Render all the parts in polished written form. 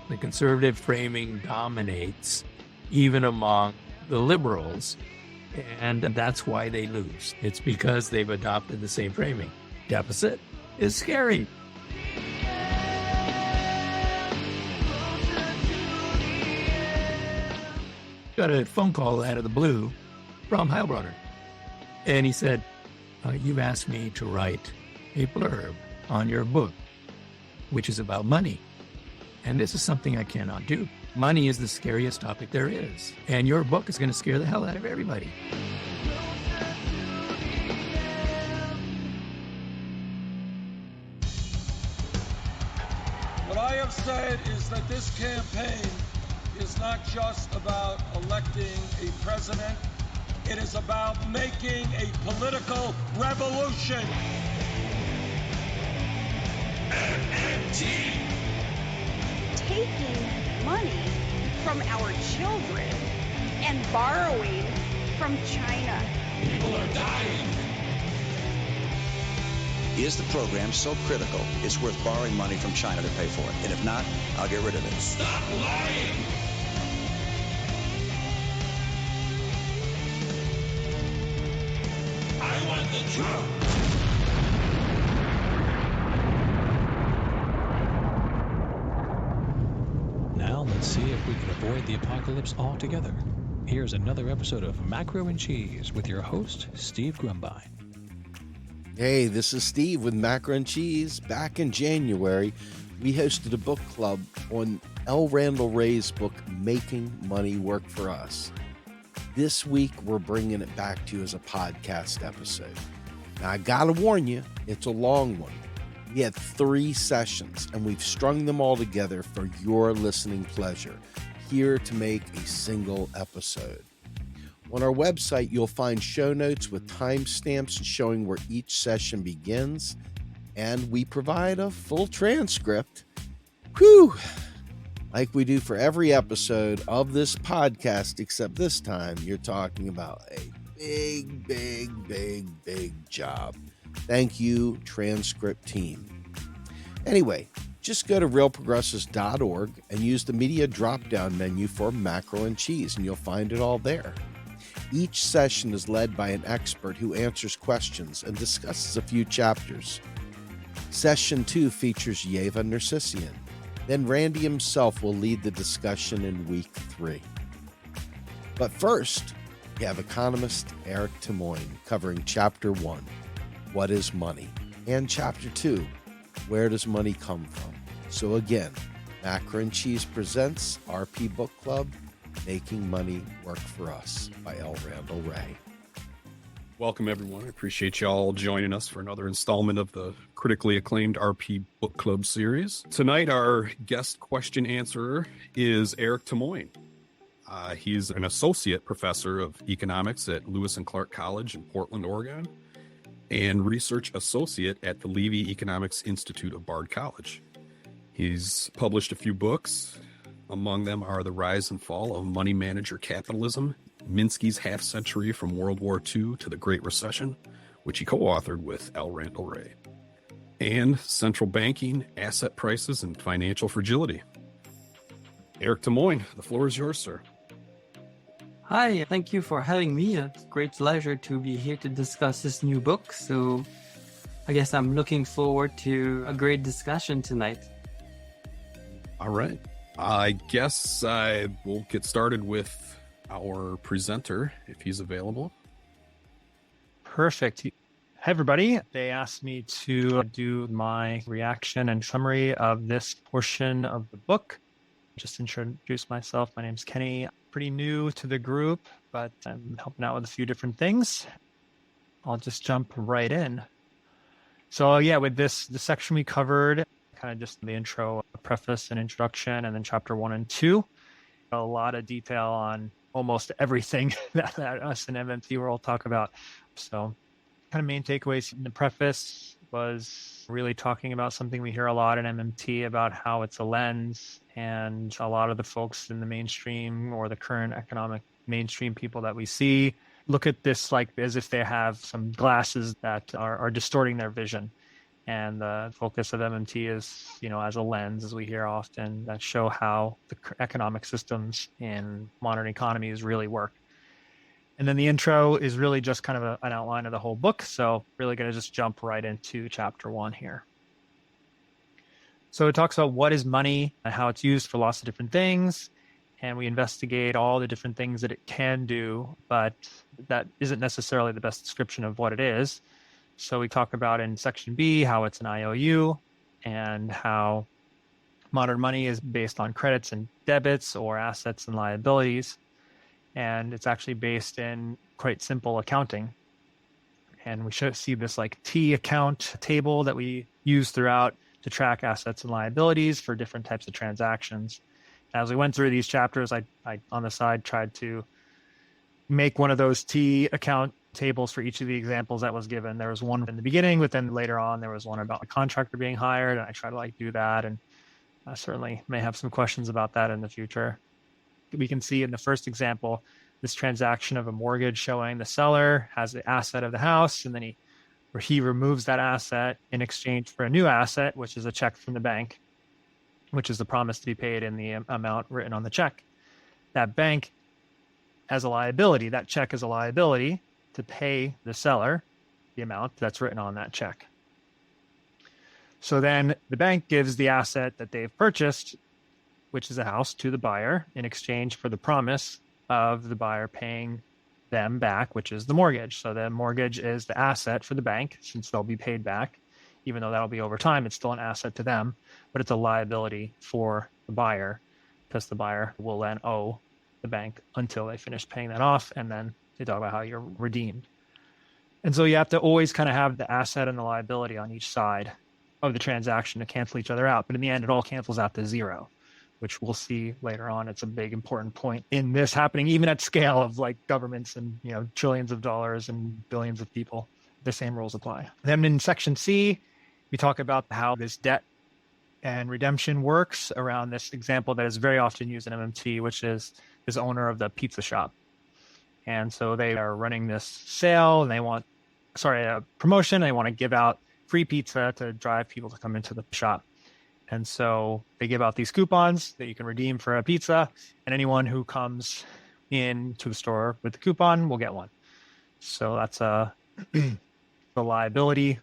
The conservative framing dominates even among the liberals, and that's why they lose. It's because they've adopted the same framing. Deficit is scary. Got a phone call out of the blue from Heilbronner, and he said, you've asked me to write a blurb on your book, which is about money. And this is something I cannot do. Money is the scariest topic there is. And your book is going to scare the hell out of everybody. What I have said is that this campaign is not just about electing a president. It is about making a political revolution. MMT. Taking money from our children and borrowing from China. People are dying. Is the program so critical it's worth borrowing money from China to pay for it? And if not, I'll get rid of it. Stop lying! I want the truth! Now let's see if we can avoid the apocalypse altogether. Here's another episode of Macro and Cheese with your host, Steve Grumbine. Hey, this is Steve with Macro and Cheese. Back in January, we hosted a book club on L. Randall Wray's book, Making Money Work for Us. This week, we're bringing it back to you as a podcast episode. Now, I gotta warn you, it's a long one. We had 3 sessions, and we've strung them all together for your listening pleasure, here to make a single episode. On our website, you'll find show notes with timestamps showing where each session begins, and we provide a full transcript. Whew! Like we do for every episode of this podcast, except this time you're talking about a big job. Thank you, transcript team. Anyway, just go to realprogressives.org and use the media drop-down menu for Macro and Cheese, and you'll find it all there. Each session is led by an expert who answers questions and discusses a few chapters. Session 2 features Yeva Nersisyan. Then Randy himself will lead the discussion in week 3. But first, we have economist Eric Tymoigne covering Chapter 1, What is Money? And Chapter 2, Where Does Money Come From? So again, Macro and Cheese presents RP Book Club, Making Money Work for Us by L. Randall Wray. Welcome, everyone. I appreciate you all joining us for another installment of the critically acclaimed RP Book Club series. Tonight, our guest question answerer is Eric Tymoigne. He's an associate professor of economics at Lewis and Clark College in Portland, Oregon, and research associate at the Levy Economics Institute of Bard College. He's published a few books. Among them are The Rise and Fall of Money Manager Capitalism, Minsky's Half Century from World War II to the Great Recession, which he co-authored with L. Randall Wray, and Central Banking, Asset Prices, and Financial Fragility. Eric Tymoigne, the floor is yours, sir. Hi, thank you for having me. It's a great pleasure to be here to discuss this new book. So I guess I'm looking forward to a great discussion tonight. All right. I guess I will get started with our presenter, if he's available. Perfect. Hey, everybody. They asked me to do my reaction and summary of this portion of the book. Just introduce myself. My name's Kenny. Pretty new to the group, but I'm helping out with a few different things. I'll just jump right in. So yeah, with the section we covered, kind of just the intro, a preface and introduction, and then chapter 1 and 2. A lot of detail on almost everything that us in MMT will talk about. So kind of main takeaways in the preface was really talking about something we hear a lot in MMT about how it's a lens, and a lot of the folks in the mainstream or the current economic mainstream people that we see look at this like as if they have some glasses that are distorting their vision. And the focus of MMT is, as a lens, as we hear often, that show how the economic systems in modern economies really work. And then the intro is really just kind of an outline of the whole book. So really going to just jump right into chapter 1 here. So it talks about what is money and how it's used for lots of different things. And we investigate all the different things that it can do, but that isn't necessarily the best description of what it is. So we talk about in section B how it's an IOU and how modern money is based on credits and debits or assets and liabilities. And it's actually based in quite simple accounting. And we should see this like T account table that we use throughout to track assets and liabilities for different types of transactions. As we went through these chapters, I on the side tried to make one of those T account tables for each of the examples that was given. There was one in the beginning, but then later on there was one about a contractor being hired, and I try to do that, and I certainly may have some questions about that in the future. We can see in the first example this transaction of a mortgage showing the seller has the asset of the house, and then he removes that asset in exchange for a new asset, which is a check from the bank, which is the promise to be paid in the amount written on the check. That bank has a liability. That check is a liability to pay the seller the amount that's written on that check. So then the bank gives the asset that they've purchased, which is a house, to the buyer in exchange for the promise of the buyer paying them back, which is the mortgage. So the mortgage is the asset for the bank, since they'll be paid back. Even though that'll be over time, it's still an asset to them, but it's a liability for the buyer, because the buyer will then owe the bank until they finish paying that off, and then they talk about how you're redeemed. And so you have to always kind of have the asset and the liability on each side of the transaction to cancel each other out. But in the end, it all cancels out to zero, which we'll see later on. It's a big important point in this happening, even at scale of governments and trillions of dollars and billions of people. The same rules apply. Then in section C, we talk about how this debt and redemption works around this example that is very often used in MMT, which is this owner of the pizza shop. And so they are running this sale and they want, a promotion. They want to give out free pizza to drive people to come into the shop. And so they give out these coupons that you can redeem for a pizza, and anyone who comes into the store with the coupon will get one. So that's the liability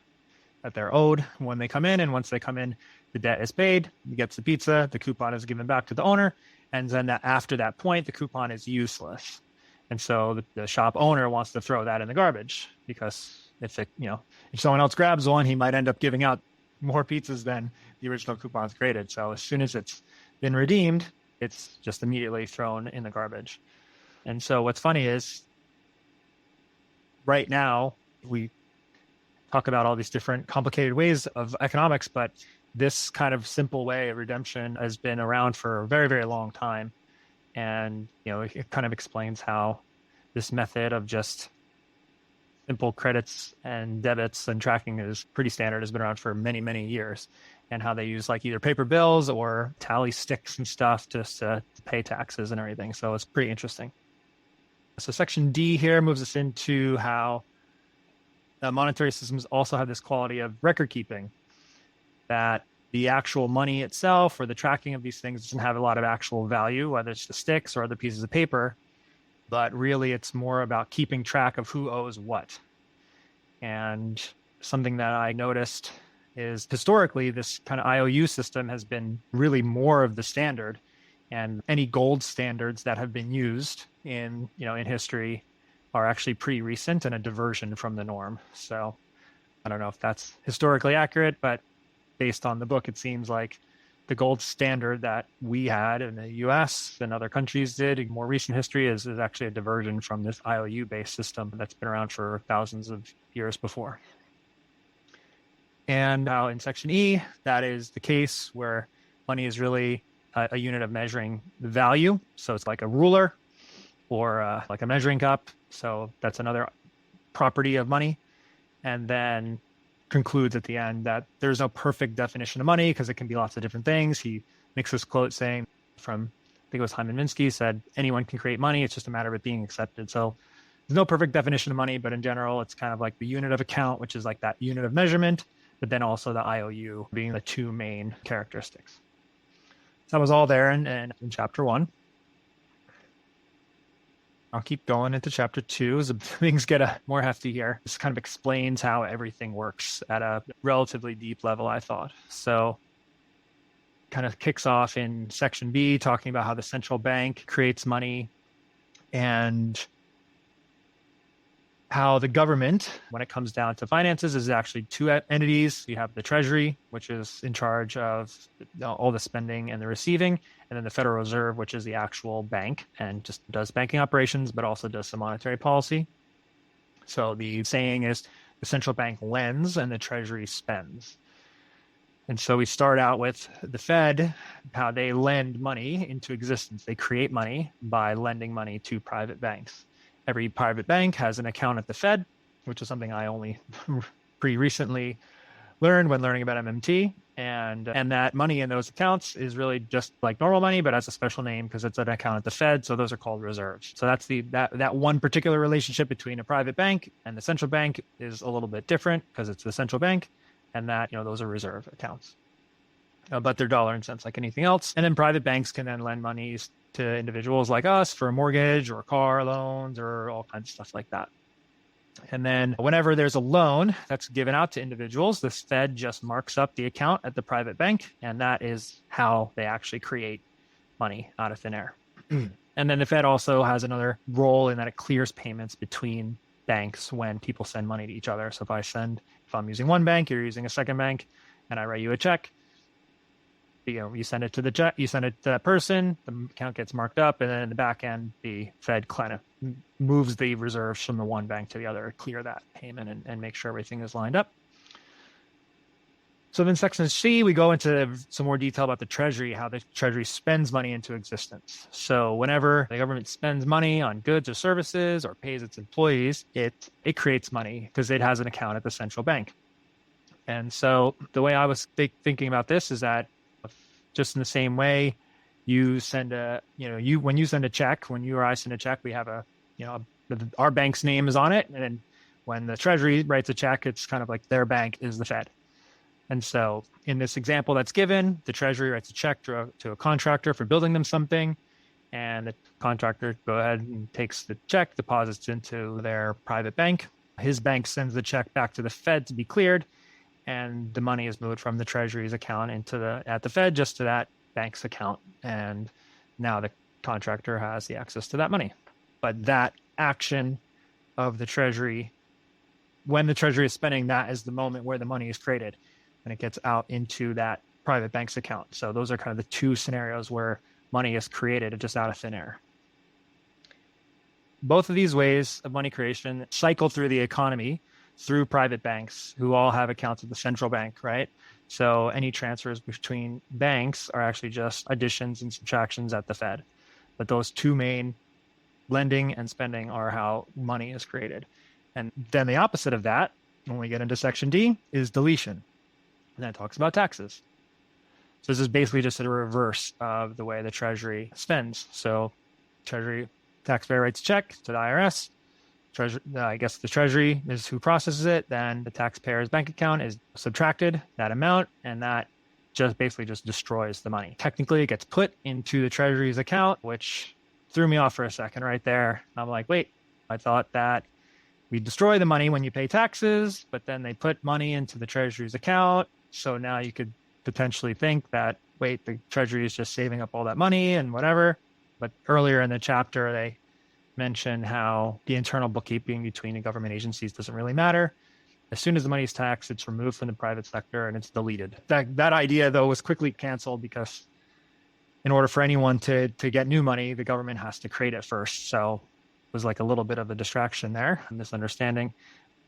that they're owed when they come in. And once they come in, the debt is paid, he gets the pizza, the coupon is given back to the owner. And then after that point, the coupon is useless. And so the shop owner wants to throw that in the garbage, because if someone else grabs one, he might end up giving out more pizzas than the original coupons created. So as soon as it's been redeemed, it's just immediately thrown in the garbage. And so what's funny is right now we talk about all these different complicated ways of economics, but this kind of simple way of redemption has been around for a very, very long time. And, it kind of explains how this method of just simple credits and debits and tracking is pretty standard, has been around for many, many years, and how they use either paper bills or tally sticks and stuff just to pay taxes and everything. So it's pretty interesting. So section D here moves us into how monetary systems also have this quality of record keeping, that the actual money itself or the tracking of these things doesn't have a lot of actual value, whether it's the sticks or other pieces of paper, but really it's more about keeping track of who owes what. And something that I noticed is historically this kind of IOU system has been really more of the standard, and any gold standards that have been used in history are actually pretty recent and a diversion from the norm. So I don't know if that's historically accurate, but based on the book, it seems like the gold standard that we had in the US and other countries did in more recent history is actually a diversion from this IOU-based system that's been around for thousands of years before. And now in section E, that is the case where money is really a unit of measuring the value. So it's like a ruler or like a measuring cup. So that's another property of money. And then concludes at the end that there's no perfect definition of money because it can be lots of different things. He makes this quote saying from, I think it was Hyman Minsky, said, anyone can create money. It's just a matter of it being accepted. So there's no perfect definition of money, but in general, it's kind of like the unit of account, which is like that unit of measurement, but then also the IOU being the two main characteristics. So that was all there in chapter 1. I'll keep going into chapter 2 as things get more hefty here. This kind of explains how everything works at a relatively deep level, I thought. So kind of kicks off in section B, talking about how the central bank creates money and how the government, when it comes down to finances, is actually two entities. You have the Treasury, which is in charge of all the spending and the receiving, and then the Federal Reserve, which is the actual bank and just does banking operations, but also does some monetary policy. So the saying is the central bank lends and the Treasury spends. And so we start out with the Fed, how they lend money into existence. They create money by lending money to private banks. Every private bank has an account at the Fed, which is something I only pretty recently learned when learning about MMT. And that money in those accounts is really just like normal money, but has a special name because it's an account at the Fed. So those are called reserves. So that's that one particular relationship between a private bank and the central bank is a little bit different because it's the central bank, and that, those are reserve accounts. But they're dollar and cents like anything else. And then private banks can then lend monies to individuals like us for a mortgage or car loans or all kinds of stuff like that. And then whenever there's a loan that's given out to individuals, the Fed just marks up the account at the private bank. And that is how they actually create money out of thin air. And then the Fed also has another role in that it clears payments between banks when people send money to each other. So if I'm using one bank, you're using a second bank, and I write you a check, you send it to that person, the account gets marked up, and then in the back end, the Fed kind of moves the reserves from the one bank to the other, clear that payment and make sure everything is lined up. So then section C, we go into some more detail about the Treasury, how the Treasury spends money into existence. So whenever the government spends money on goods or services or pays its employees, it creates money because it has an account at the central bank. And so the way I was thinking about this is that just in the same way, you send when you send a check, when you or I send a check, we have our bank's name is on it. And then when the Treasury writes a check, it's kind of like their bank is the Fed. And so in this example that's given, the Treasury writes a check to a contractor for building them something, and the contractor goes ahead and takes the check, deposits into their private bank. His bank sends the check back to the Fed to be cleared, and the money is moved from the Treasury's account at the Fed just to that bank's account. And now the contractor has the access to that money. But that action of the Treasury, when the Treasury is spending, that is the moment where the money is created and it gets out into that private bank's account. So those are kind of the two scenarios where money is created just out of thin air. Both of these ways of money creation cycle through the economy through private banks who all have accounts at the central bank, right? So any transfers between banks are actually just additions and subtractions at the Fed. But those two main, lending and spending, are how money is created. And then the opposite of that, when we get into section D, is deletion. And that talks about taxes. So this is basically just a reverse of the way the Treasury spends. So taxpayer writes a check to the IRS. I guess the Treasury is who processes it. Then the taxpayer's bank account is subtracted that amount, and that just basically just destroys the money. Technically, it gets put into the Treasury's account, which threw me off for a second right there. I'm like, wait, I thought that we destroy the money when you pay taxes, but then they put money into the Treasury's account. So now you could potentially think that, wait, the Treasury is just saving up all that money and whatever. But earlier in the chapter, they mention how the internal bookkeeping between the government agencies doesn't really matter. As soon as the money is taxed, it's removed from the private sector and it's deleted. That idea, though, was quickly canceled because in order for anyone to get new money, the government has to create it first. So it was like a little bit of a distraction there, a misunderstanding.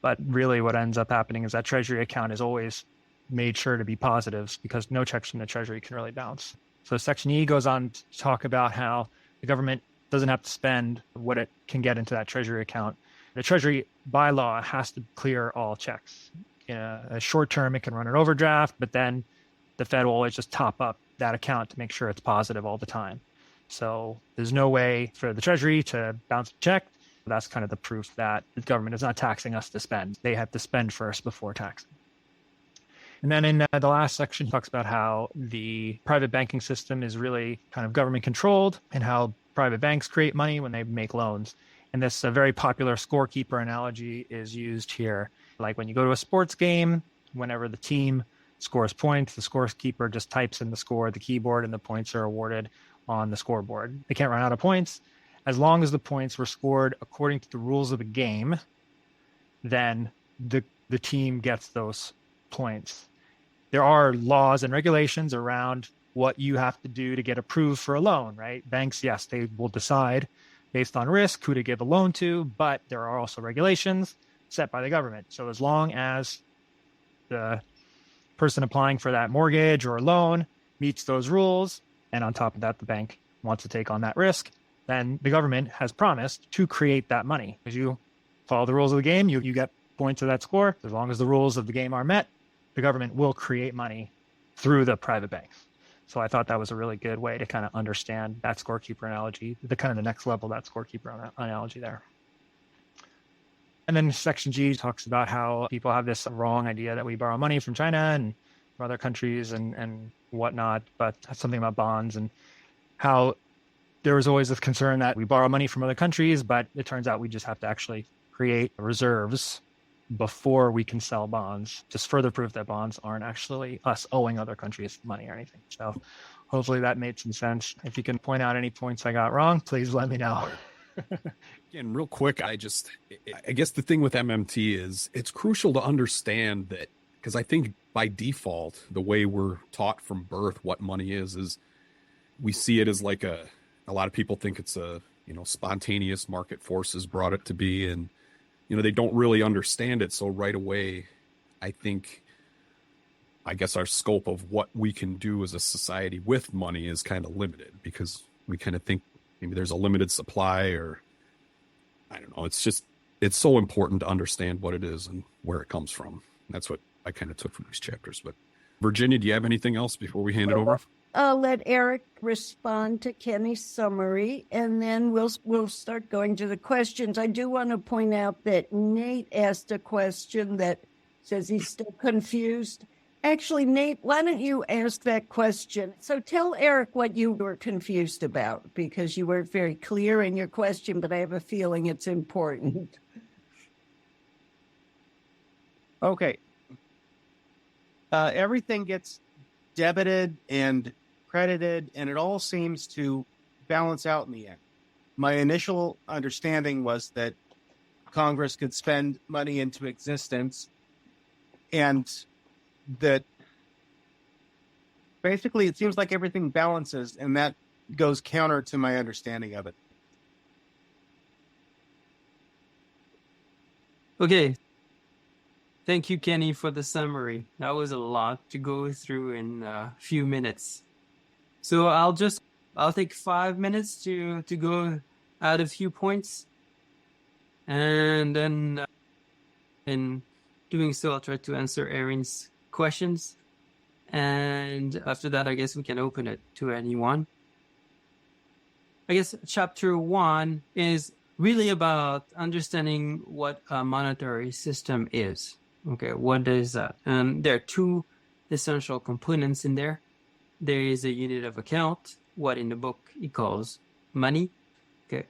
But really what ends up happening is that Treasury account is always made sure to be positives because no checks from the Treasury can really bounce. So section E goes on to talk about how the government doesn't have to spend what it can get into that Treasury account. The Treasury by law has to clear all checks. In a short term, it can run an overdraft, but then the Fed will always just top up that account to make sure it's positive all the time. So there's no way for the Treasury to bounce a check. That's kind of the proof that the government is not taxing us to spend. They have to spend first before taxing. And then in the last section, talks about how the private banking system is really kind of government controlled and how private banks create money when they make loans. And this very popular scorekeeper analogy is used here. Like when you go to a sports game, whenever the team scores points, the scorekeeper just types in the score at the keyboard and the points are awarded on the scoreboard. They can't run out of points. As long as the points were scored according to the rules of the game, then the team gets those points. There are laws and regulations around what you have to do to get approved for a loan, right? Banks, yes, they will decide based on risk who to give a loan to, but there are also regulations set by the government. So as long as the person applying for that mortgage or loan meets those rules, and on top of that, the bank wants to take on that risk, then the government has promised to create that money. As you follow the rules of the game, you get points of that score. As long as the rules of the game are met, the government will create money through the private banks. So I thought that was a really good way to kind of understand that scorekeeper analogy, the kind of the next level of that scorekeeper analogy there. And then section G talks about how people have this wrong idea that we borrow money from China and from other countries and whatnot, but something about bonds and how there was always this concern that we borrow money from other countries, but it turns out we just have to actually create reserves before we can sell bonds, just further proof that bonds aren't actually us owing other countries money or anything. So hopefully that made some sense. If you can point out any points I got wrong, please let me know. Again, real quick, I guess the thing with MMT is it's crucial to understand that, because I think by default, the way we're taught from birth what money is we see it as like a lot of people think it's a, spontaneous market forces brought it to be. And, they don't really understand it. So right away, I guess our scope of what we can do as a society with money is kind of limited because we kind of think maybe there's a limited supply or I don't know. It's so important to understand what it is and where it comes from. That's what I kind of took from these chapters. But Virginia, do you have anything else before we hand it over? I'll let Eric respond to Kenny's summary, and then we'll start going to the questions. I do want to point out that Nate asked a question that says he's still confused. Actually, Nate, why don't you ask that question? So tell Eric what you were confused about, because you weren't very clear in your question, but I have a feeling it's important. Okay. Everything gets debited and credited, and it all seems to balance out in the end. My initial understanding was that Congress could spend money into existence and that basically it seems like everything balances, and that goes counter to my understanding of it. Okay. Thank you, Kenny, for the summary. That was a lot to go through in a few minutes. So I'll take 5 minutes to go out a few points. And then in doing so, I'll try to answer Erin's questions. And after that, I guess we can open it to anyone. I guess chapter 1 is really about understanding what a monetary system is. Okay, what is that? And there are two essential components in there. There is a unit of account, what in the book he calls money. Okay.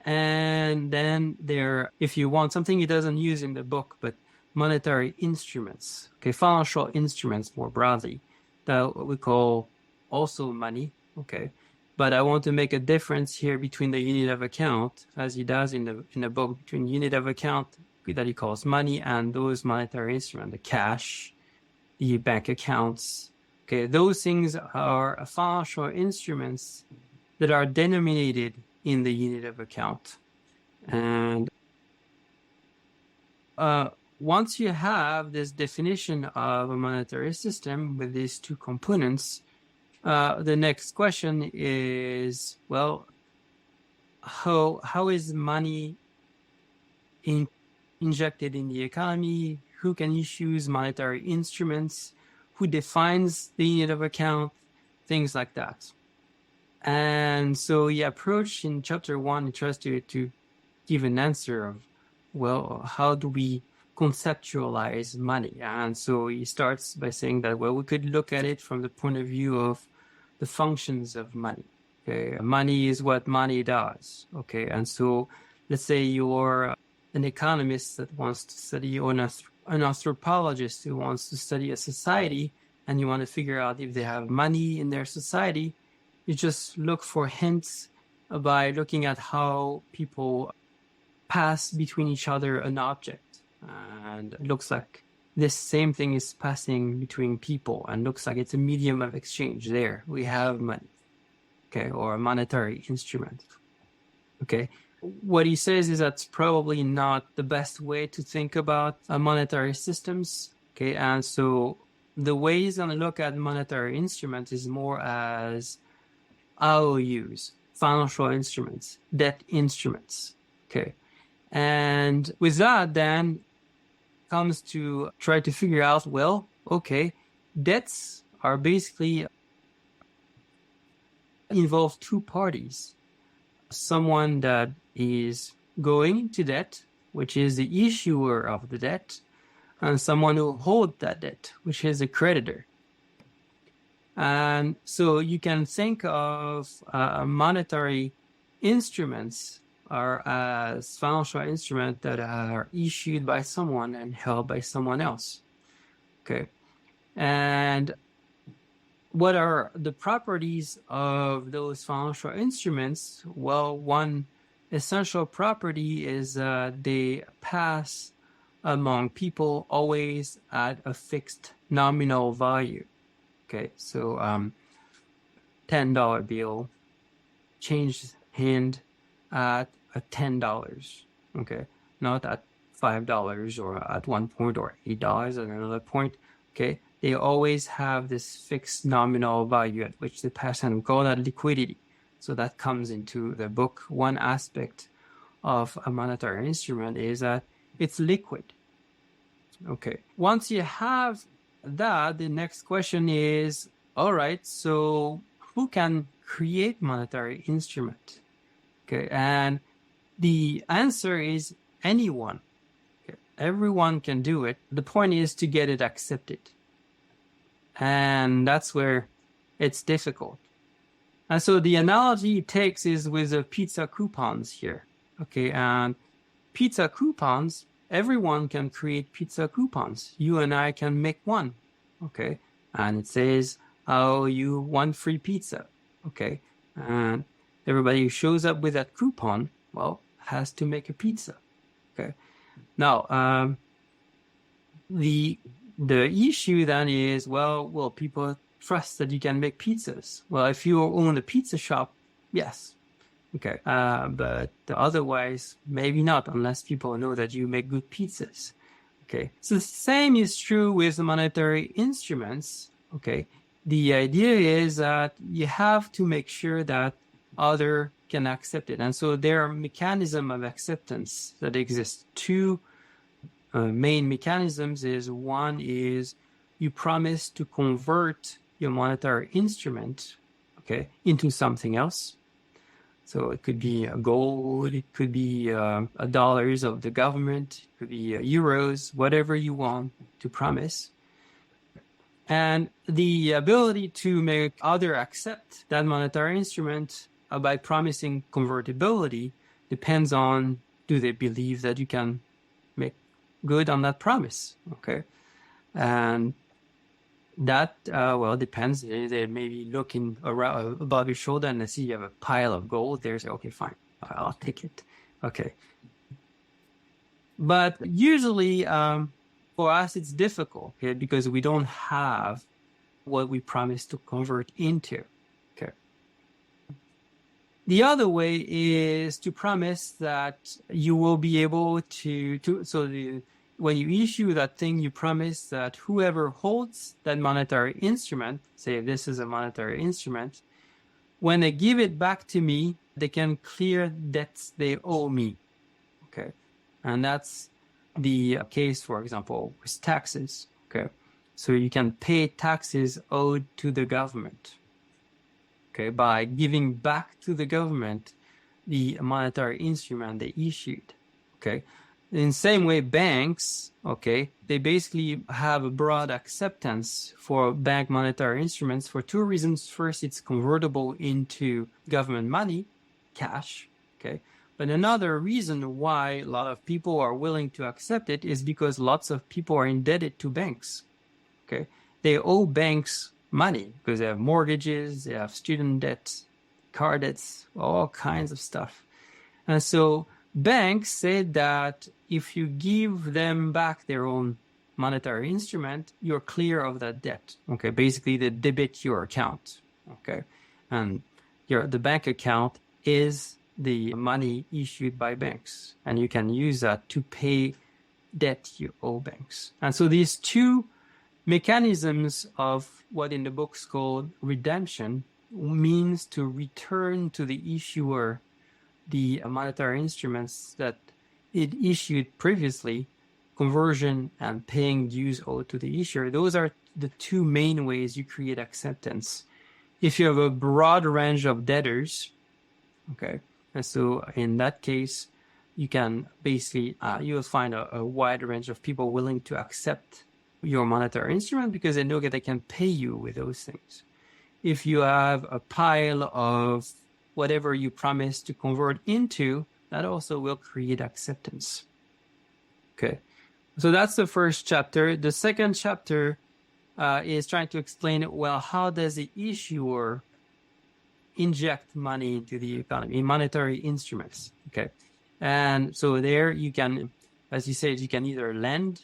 And then there, if you want something he doesn't use in the book, but monetary instruments, okay, financial instruments more broadly, that what we call also money. Okay. But I want to make a difference here between the unit of account, as he does in the book, between unit of account that he calls money and those monetary instruments, the cash, the bank accounts. Okay, those things are financial instruments that are denominated in the unit of account. And once you have this definition of a monetary system with these two components, the next question is, well, how is money injected in the economy? Who can issue monetary instruments? Who defines the unit of account? Things like that. And so he approached in chapter 1, he tries to give an answer of, well, how do we conceptualize money? And so he starts by saying that, well, we could look at it from the point of view of the functions of money. Okay, money is what money does. Okay, and so let's say you're an economist that wants to study, or an anthropologist who wants to study a society, and you want to figure out if they have money in their society. You just look for hints by looking at how people pass between each other an object. And it looks like this same thing is passing between people, and looks like it's a medium of exchange. There, we have money, okay, or a monetary instrument. Okay. What he says is that's probably not the best way to think about monetary systems. Okay. And so the way he's going to look at monetary instruments is more as IOUs, financial instruments, debt instruments. Okay. And with that, then comes to try to figure out, well, okay, debts are basically involve two parties. Someone that is going into debt, which is the issuer of the debt, and someone who holds that debt, which is the creditor. And so you can think of monetary instruments are as financial instruments that are issued by someone and held by someone else. Okay. And what are the properties of those financial instruments? Well, one essential property is they pass among people always at a fixed nominal value. Okay, so $10 bill changed hand at $10. Okay, not at $5 or at one point, or $8 at another point. Okay, they always have this fixed nominal value at which they pass, and we call that liquidity. So that comes into the book. One aspect of a monetary instrument is that it's liquid. Okay, once you have that, the next question is, all right, so who can create monetary instrument? Okay, and the answer is anyone. Okay, everyone can do it. The point is to get it accepted. And that's where it's difficult. And so the analogy it takes is with the pizza coupons here. Okay, and pizza coupons, everyone can create pizza coupons. You and I can make one. Okay, and it says, oh, you one free pizza. Okay, and everybody who shows up with that coupon, well, has to make a pizza. Okay, now the issue then is, well, people trust that you can make pizzas. Well, if you own a pizza shop, yes. Okay, but otherwise, maybe not, unless people know that you make good pizzas. Okay, so the same is true with the monetary instruments. Okay, the idea is that you have to make sure that other can accept it. And so there are mechanisms of acceptance that exist. Two main mechanisms is, one is you promise to convert your monetary instrument, okay, into something else. So it could be gold, it could be dollars of the government, it could be euros, whatever you want to promise. And the ability to make other accept that monetary instrument by promising convertibility depends on, do they believe that you can make good on that promise? Okay. And that, well, depends. They may be looking around above your shoulder and they see you have a pile of gold. They say, okay, fine, I'll take it. Okay. But usually, for us, it's difficult, okay, because we don't have what we promised to convert into. Okay. The other way is to promise that you will be able when you issue that thing, you promise that whoever holds that monetary instrument, say this is a monetary instrument, when they give it back to me, they can clear debts they owe me. Okay. And that's the case, for example, with taxes. Okay. So you can pay taxes owed to the government. Okay. By giving back to the government the monetary instrument they issued. Okay. In the same way, banks, okay, they basically have a broad acceptance for bank monetary instruments for two reasons. First, it's convertible into government money, cash, okay. But another reason why a lot of people are willing to accept it is because lots of people are indebted to banks, okay. They owe banks money because they have mortgages, they have student debts, car debts, all kinds of stuff. And so banks say that if you give them back their own monetary instrument, you're clear of that debt. Okay, basically they debit your account. Okay, and the bank account is the money issued by banks, and you can use that to pay debt you owe banks. And so these two mechanisms of what in the book's called redemption means to return to the issuer the monetary instruments that it issued previously, conversion and paying dues owed to the issuer. Those are the two main ways you create acceptance. If you have a broad range of debtors, okay, and so in that case, you can basically, you'll find a wide range of people willing to accept your monetary instrument because they know that they can pay you with those things. If you have a pile of whatever you promise to convert into, that also will create acceptance. Okay, so that's the first chapter. The second chapter is trying to explain, well, how does the issuer inject money into the economy in monetary instruments? Okay, and so there you can, as you said, you can either lend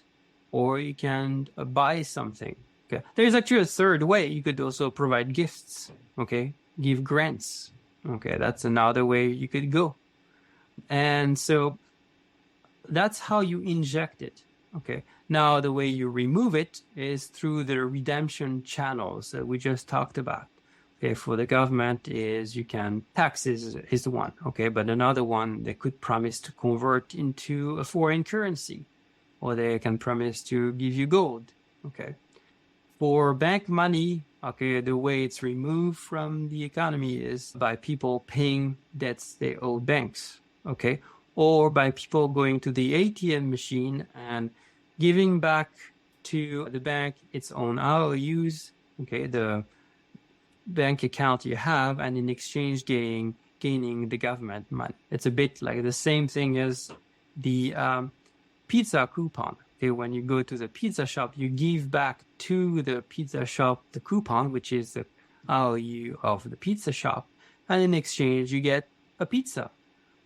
or you can buy something. Okay, there's actually a third way. You could also provide gifts. Okay, give grants. Okay, that's another way you could go. And so that's how you inject it. Okay, now the way you remove it is through the redemption channels that we just talked about. Okay, for the government is you can, taxes is the one. Okay, but another one, they could promise to convert into a foreign currency, or they can promise to give you gold. Okay, for bank money, okay, the way it's removed from the economy is by people paying debts they owe banks, okay? Or by people going to the ATM machine and giving back to the bank its own IOUs, okay, the bank account you have, and in exchange gaining the government money. It's a bit like the same thing as the pizza coupon. Okay, when you go to the pizza shop, you give back to the pizza shop the coupon, which is the IOU of the pizza shop, and in exchange you get a pizza.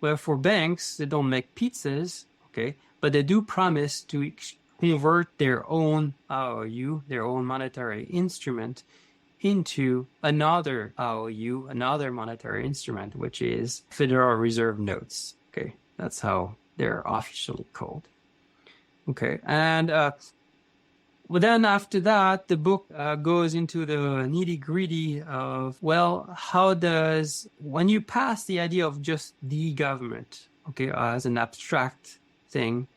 Where for banks, they don't make pizzas, okay, but they do promise to convert their own IOU, their own monetary instrument, into another IOU, another monetary instrument, which is Federal Reserve notes. Okay, that's how they're officially called. Okay, and well, then after that, the book goes into the nitty-gritty of, well, how does, when you pass the idea of just the government, okay, as an abstract thing,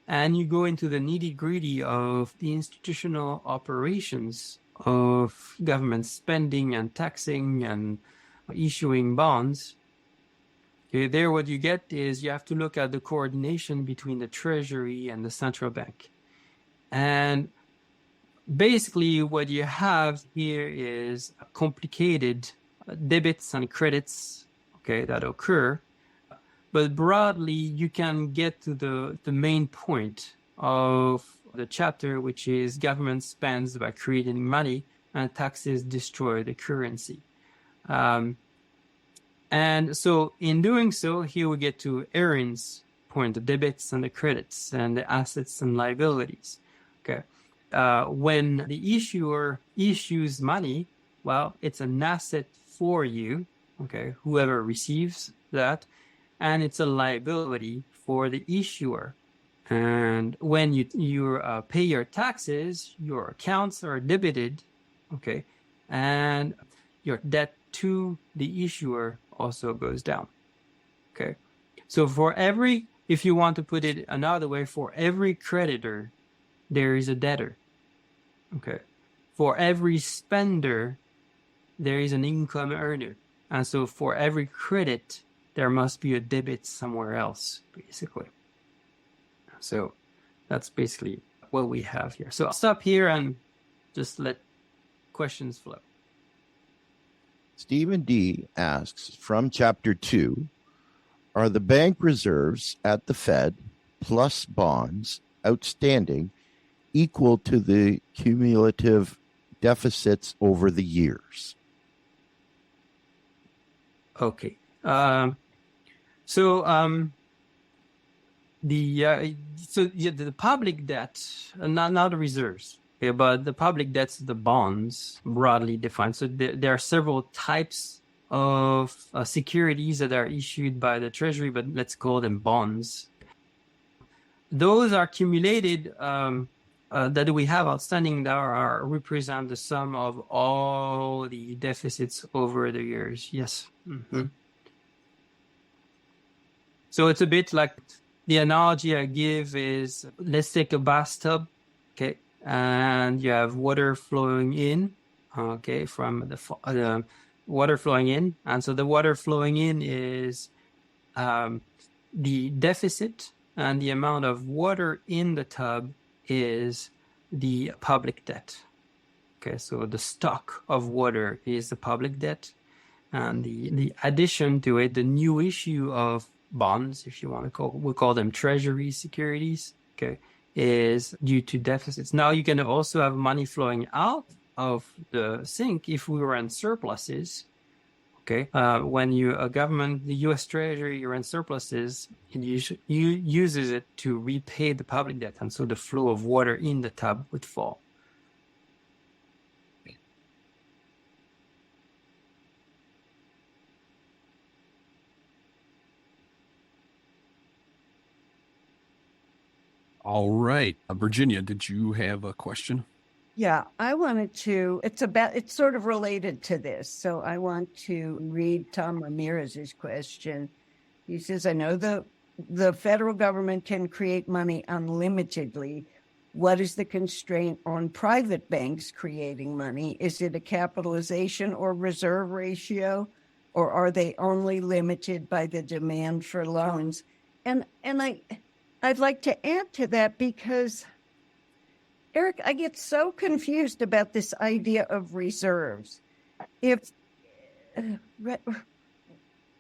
and you go into the nitty-gritty of the institutional operations of government spending and taxing and issuing bonds, okay, there what you get is you have to look at the coordination between the Treasury and the central bank. And basically what you have here is complicated debits and credits, okay, that occur. But broadly, you can get to the main point of the chapter, which is government spends by creating money and taxes destroy the currency. And so in doing so, here we get to Aaron's point, the debits and the credits and the assets and liabilities. Okay. When the issuer issues money, well, it's an asset for you, okay, whoever receives that, and it's a liability for the issuer. And when you pay your taxes, your accounts are debited, okay, and your debt to the issuer also goes down, okay. So for every, if you want to put it another way, for every creditor, there is a debtor, okay. For every spender, there is an income earner. And so for every credit, there must be a debit somewhere else, basically. So that's basically what we have here. So I'll stop here and just let questions flow. Stephen D. asks, from Chapter 2, are the bank reserves at the Fed plus bonds outstanding equal to the cumulative deficits over the years? Okay. The public debt, not the reserves, okay, but the public debt's the bonds, broadly defined. So there are several types of securities that are issued by the Treasury, but let's call them bonds. Those are accumulated that we have outstanding that represent the sum of all the deficits over the years. Yes. Mm-hmm. So it's a bit like the analogy I give is, let's take a bathtub, okay, and you have water flowing in, okay, from the water flowing in, and so the water flowing in is the deficit, and the amount of water in the tub is the public debt. Okay, so the stock of water is the public debt, and the addition to it, the new issue of bonds, if you want to we call them treasury securities, okay, is due to deficits. Now you can also have money flowing out of the sink if we were in surpluses. Okay, when a government, the U.S. Treasury, you're in surpluses, it uses it to repay the public debt, and so the flow of water in the tub would fall. All right. Virginia, did you have a question? Yeah, I wanted to, it's sort of related to this. So I want to read Tom Ramirez's question. He says, I know the federal government can create money unlimitedly. What is the constraint on private banks creating money? Is it a capitalization or reserve ratio, or are they only limited by the demand for loans? And I'd like to add to that because, Eric, I get so confused about this idea of reserves. If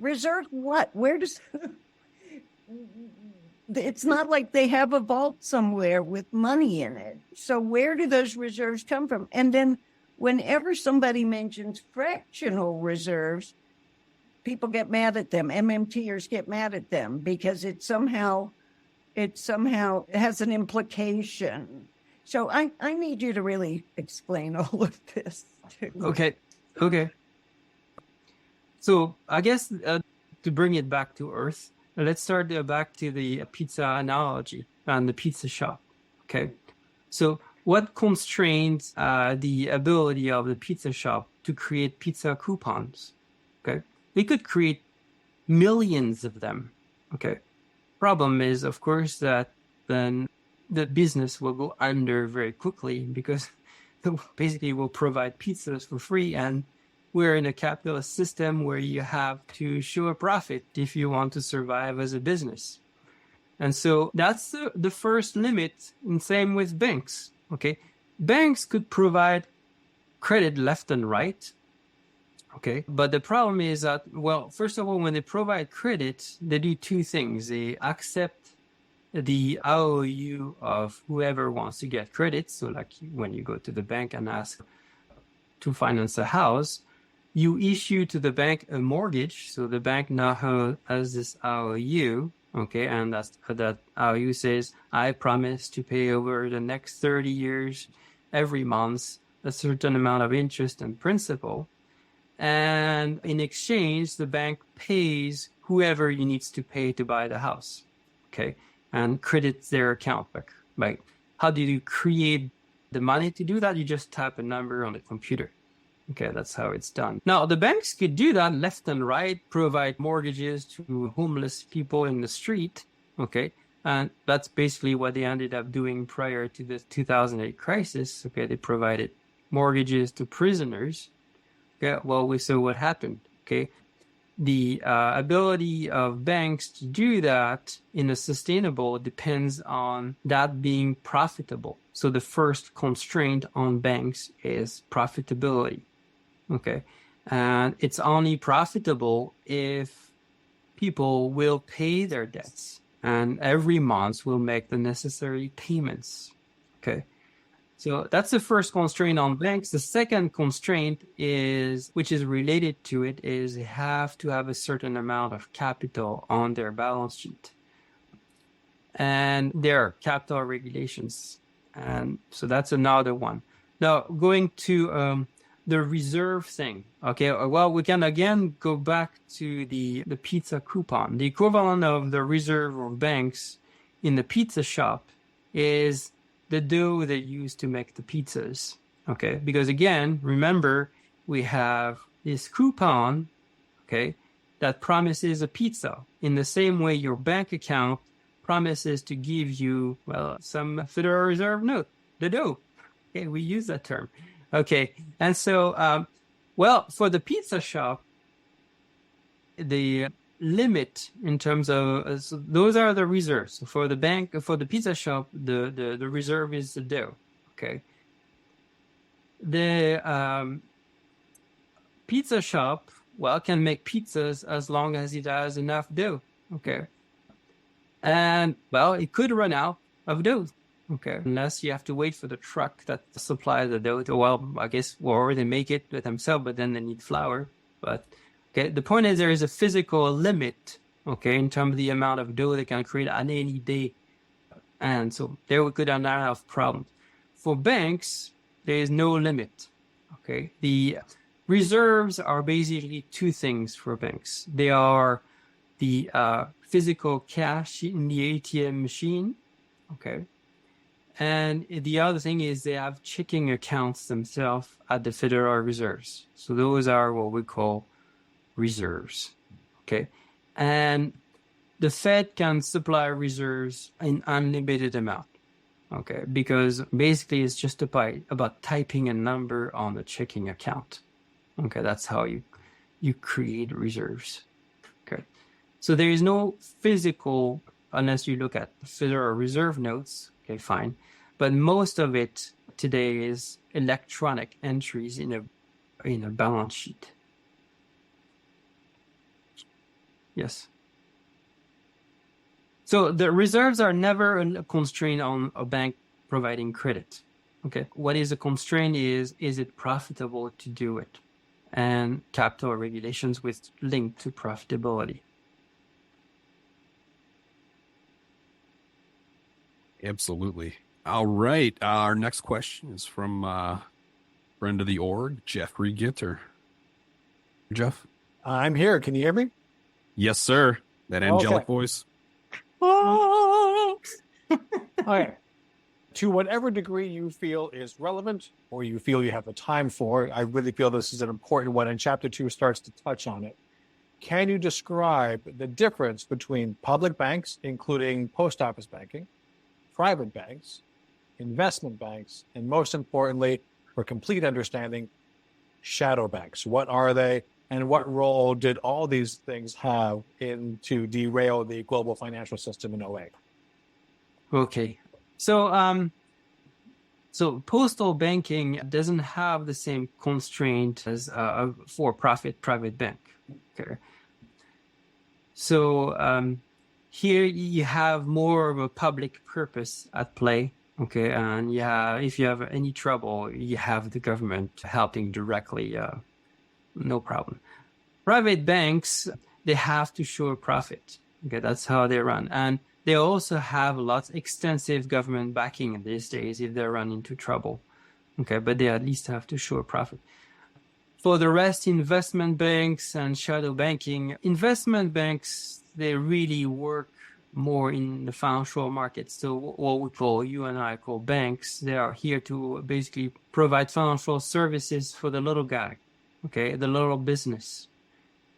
reserve what? Where does it's not like they have a vault somewhere with money in it. So where do those reserves come from? And then whenever somebody mentions fractional reserves, people get mad at them. MMTers get mad at them because it somehow has an implication. So I need you to really explain all of this too. Okay. So I guess to bring it back to earth, let's start back to the pizza analogy and the pizza shop. Okay. So what constrains the ability of the pizza shop to create pizza coupons? Okay. They could create millions of them. Okay. Problem is, of course, that then the business will go under very quickly because they basically will provide pizzas for free, and we're in a capitalist system where you have to show a profit if you want to survive as a business. And so that's the first limit, and same with banks. Okay, banks could provide credit left and right. Okay, but the problem is that, well, first of all, when they provide credit, they do two things. They accept the IOU of whoever wants to get credit. So like when you go to the bank and ask to finance a house, you issue to the bank a mortgage. So the bank now has this IOU, okay, and that IOU says, I promise to pay over the next 30 years, every month, a certain amount of interest and principal. And in exchange, the bank pays whoever he needs to pay to buy the house, okay, and credits their account back. Like, how do you create the money to do that? You just tap a number on the computer. Okay, that's how it's done. Now, the banks could do that left and right, provide mortgages to homeless people in the street, okay? And that's basically what they ended up doing prior to the 2008 crisis, okay? They provided mortgages to prisoners. Okay, well, we saw what happened, okay? the ability of banks to do that in a sustainable depends on that being profitable. So the first constraint on banks is profitability. Okay. And it's only profitable if people will pay their debts and every month will make the necessary payments. Okay. So that's the first constraint on banks. The second constraint is, which is related to it, is they have to have a certain amount of capital on their balance sheet. And there are capital regulations. And so that's another one. Now, going to the reserve thing. Okay, well, we can again go back to the pizza coupon. The equivalent of the reserve of banks in the pizza shop is the dough they use to make the pizzas. Okay, because again, remember, we have this coupon, okay, that promises a pizza. In the same way, your bank account promises to give you, well, some Federal Reserve note, the dough. Okay, we use that term. Okay, and so, well, for the pizza shop, the limit in terms of so those are the reserves. So for the bank, for the pizza shop, the reserve is the dough. Okay, the pizza shop, well, can make pizzas as long as it has enough dough. Okay, and well, it could run out of dough. Okay, unless you have to wait for the truck that supplies the dough. Well, I guess, or they make it themselves, but then they need flour. But okay, the point is there is a physical limit, okay, in terms of the amount of dough they can create on any day. And so there we could not have problems. For banks, there is no limit, okay? The reserves are basically two things for banks. They are the physical cash in the ATM machine, okay? And the other thing is they have checking accounts themselves at the Federal Reserves. So those are what we call reserves, okay? And the Fed can supply reserves in unlimited amount, okay? Because basically it's just about typing a number on a checking account, okay? That's how you create reserves, okay? So there is no physical, unless you look at Federal Reserve notes, okay, fine. But most of it today is electronic entries in a balance sheet. Yes. So the reserves are never a constraint on a bank providing credit. Okay. What is a constraint is it profitable to do it? And capital regulations with link to profitability. Absolutely. All right. Our next question is from friend of the org, Jeffrey Gitter. Jeff? I'm here. Can you hear me? Yes, sir. That angelic voice. Okay. To whatever degree you feel is relevant or you feel you have the time for, I really feel this is an important one, and Chapter 2 starts to touch on it. Can you describe the difference between public banks, including post office banking, private banks, investment banks, and most importantly, for complete understanding, shadow banks? What are they, and what role did all these things have to derail the global financial system in 2008? Okay. So postal banking doesn't have the same constraint as a for-profit private bank. Okay. So here you have more of a public purpose at play. Okay, and if you have any trouble, you have the government helping directly. No problem. Private banks, they have to show a profit. Okay, that's how they run, and they also have extensive government backing these days if they run into trouble. Okay, but they at least have to show a profit. For the rest, investment banks and shadow banking, investment banks, they really work more in the financial markets. So what you and I call banks, they are here to basically provide financial services for the little guy, okay, the little business.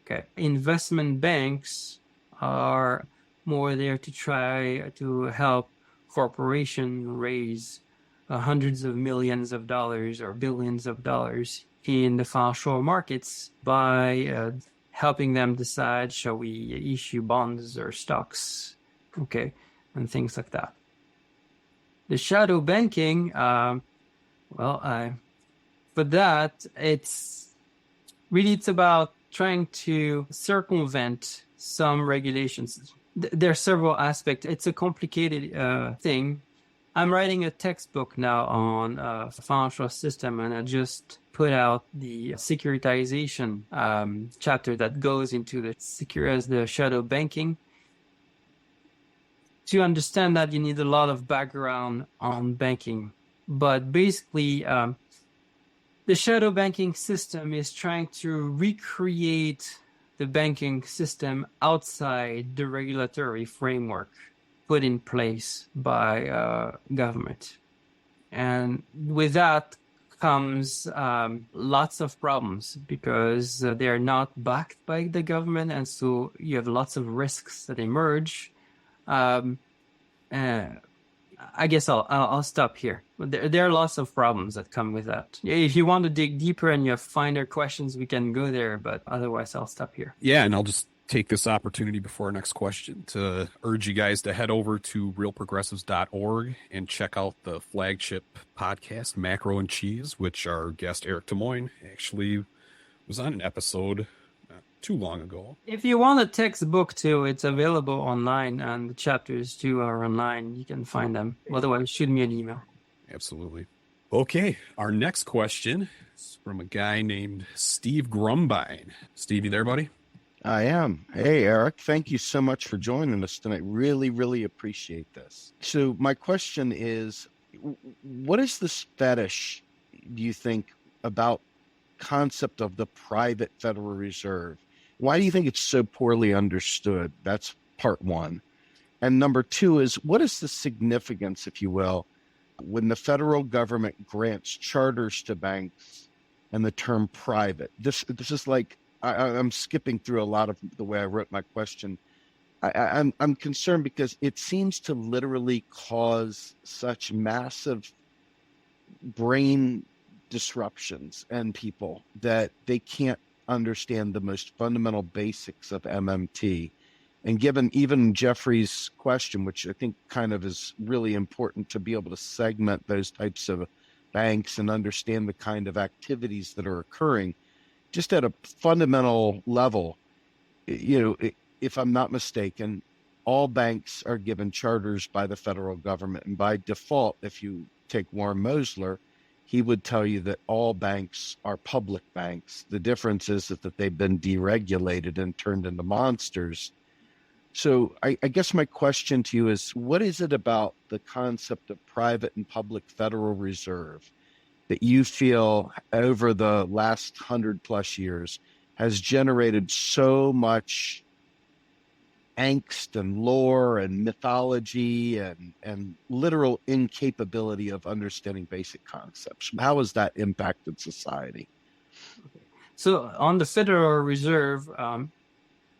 Okay, investment banks are more there to try to help corporations raise hundreds of millions of dollars or billions of dollars in the financial markets by helping them decide, shall we issue bonds or stocks, okay, and things like that. The shadow banking, for that, it's about trying to circumvent some regulations. There are several aspects. It's a complicated thing. I'm writing a textbook now on financial system, and I just put out the securitization chapter that goes into the shadow banking. To understand that, you need a lot of background on banking. But basically, the shadow banking system is trying to recreate the banking system outside the regulatory framework put in place by government. And with that comes lots of problems because they're not backed by the government, and so you have lots of risks that emerge. I guess I'll stop here. There are lots of problems that come with that. If you want to dig deeper and you have finer questions, we can go there, but otherwise I'll stop here. Yeah, and I'll just take this opportunity before our next question to urge you guys to head over to realprogressives.org and check out the flagship podcast, Macro and Cheese, which our guest Eric Tymoigne actually was on an episode not too long ago. If you want a textbook too, it's available online, and the chapters too are online. You can find them. Otherwise, shoot me an email. Absolutely. Okay, our next question is from a guy named Steve Grumbine. Steve, you there, buddy? I am. Hey, Eric, thank you so much for joining us tonight. Really, really appreciate this. So my question is, what is this fetish, do you think, about concept of the private Federal Reserve? Why do you think it's so poorly understood? That's part one. And number two is, what is the significance, if you will, when the federal government grants charters to banks and the term private? This is like, I'm skipping through a lot of the way I wrote my question. I'm concerned because it seems to literally cause such massive brain disruptions in people that they can't understand the most fundamental basics of MMT. And given even Jeffrey's question, which I think kind of is really important to be able to segment those types of banks and understand the kind of activities that are occurring, just at a fundamental level, if I'm not mistaken, all banks are given charters by the federal government. And by default, if you take Warren Mosler, he would tell you that all banks are public banks. The difference is that they've been deregulated and turned into monsters. So I guess my question to you is, what is it about the concept of private and public Federal Reserve that you feel over the last 100+ years has generated so much angst and lore and mythology and literal incapability of understanding basic concepts? How has that impacted society? So on the Federal Reserve,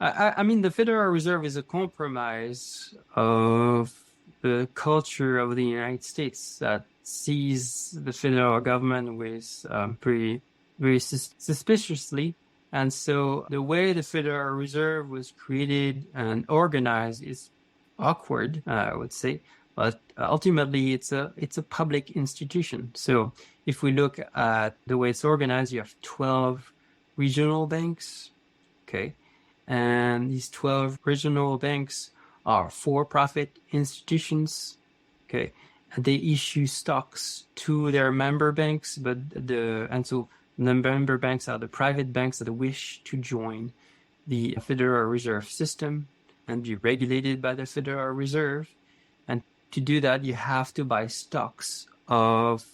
I mean, the Federal Reserve is a compromise of the culture of the United States that sees the federal government with very suspiciously. And so the way the Federal Reserve was created and organized is awkward, I would say. But ultimately, it's a public institution. So if we look at the way it's organized, you have 12 regional banks, okay? And these 12 regional banks are for-profit institutions, okay? And they issue stocks to their member banks, and so the member banks are the private banks that wish to join the Federal Reserve system and be regulated by the Federal Reserve. And to do that, you have to buy stocks of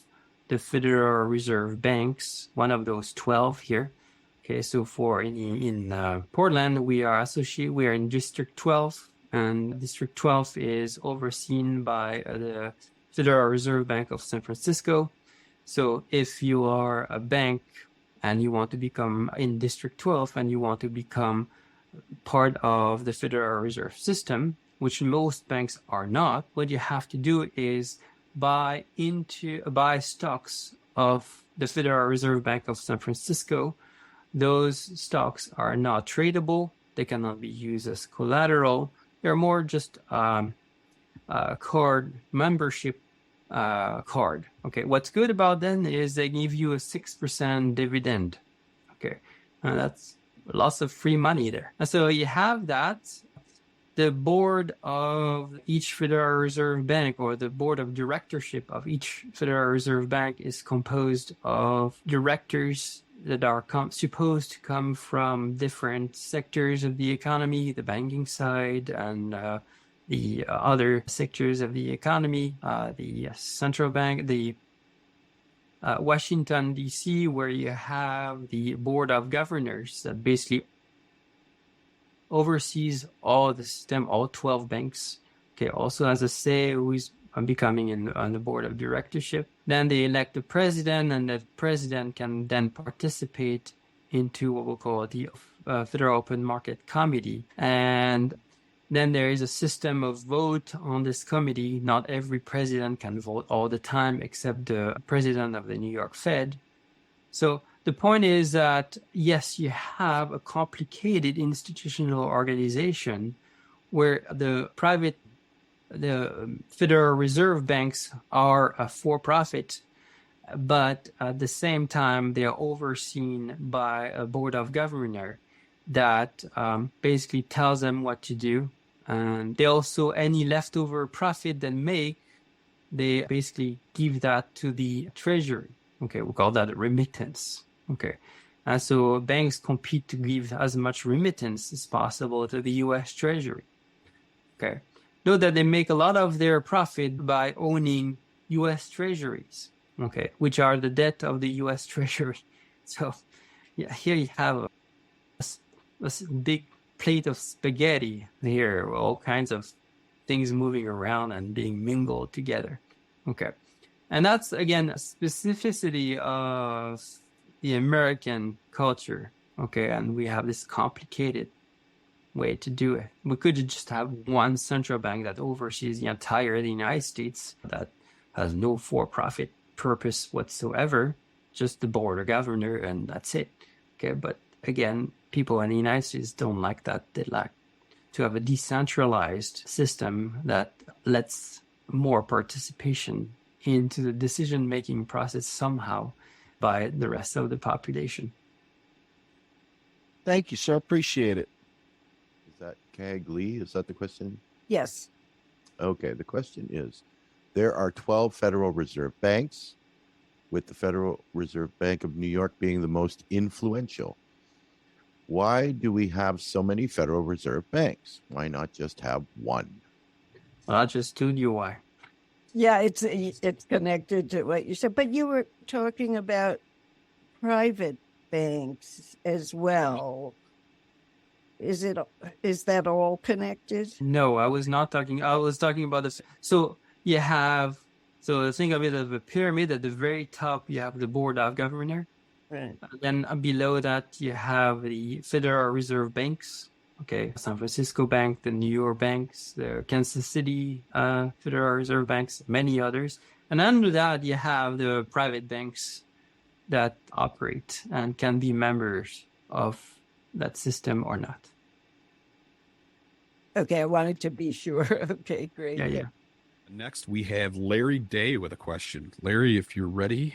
the Federal Reserve banks, one of those 12 here. Okay, so in Portland, we are in District 12, and District 12 is overseen by the Federal Reserve Bank of San Francisco. So if you are a bank and you want to become in District 12 and you want to become part of the Federal Reserve system, which most banks are not, what you have to do is buy stocks of the Federal Reserve Bank of San Francisco those stocks are not tradable. They cannot be used as collateral. They're more just card membership card. Okay, what's good about them is they give you a 6% dividend. Okay, and that's lots of free money there. And so you have that. The board of each Federal Reserve Bank, or the board of directorship of each Federal Reserve Bank, is composed of directors that are supposed to come from different sectors of the economy, the banking side and the other sectors of the economy, the central bank, the Washington, D.C., where you have the board of governors that basically oversees all the system, all 12 banks. Okay, also has a say who is becoming on the board of directorship. Then they elect the president, and the president can then participate into what we'll call the Federal Open Market Committee. And then there is a system of vote on this committee. Not every president can vote all the time, except the president of the New York Fed. So the point is that, yes, you have a complicated institutional organization where the Federal Reserve banks are a for-profit, but at the same time, they are overseen by a board of governors that basically tells them what to do. And they also, any leftover profit they make, they basically give that to the treasury. Okay, we call that a remittance. Okay, and so banks compete to give as much remittance as possible to the U.S. Treasury. Okay, note that they make a lot of their profit by owning U.S. Treasuries. Okay, which are the debt of the U.S. Treasury. So, yeah, here you have a big plate of spaghetti here, all kinds of things moving around and being mingled together. Okay, and that's again a specificity of the American culture. Okay, and we have this complicated way to do it. We could just have one central bank that oversees the entire United States that has no for-profit purpose whatsoever, just the board of governor, and that's it. Okay, but again, people in the United States don't like that. They like to have a decentralized system that lets more participation into the decision-making process somehow by the rest of the population. Thank you, sir. Appreciate it. Is that Kag Lee? Is that the question? Yes. Okay. The question is, there are 12 Federal Reserve banks, with the Federal Reserve Bank of New York being the most influential. Why do we have so many Federal Reserve banks? Why not just have one? Well, I just told you why. Yeah, it's connected to what you said, but you were talking about private banks as well. Is that all connected? No, I was not talking. I was talking about this. So you have, so think of it as a pyramid. At the very top, you have the board of governors. Right. Then below that, you have the Federal Reserve banks. Okay, San Francisco Bank, the New York banks, the Kansas City Federal Reserve banks, many others. And under that, you have the private banks that operate and can be members of that system or not. Okay, I wanted to be sure. Okay, great. Yeah. Next, we have Larry Day with a question. Larry, if you're ready,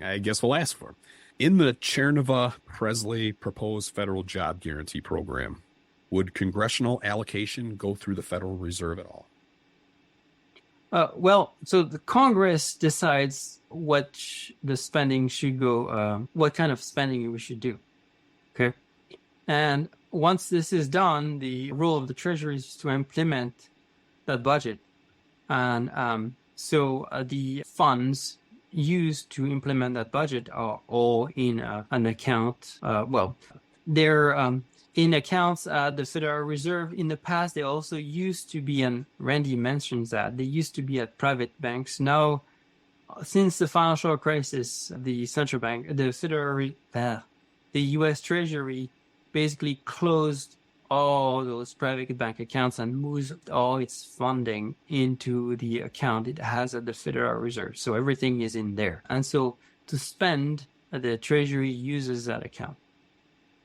I guess we'll ask for him. In the Chernova-Presley proposed federal job guarantee program, would congressional allocation go through the Federal Reserve at all? Well, so the Congress decides what the spending should go, what kind of spending we should do. Okay. And once this is done, the role of the Treasury is to implement that budget. And so the funds used to implement that budget are all in an account. They're in accounts at the Federal Reserve. In the past, they also used to be, and Randy mentions that, they used to be at private banks. Now, since the financial crisis, the central bank, the U.S. Treasury basically closed all those private bank accounts and moves all its funding into the account it has at the Federal Reserve. So everything is in there. And so to spend the Treasury uses that account.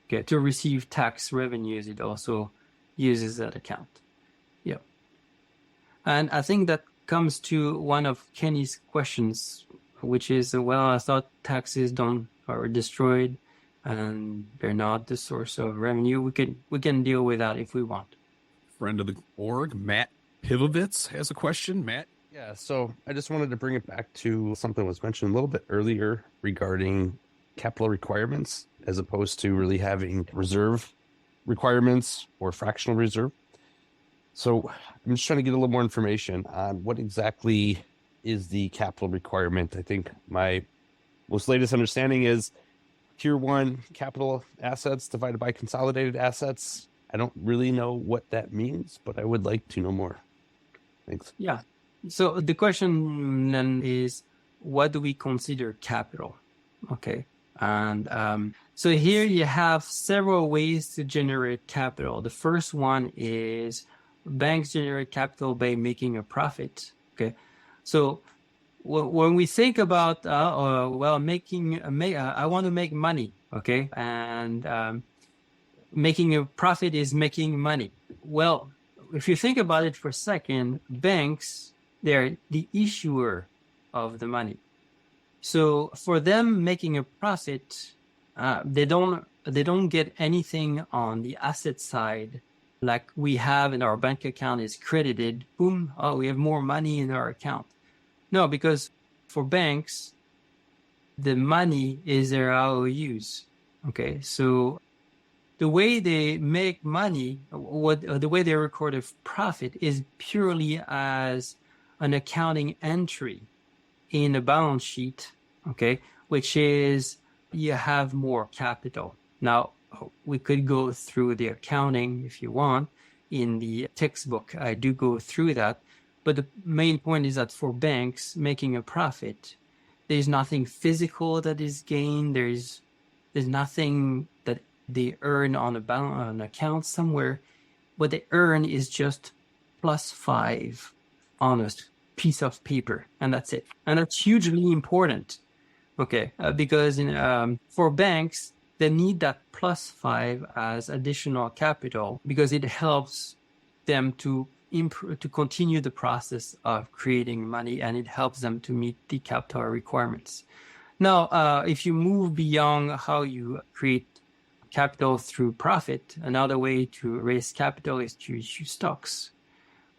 Okay, to receive tax revenues, it also uses that account. Yep. And I think that comes to one of Kenny's questions, which is, well, I thought taxes are destroyed and they're not the source of revenue. We can deal with that if we want. Friend of the org, Matt Pivovitz has a question. Matt? Yeah, so I just wanted to bring it back to something that was mentioned a little bit earlier regarding capital requirements as opposed to really having reserve requirements or fractional reserve. So I'm just trying to get a little more information on what exactly is the capital requirement. I think my most latest understanding is Tier 1 capital assets divided by consolidated assets. I don't really know what that means, but I would like to know more. Thanks. Yeah. So the question then is, what do we consider capital? Okay. And so here you have several ways to generate capital. The first one is banks generate capital by making a profit. Okay. So when we think about, I want to make money. Okay. And making a profit is making money. Well, if you think about it for a second, banks, they're the issuer of the money. So for them making a profit, they don't get anything on the asset side like we have in our bank account is credited. Boom, oh, we have more money in our account. No, because for banks, the money is their IOUs. Okay, so the way they make money, the way they record a profit is purely as an accounting entry in a balance sheet, okay, which is you have more capital. Now, we could go through the accounting if you want. In the textbook, I do go through that. But the main point is that for banks making a profit, there's nothing physical that is gained. There's nothing that they earn on an account somewhere. What they earn is just +5 on a piece of paper, and that's it. And that's hugely important, okay? Because for banks, they need that +5 as additional capital because it helps them to continue the process of creating money, and it helps them to meet the capital requirements. Now, if you move beyond how you create capital through profit, another way to raise capital is to issue stocks.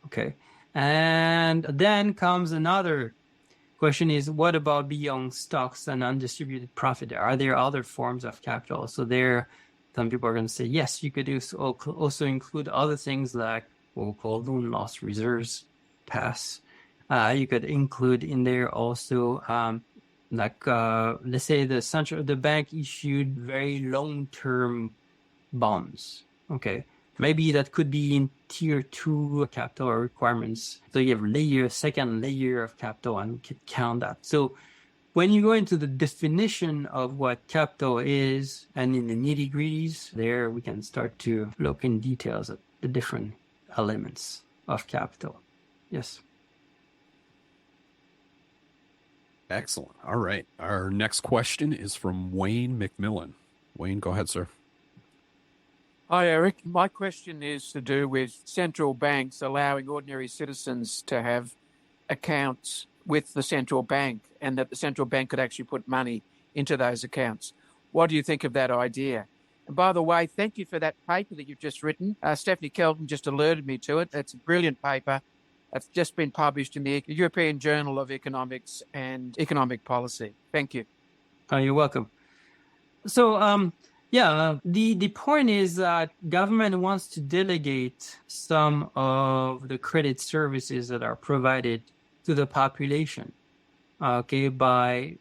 Okay. And then comes another question is, what about beyond stocks and undistributed profit? Are there other forms of capital? So there, some people are going to say, yes, you could also include other things like what we call loan loss reserves, PASS. You could include in there also, let's say the bank issued very long-term bonds. Okay. Maybe that could be in tier 2 capital requirements. So you have second layer of capital, and we could count that. So when you go into the definition of what capital is and in the nitty-gritties, there we can start to look in details at the different elements of capital. Yes. Excellent. All right. Our next question is from Wayne McMillan. Wayne, go ahead, sir. Hi, Eric. My question is to do with central banks allowing ordinary citizens to have accounts with the central bank, and that the central bank could actually put money into those accounts. What do you think of that idea? And by the way, thank you for that paper that you've just written. Stephanie Kelton just alerted me to it. It's a brilliant paper. It's just been published in the European Journal of Economics and Economic Policy. Thank you. You're welcome. So, the point is that government wants to delegate some of the credit services that are provided to the population. Okay, government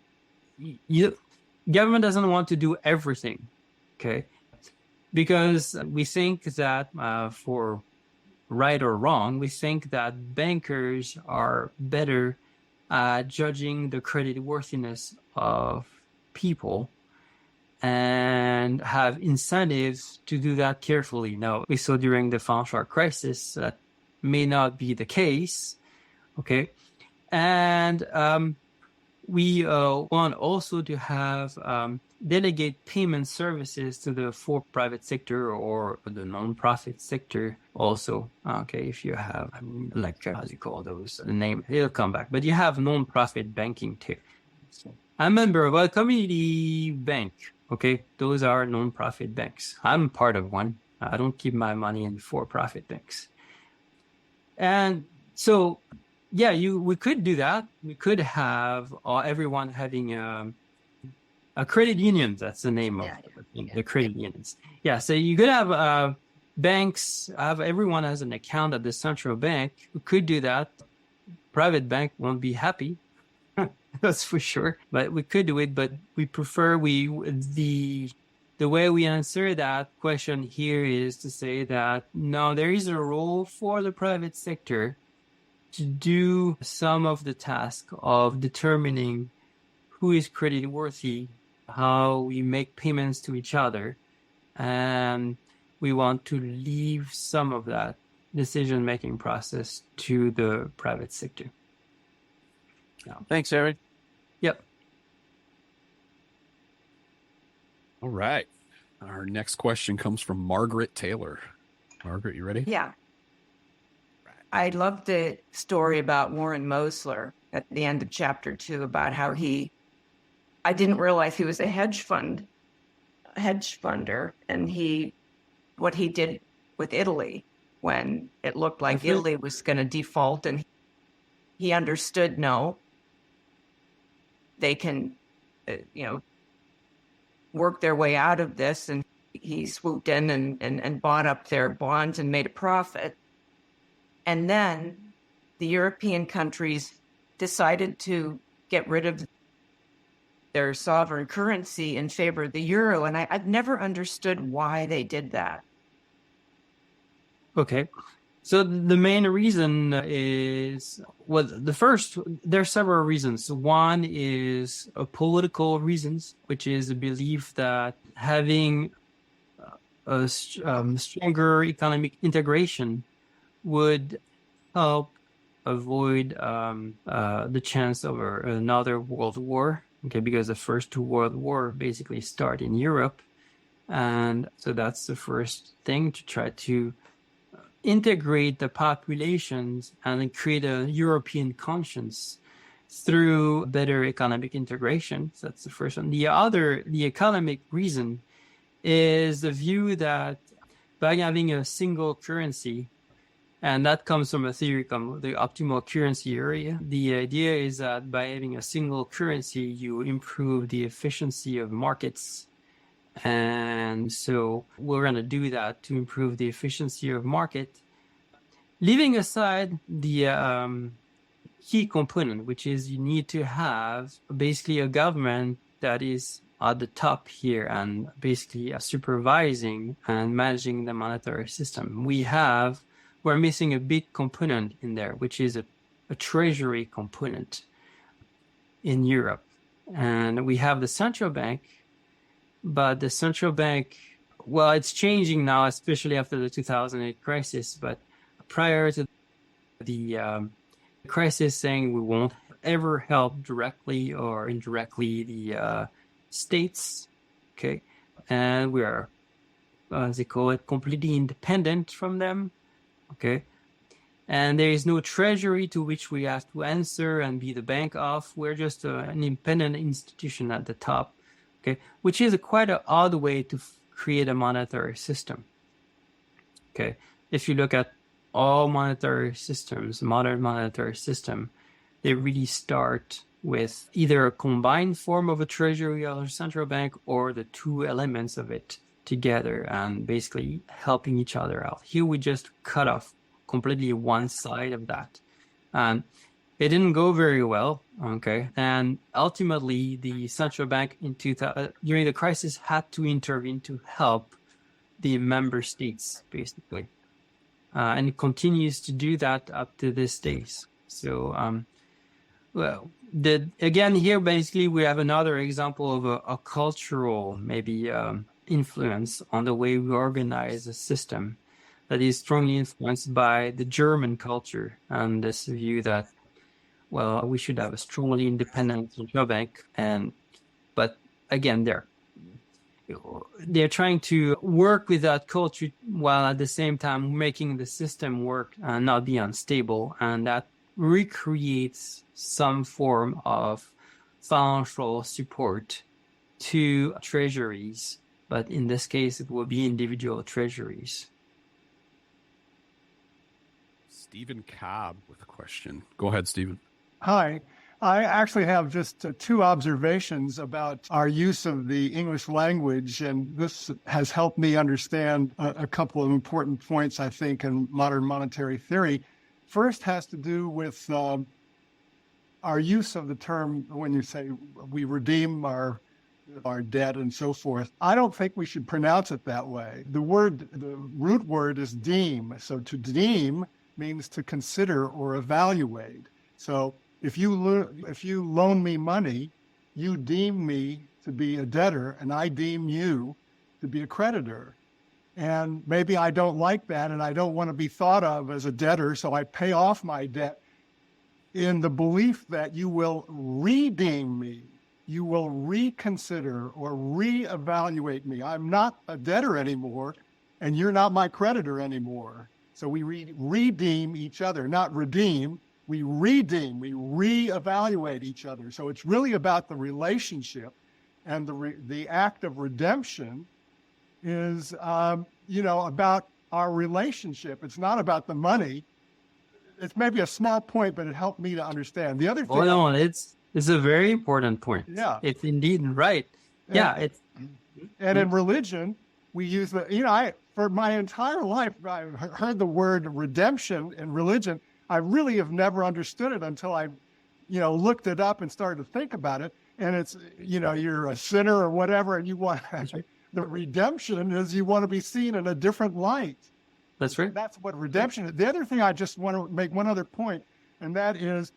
doesn't want to do everything. Okay, because we think that for right or wrong, we think that bankers are better at judging the credit worthiness of people and have incentives to do that carefully. Now, we saw during the financial crisis that may not be the case, okay? And we want also to have delegate payment services to the for private sector or the non-profit sector also. Okay, if you have like how do you call those? The name it'll come back, but you have non-profit banking too. So I'm a member of a community bank. Okay, those are non-profit banks. I'm part of one. I don't keep my money in for-profit banks, and so. Yeah, we could do that. We could have everyone having a credit union. That's the name of the credit unions. Yeah, so you could have banks, have everyone has an account at the central bank. We could do that. Private bank won't be happy, that's for sure. But we could do it. But we prefer the way we answer that question here is to say that no, there is a role for the private sector to do some of the task of determining who is creditworthy, how we make payments to each other, and we want to leave some of that decision-making process to the private sector. Yeah. Thanks, Eric. Yep. All right. Our next question comes from Margaret Taylor. Margaret, you ready? Yeah. I love the story about Warren Mosler at the end of chapter 2 about how I didn't realize he was a hedge funder, and what he did with Italy when it looked like Italy was going to default, and he understood, no, they can, work their way out of this, and he swooped in and bought up their bonds and made a profit. And then the European countries decided to get rid of their sovereign currency in favor of the euro. And I've never understood why they did that. Okay. So the main reason is, there are several reasons. One is political reasons, which is the belief that having a stronger economic integration would help avoid the chance of another world war. Okay, because the first two world wars basically start in Europe, and so that's the first thing, to try to integrate the populations and create a European conscience through better economic integration. So that's the first one. The economic reason is the view that by having a single currency, and that comes from a theory called the optimal currency area. The idea is that by having a single currency, you improve the efficiency of markets. And so we're going to do that to improve the efficiency of market, leaving aside the key component, which is you need to have basically a government that is at the top here and basically supervising and managing the monetary system. We're missing a big component in there, which is a treasury component in Europe. And we have the central bank, but the central bank, well, it's changing now, especially after the 2008 crisis. But prior to the crisis, saying we won't ever help directly or indirectly the states, okay? And we are, as they call it, completely independent from them. Okay, and there is no treasury to which we have to answer and be the bank of. We're just an independent institution at the top, okay, which is quite an odd way to create a monetary system. Okay, if you look at all monetary systems, modern monetary system, they really start with either a combined form of a treasury or a central bank, or the two elements of it together and basically helping each other out. Here we just cut off completely one side of that. And it didn't go very well, okay? And ultimately, the central bank during the crisis had to intervene to help the member states, basically. And it continues to do that up to this day. So, again, here basically we have another example of a cultural, maybe, influence on the way we organize a system that is strongly influenced by the German culture and this view that well, we should have a strongly independent central bank. But again, they're trying to work with that culture while at the same time making the system work and not be unstable. And that recreates some form of financial support to treasuries. But in this case, it will be individual treasuries. Stephen Cobb with a question. Go ahead, Stephen. Hi. I actually have just two observations about our use of the English language, and this has helped me understand a couple of important points, I think, in modern monetary theory. First has to do with our use of the term when you say we redeem our debt and so forth. I don't think we should pronounce it that way. The root word is deem. So to deem means to consider or evaluate. So if you loan me money, you deem me to be a debtor, and I deem you to be a creditor. And maybe I don't like that, and I don't want to be thought of as a debtor, so I pay off my debt in the belief that you will redeem me. You will reconsider or reevaluate me. I'm not a debtor anymore, and you're not my creditor anymore. So we redeem each other, not redeem. We redeem, we reevaluate each other. So it's really about the relationship, and the act of redemption is, about our relationship. It's not about the money. It's maybe a small point, but it helped me to understand. The other thing. Oh no, it's a very important point. Yeah, it's indeed right. And in religion, we use for my entire life, I heard the word redemption in religion. I really have never understood it until I, looked it up and started to think about it. And it's, you're a sinner or whatever, and you want the redemption is you want to be seen in a different light. That's right. That's what redemption is. The other thing I just want to make one other point, and that is,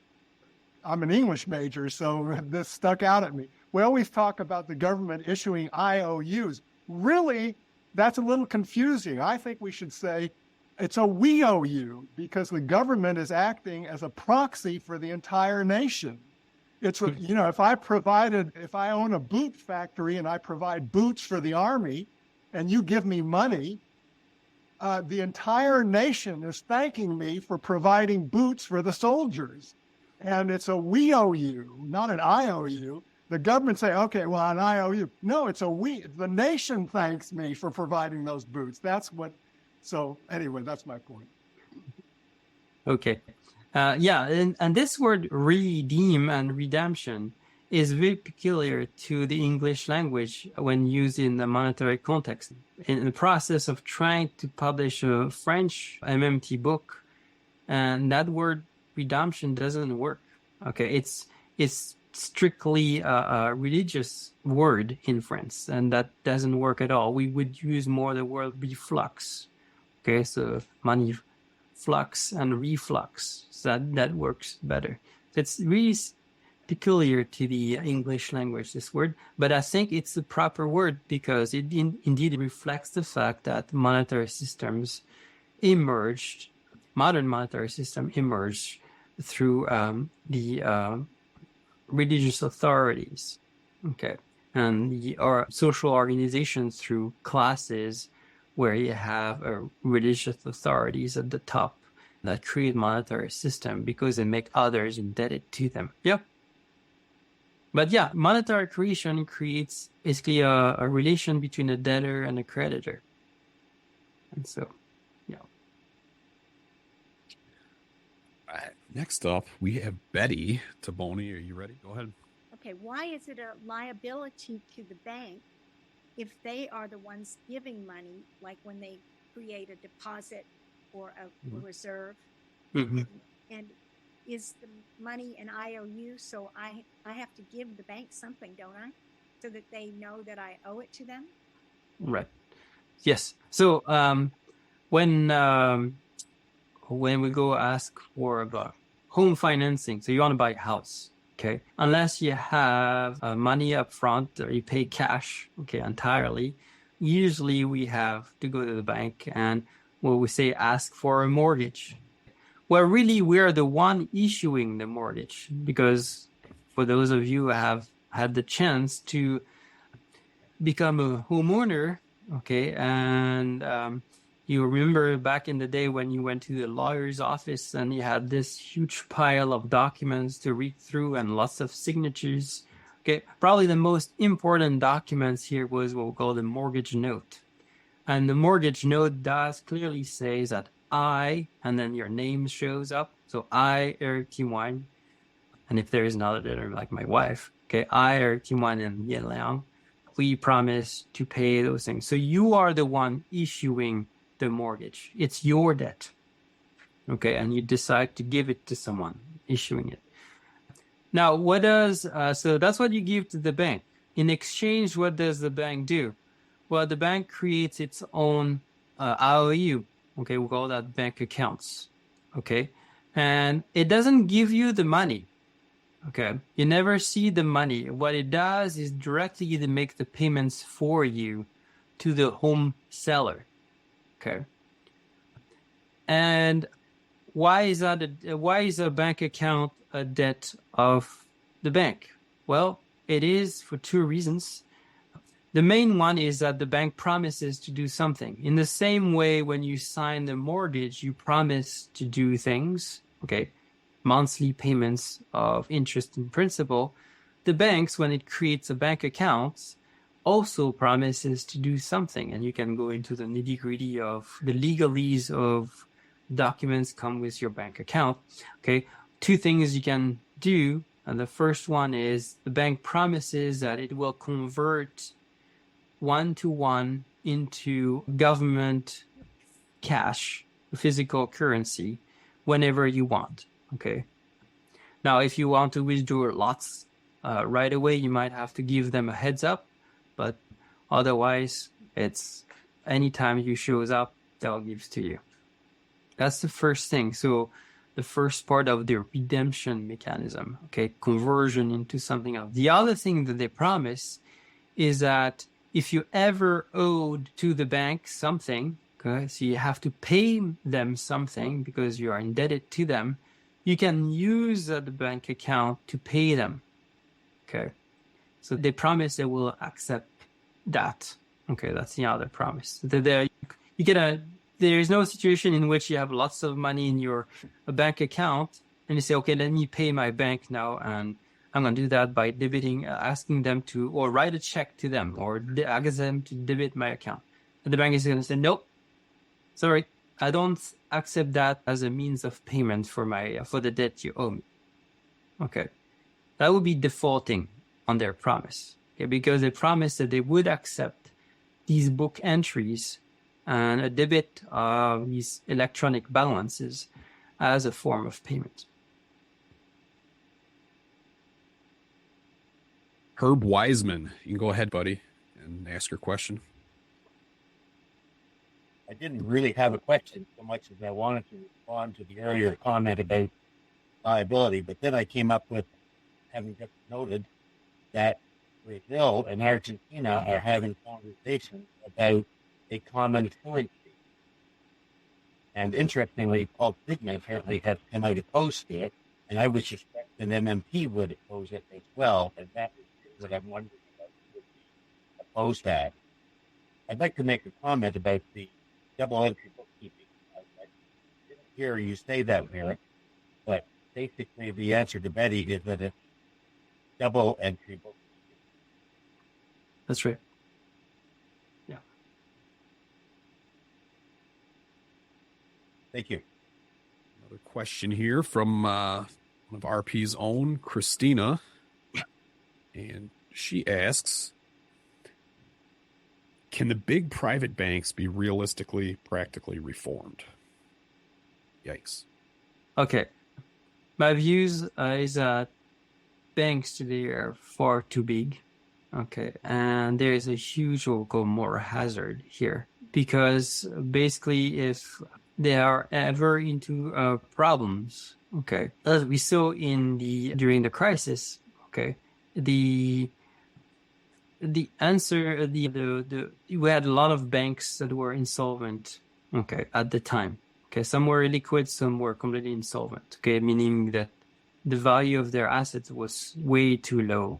I'm an English major, so this stuck out at me. We always talk about the government issuing IOUs. Really, that's a little confusing. I think we should say it's a we owe you, because the government is acting as a proxy for the entire nation. It's, if I own a boot factory and I provide boots for the army and you give me money, the entire nation is thanking me for providing boots for the soldiers. And it's a we owe you, not an I owe you. The government say, okay, well, an I owe you. No, it's a we. The nation thanks me for providing those boots. So anyway, that's my point. Okay. And this word redeem and redemption is very peculiar to the English language when used in the monetary context. In the process of trying to publish a French MMT book, and that word redemption doesn't work. Okay, it's strictly a religious word in France, and that doesn't work at all. We would use more the word reflux. Okay, so money flux and reflux. So that works better. It's really peculiar to the English language, this word, but I think it's the proper word because it indeed reflects the fact that monetary systems emerged, modern monetary system emerged through the religious authorities, okay, and the social organizations through classes where you have religious authorities at the top that create monetary system because they make others indebted to them. Yep. But yeah, monetary creation creates basically a relation between a debtor and a creditor. And so, yeah. Next up, we have Betty Taboni. Are you ready? Go ahead. Okay, why is it a liability to the bank if they are the ones giving money, like when they create a deposit or a reserve? Mm-hmm. And is the money an IOU? So I have to give the bank something, don't I? So that they know that I owe it to them? Right. Yes. So when we go ask for home financing, so you want to buy a house, okay? Unless you have money up front or you pay cash, okay, entirely, usually we have to go to the bank and we say ask for a mortgage. Well, really, we're the one issuing the mortgage, because for those of you who have had the chance to become a homeowner, okay, and you remember back in the day when you went to the lawyer's office and you had this huge pile of documents to read through and lots of signatures. Okay, probably the most important documents here was what we call the mortgage note. And the mortgage note does clearly say that I, and then your name shows up. So I, Eric Tymoigne, and if there is another letter like my wife, okay, I, Eric Tymoigne and Yen Liang, we promise to pay those things. So you are the one issuing the mortgage. It's your debt. Okay, and you decide to give it to someone issuing it. Now, what does, so that's what you give to the bank. In exchange, what does the bank do? Well, the bank creates its own IOU. Okay, we call that bank accounts. Okay, and it doesn't give you the money. Okay, you never see the money. What it does is directly to make the payments for you to the home seller. Okay, and why is a bank account a debt of the bank? Well, it is for two reasons. The main one is that the bank promises to do something. In the same way, when you sign the mortgage, you promise to do things. Okay, monthly payments of interest and principal. The banks, when it creates a bank account, also promises to do something. And you can go into the nitty-gritty of the legalese of documents come with your bank account. Okay, two things you can do. And the first one is the bank promises that it will convert 1-to-1 into government cash, physical currency, whenever you want. Okay. Now, if you want to withdraw lots right away, you might have to give them a heads up. But otherwise, it's anytime you shows up, they'll give to you. That's the first thing. So the first part of the redemption mechanism, okay, conversion into something else. The other thing that they promise is that if you ever owed to the bank something, okay, so you have to pay them something because you are indebted to them, you can use the bank account to pay them. Okay, so they promise they will accept that. Okay, that's the other promise. There is no situation in which you have lots of money in your bank account and you say, okay, let me pay my bank now, and I'm going to do that by asking them to, or write a check to them, or ask them to debit my account. And the bank is going to say, nope, sorry, I don't accept that as a means of payment for the debt you owe me. Okay, that would be defaulting on their promise. Okay, because they promised that they would accept these book entries and a debit of these electronic balances as a form of payment. Herb Wiseman, you can go ahead, buddy, and ask your question. I didn't really have a question so much as I wanted to respond to the earlier comment about liability, but then I came up with, having just noted, that Brazil and Argentina are having conversations about a common currency. And interestingly, Paul Sigma apparently has come out opposed to it, and I would suspect an MMT would oppose it as well, and that is what I'm wondering about, would be opposed to that. I'd like to make a comment about the double entry bookkeeping. I didn't hear you say that, Eric, but basically the answer to Betty is that it's double entry bookkeeping. That's right. Yeah. Thank you. Another question here from one of RP's own, Christina. And she asks, can the big private banks be realistically, practically reformed? Yikes. Okay. My views is that banks today are far too big. Okay. And there is a huge local moral hazard here, because basically if they are ever into problems, okay, as we saw during the crisis, okay, the answer, we had a lot of banks that were insolvent, okay, at the time, Okay, some were illiquid, some were completely insolvent. Okay, meaning that the value of their assets was way too low.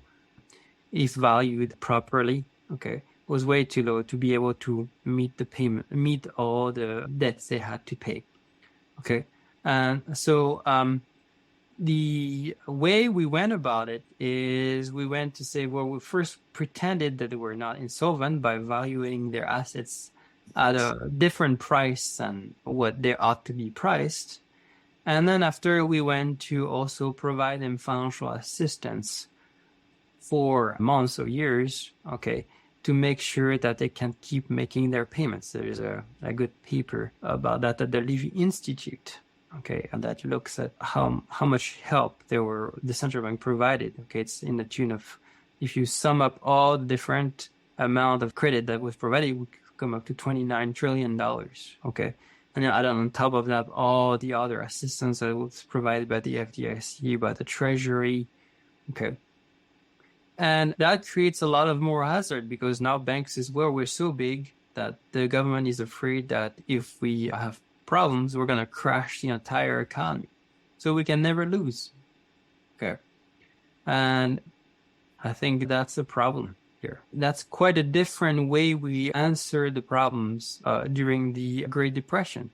If valued properly, okay, was way too low to be able to meet all the debts they had to pay. Okay, and so the way we went about it is we went to say, well, we first pretended that they were not insolvent by valuing their assets at a different price than what they ought to be priced. And then after, we went to also provide them financial assistance for months or years, okay, to make sure that they can keep making their payments. There is a good paper about that at the Levy Institute, okay, and that looks at how much help the central bank provided. Okay, it's in the tune of, if you sum up all the different amount of credit that was provided, we could come up to $29 trillion, okay? And then add on top of that all the other assistance that was provided by the FDIC, by the Treasury, okay? And that creates a lot of moral hazard, because now banks is where we're so big that the government is afraid that if we have problems, we're going to crash the entire economy. So we can never lose. Okay. And I think that's a problem here. That's quite a different way we answer the problems during the Great Depression.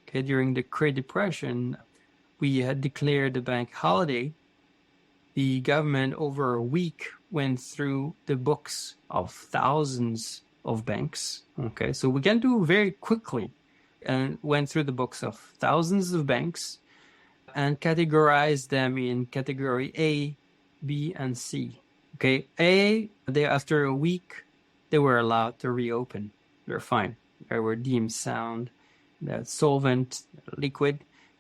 Okay, during the Great Depression, we had declared the bank holiday. The government over a week went through the books of thousands of banks. Okay, so we can do very quickly, and went through the books of thousands of banks and categorized them in category A, B, and C. Okay, A, after a week, they were allowed to reopen. They're fine. They were deemed sound, they're solvent, liquid.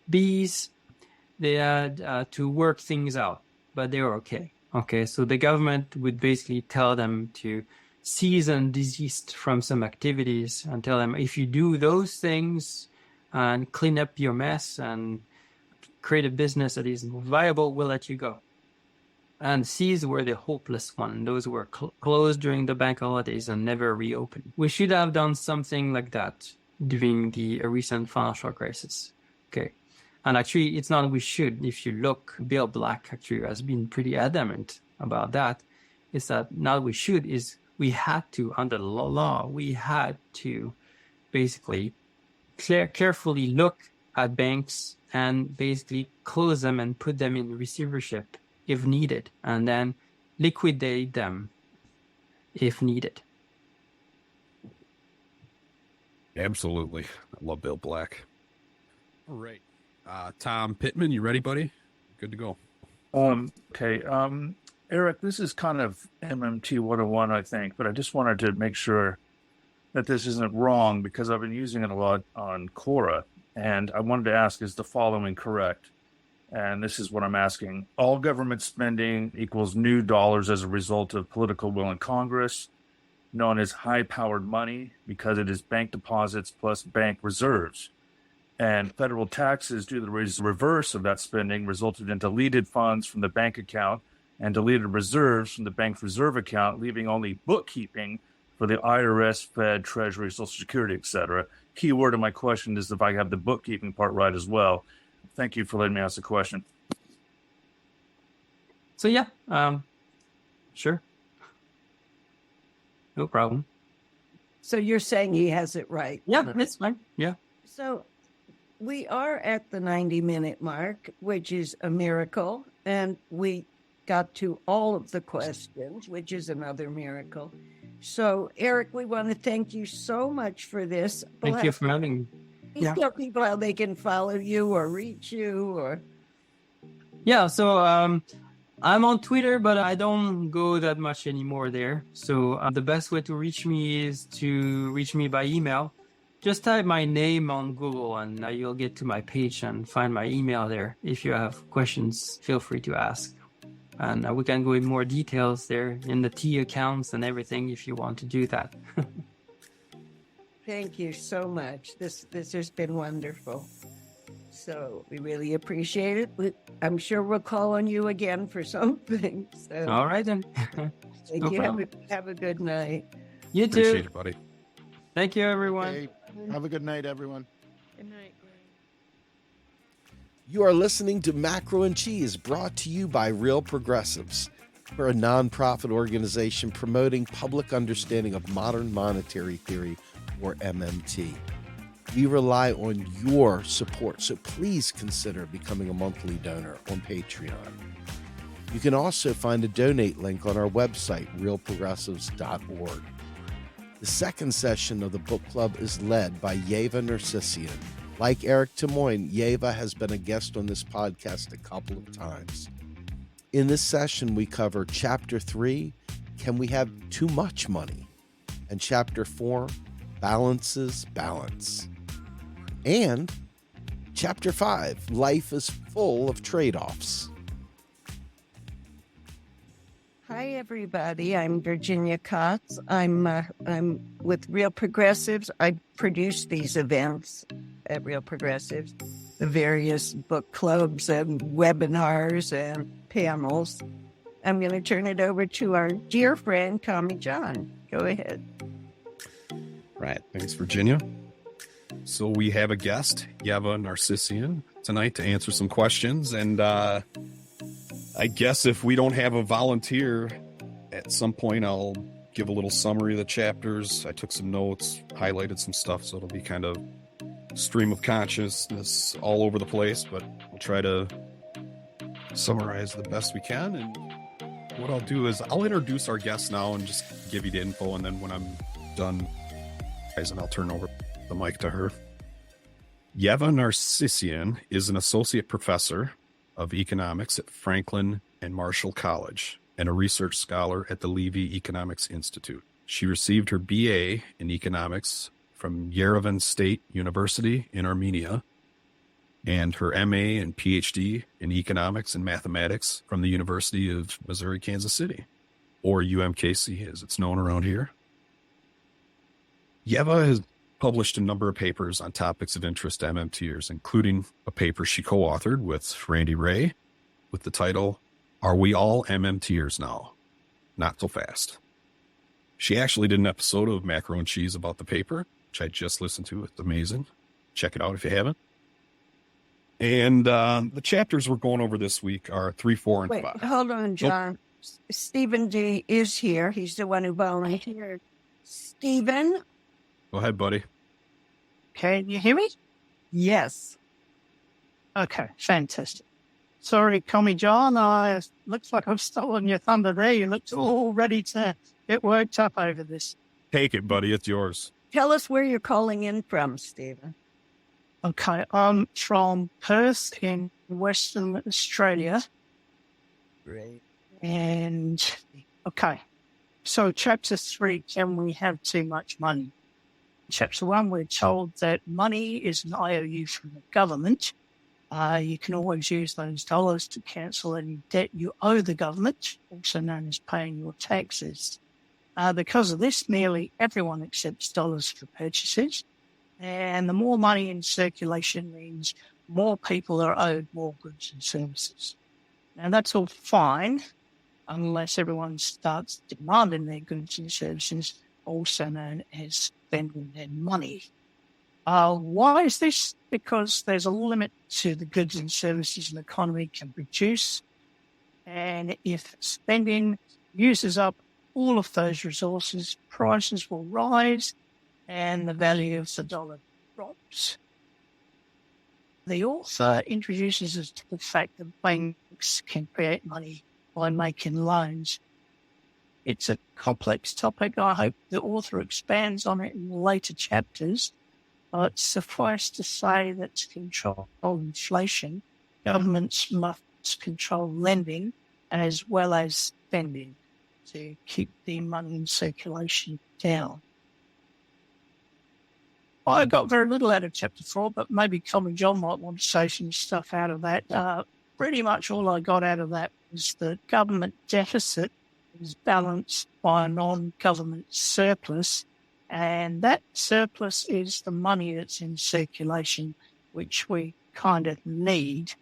B's, they had to work things out, but they were okay. Okay, so the government would basically tell them to cease and desist from some activities and tell them, if you do those things and clean up your mess and create a business that is viable, we'll let you go. And C's were the hopeless one. Those were closed during the bank holidays and never reopened. We should have done something like that during the recent financial crisis. Okay. And actually, it's not we should. If you look, Bill Black actually has been pretty adamant about that. It's that not we should, is we had to, under the law, we had to basically carefully look at banks and basically close them and put them in receivership if needed, and then liquidate them if needed. Absolutely. I love Bill Black. All right. Tom Pittman, you ready, buddy? Good to go. Okay. Eric, this is kind of MMT 101, I think, but I just wanted to make sure that this isn't wrong, because I've been using it a lot on Quora, and I wanted to ask, is the following correct? And this is what I'm asking. All government spending equals new dollars as a result of political will in Congress, known as high-powered money, because it is bank deposits plus bank reserves. And federal taxes do the reverse of that spending, resulted in deleted funds from the bank account and deleted reserves from the bank's reserve account, leaving only bookkeeping for the IRS, Fed, Treasury, Social Security, etc. Key word of my question is if I have the bookkeeping part right as well. Thank you for letting me ask the question. So yeah, sure. No problem. So you're saying he has it right? Yeah, it's fine. Yeah. So we are at the 90-minute mark, which is a miracle. And we got to all of the questions, which is another miracle. So, Eric, we want to thank you so much for this. Thank you for having me. Yeah. Tell people how they can follow you or reach you or... Yeah, so I'm on Twitter, but I don't go that much anymore there. So the best way to reach me is to reach me by email. Just type my name on Google and you'll get to my page and find my email there. If you have questions, feel free to ask. And we can go in more details there in the T accounts and everything if you want to do that. Thank you so much. This has been wonderful. So we really appreciate it. I'm sure we'll call on you again for something. So. All right, then. Thank you. Have a good night. You too. Appreciate it, buddy. Thank you, everyone. Okay. Have a good night, everyone. Good night, Greg. You are listening to Macro and Cheese, brought to you by Real Progressives. We're a nonprofit organization promoting public understanding of modern monetary theory, or MMT. We rely on your support, so please consider becoming a monthly donor on Patreon. You can also find a donate link on our website, realprogressives.org. The second session of the book club is led by Yeva Nersisyan. Like Eric Tymoigne, Yeva has been a guest on this podcast a couple of times. In this session, we cover Chapter 3, Can We Have Too Much Money? And Chapter 4, Balances Balance. And Chapter 5, Life is Full of Trade-Offs. Hi, everybody. I'm Virginia Kotz. I'm with Real Progressives. I produce these events at Real Progressives, the various book clubs and webinars and panels. I'm going to turn it over to our dear friend, Tommy John. Go ahead. Right. Thanks, Virginia. So we have a guest, Yeva Nersisyan, tonight to answer some questions. And I guess if we don't have a volunteer, at some point I'll give a little summary of the chapters. I took some notes, highlighted some stuff, so it'll be kind of stream of consciousness all over the place, but we'll try to summarize the best we can. And what I'll do is I'll introduce our guest now and just give you the info, and then when I'm done, guys, and I'll turn over the mic to her. Yeva Nersisyan is an associate professor of economics at Franklin and Marshall College and a research scholar at the Levy Economics Institute. She received her BA in economics from Yerevan State University in Armenia and her MA and PhD in economics and mathematics from the University of Missouri, Kansas City, or UMKC as it's known around here. Yeva has published a number of papers on topics of interest to MMTers, including a paper she co-authored with Randy Wray with the title, Are We All MMTers Now? Not So Fast. She actually did an episode of Macro and Cheese about the paper, which I just listened to. It's amazing. Check it out if you haven't. And the chapters we're going over this week are 3, 4, and 5. Hold on, John. Stephen D. is here. He's the one who volunteered. Stephen? Go ahead, buddy. Can you hear me? Yes. Okay, fantastic. Sorry, Tommy John. Looks like I've stolen your thunder there. You looked all ready to get worked up over this. Take it, buddy. It's yours. Tell us where you're calling in from, Stephen. Okay, I'm from Perth in Western Australia. Great. And, okay, so Chapter 3, Can We Have Too Much Money? Chapter 1, we're told that money is an IOU from the government. You can always use those dollars to cancel any debt you owe the government, also known as paying your taxes. Because of this, nearly everyone accepts dollars for purchases. And the more money in circulation means more people are owed more goods and services. Now, that's all fine, unless everyone starts demanding their goods and services, also known as spending their money. Why is this? Because there's a limit to the goods and services an economy can produce. And if spending uses up all of those resources, prices will rise and the value of the dollar drops. The author introduces us to the fact that banks can create money by making loans. It's a complex topic. I hope the author expands on it in later chapters. But suffice to say that to control inflation, governments must control lending as well as spending to keep the money in circulation down. I got very little out of Chapter 4, but maybe Tommy John might want to say some stuff out of that. Pretty much all I got out of that was the government deficit is balanced by a non-government surplus, and that surplus is the money that's in circulation, which we kind of need.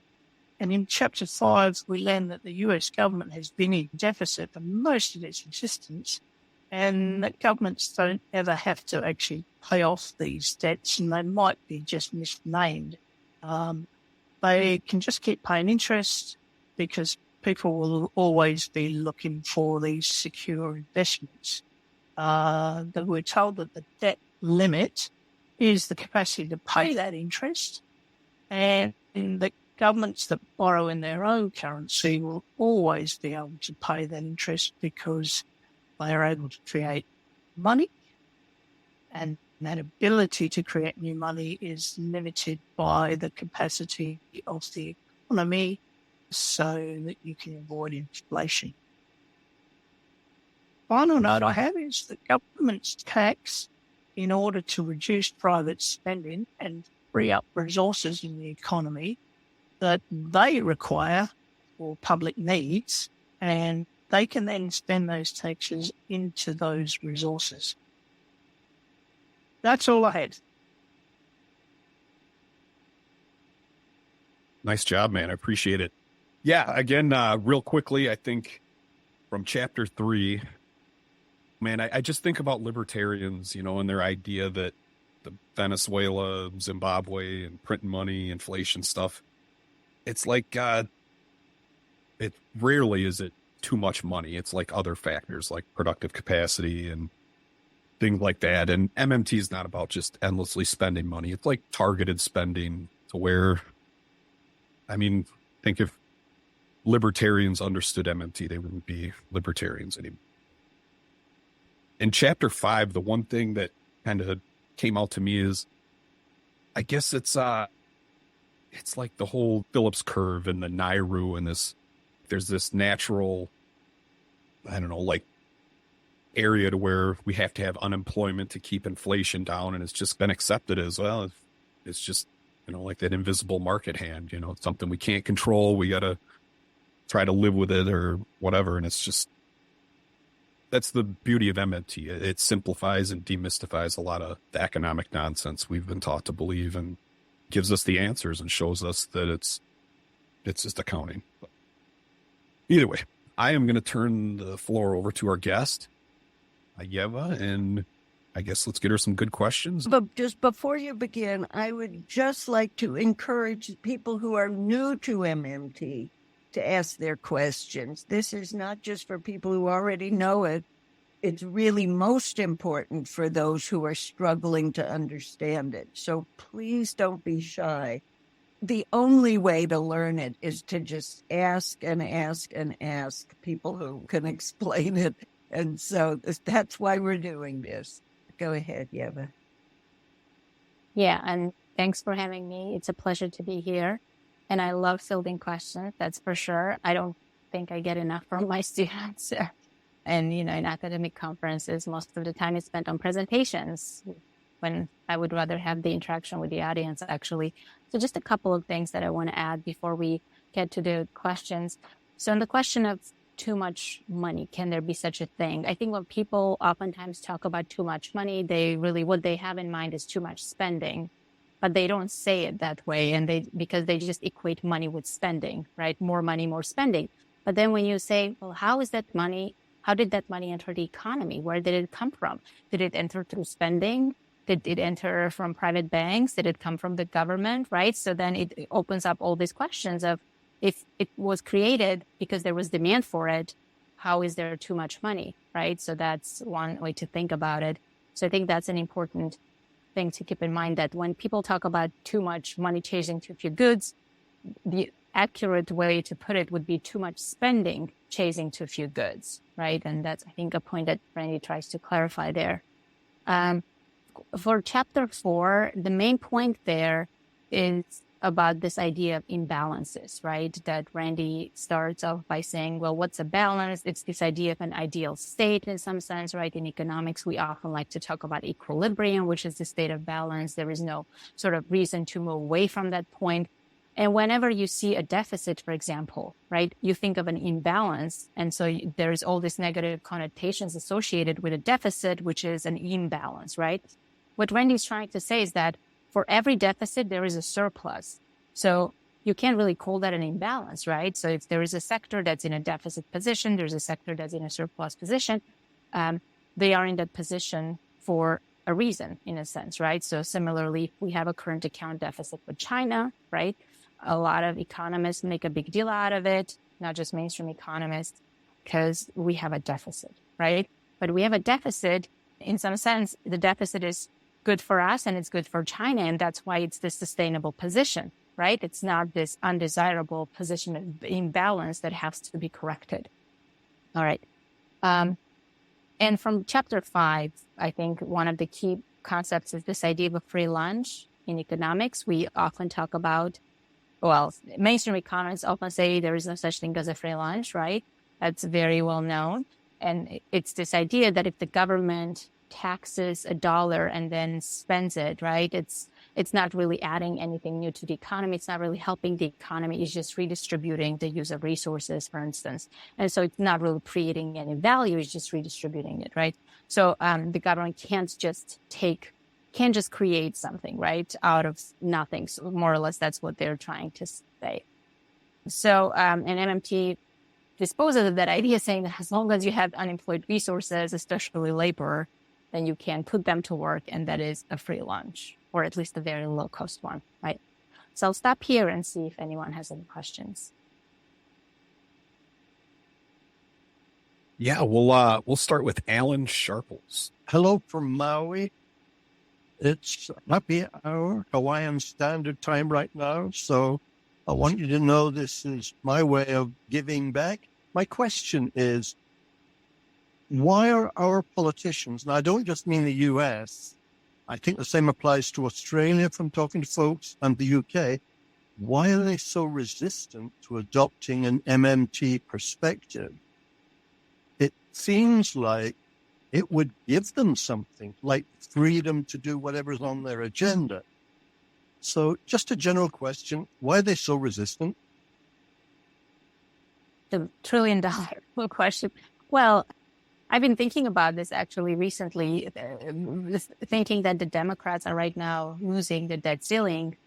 And in Chapter 5, we learn that the US government has been in deficit for most of its existence, and that governments don't ever have to actually pay off these debts, and they might be just misnamed. they can just keep paying interest because people will always be looking for these secure investments. That we're told that the debt limit is the capacity to pay that interest, and the governments that borrow in their own currency will always be able to pay that interest because they are able to create money, and that ability to create new money is limited by the capacity of the economy so that you can avoid inflation. Final note I have is that government's tax, in order to reduce private spending and free up resources in the economy that they require for public needs, and they can then spend those taxes into those resources. That's all I had. Nice job, man. I appreciate it. Yeah, again, real quickly, I think from chapter 3, man, I just think about libertarians, and their idea that the Venezuela, Zimbabwe, and printing money, inflation stuff, it's like, it rarely is it too much money. It's like other factors like productive capacity and things like that. And MMT is not about just endlessly spending money. It's like targeted spending to where, I mean, think if libertarians understood MMT, they wouldn't be libertarians anymore. In chapter 5, the one thing that kind of came out to me is, I guess it's like the whole Phillips curve and the Nairu and there's this natural, I don't know, like area to where we have to have unemployment to keep inflation down. And it's just been accepted as, well, it's just, like that invisible market hand, it's something we can't control. We got to try to live with it or whatever. And it's just, that's the beauty of MMT. It simplifies and demystifies a lot of the economic nonsense we've been taught to believe and gives us the answers and shows us that it's just accounting. But either way, I am going to turn the floor over to our guest, Yeva, and I guess let's get her some good questions. But just before you begin, I would just like to encourage people who are new to MMT to ask their questions. This is not just for people who already know it. It's really most important for those who are struggling to understand it. So please don't be shy. The only way to learn it is to just ask and ask and ask people who can explain it. And so that's why we're doing this. Go ahead, Yeva. Yeah, and thanks for having me. It's a pleasure to be here. And I love fielding questions, that's for sure. I don't think I get enough from my students. And, in academic conferences, most of the time is spent on presentations when I would rather have the interaction with the audience, actually. So just a couple of things that I want to add before we get to the questions. So on the question of too much money, can there be such a thing? I think when people oftentimes talk about too much money, what they have in mind is too much spending. But they don't say it that way, and because they just equate money with spending, right? More money, more spending. But then when you say, well, how did that money enter the economy? Where did it come from? Did it enter through spending? Did it enter from private banks? Did it come from the government, right? So then it opens up all these questions of, if it was created because there was demand for it, how is there too much money, right? So that's one way to think about it. So I think that's an important thing to keep in mind, that when people talk about too much money chasing too few goods, the accurate way to put it would be too much spending chasing too few goods, right? And that's, I think, a point that Randy tries to clarify there. For chapter 4, the main point there is about this idea of imbalances, right? That Randy starts off by saying, well, what's a balance? It's this idea of an ideal state in some sense, right? In economics, we often like to talk about equilibrium, which is the state of balance. There is no sort of reason to move away from that point. And whenever you see a deficit, for example, right, you think of an imbalance. And so there's all these negative connotations associated with a deficit, which is an imbalance, right? What Randy's trying to say is that for every deficit, there is a surplus. So you can't really call that an imbalance, right? So if there is a sector that's in a deficit position, there's a sector that's in a surplus position, they are in that position for a reason, in a sense, right? So similarly, we have a current account deficit with China, right? a lot of economists make a big deal out of it, not just mainstream economists, because we have a deficit, right? But we have a deficit. In some sense, the deficit is good for us and it's good for China, and that's why it's this sustainable position, right? It's not this undesirable position of imbalance that has to be corrected. All right. And from chapter 5, I think one of the key concepts is this idea of a free lunch in economics. We often talk about, well, mainstream economists often say there is no such thing as a free lunch, right? That's very well known. And it's this idea that if the government taxes $1 and then spends it, right, it's not really adding anything new to the economy. It's not really helping the economy. It's just redistributing the use of resources, for instance. And so it's not really creating any value. It's just redistributing it, right? So the government can't just create something, right, out of nothing. So more or less, that's what they're trying to say. So and MMT disposes of that idea, saying that as long as you have unemployed resources, especially labor, then you can put them to work, and that is a free lunch, or at least a very low-cost one, right? So I'll stop here and see if anyone has any questions. Yeah, we'll start with Alan Sharples. Hello from Maui. It's happy hour, Hawaiian Standard Time right now, so I want you to know this is my way of giving back. My question is, why are our politicians, and I don't just mean the US, I think the same applies to Australia from talking to folks, and the UK, why are they so resistant to adopting an MMT perspective? It seems like it would give them something, like freedom to do whatever's on their agenda. So just a general question, why are they so resistant? The $1 trillion question. Well, I've been thinking about this actually recently, thinking that the Democrats are right now losing the debt ceiling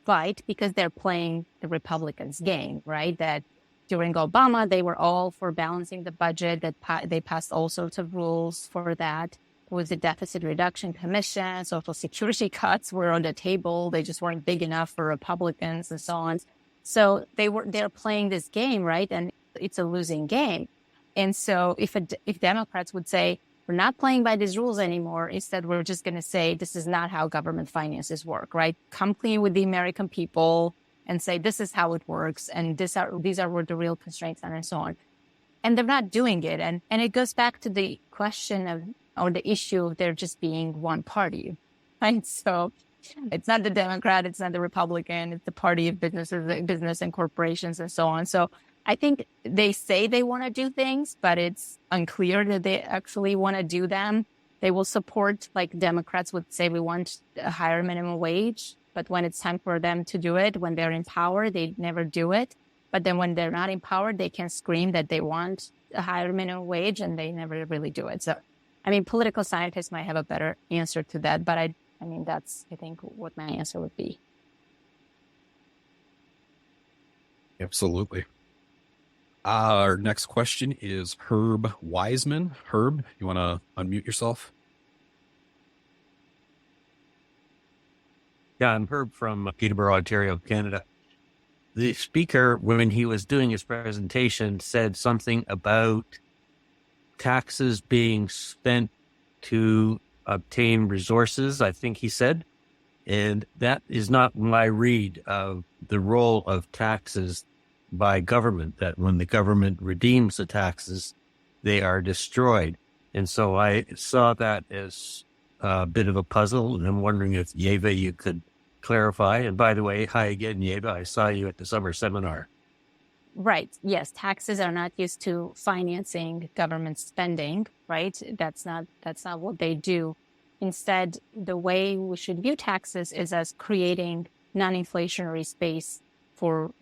fight because they're playing the Republicans' game, right? That during Obama, they were all for balancing the budget, that they passed all sorts of rules for that. With the Deficit Reduction Commission, Social Security cuts were on the table. They just weren't big enough for Republicans and so on. So they're playing this game, right? And it's a losing game. And so if Democrats would say, we're not playing by these rules anymore, instead we're just going to say, this is not how government finances work, right? Come clean with the American people and say, this is how it works. And these are what the real constraints are and so on. And they're not doing it. And it goes back to the question or the issue of there just being one party, right? So it's not the Democrat, it's not the Republican, it's the party of business and corporations and so on. So I think they say they want to do things, but it's unclear that they actually want to do them. They will support, like Democrats would say, we want a higher minimum wage. But when it's time for them to do it, when they're in power, they never do it. But then when they're not in power, they can scream that they want a higher minimum wage and they never really do it. So, I mean, political scientists might have a better answer to that. But I mean, that's, I think, what my answer would be. Absolutely. Our next question is Herb Wiseman. Herb, you want to unmute yourself? Yeah, I'm Herb from Peterborough, Ontario, Canada. The speaker, when he was doing his presentation, said something about taxes being spent to obtain resources, I think he said. And that is not my read of the role of taxes by government, that when the government redeems the taxes, they are destroyed. And so I saw that as a bit of a puzzle, and I'm wondering if, Yeva, you could clarify. And by the way, hi again, Yeva. I saw you at the summer seminar. Right. Yes. Taxes are not used to financing government spending, right? That's not what they do. Instead, the way we should view taxes is as creating non-inflationary space for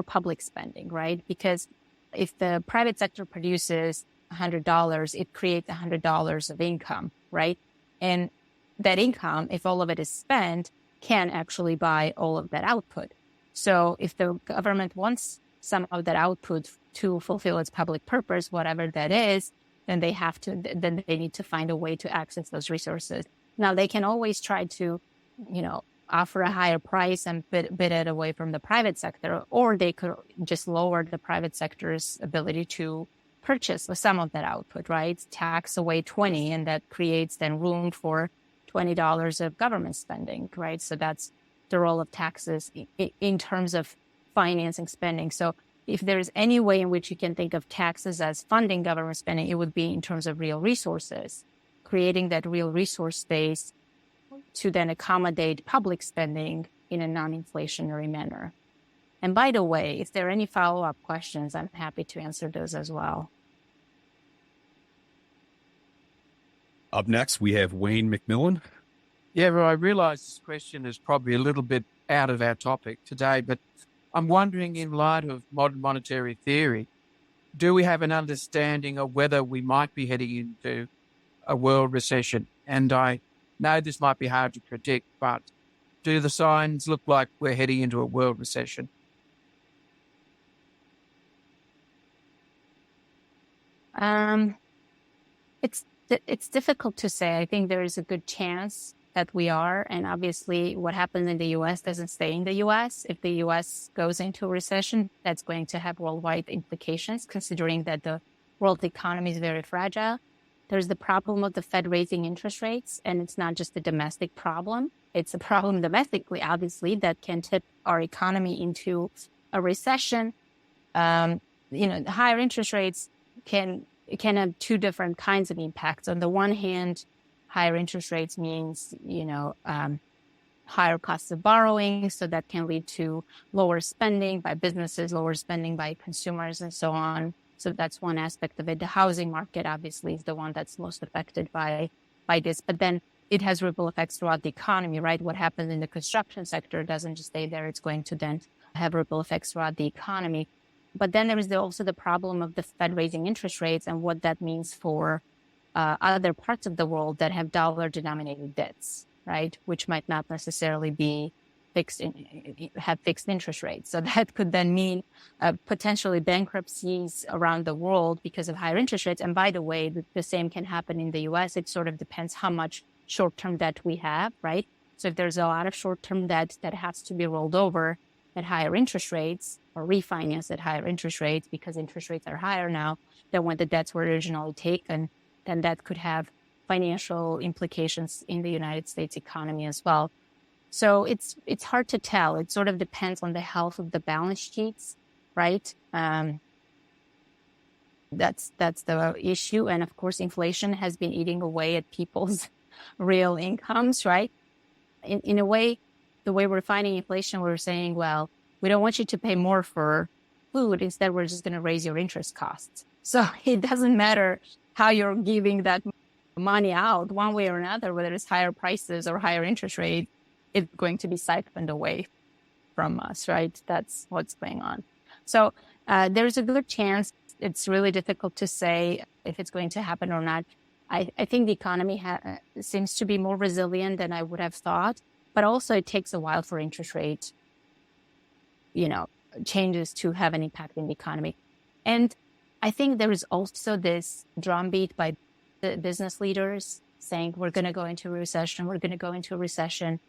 public spending, right? Because if the private sector produces $100, it creates $100 of income, right? And that income, if all of it is spent, can actually buy all of that output. So if the government wants some of that output to fulfill its public purpose, whatever that is, then they need to find a way to access those resources. Now, they can always try to, offer a higher price and bid it away from the private sector, or they could just lower the private sector's ability to purchase some of that output, right? Tax away 20, and that creates then room for $20 of government spending, right? So that's the role of taxes in terms of financing spending. So if there's any way in which you can think of taxes as funding government spending, it would be in terms of real resources, creating that real resource base to then accommodate public spending in a non-inflationary manner. And by the way, if there are any follow-up questions, I'm happy to answer those as well. Up next, we have Wayne McMillan. Yeah, well, I realize this question is probably a little bit out of our topic today, but I'm wondering, in light of modern monetary theory, do we have an understanding of whether we might be heading into a world recession? And I know this might be hard to predict, but do the signs look like we're heading into a world recession? It's difficult to say. I think there is a good chance that we are, and obviously what happens in the U.S. doesn't stay in the U.S. If the U.S. goes into a recession, that's going to have worldwide implications, considering that the world economy is very fragile. There's the problem of the Fed raising interest rates, and it's not just a domestic problem. It's a problem domestically, obviously, that can tip our economy into a recession. Higher interest rates can have two different kinds of impacts. On the one hand, higher interest rates means, higher costs of borrowing. So that can lead to lower spending by businesses, lower spending by consumers, and so on. So that's one aspect of it. The housing market, obviously, is the one that's most affected by this. But then it has ripple effects throughout the economy, right? What happens in the construction sector doesn't just stay there. It's going to then have ripple effects throughout the economy. But then there is also the problem of the Fed raising interest rates and what that means for other parts of the world that have dollar-denominated debts, right? Which might not necessarily be have fixed interest rates. So that could then mean potentially bankruptcies around the world because of higher interest rates. And by the way, the same can happen in the U.S. It sort of depends how much short-term debt we have, right? So if there's a lot of short-term debt that has to be rolled over at higher interest rates or refinanced at higher interest rates because interest rates are higher now than when the debts were originally taken, then that could have financial implications in the United States economy as well. So it's hard to tell. It sort of depends on the health of the balance sheets, right? That's the issue. And of course, inflation has been eating away at people's real incomes, right? In a way, the way we're fighting inflation, we're saying, well, we don't want you to pay more for food. Instead, we're just going to raise your interest costs. So it doesn't matter how you're giving that money out one way or another, whether it's higher prices or higher interest rate, it's going to be siphoned away from us, right? That's what's going on. So there's a good chance. It's really difficult to say if it's going to happen or not. I think the economy seems to be more resilient than I would have thought, but also it takes a while for interest rate, changes to have an impact in the economy. And I think there is also this drumbeat by the business leaders saying, we're going to go into a recession, we're going to go into a recession.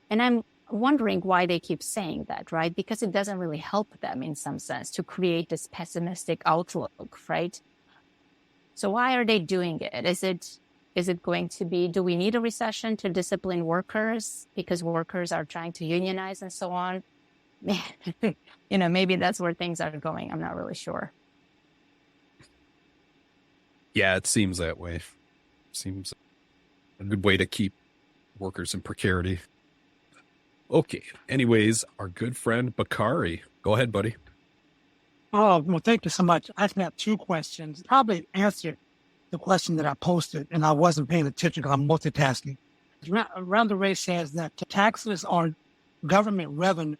And I'm wondering why they keep saying that, right? Because it doesn't really help them in some sense to create this pessimistic outlook, right? So why are they doing it? Is it going to be, do we need a recession to discipline workers because workers are trying to unionize and so on? Maybe that's where things are going. I'm not really sure. Yeah, it seems that way. Seems a good way to keep workers in precarity. Okay. Anyways, our good friend Bakari. Go ahead, buddy. Oh, well, thank you so much. I have two questions. Probably answered the question that I posted, and I wasn't paying attention because I'm multitasking. Randy Wray says that taxes are government revenue.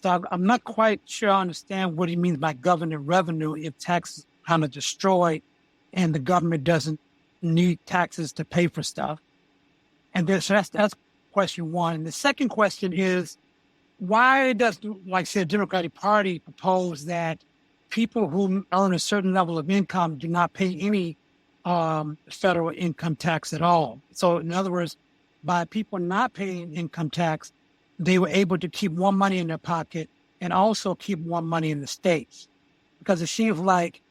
So I'm not quite sure I understand what he means by government revenue if taxes are kind of destroyed and the government doesn't need taxes to pay for stuff. And then, so that's question one. And the second question is, why does, like say, the Democratic Party propose that people who earn a certain level of income do not pay any federal income tax at all? So in other words, by people not paying income tax, they were able to keep more money in their pocket and also keep more money in the states. Because it seems like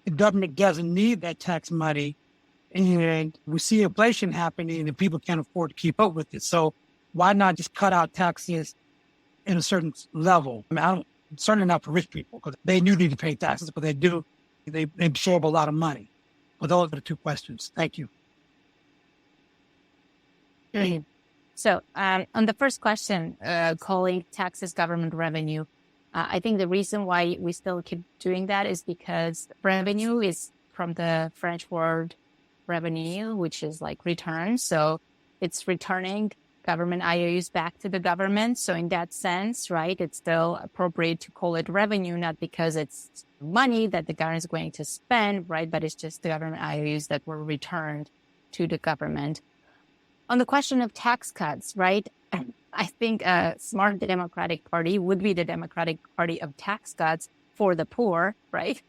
the government doesn't need that tax money, and we see inflation happening and people can't afford to keep up with it. So why not just cut out taxes in a certain level? I mean, certainly not for rich people, because they do need to pay taxes, but they absorb a lot of money. But those are the two questions. Thank you. So on the first question, calling taxes government revenue, I think the reason why we still keep doing that is because revenue is from the French word revenue, which is like return. So it's returning government IOUs back to the government. So in that sense, right, it's still appropriate to call it revenue, not because it's money that the government is going to spend, right, but it's just the government IOUs that were returned to the government. On the question of tax cuts, right, I think a smart Democratic Party would be the Democratic Party of tax cuts for the poor, right,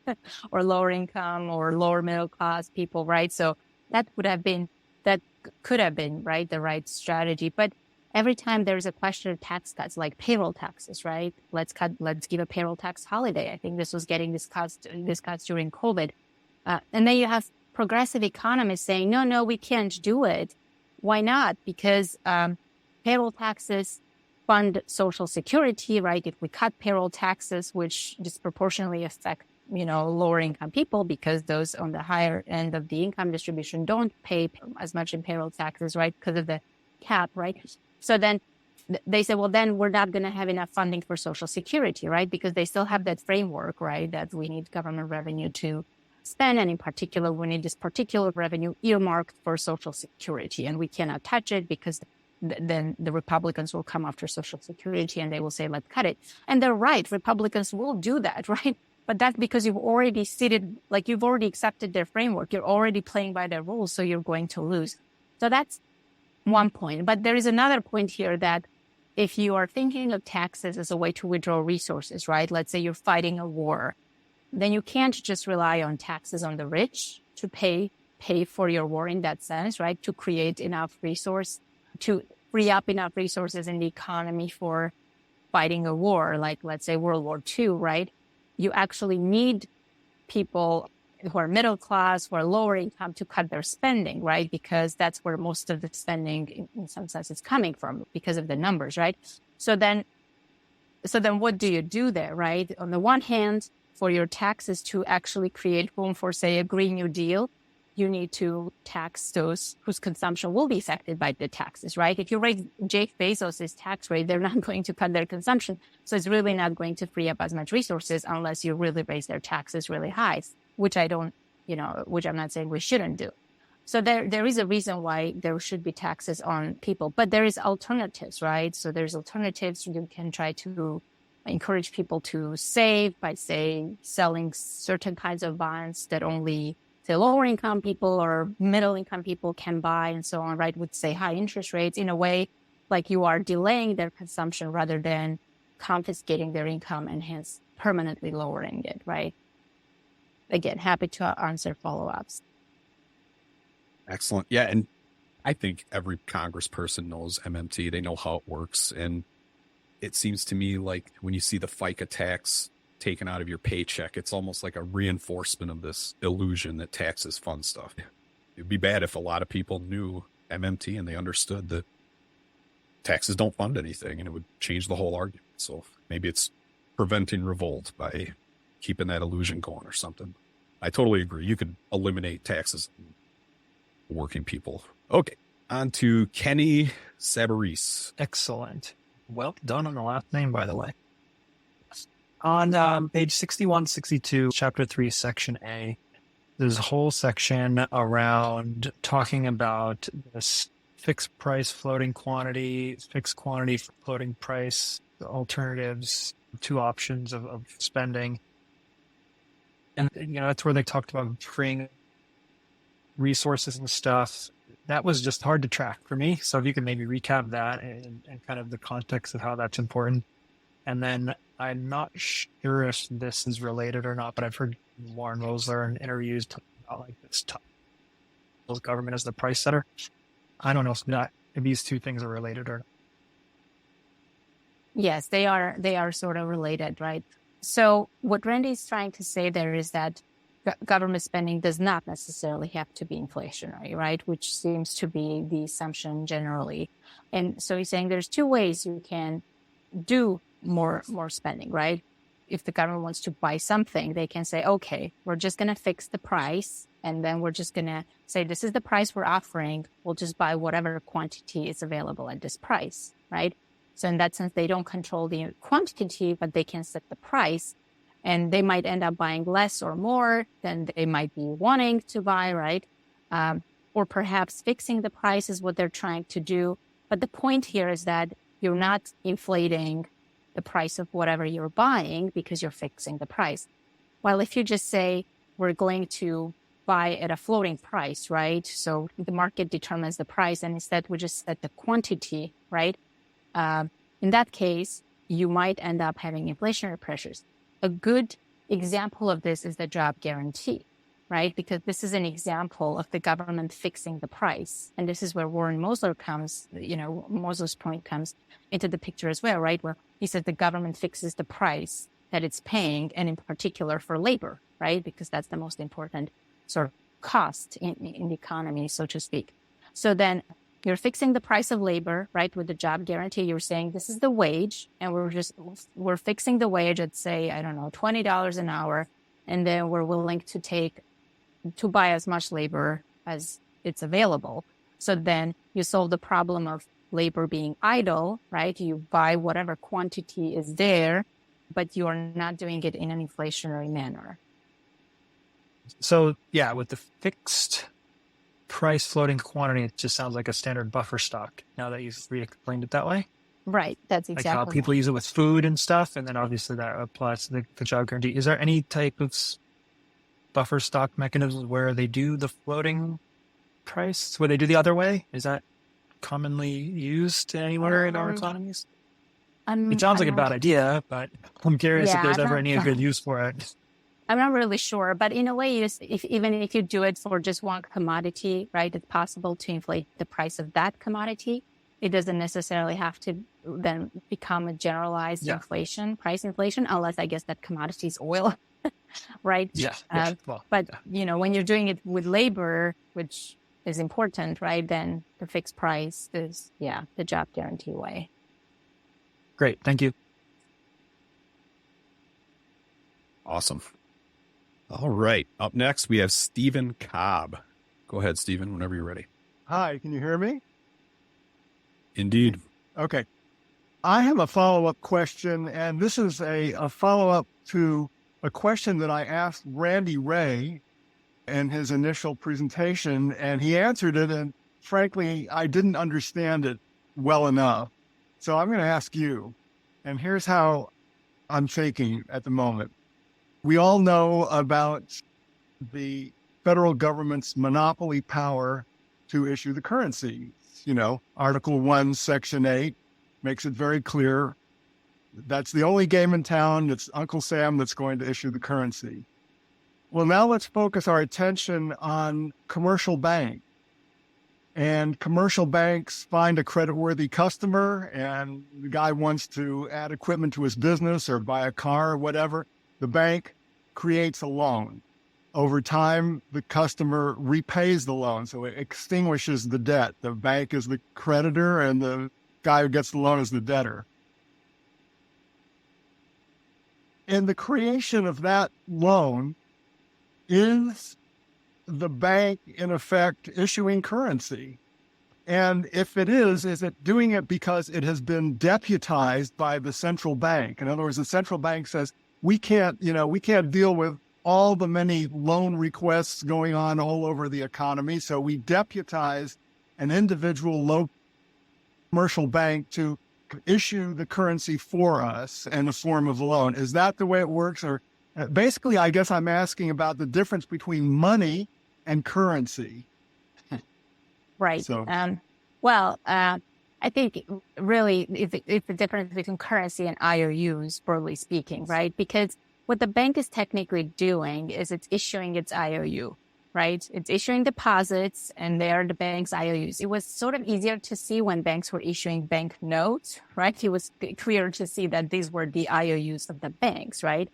or lower income or lower middle class people, right? So that could have been, right, the right strategy. But every time there's a question of tax cuts, like payroll taxes, right? Let's give a payroll tax holiday. I think this was getting discussed during COVID. And then you have progressive economists saying, no, we can't do it. Why not? Because payroll taxes fund Social Security, right? If we cut payroll taxes, which disproportionately affect, lower income people, because those on the higher end of the income distribution don't pay as much in payroll taxes, right? Because of the cap, right? So then they say, well, then we're not going to have enough funding for Social Security, right? Because they still have that framework, right? That we need government revenue to spend, and in particular, we need this particular revenue earmarked for Social Security, and we cannot touch it because then the Republicans will come after Social Security and they will say, let's cut it. And they're right. Republicans will do that, right? But that's because you've already you've already accepted their framework. You're already playing by their rules, so you're going to lose. So that's one point. But there is another point here that if you are thinking of taxes as a way to withdraw resources, right? Let's say you're fighting a war, then you can't just rely on taxes on the rich to pay for your war in that sense, right? To create enough resource, to free up enough resources in the economy for fighting a war, like let's say World War II, right? You actually need people who are middle class, who are lower income to cut their spending, right? Because that's where most of the spending in some sense is coming from because of the numbers, right? So then what do you do there, right? On the one hand, for your taxes to actually create room for, say, a Green New Deal, you need to tax those whose consumption will be affected by the taxes, right? If you raise Jeff Bezos' tax rate, they're not going to cut their consumption. So it's really not going to free up as much resources unless you really raise their taxes really high, which I'm not saying we shouldn't do. So there is a reason why there should be taxes on people, but there is alternatives, right? So there's alternatives. You can try to encourage people to save by, say, selling certain kinds of bonds that only, say, lower income people or middle income people can buy and so on, right? With, say, high interest rates, in a way like you are delaying their consumption rather than confiscating their income and hence permanently lowering it, right? Again, happy to answer follow-ups. Excellent. Yeah, and I think every congressperson knows MMT. They know how it works. And it seems to me like when you see the FICA tax taken out of your paycheck, it's almost like a reinforcement of this illusion that taxes fund stuff. It'd be bad if a lot of people knew MMT and they understood that taxes don't fund anything, and it would change the whole argument. So maybe it's preventing revolt by keeping that illusion going or something. I totally agree. You could eliminate taxes on working people. Okay, on to Kenny Sabaris. Excellent. Well done on the last name, by the way. On page 6162, chapter 3, section A, there's a whole section around talking about this fixed price floating quantity, fixed quantity floating price, alternatives, two options of spending. And, that's where they talked about freeing resources and stuff. That was just hard to track for me. So if you could maybe recap that and kind of the context of how that's important. And then I'm not sure if this is related or not, but I've heard Warren Rosler in interviews talk about like this government as the price setter. I don't know if these two things are related or not. Yes, they are sort of related, right? So what Randy is trying to say there is that government spending does not necessarily have to be inflationary, right? Which seems to be the assumption generally. And so he's saying there's two ways you can do more spending, right? If the government wants to buy something, they can say, okay, we're just going to fix the price. And then we're just going to say, this is the price we're offering. We'll just buy whatever quantity is available at this price, right? So in that sense, they don't control the quantity, but they can set the price. And they might end up buying less or more than they might be wanting to buy, right? Or perhaps fixing the price is what they're trying to do. But the point here is that you're not inflating the price of whatever you're buying because you're fixing the price. While if you just say, we're going to buy at a floating price, right? So the market determines the price, and instead we just set the quantity, right? In that case, you might end up having inflationary pressures. A good example of this is the job guarantee, right? Because this is an example of the government fixing the price. And this is where Warren Mosler comes, Mosler's point comes into the picture as well, right? Where he says the government fixes the price that it's paying, and in particular for labor, right? Because that's the most important sort of cost in the economy, so to speak. So then you're fixing the price of labor, right? With the job guarantee, you're saying this is the wage, and we're fixing the wage at, say, I don't know, $20 an hour. And then we're willing to buy as much labor as it's available. So then you solve the problem of labor being idle, right? You buy whatever quantity is there, but you're not doing it in an inflationary manner. So yeah, with the fixed price floating quantity, it just sounds like a standard buffer stock now that you've re-explained it that way. Right. That's Like exactly how people use it with food and stuff. And then obviously that applies to the job guarantee. Is there any type of buffer stock mechanisms where they do the floating price, where they do the other way? Is that commonly used anywhere in our economies? It sounds like a bad idea, but I'm curious if there's ever any good use for it. I'm not really sure, but in a way, even if you do it for just one commodity, right, it's possible to inflate the price of that commodity. It doesn't necessarily have to then become a generalized price inflation, unless I guess that commodity is oil, right? But when you're doing it with labor, which is important, right, then the fixed price is, the job guarantee way. Great. Thank you. Awesome. All right. Up next, we have Stephen Cobb. Go ahead, Stephen, whenever you're ready. Hi, can you hear me? Indeed. Okay. I have a follow-up question, and this is a follow-up to a question that I asked Randy Wray in his initial presentation, and he answered it, and frankly, I didn't understand it well enough. So I'm going to ask you, and here's how I'm thinking at the moment. We all know about the federal government's monopoly power to issue the currency. Article 1, Section 8 makes it very clear that's the only game in town. It's Uncle Sam that's going to issue the currency. Well, now let's focus our attention on commercial banks. And commercial banks find a creditworthy customer, and the guy wants to add equipment to his business or buy a car or whatever. The bank creates a loan. Over time, the customer repays the loan, so it extinguishes the debt. The bank is the creditor, and the guy who gets the loan is the debtor. And the creation of that loan is the bank, in effect, issuing currency. And if it is it doing it because it has been deputized by the central bank? In other words, the central bank says, we can't deal with all the many loan requests going on all over the economy. So we deputize an individual local commercial bank to issue the currency for us in the form of a loan. Is that the way it works? Or basically, I guess I'm asking about the difference between money and currency. Right. So, I think really it's the difference between currency and IOUs, broadly speaking, right? Because what the bank is technically doing is it's issuing its IOU. right? It's issuing deposits, and they are the bank's IOUs. It was sort of easier to see when banks were issuing bank notes, right? It was clear to see that these were the IOUs of the banks, right?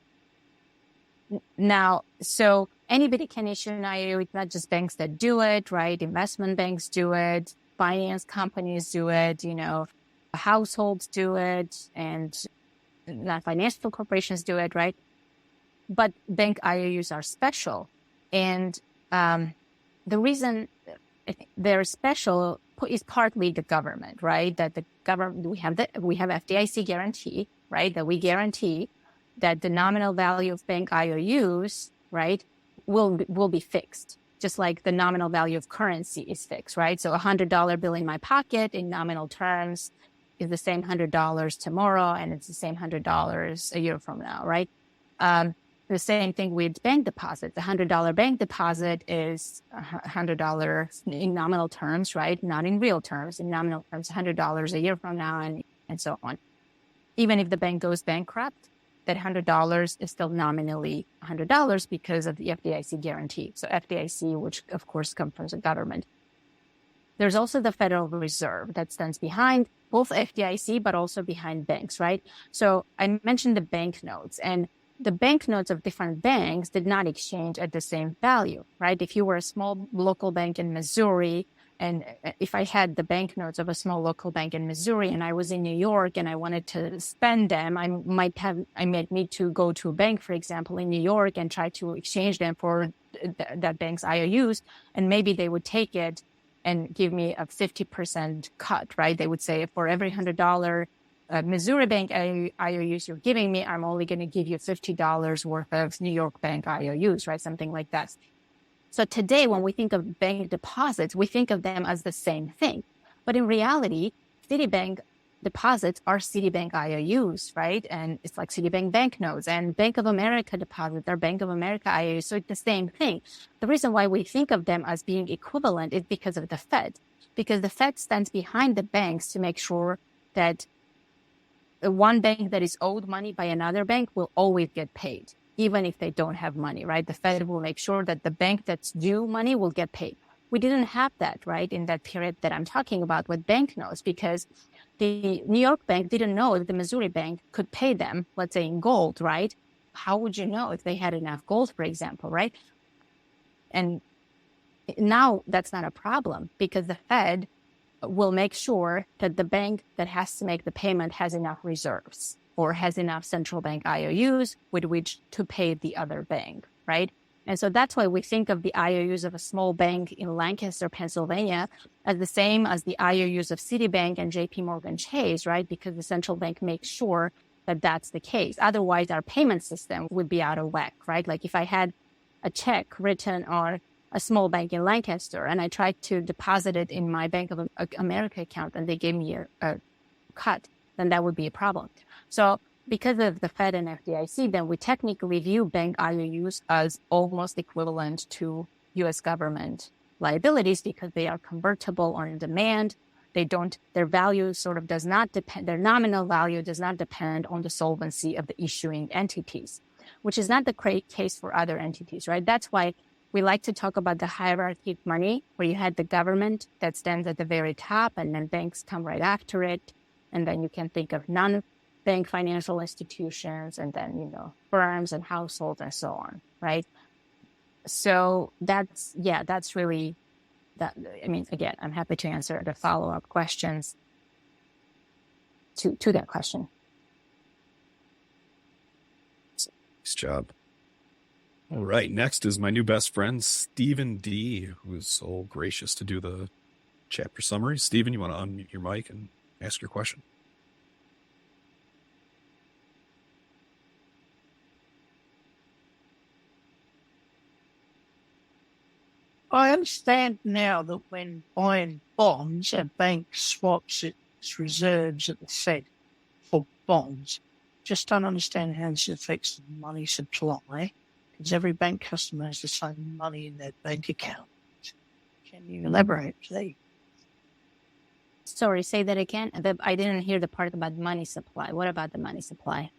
Now, so anybody can issue an IOU. It's not just banks that do it, right? Investment banks do it, finance companies do it, households do it, and not financial corporations do it, right? But bank IOUs are special. And the reason they're special is partly the government, right? That the government, we have FDIC guarantee, right? That we guarantee that the nominal value of bank IOUs, right, will be fixed, just like the nominal value of currency is fixed, right? So $100 bill in my pocket in nominal terms is the same $100 tomorrow, and it's the same $100 a year from now, right? The same thing with bank deposits. The $100 bank deposit is $100 in nominal terms, right? Not in real terms. In nominal terms, $100 a year from now, and so on. Even if the bank goes bankrupt, that $100 is still nominally $100 because of the FDIC guarantee. So FDIC, which of course comes from the government. There's also the Federal Reserve that stands behind both FDIC, but also behind banks, right? So I mentioned the bank notes, and the banknotes of different banks did not exchange at the same value, right? If you were a small local bank in Missouri, and if I had the banknotes of a small local bank in Missouri and I was in New York and I wanted to spend them, I might need to go to a bank, for example, in New York and try to exchange them for that bank's IOUs, and maybe they would take it and give me a 50% cut, right? They would say, for every $100 Missouri bank IOUs you're giving me, I'm only going to give you $50 worth of New York bank IOUs, right? Something like that. So today, when we think of bank deposits, we think of them as the same thing. But in reality, Citibank deposits are Citibank IOUs, right? And it's like Citibank banknotes, and Bank of America deposits are Bank of America IOUs. So it's the same thing. The reason why we think of them as being equivalent is because of the Fed, because the Fed stands behind the banks to make sure that the one bank that is owed money by another bank will always get paid, even if they don't have money, right? The Fed will make sure that the bank that's due money will get paid. We didn't have that, right, in that period that I'm talking about with banknotes, because the New York bank didn't know if the Missouri bank could pay them, let's say in gold, right? How would you know if they had enough gold, for example, right? And now that's not a problem, because the Fed will make sure that the bank that has to make the payment has enough reserves or has enough central bank IOUs with which to pay the other bank, right? And so that's why we think of the IOUs of a small bank in Lancaster, Pennsylvania, as the same as the IOUs of Citibank and JP Morgan Chase, right? Because the central bank makes sure that that's the case. Otherwise, our payment system would be out of whack, right? Like if I had a check written on a small bank in Lancaster and I tried to deposit it in my Bank of America account and they gave me a cut, then that would be a problem. So because of the Fed and FDIC, then we technically view bank IOUs as almost equivalent to U.S. government liabilities because they are convertible or in demand. Their value sort of does not depend, their nominal value does not depend on the solvency of the issuing entities, which is not the case for other entities, right? That's why we like to talk about the hierarchy of money, where you had the government that stands at the very top, and then banks come right after it. And then you can think of non-bank financial institutions, and then, firms and households and so on, right? So that's really that. I mean, again, I'm happy to answer the follow-up questions to that question. Nice job. All right, next is my new best friend, Stephen D., who is so gracious to do the chapter summary. Stephen, you want to unmute your mic and ask your question? I understand now that when buying bonds, a bank swaps its reserves at the Fed for bonds. Just don't understand how this affects the money supply, because every bank customer has the same money in their bank account. Can you elaborate, please? Sorry, say that again. I didn't hear the part about money supply. What about the money supply?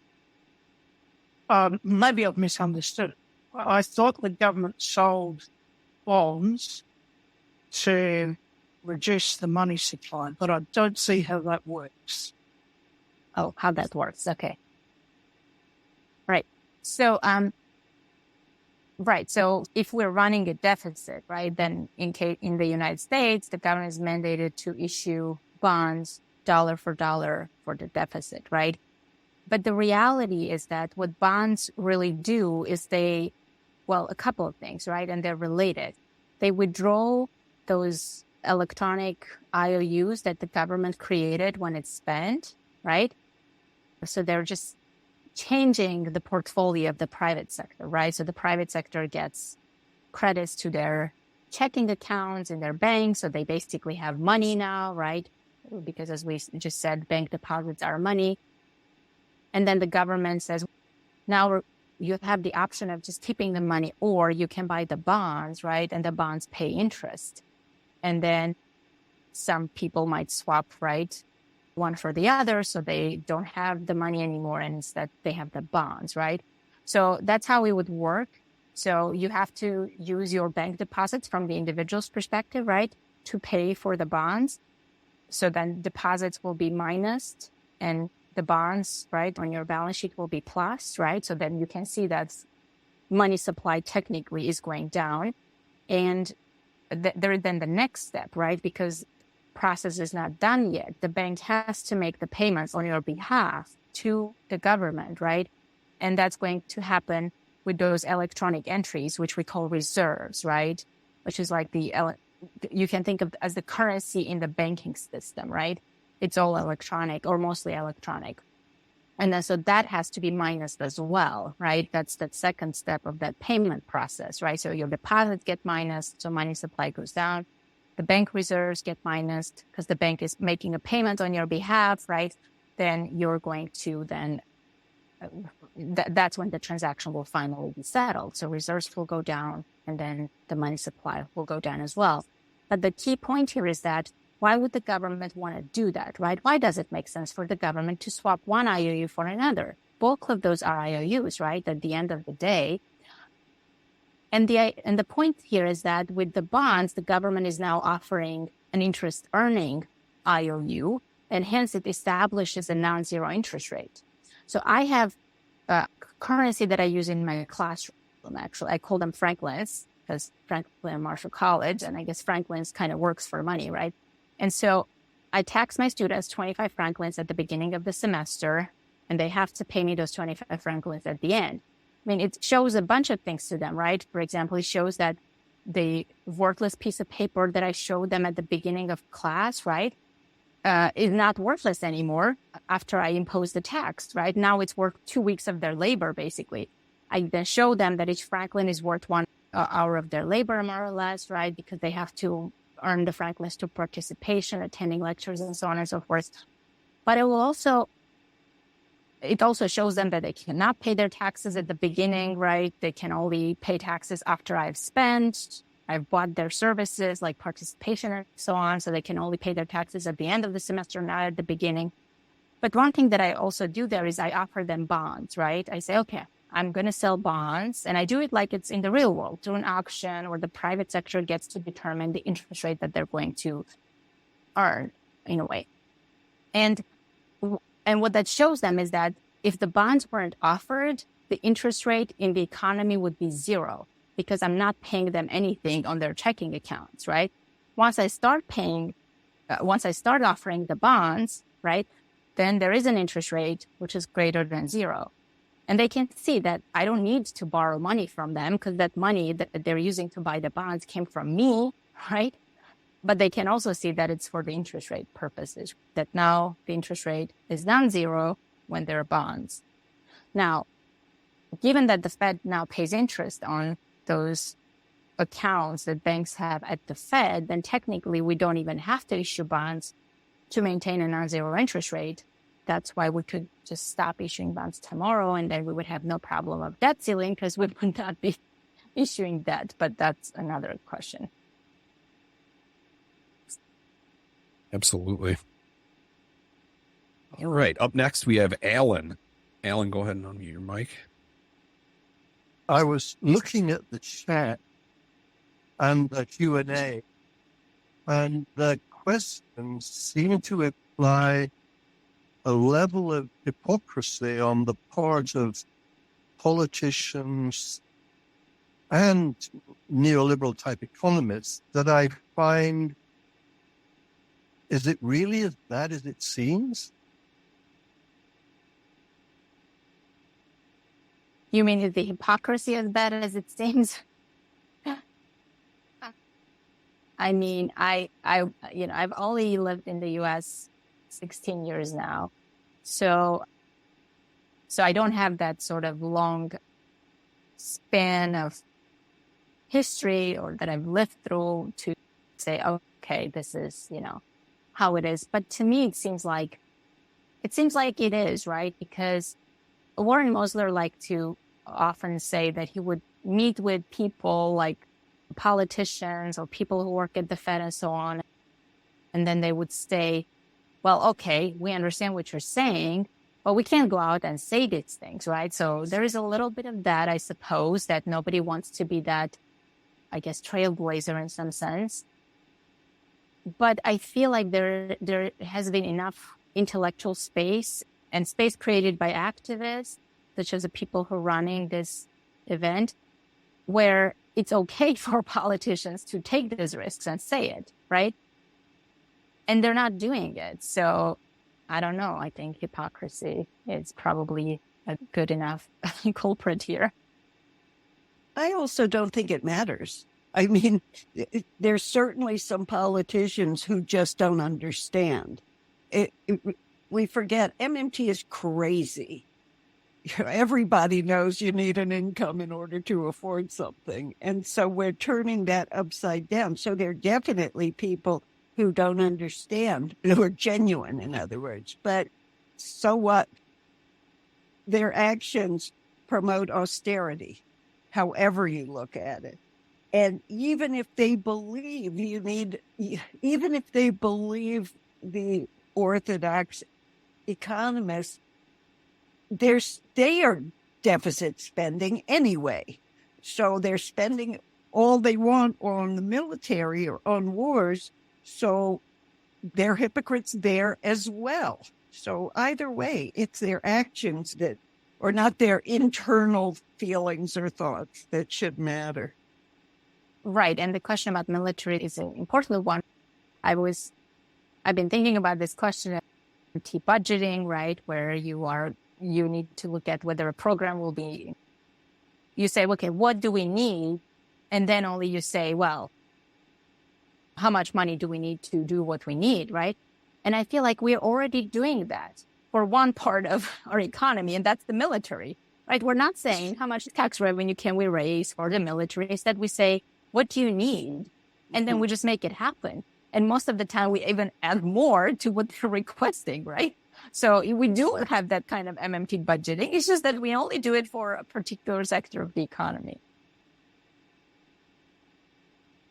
Maybe I've misunderstood. I thought the government sold bonds to reduce the money supply, but I don't see how that works. Oh, how that works. Okay. Right. So, right. So if we're running a deficit, right, then in the United States, the government is mandated to issue bonds dollar for dollar for the deficit, right? But the reality is that what bonds really do is a couple of things, right? And they're related. They withdraw those electronic IOUs that the government created when it spent, right? So they're just changing the portfolio of the private sector, right? So the private sector gets credits to their checking accounts in their banks. So they basically have money now, right? Because as we just said, bank deposits are money. And then the government says, now you have the option of just keeping the money, or you can buy the bonds, right? And the bonds pay interest. And then some people might swap, right, one for the other, so they don't have the money anymore, and instead they have the bonds, right? So that's how it would work. So you have to use your bank deposits from the individual's perspective, right, to pay for the bonds. So then deposits will be minus, and the bonds, right, on your balance sheet will be plus, right? So then you can see that money supply technically is going down. And then the next step, right, because process is not done yet, the bank has to make the payments on your behalf to the government, right? And that's going to happen with those electronic entries, which we call reserves, right? Which is like you can think of as the currency in the banking system, right? It's all electronic or mostly electronic. And then so that has to be minused as well, right? That's the second step of that payment process, right? So your deposits get minused, so money supply goes down. The bank reserves get minused because the bank is making a payment on your behalf, right? Then you're going to that's when the transaction will finally be settled. So reserves will go down, and then the money supply will go down as well. But the key point here is that why would the government want to do that, right? Why does it make sense for the government to swap one IOU for another? Both of those are IOUs, right? At the end of the day. And the point here is that with the bonds, the government is now offering an interest earning IOU, and hence it establishes a non-zero interest rate. So I have a currency that I use in my classroom, actually. I call them Franklins, because Franklin and Marshall College, and I guess Franklin's kind of works for money, right? And so I tax my students 25 Franklins at the beginning of the semester, and they have to pay me those 25 Franklins at the end. I mean, it shows a bunch of things to them, right? For example, it shows that the worthless piece of paper that I showed them at the beginning of class, right, is not worthless anymore after I impose the tax, right? Now it's worth 2 weeks of their labor, basically. I then show them that each Franklin is worth 1 hour of their labor, more or less, right? Because they have to earn the Franklins through participation, attending lectures, and so on and so forth. But it also shows them that they cannot pay their taxes at the beginning, right? They can only pay taxes after I've bought their services like participation and so on. So they can only pay their taxes at the end of the semester, not at the beginning. But one thing that I also do there is I offer them bonds, right? I say, okay, I'm going to sell bonds, and I do it like it's in the real world, through an auction where the private sector gets to determine the interest rate that they're going to earn, in a way. And what that shows them is that if the bonds weren't offered, the interest rate in the economy would be zero, because I'm not paying them anything on their checking accounts, right? Once I start offering the bonds, right, then there is an interest rate which is greater than zero. And they can see that I don't need to borrow money from them because that money that they're using to buy the bonds came from me, right? But they can also see that it's for the interest rate purposes, that now the interest rate is non-zero when there are bonds. Now, given that the Fed now pays interest on those accounts that banks have at the Fed, then technically we don't even have to issue bonds to maintain a non-zero interest rate. That's why we could just stop issuing bonds tomorrow, and then we would have no problem of debt ceiling because we would not be issuing debt. But that's another question. Absolutely. All right. Up next, we have Alan. Alan, go ahead and unmute your mic. I was looking at the chat, and the Q&A. And the questions seem to imply a level of hypocrisy on the part of politicians and neoliberal type economists that I find, is it really as bad as it seems? You mean is the hypocrisy as bad as it seems? I mean, I've only lived in the U.S. 16 years now, so I don't have that sort of long span of history or that I've lived through to say, okay, this is, how it is. But to me, it seems like it is, right? Because Warren Mosler liked to often say that he would meet with people like politicians or people who work at the Fed and so on. And then they would say, well, okay, we understand what you're saying, but we can't go out and say these things, right? So there is a little bit of that, I suppose, that nobody wants to be that, I guess, trailblazer in some sense. But I feel like there has been enough intellectual space and space created by activists, such as the people who are running this event, where it's okay for politicians to take those risks and say it, right? And they're not doing it. So I don't know. I think hypocrisy is probably a good enough culprit here. I also don't think it matters. I mean, there's certainly some politicians who just don't understand. We forget MMT is crazy. Everybody knows you need an income in order to afford something. And so we're turning that upside down. So there are definitely people who don't understand, who are genuine, in other words. But so what? Their actions promote austerity, however you look at it. And even if they believe even if they believe the orthodox economists, they are deficit spending anyway. So they're spending all they want on the military or on wars. So they're hypocrites there as well. So either way, it's their actions that, or not their internal feelings or thoughts, that should matter. Right. And the question about military is an important one. I've been thinking about this question of MMT budgeting, right? Where you need to look at whether a program will be, you say, okay, what do we need? And then only you say, well, how much money do we need to do what we need, right? And I feel like we're already doing that for one part of our economy, and that's the military, right? We're not saying how much tax revenue can we raise for the military. Instead, we say, what do you need? And then we just make it happen. And most of the time, we even add more to what they're requesting, right? So we do have that kind of MMT budgeting. It's just that we only do it for a particular sector of the economy.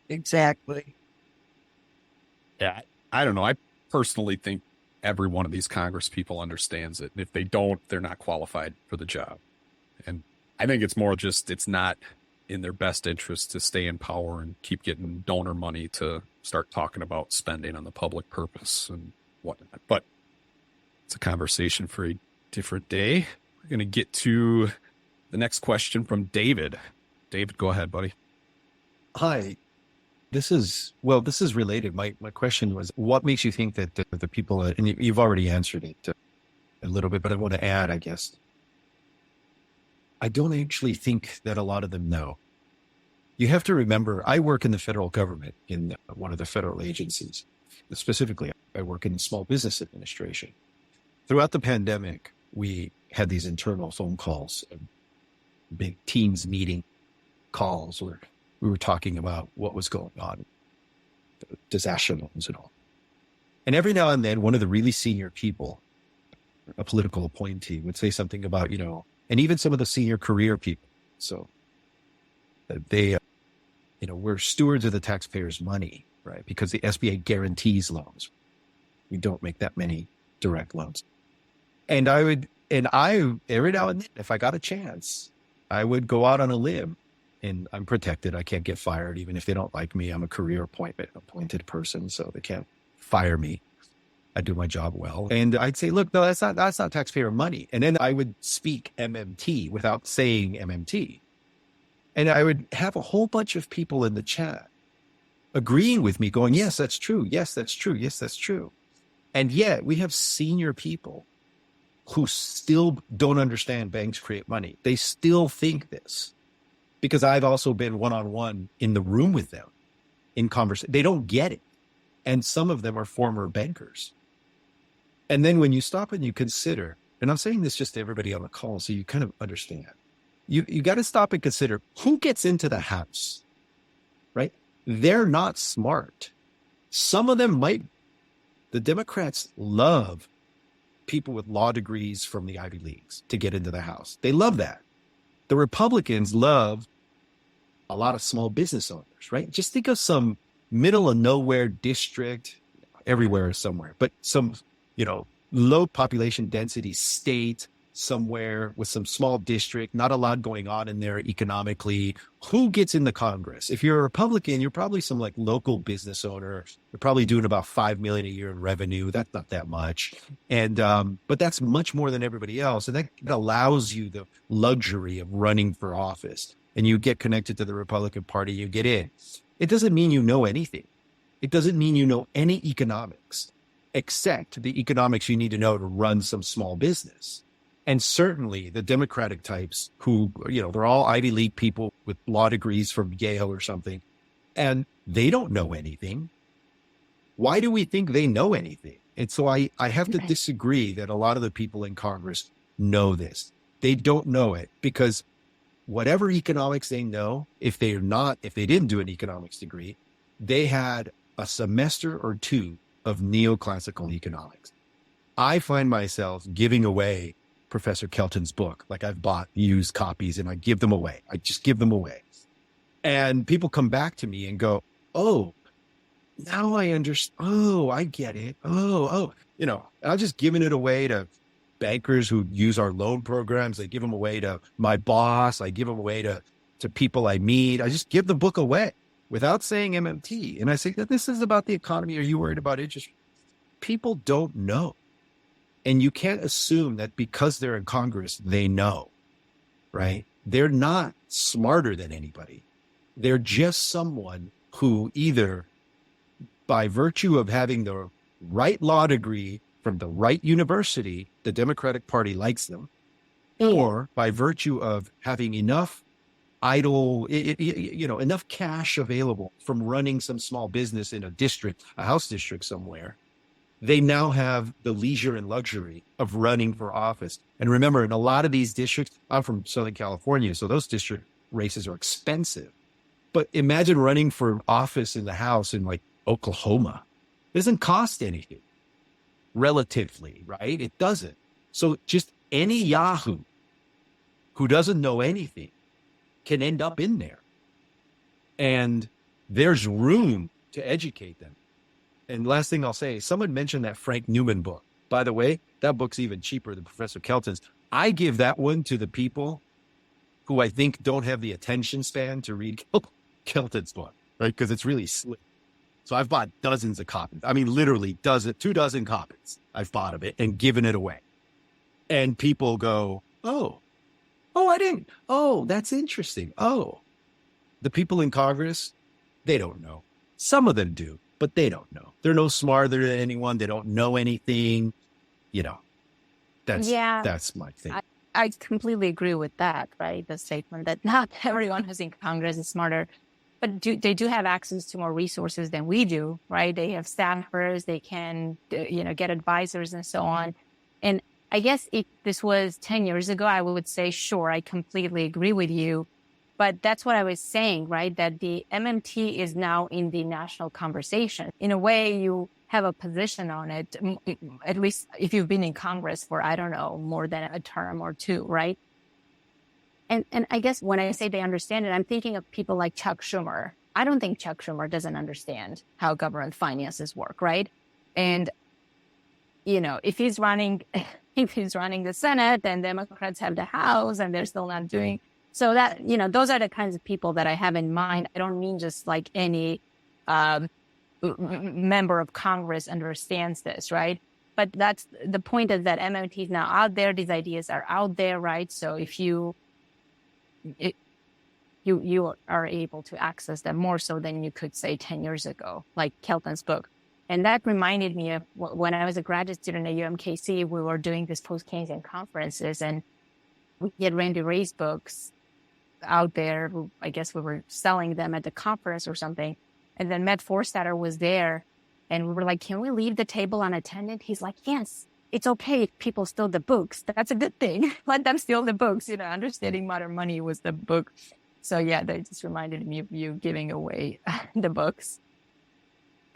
Exactly. Yeah, I don't know. I personally think every one of these Congress people understands it. And if they don't, they're not qualified for the job. And I think it's more just, it's not in their best interest to stay in power and keep getting donor money to start talking about spending on the public purpose and whatnot. But it's a conversation for a different day. We're going to get to the next question from David. David, go ahead, buddy. Hi. This is related. My question was, what makes you think that the people, and you've already answered it a little bit, but I want to add, I guess, I don't actually think that a lot of them know. You have to remember, I work in the federal government in one of the federal agencies. Specifically, I work in the Small Business Administration. Throughout the pandemic, we had these internal phone calls, big Teams meeting calls where we were talking about what was going on, disaster loans and all. And every now and then, one of the really senior people, a political appointee, would say something about, and even some of the senior career people. So they, we're stewards of the taxpayers' money, right? Because the SBA guarantees loans. We don't make that many direct loans. And I every now and then, if I got a chance, I would go out on a limb and I'm protected. I can't get fired even if they don't like me. I'm a career appointed person, so they can't fire me. I do my job well. And I'd say, look, no, that's not taxpayer money. And then I would speak MMT without saying MMT. And I would have a whole bunch of people in the chat agreeing with me, going, yes, that's true. Yes, that's true. Yes, that's true. And yet we have senior people who still don't understand banks create money. They still think this, because I've also been one-on-one in the room with them in conversation. They don't get it. And some of them are former bankers. And then when you stop and you consider, and I'm saying this just to everybody on the call so you kind of understand, you got to stop and consider who gets into the house, right? They're not smart. Some of them might. The Democrats love people with law degrees from the Ivy Leagues to get into the House. They love that. The Republicans love a lot of small business owners, right? Just think of some middle of nowhere district, everywhere somewhere, but some, low population density state somewhere with some small district, not a lot going on in there economically. Who gets in the Congress? If you're a Republican, you're probably some like local business owner. You're probably doing about $5 million a year in revenue. That's not that much. And, but that's much more than everybody else. And that allows you the luxury of running for office, and you get connected to the Republican Party, you get in. It doesn't mean you know anything. It doesn't mean you know any economics, except the economics you need to know to run some small business. And certainly the Democratic types who, they're all Ivy League people with law degrees from Yale or something, and they don't know anything. Why do we think they know anything? And so I have to disagree that a lot of the people in Congress know this. They don't know it because whatever economics they know, if they didn't do an economics degree, they had a semester or two of neoclassical economics. I find myself giving away Professor Kelton's book. Like, I've bought used copies and I give them away. I just give them away. And people come back to me and go, oh, now I understand. Oh, I get it. Oh, I'm just giving it away to bankers who use our loan programs. I give them away to my boss. I give them away to people I meet. I just give the book away without saying MMT. And I say that this is about the economy. Are you worried about interest? People don't know. And you can't assume that because they're in Congress, they know, right? They're not smarter than anybody. They're just someone who either by virtue of having the right law degree from the right university, the Democratic Party likes them, or by virtue of having enough enough cash available from running some small business in a house district somewhere, they now have the leisure and luxury of running for office. And remember, in a lot of these districts, I'm from Southern California, so those district races are expensive. But imagine running for office in the House in like Oklahoma. It doesn't cost anything, relatively, right? It doesn't. So just any Yahoo who doesn't know anything can end up in there. And there's room to educate them. And last thing I'll say, someone mentioned that Frank Newman book. By the way, that book's even cheaper than Professor Kelton's. I give that one to the people who I think don't have the attention span to read Kelton's book, right? Because it's really slick. So I've bought dozens of copies. I mean, literally 2 dozen copies I've bought of it and given it away. And people go, oh, I didn't. Oh, that's interesting. Oh, the people in Congress, they don't know. Some of them do, but they don't know. They're no smarter than anyone. They don't know anything. That's my thing. I completely agree with that, right? The statement that not everyone who's in Congress is smarter, but they do have access to more resources than we do, right? They have staffers, they can, get advisors and so on. And I guess if this was 10 years ago, I would say, sure, I completely agree with you. But that's what I was saying, right? That the MMT is now in the national conversation. In a way, you have a position on it, at least if you've been in Congress for, I don't know, more than a term or two, right? And I guess when I say they understand it, I'm thinking of people like Chuck Schumer. I don't think Chuck Schumer doesn't understand how government finances work, right? And, if he's running the Senate and Democrats have the House and they're still not doing So that, those are the kinds of people that I have in mind. I don't mean just like any member of Congress understands this, right? But that's the point, is that MMT is now out there. These ideas are out there, right? So if you are able to access them more so than you could say 10 years ago, like Kelton's book. And that reminded me of when I was a graduate student at UMKC, we were doing these post-Keynesian conferences, and we had Randy Wray's books out there. I guess we were selling them at the conference or something. And then Matt Forstater was there, and we were like, can we leave the table unattended? He's like, yes, it's okay if people steal the books. That's a good thing. Let them steal the books. Understanding Modern Money was the book. So yeah, that just reminded me of you giving away the books.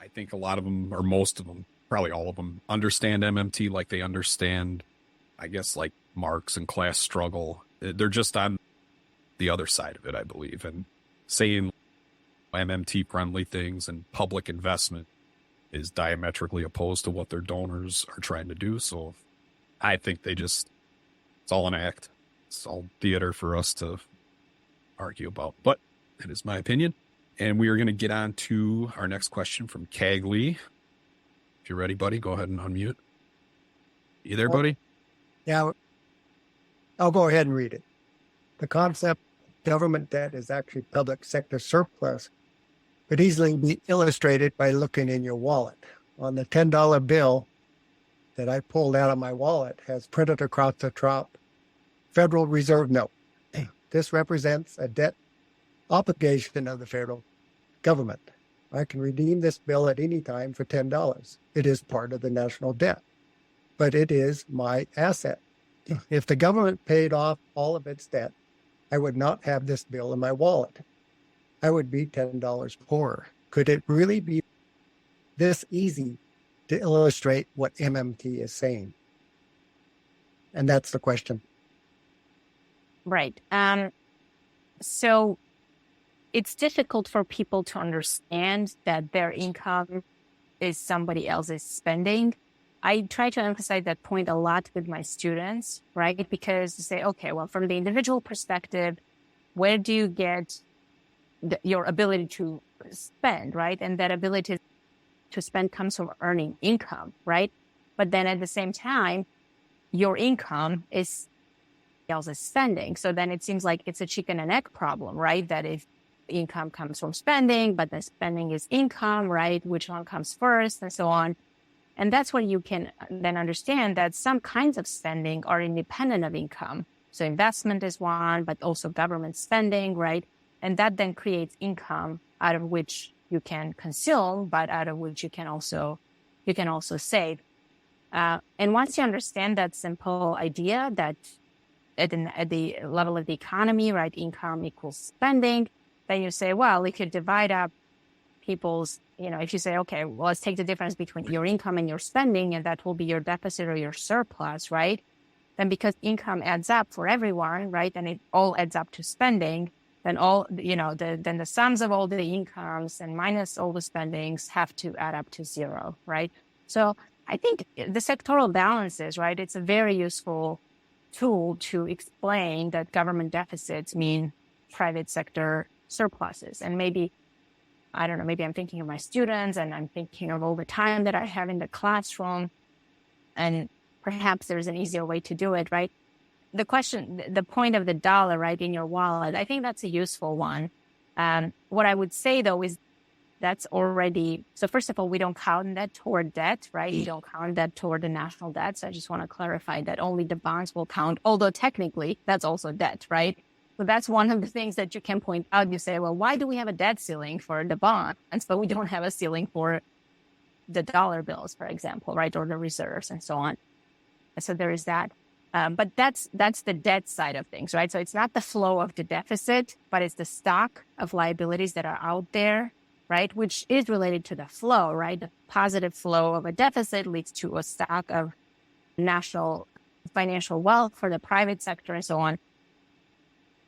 I think a lot of them, or most of them, probably all of them, understand MMT like they understand, I guess, like Marx and class struggle. They're just on the other side of it, I believe. And saying MMT-friendly things and public investment is diametrically opposed to what their donors are trying to do. So I think it's all an act. It's all theater for us to argue about. But that is my opinion. And we are going to get on to our next question from Cagley. If you're ready, buddy, go ahead and unmute. You there, buddy? Yeah, I'll go ahead and read it. The concept of government debt is actually public sector surplus could easily be illustrated by looking in your wallet. On the $10 bill that I pulled out of my wallet has printed across the top Federal Reserve note. This represents a debt obligation of the federal government. I can redeem this bill at any time for $10. It is part of the national debt, but it is my asset. If the government paid off all of its debt, I would not have this bill in my wallet. I would be $10 poorer. Could it really be this easy to illustrate what MMT is saying? And that's the question. Right. So it's difficult for people to understand that their income is somebody else's spending. I try to emphasize that point a lot with my students, right? Because to say, okay, well, from the individual perspective, where do you get your ability to spend, right? And that ability to spend comes from earning income, right? But then at the same time, your income is else's spending. So then it seems like it's a chicken and egg problem, right? That if income comes from spending, but the spending is income, right? Which one comes first and so on. And that's where you can then understand that some kinds of spending are independent of income. So investment is one, but also government spending, right? And that then creates income out of which you can consume, but out of which you can also save. And once you understand that simple idea that at the level of the economy, right, income equals spending, then you say, well, if you divide up people's, if you say, okay, well, let's take the difference between your income and your spending, and that will be your deficit or your surplus, right? Then because income adds up for everyone, right, and it all adds up to spending, then then the sums of all the incomes and minus all the spendings have to add up to zero, right? So I think the sectoral balances, right, it's a very useful tool to explain that government deficits mean private sector surpluses. And maybe, I don't know, maybe I'm thinking of my students and I'm thinking of all the time that I have in the classroom, and perhaps there's an easier way to do it, right? The point of the dollar, right, in your wallet, I think that's a useful one. What I would say, though, is that's already, so first of all, we don't count that toward debt, right? You don't count that toward the national debt. So I just want to clarify that only the bonds will count, although technically that's also debt, right? So that's one of the things that you can point out. You say, well, why do we have a debt ceiling for the bonds, but we don't have a ceiling for the dollar bills, for example, right? Or the reserves and so on. So there is that. But that's the debt side of things, right? So it's not the flow of the deficit, but it's the stock of liabilities that are out there, right? Which is related to the flow, right? The positive flow of a deficit leads to a stock of national financial wealth for the private sector and so on.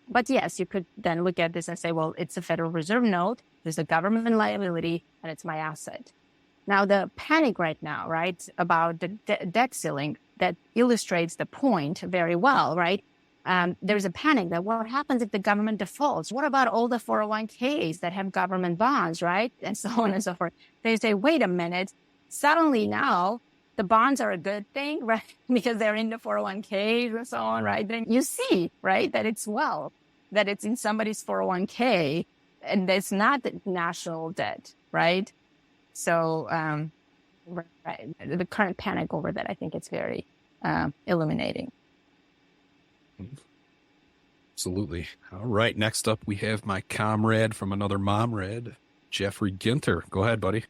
But yes, you could then look at this and say, well, it's a Federal Reserve note, there's a government liability, and it's my asset. Now, the panic right now, right, about the debt ceiling, that illustrates the point very well, right? there's a panic that what happens if the government defaults? What about all the 401ks that have government bonds, right? And so on and so forth. They say, wait a minute, suddenly now the bonds are a good thing, right? Because they're in the 401ks and so on, right? Then you see, right, that it's wealth, that it's in somebody's 401k, and it's not the national debt, right? So, right, the current panic over that, I think it's very illuminating. Absolutely. All right. Next up, we have my comrade from another momrade, Jeffrey Ginter. Go ahead, buddy.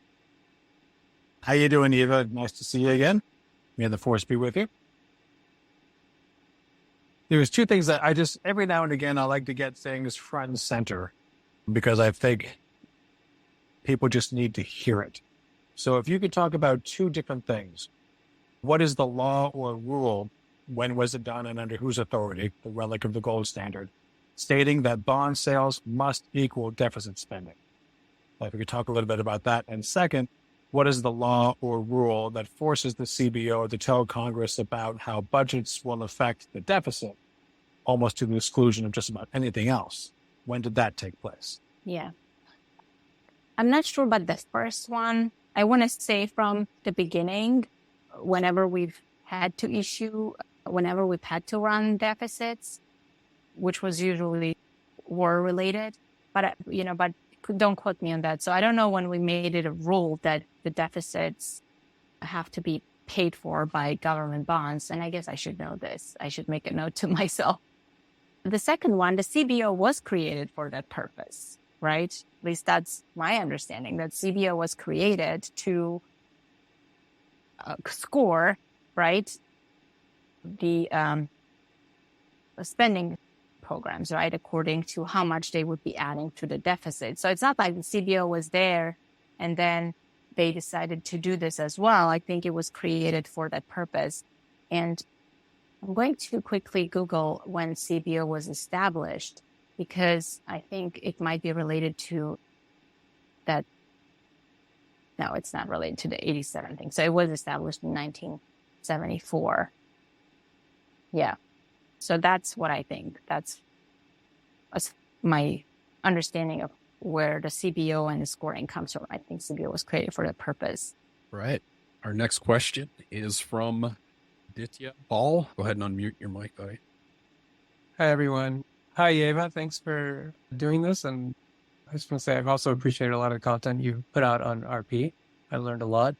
How you doing, Yeva? Nice to see you again. May the force be with you. There's two things that I just, every now and again, I like to get things front and center because I think people just need to hear it. So if you could talk about two different things. What is the law or rule? When was it done and under whose authority? The relic of the gold standard, stating that bond sales must equal deficit spending. If we could talk a little bit about that. And second, what is the law or rule that forces the CBO to tell Congress about how budgets will affect the deficit, almost to the exclusion of just about anything else? When did that take place? Yeah. I'm not sure about the first one. I want to say from the beginning, whenever we've had to run deficits, which was usually war related, but don't quote me on that. So I don't know when we made it a rule that the deficits have to be paid for by government bonds. And I guess I should know this. I should make a note to myself. The second one, the CBO was created for that purpose, right? At least that's my understanding, that CBO was created to score, right, the spending programs, right, according to how much they would be adding to the deficit. So it's not like the CBO was there and then they decided to do this as well. I think it was created for that purpose. And I'm going to quickly Google when CBO was established, because I think it might be related to that. No, it's not related to the 87 thing. So it was established in 1974. Yeah. So that's what I think. That's my understanding of where the CBO and the scoring comes from. I think CBO was created for that purpose. Right. Our next question is from Ditya Ball. Go ahead and unmute your mic, buddy. Hi, everyone. Hi, Yeva. Thanks for doing this. And I just want to say I've also appreciated a lot of the content you put out on RP. I learned a lot.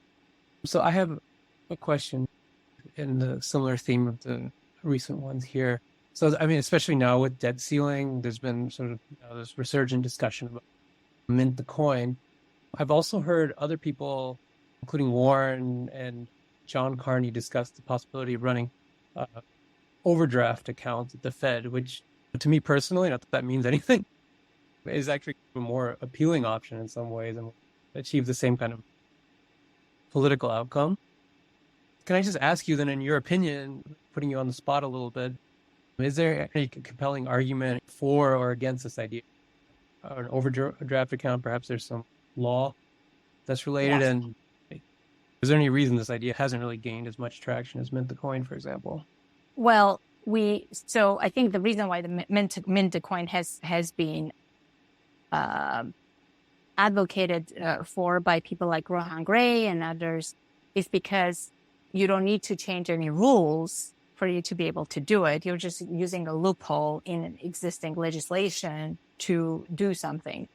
So I have a question in the similar theme of the recent ones here. So, I mean, especially now with debt ceiling, there's been sort of this resurgent discussion about mint the coin. I've also heard other people, including Warren and John Carney, discuss the possibility of running overdraft accounts at the Fed, which to me personally, not that that means anything, is actually a more appealing option in some ways and achieve the same kind of political outcome. Can I just ask you then, in your opinion, putting you on the spot a little bit, is there any compelling argument for or against this idea? An overdraft account, perhaps there's some law that's related, Yes. and is there any reason this idea hasn't really gained as much traction as mint the coin, for example? Well, so I think the reason why the mint the coin has been advocated for by people like Rohan Gray and others is because you don't need to change any rules for you to be able to do it. You're just using a loophole in existing legislation to do something.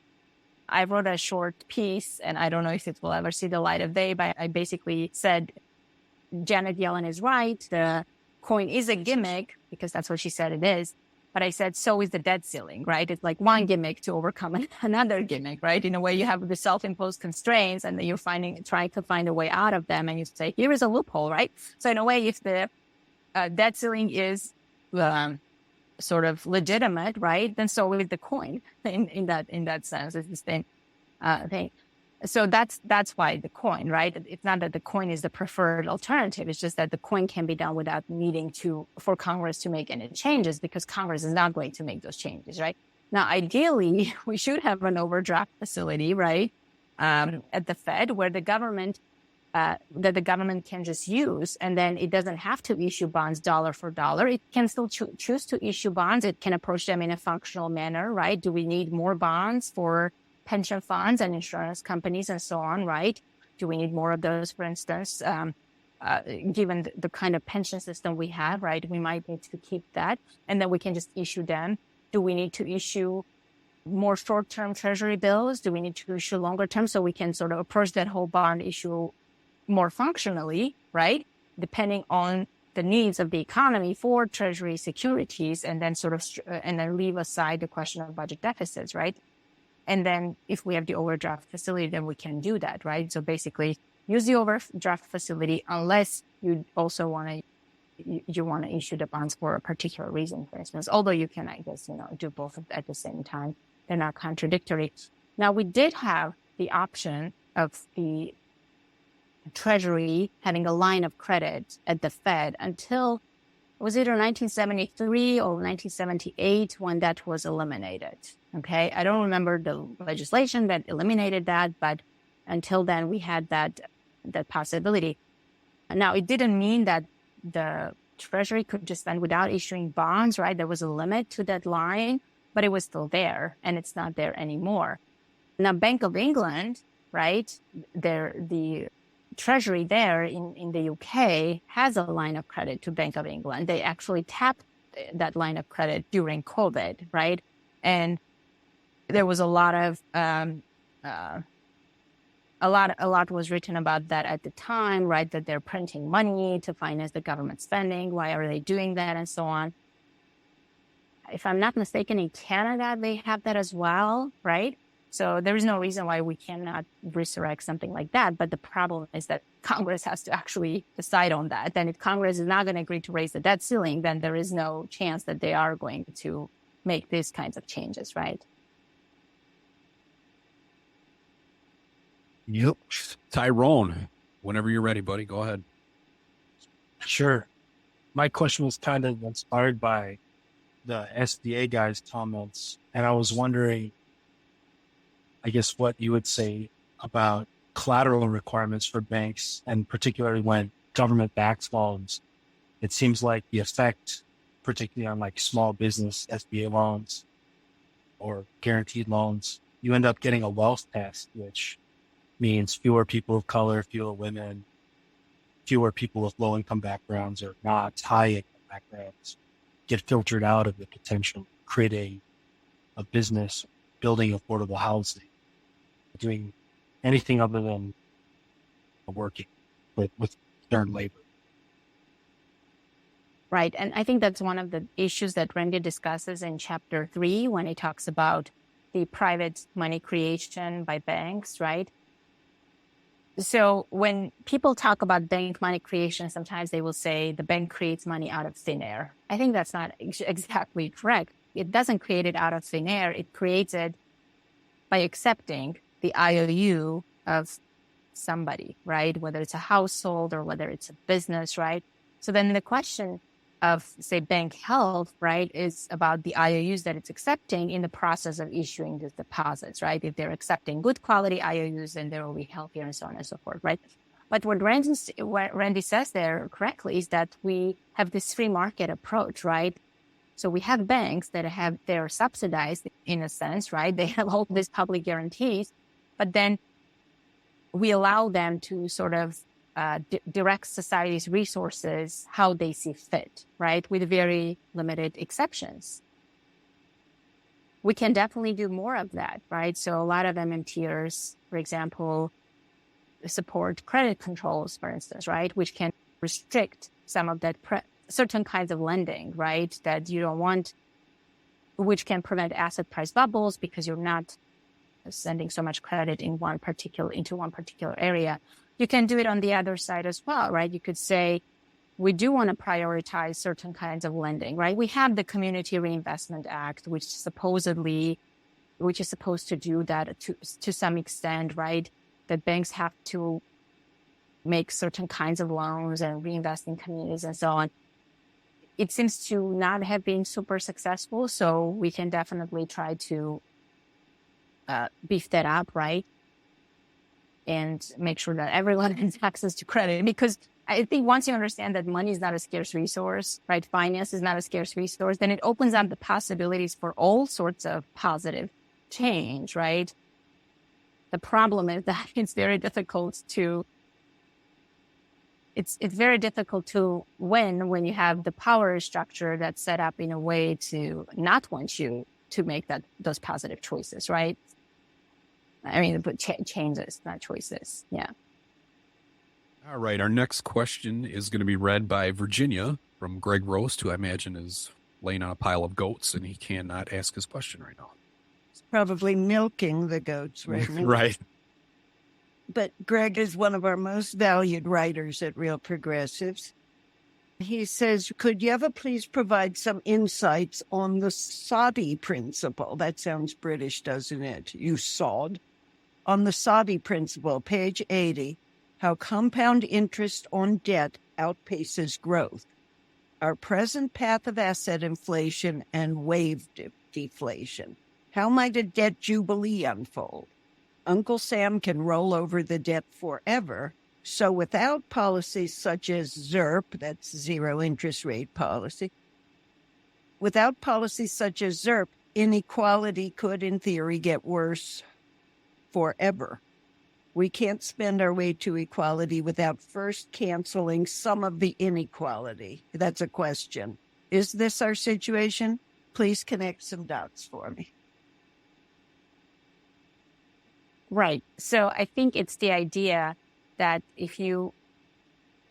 I wrote a short piece, and I don't know if it will ever see the light of day, but I basically said Janet Yellen is right. The coin is a gimmick, because that's what she said it is. But I said, so is the debt ceiling, right? It's like one gimmick to overcome another gimmick, right? In a way, you have the self-imposed constraints, and then you're trying to find a way out of them. And you say, here is a loophole, right? So in a way, if the debt ceiling is sort of legitimate, right, then so is the coin in that sense. It's the same thing. So that's why the coin, right? It's not that the coin is the preferred alternative. It's just that the coin can be done without needing for Congress to make any changes, because Congress is not going to make those changes, right? Now, ideally, we should have an overdraft facility, right, at the Fed, where the government that the government can just use, and then it doesn't have to issue bonds dollar for dollar. It can still choose to issue bonds. It can approach them in a functional manner, right? Do we need more bonds for pension funds and insurance companies and so on, right? Do we need more of those, for instance? Given the kind of pension system we have, right? We might need to keep that, and then we can just issue them. Do we need to issue more short-term treasury bills? Do we need to issue longer term? So we can sort of approach that whole bond issue more functionally, right? Depending on the needs of the economy for treasury securities, and then and then leave aside the question of budget deficits, right? And then if we have the overdraft facility, then we can do that, right? So basically use the overdraft facility unless you also want to issue the bonds for a particular reason, for instance, although you can, I guess, do both at the same time. They're not contradictory. Now, we did have the option of the Treasury having a line of credit at the Fed until, it was either 1973 or 1978 when that was eliminated. Okay, I don't remember the legislation that eliminated that, but until then we had that possibility. Now, it didn't mean that the Treasury could just spend without issuing bonds, right? There was a limit to that line, but it was still there, and it's not there anymore. Now, Bank of England, right? The Treasury there in the UK has a line of credit to Bank of England. They actually tapped that line of credit during COVID, right? And there was a lot of a lot was written about that at the time, right? That they're printing money to finance the government spending. Why are they doing that, and so on? If I'm not mistaken, in Canada they have that as well, right? So there is no reason why we cannot resurrect something like that. But the problem is that Congress has to actually decide on that. And if Congress is not going to agree to raise the debt ceiling, then there is no chance that they are going to make these kinds of changes, right? Yep. Tyrone, whenever you're ready, buddy, go ahead. Sure. My question was kind of inspired by the SBA guy's comments. And I was wondering, I guess, what you would say about collateral requirements for banks, and particularly when government backs loans. It seems like the effect, particularly on like small business SBA loans or guaranteed loans, you end up getting a wealth test, which means fewer people of color, fewer women, fewer people with low income backgrounds or not high income backgrounds get filtered out of the potential creating a business, building affordable housing, doing anything other than working with earned labor. Right. And I think that's one of the issues that Randy discusses in chapter 3 when he talks about the private money creation by banks, right? So when people talk about bank money creation, sometimes they will say the bank creates money out of thin air. I think that's not exactly correct. It doesn't create it out of thin air. It creates it by accepting the IOU of somebody, right? Whether it's a household or whether it's a business, right? So then the question of, say, bank health, right, is about the IOUs that it's accepting in the process of issuing the deposits, right? If they're accepting good quality IOUs, then they will be healthier and so on and so forth, right? But what Randy says there correctly is that we have this free market approach, right? So we have banks that they're subsidized in a sense, right? They have all these public guarantees, but then we allow them to sort of direct society's resources how they see fit, right? With very limited exceptions. We can definitely do more of that, right? So a lot of MMTers, for example, support credit controls, for instance, right? Which can restrict some of that certain kinds of lending, right? That you don't want, which can prevent asset price bubbles because you're not sending so much credit into one particular area. You can do it on the other side as well, right? You could say, we do want to prioritize certain kinds of lending, right? We have the Community Reinvestment Act, which is supposed to do that to some extent, right? That banks have to make certain kinds of loans and reinvest in communities and so on. It seems to not have been super successful, so we can definitely try to beef that up, right? and make sure that everyone has access to credit. Because I think once you understand that money is not a scarce resource, right? Finance is not a scarce resource, then it opens up the possibilities for all sorts of positive change, right? The problem is that it's very difficult to win when you have the power structure that's set up in a way to not want you to make those positive choices, right? I mean, but changes, not choices. Yeah. All right. Our next question is going to be read by Virginia from Greg Roast, who I imagine is laying on a pile of goats and he cannot ask his question right now. He's probably milking the goats right now. Right. But Greg is one of our most valued writers at Real Progressives. He says, could Yeva please provide some insights on the Saudi principle? That sounds British, doesn't it? You sod. On the Saudi principle, page 80, how compound interest on debt outpaces growth. Our present path of asset inflation and wave deflation. How might a debt jubilee unfold? Uncle Sam can roll over the debt forever. So without policies such as ZIRP, that's zero interest rate policy, without policies such as ZIRP, inequality could, in theory, get worse forever. We can't spend our way to equality without first canceling some of the inequality. That's a question. Is this our situation? Please connect some dots for me. Right. So I think it's the idea that if you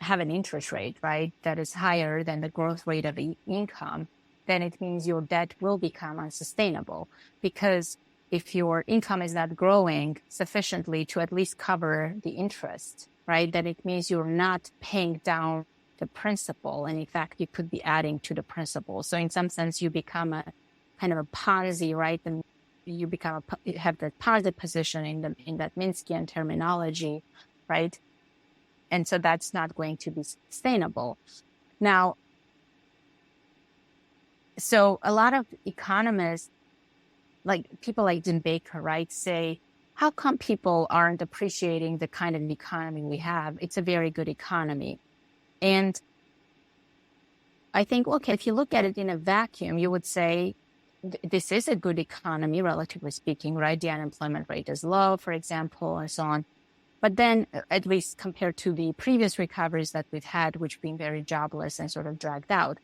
have an interest rate, right, that is higher than the growth rate of income, then it means your debt will become unsustainable. Because if your income is not growing sufficiently to at least cover the interest, right, then it means you're not paying down the principal. And in fact, you could be adding to the principal. So in some sense, you become a kind of a Ponzi, right? And you have that positive position in that Minskian terminology, right? And so that's not going to be sustainable. Now, so a lot of economists, like people like Jim Baker, right, say, how come people aren't appreciating the kind of economy we have? It's a very good economy. And I think, okay, if you look at it in a vacuum, you would say, this is a good economy, relatively speaking, right? The unemployment rate is low, for example, and so on. But then, at least compared to the previous recoveries that we've had, which have been very jobless and sort of dragged out.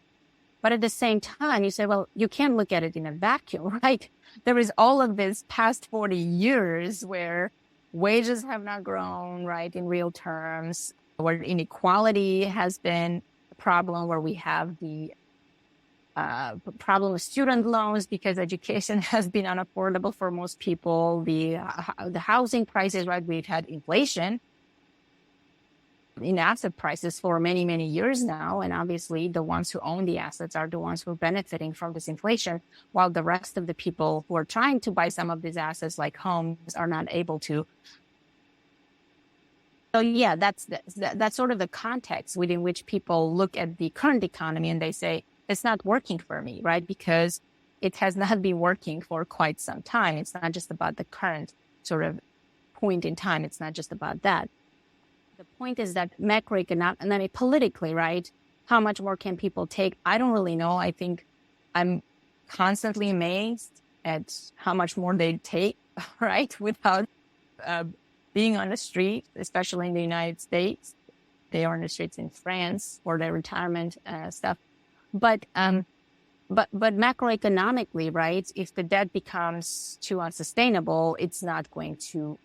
But at the same time, you say, well, you can't look at it in a vacuum, right? There is all of this past 40 years where wages have not grown, right, in real terms, where inequality has been a problem, where we have the problem with student loans because education has been unaffordable for most people. The housing prices, right? We've had inflation in asset prices for many, many years now. And obviously the ones who own the assets are the ones who are benefiting from this inflation, while the rest of the people who are trying to buy some of these assets like homes are not able to. So yeah, that's sort of the context within which people look at the current economy and they say, it's not working for me, right? Because it has not been working for quite some time. It's not just about the current sort of point in time. It's not just about that. The point is that macroeconomic, and then politically, right? How much more can people take? I don't really know. I think I'm constantly amazed at how much more they take, right? Without being on the street, especially in the United States. They are on the streets in France for their retirement stuff. But macroeconomically, right, if the debt becomes too unsustainable, it's not going to,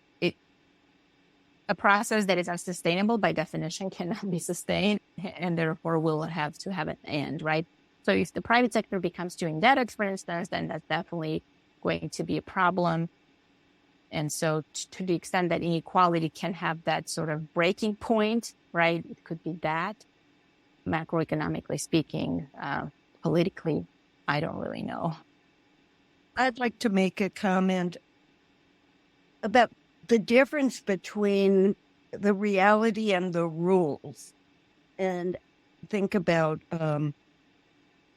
a process that is unsustainable by definition cannot be sustained and therefore will have to have an end, right? So if the private sector becomes too indebted, for instance, then that's definitely going to be a problem. And so to the extent that inequality can have that sort of breaking point, right, it could be that. Macroeconomically speaking, politically, I don't really know. I'd like to make a comment about the difference between the reality and the rules. And think about,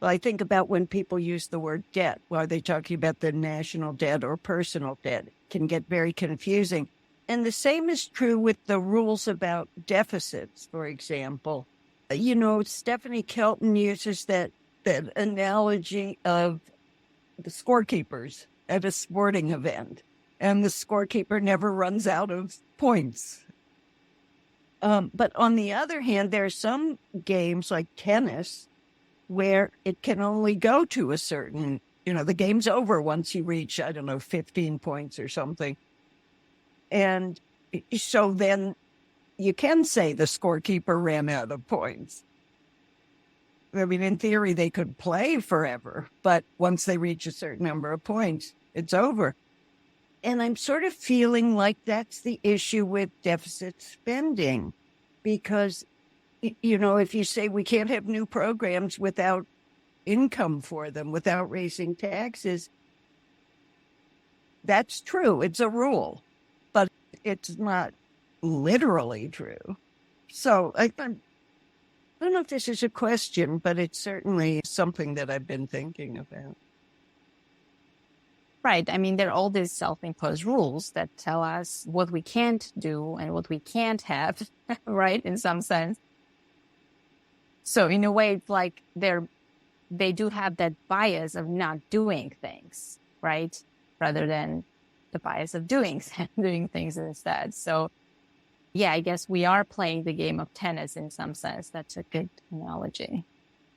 I think about when people use the word debt. Are they talking about the national debt or personal debt? It can get very confusing. And the same is true with the rules about deficits, for example. You know, Stephanie Kelton uses that analogy of the scorekeepers at a sporting event, and the scorekeeper never runs out of points. But on the other hand, there are some games like tennis where it can only go to a certain, the game's over once you reach, 15 points or something. And so then you can say the scorekeeper ran out of points. I mean, in theory, they could play forever, but once they reach a certain number of points, it's over. And I'm sort of feeling like that's the issue with deficit spending, because, if you say we can't have new programs without income for them, without raising taxes, that's true. It's a rule, but it's not literally true. So I don't know if this is a question, but it's certainly something that I've been thinking about. Right. I mean, there are all these self-imposed rules that tell us what we can't do and what we can't have, right, in some sense. So in a way, it's like they do have that bias of not doing things, right, rather than the bias of doing things instead. So, yeah, I guess we are playing the game of tennis in some sense. That's a good analogy.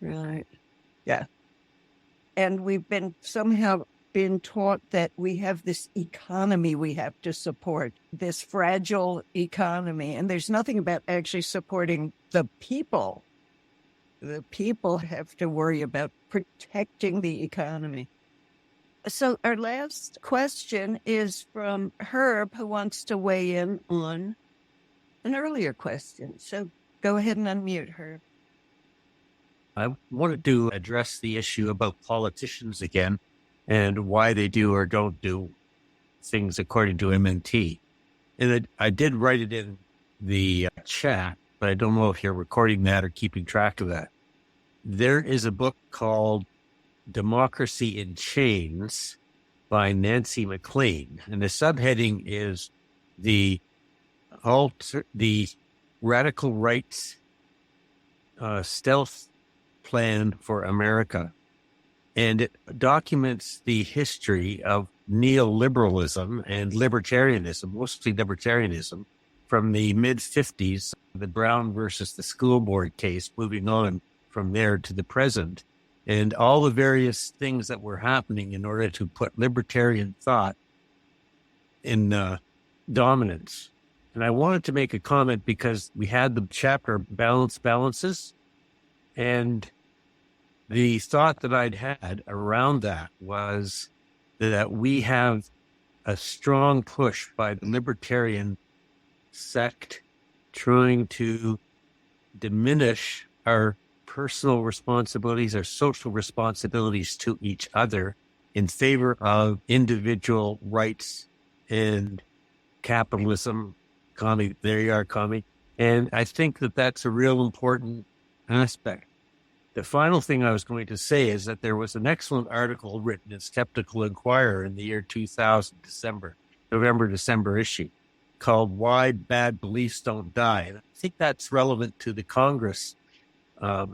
Right. Yeah. And we've somehow been taught that we have this economy we have to support, this fragile economy. And there's nothing about actually supporting the people. The people have to worry about protecting the economy. So our last question is from Herb, who wants to weigh in on an earlier question. So go ahead and unmute, Herb. I wanted to address the issue about politicians again and why they do or don't do things according to MMT. And I did write it in the chat, but I don't know if you're recording that or keeping track of that. There is a book called Democracy in Chains by Nancy MacLean. And the subheading is the radical rights stealth plan for America. And it documents the history of neoliberalism and libertarianism, mostly libertarianism, from the mid-50s, the Brown versus the school board case, moving on from there to the present, and all the various things that were happening in order to put libertarian thought in dominance. And I wanted to make a comment because we had the chapter Balances, and the thought that I'd had around that was that we have a strong push by the libertarian sect trying to diminish our personal responsibilities, our social responsibilities to each other in favor of individual rights and capitalism, commie. There you are, commie. And I think that that's a real important aspect. The final thing I was going to say is that there was an excellent article written in Skeptical Inquirer in the year 2000, November-December issue, called Why Bad Beliefs Don't Die. And I think that's relevant to the Congress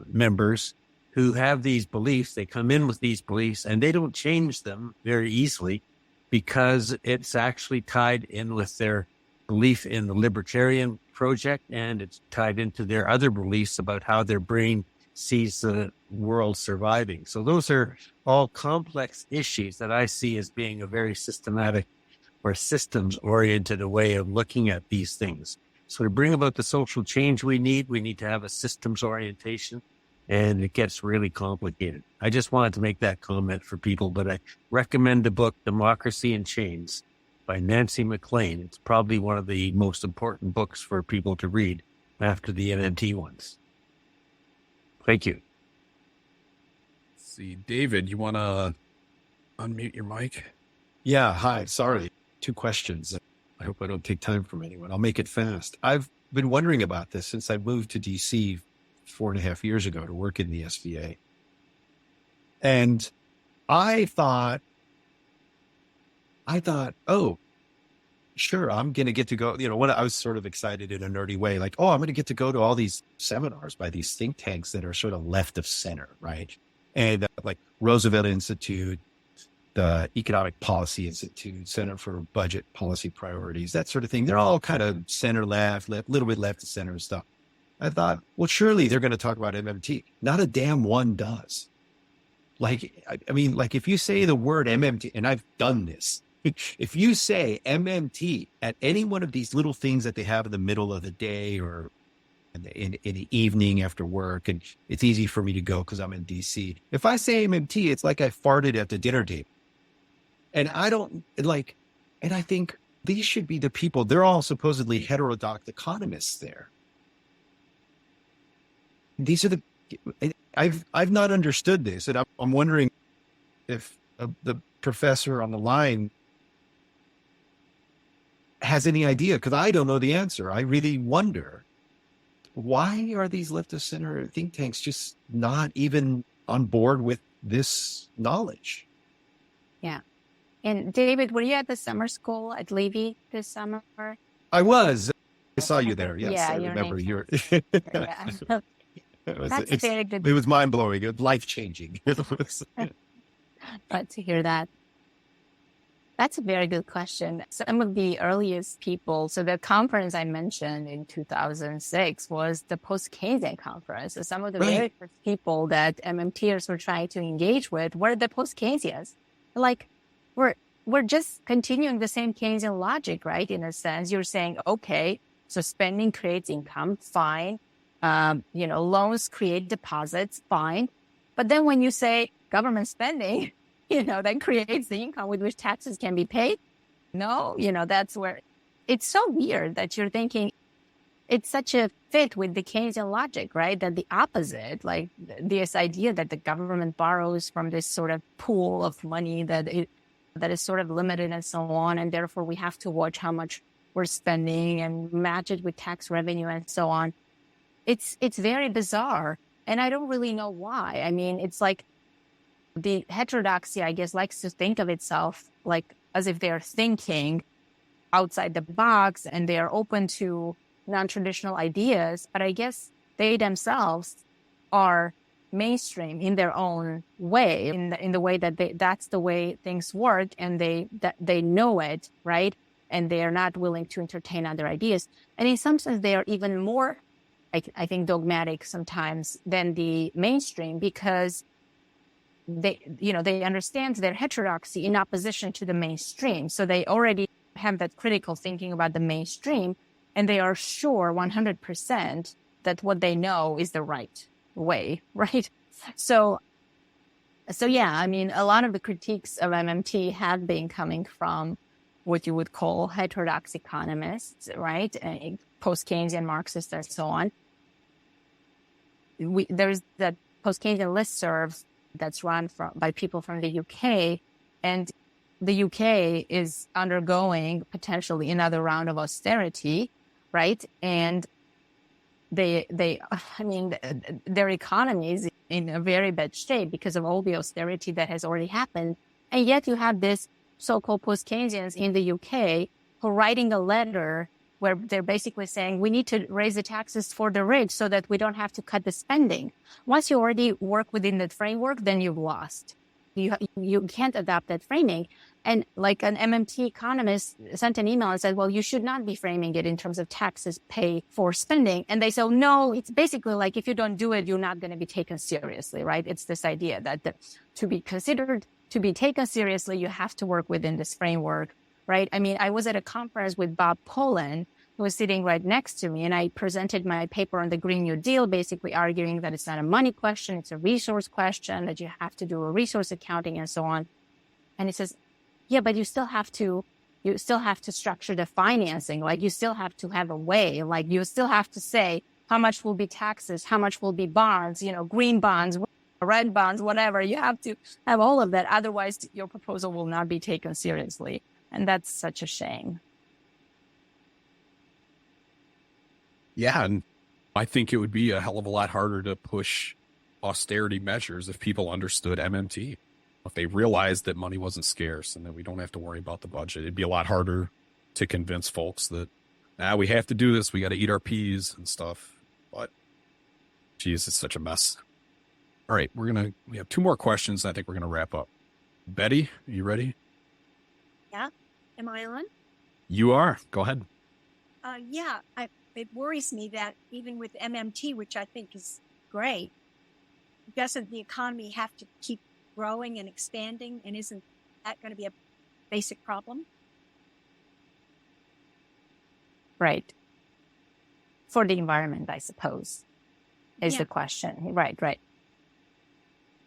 members who have these beliefs. They come in with these beliefs and they don't change them very easily because it's actually tied in with their belief in the libertarian project, and it's tied into their other beliefs about how their brain sees the world surviving. So those are all complex issues that I see as being a very systematic or systems-oriented way of looking at these things. So to bring about the social change we need to have a systems orientation, and it gets really complicated. I just wanted to make that comment for people, but I recommend the book Democracy in Chains by Nancy MacLean. It's probably one of the most important books for people to read after the MMT ones. Thank you. Let's see, David, you want to unmute your mic? Yeah, hi. Sorry. 2 questions. I hope I don't take time from anyone. I'll make it fast. I've been wondering about this since I moved to DC 4.5 years ago to work in the SBA. And I thought, oh, sure, I'm going to get to go, when I was sort of excited in a nerdy way, like, oh, I'm going to get to go to all these seminars by these think tanks that are sort of left of center, right? And like Roosevelt Institute, the Economic Policy Institute, Center for Budget Policy Priorities, that sort of thing. They're all kind of center left, little bit left of center and stuff. I thought, well, surely they're going to talk about MMT. Not a damn one does. Like, I mean, like if you say the word MMT, and I've done this, if you say MMT at any one of these little things that they have in the middle of the day or in the evening after work, and it's easy for me to go because I'm in DC. If I say MMT, it's like I farted at the dinner table. And I don't like, and I think these should be the people, they're all supposedly heterodox economists there. These are I've not understood this. And I'm wondering if the professor on the line has any idea, because I don't know the answer. I really wonder, why are these left of center think tanks just not even on board with this knowledge? Yeah. And David, were you at the summer school at Levy this summer? I was. I saw you there. Yes, yeah, I remember. Yeah. That's very good. It was mind blowing. It was life changing. Glad to hear that. That's a very good question. Some of the earliest people, so the conference I mentioned in 2006 was the post-Keynesian conference. So some of the very first people that MMTers were trying to engage with were the post-Keynesians. Like, we're just continuing the same Keynesian logic, right? In a sense, you're saying, okay, so spending creates income, fine. Loans create deposits, fine. But then when you say government spending, that creates the income with which taxes can be paid. No, that's where it's so weird that you're thinking it's such a fit with the Keynesian logic, right? That the opposite, like this idea that the government borrows from this sort of pool of money that is sort of limited and so on. And therefore we have to watch how much we're spending and match it with tax revenue and so on. It's very bizarre. And I don't really know why. I mean, it's like the heterodoxy, I guess, likes to think of itself like as if they're thinking outside the box and they are open to non-traditional ideas. But I guess they themselves are mainstream in their own way, in the way that that's the way things work, and they know it, right? And they are not willing to entertain other ideas. And in some sense, they are even more, I think, dogmatic sometimes than the mainstream, because they understand their heterodoxy in opposition to the mainstream. So they already have that critical thinking about the mainstream, and they are sure 100% that what they know is the right way, right? So yeah, I mean, a lot of the critiques of MMT have been coming from what you would call heterodox economists, right? Post-Keynesian Marxists and so on. There's that post-Keynesian listserv that's run by people from the UK, and the UK is undergoing potentially another round of austerity, right? And their economy is in a very bad shape because of all the austerity that has already happened. And yet you have this so-called post-Keynesians in the UK who are writing a letter where they're basically saying we need to raise the taxes for the rich so that we don't have to cut the spending. Once you already work within that framework, then you've lost. You can't adopt that framing. And like an MMT economist sent an email and said, well, you should not be framing it in terms of taxes pay for spending. And they said, no, it's basically like if you don't do it, you're not going to be taken seriously, right? It's this idea that to be considered, to be taken seriously, you have to work within this framework, right? I mean, I was at a conference with Bob Pollin, who was sitting right next to me, and I presented my paper on the Green New Deal, basically arguing that it's not a money question, it's a resource question, that you have to do a resource accounting and so on. And he says, yeah, but you still have to structure the financing. Like you still have to have a way, like you still have to say how much will be taxes, how much will be bonds, green bonds, red bonds, whatever. You have to have all of that. Otherwise your proposal will not be taken seriously. And that's such a shame. Yeah, and I think it would be a hell of a lot harder to push austerity measures if people understood MMT. If they realized that money wasn't scarce and that we don't have to worry about the budget, it'd be a lot harder to convince folks that we have to do this. We got to eat our peas and stuff. But geez, it's such a mess. All right, we have 2 more questions. I think we're going to wrap up. Betty, are you ready? Yeah. Am I on? You are. Go ahead. Yeah. It worries me that even with MMT, which I think is great, doesn't the economy have to keep growing and expanding? And isn't that going to be a basic problem? Right. For the environment, I suppose, is the question. Right.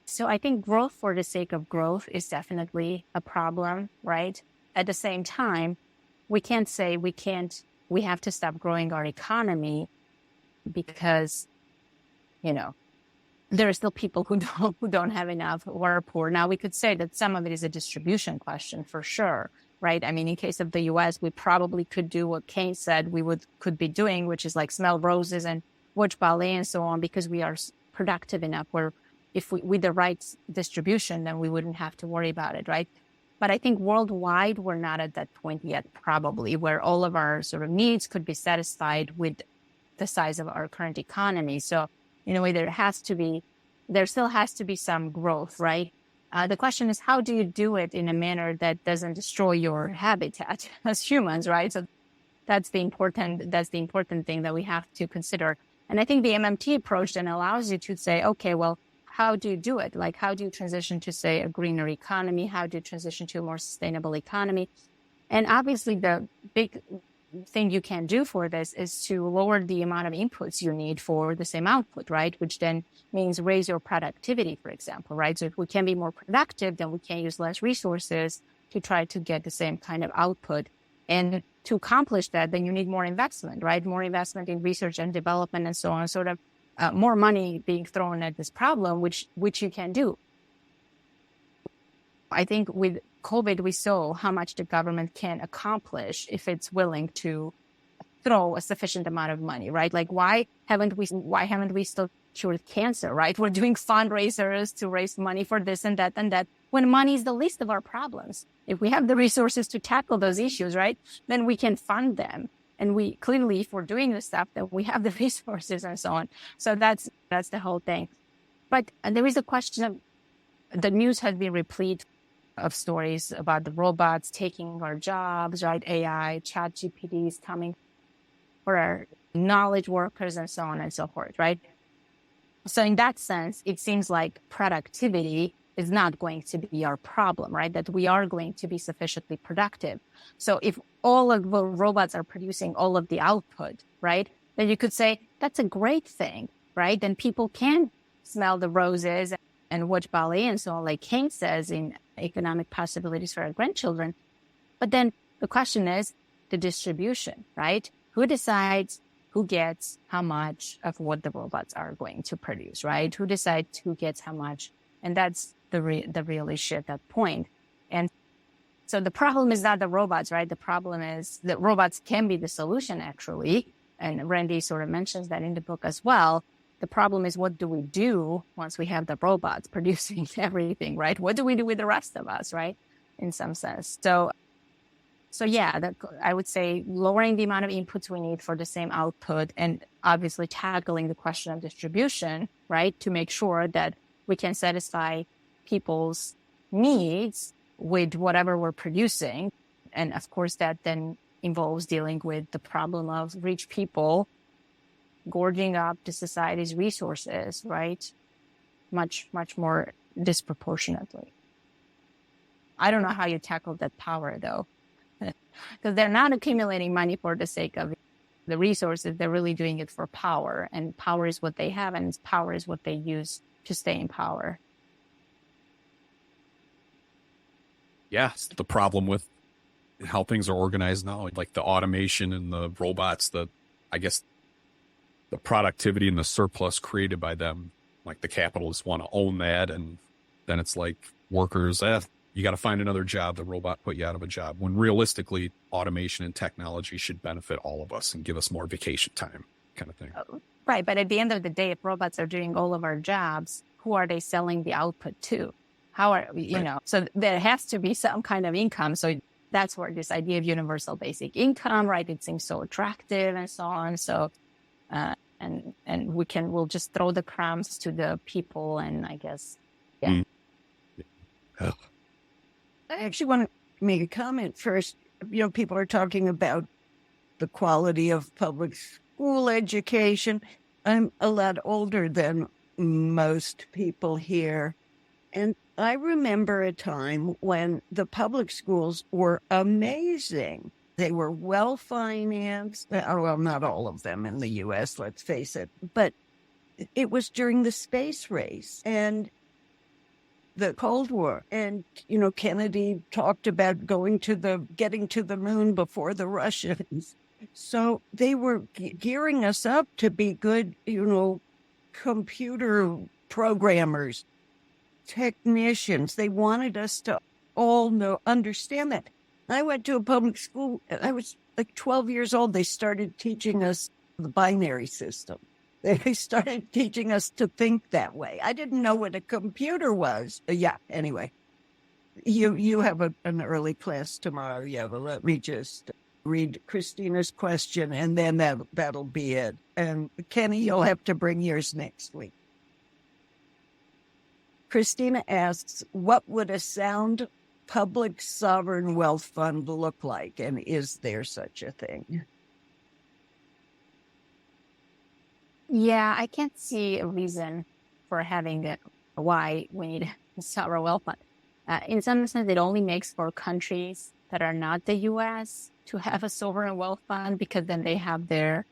So I think growth for the sake of growth is definitely a problem, right? At the same time, we can't say we have to stop growing our economy because, there are still people who don't have enough, who are poor. Now, we could say that some of it is a distribution question for sure, right? I mean, in case of the U.S., we probably could do what Keynes said could be doing, which is like smell roses and watch ballet and so on, because we are productive enough where if with the right distribution, then we wouldn't have to worry about it, right? But I think worldwide, we're not at that point yet, probably, where all of our sort of needs could be satisfied with the size of our current economy. So in a way, there still has to be some growth, right? The question is, how do you do it in a manner that doesn't destroy your habitat as humans, right? So that's the important thing that we have to consider. And I think the MMT approach then allows you to say, okay, well, how do you do it? Like, how do you transition to, say, a greener economy? How do you transition to a more sustainable economy? And obviously, the big thing you can do for this is to lower the amount of inputs you need for the same output, right? Which then means raise your productivity, for example, right? So if we can be more productive, then we can use less resources to try to get the same kind of output. And to accomplish that, then you need more investment, right? More investment in research and development and so on, sort of more money being thrown at this problem, which you can do. I think with COVID, we saw how much the government can accomplish if it's willing to throw a sufficient amount of money, right? Like, why haven't we still cured cancer, right? We're doing fundraisers to raise money for this and that, when money is the least of our problems. If we have the resources to tackle those issues, right, then we can fund them. And we clearly, if we're doing this stuff, that we have the resources and so on. So that's the whole thing. But there is a question of, the news has been replete of stories about the robots taking our jobs, right? AI, ChatGPT is coming for our knowledge workers and so on and so forth, right? So in that sense, it seems like productivity is not going to be our problem, right? That we are going to be sufficiently productive. So if all of the robots are producing all of the output, right, then you could say that's a great thing, right? Then people can smell the roses and watch ballet and so on, like Keynes says in Economic Possibilities for Our Grandchildren. But then the question is the distribution, right? Who decides who gets how much of what the robots are going to produce, right? Who decides who gets how much? And that's the real issue at that point. And so the problem is not the robots, right? The problem is that robots can be the solution, actually. And Randy sort of mentions that in the book as well. The problem is, what do we do once we have the robots producing everything, right? What do we do with the rest of us, right? In some sense. So yeah, I would say lowering the amount of inputs we need for the same output, and obviously tackling the question of distribution, right? To make sure that we can satisfy people's needs with whatever we're producing. And of course, that then involves dealing with the problem of rich people gorging up the society's resources, right? Much, much more disproportionately. I don't know how you tackle that power, though, because they're not accumulating money for the sake of the resources. They're really doing it for power, and power is what they have, and power is what they use to stay in power. Yes, the problem with how things are organized now, like the automation and the robots, I guess the productivity and the surplus created by them, like the capitalists want to own that. And then it's like workers, you got to find another job. The robot put you out of a job, when realistically automation and technology should benefit all of us and give us more vacation time, kind of thing. Right. But at the end of the day, if robots are doing all of our jobs, who are they selling the output to? So there has to be some kind of income. So that's where this idea of universal basic income, right? It seems so attractive and so on. So, and we'll just throw the crumbs to the people, and I guess, yeah. I actually want to make a comment first. People are talking about the quality of public school education. I'm a lot older than most people here. And I remember a time when the public schools were amazing. They were well-financed. Well, not all of them in the U.S., let's face it. But it was during the space race and the Cold War. And, Kennedy talked about getting to the moon before the Russians. So they were gearing us up to be good, computer programmers, technicians. They wanted us to all understand that. I went to a public school. I was like 12 years old. They started teaching us the binary system. They started teaching us to think that way. I didn't know what a computer was. Yeah, anyway. You have an early class tomorrow, Yeva. Let me just read Christina's question, and then that'll be it. And Kenny, you'll have to bring yours next week. Christina asks, what would a sound public sovereign wealth fund look like? And is there such a thing? Yeah, I can't see a reason for having why we need a sovereign wealth fund. In some sense, it only makes for countries that are not the U.S. to have a sovereign wealth fund, because then they have their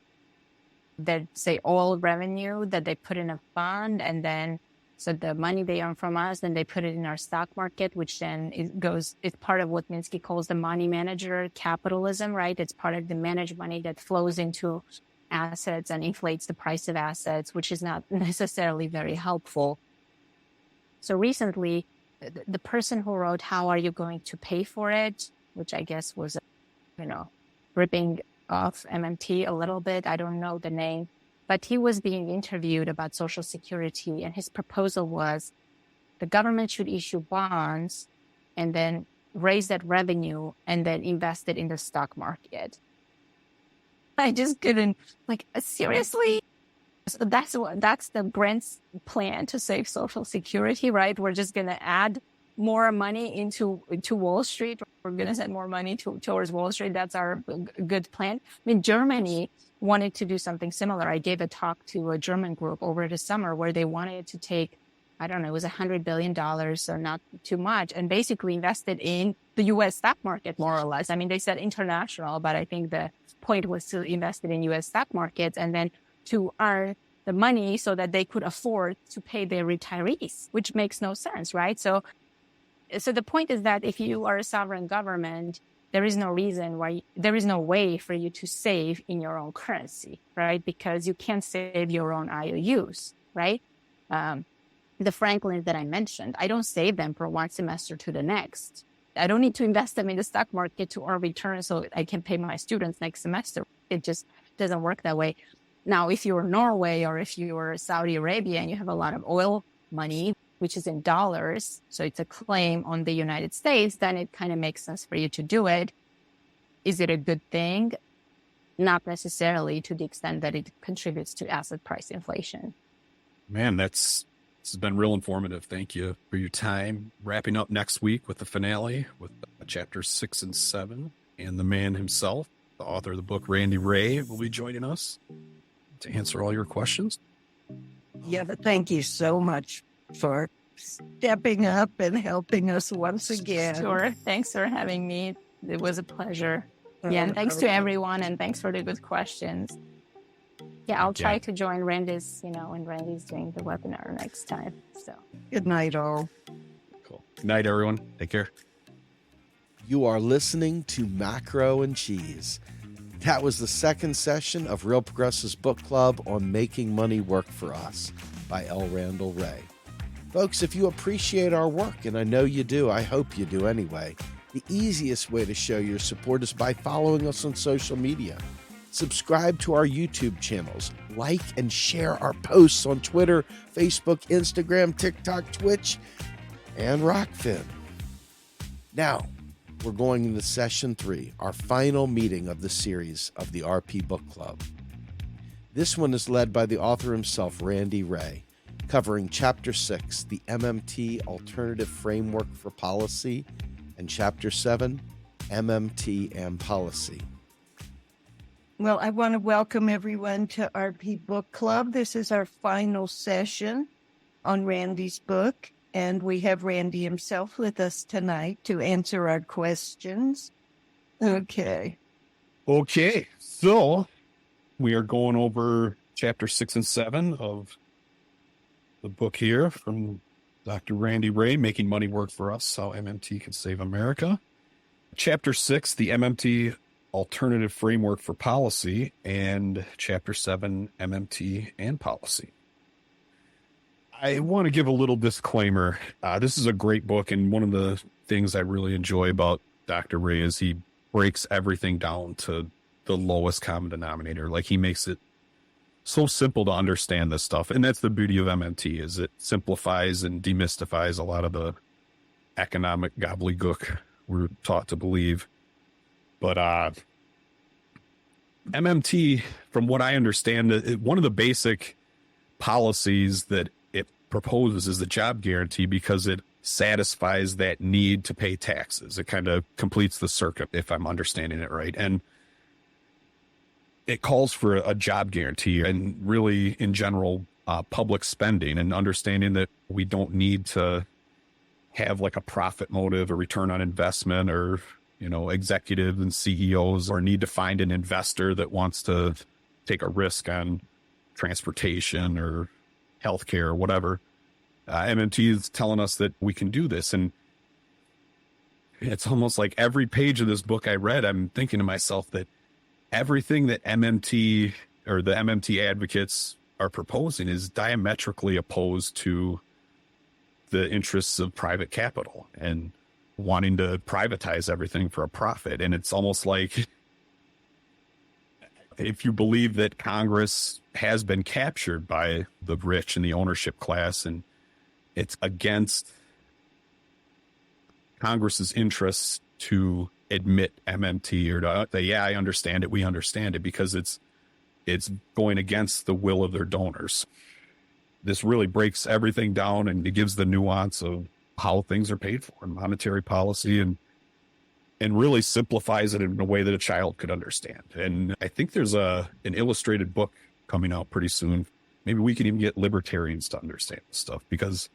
say oil revenue that they put in a fund, and then so the money they earn from us, then they put it in our stock market, which then it's part of what Minsky calls the money manager capitalism, right? It's part of the managed money that flows into assets and inflates the price of assets, which is not necessarily very helpful. So recently, the person who wrote "How are you going to pay for it?", which I guess was, ripping off MMT a little bit. I don't know the name, but he was being interviewed about Social Security, and his proposal was the government should issue bonds and then raise that revenue and then invest it in the stock market. I just couldn't, seriously? So that's the Brent's plan to save Social Security, right? We're just going to add more money into Wall Street. We're going to send more money towards Wall Street. That's our good plan. I mean, Germany wanted to do something similar. I gave a talk to a German group over the summer where they wanted to take, I don't know, it was $100 billion, so not too much, and basically invested in the U.S. stock market, more or less. I mean, they said international, but I think the point was to invest it in U.S. stock markets and then to earn the money so that they could afford to pay their retirees, which makes no sense, right? So the point is that if you are a sovereign government, there is no way for you to save in your own currency, right? Because you can't save your own IOUs, right? The Franklins that I mentioned, I don't save them from one semester to the next. I don't need to invest them in the stock market to earn returns so I can pay my students next semester. It just doesn't work that way. Now, if you're Norway or if you're Saudi Arabia and you have a lot of oil money, which is in dollars, so it's a claim on the United States, then it kind of makes sense for you to do it. Is it a good thing? Not necessarily, to the extent that it contributes to asset price inflation. Man, this has been real informative. Thank you for your time. Wrapping up next week with the finale with chapters 6 and 7. And the man himself, the author of the book, Randy Wray, will be joining us to answer all your questions. Yeah, but thank you so much for stepping up and helping us once again. Sure. Thanks for having me. It was a pleasure. Yeah, and thanks to everyone, and thanks for the good questions. Yeah, I'll try to join Randy's, when Randy's doing the webinar next time. So good night, all. Cool. Good night, everyone. Take care. You are listening to Macro and Cheese. That was the second session of Real Progressive's book club on Making Money Work for Us by L. Randall Wray. Folks, if you appreciate our work, and I know you do, I hope you do anyway, the easiest way to show your support is by following us on social media. Subscribe to our YouTube channels, like and share our posts on Twitter, Facebook, Instagram, TikTok, Twitch, and Rockfin. Now, we're going into session 3, our final meeting of the series of the RP Book Club. This one is led by the author himself, Randy Wray, covering Chapter 6, the MMT Alternative Framework for Policy, and Chapter 7, MMT and Policy. Well, I want to welcome everyone to RP Book Club. This is our final session on Randy's book, and we have Randy himself with us tonight to answer our questions. Okay. Okay, so we are going over Chapter 6 and 7 of the book here from Dr. Randy Wray, Making Money Work for Us, How MMT Can Save America. Chapter 6, the MMT Alternative Framework for Policy, and Chapter 7, MMT and Policy. I want to give a little disclaimer. This is a great book, and one of the things I really enjoy about Dr. Wray is he breaks everything down to the lowest common denominator. Like, he makes it so simple to understand this stuff, and that's the beauty of MMT, is it simplifies and demystifies a lot of the economic gobbledygook we're taught to believe. But MMT, from what I understand, one of the basic policies that it proposes is the job guarantee, because it satisfies that need to pay taxes. It kind of completes the circuit, if I'm understanding it right. And it calls for a job guarantee, and really, in general, public spending, and understanding that we don't need to have like a profit motive or return on investment, or, you know, executives and CEOs, or need to find an investor that wants to take a risk on transportation or healthcare or whatever. MMT is telling us that we can do this. And it's almost like every page of this book I read, I'm thinking to myself that everything that MMT or the MMT advocates are proposing is diametrically opposed to the interests of private capital and wanting to privatize everything for a profit. And it's almost like, if you believe that Congress has been captured by the rich and the ownership class, and it's against Congress's interests to admit MMT, or to say, yeah, I understand it, we understand it, because it's going against the will of their donors. This really breaks everything down, and it gives the nuance of how things are paid for in monetary policy, and really simplifies it in a way that a child could understand. And I think there's an illustrated book coming out pretty soon. Maybe we can even get libertarians to understand this stuff, because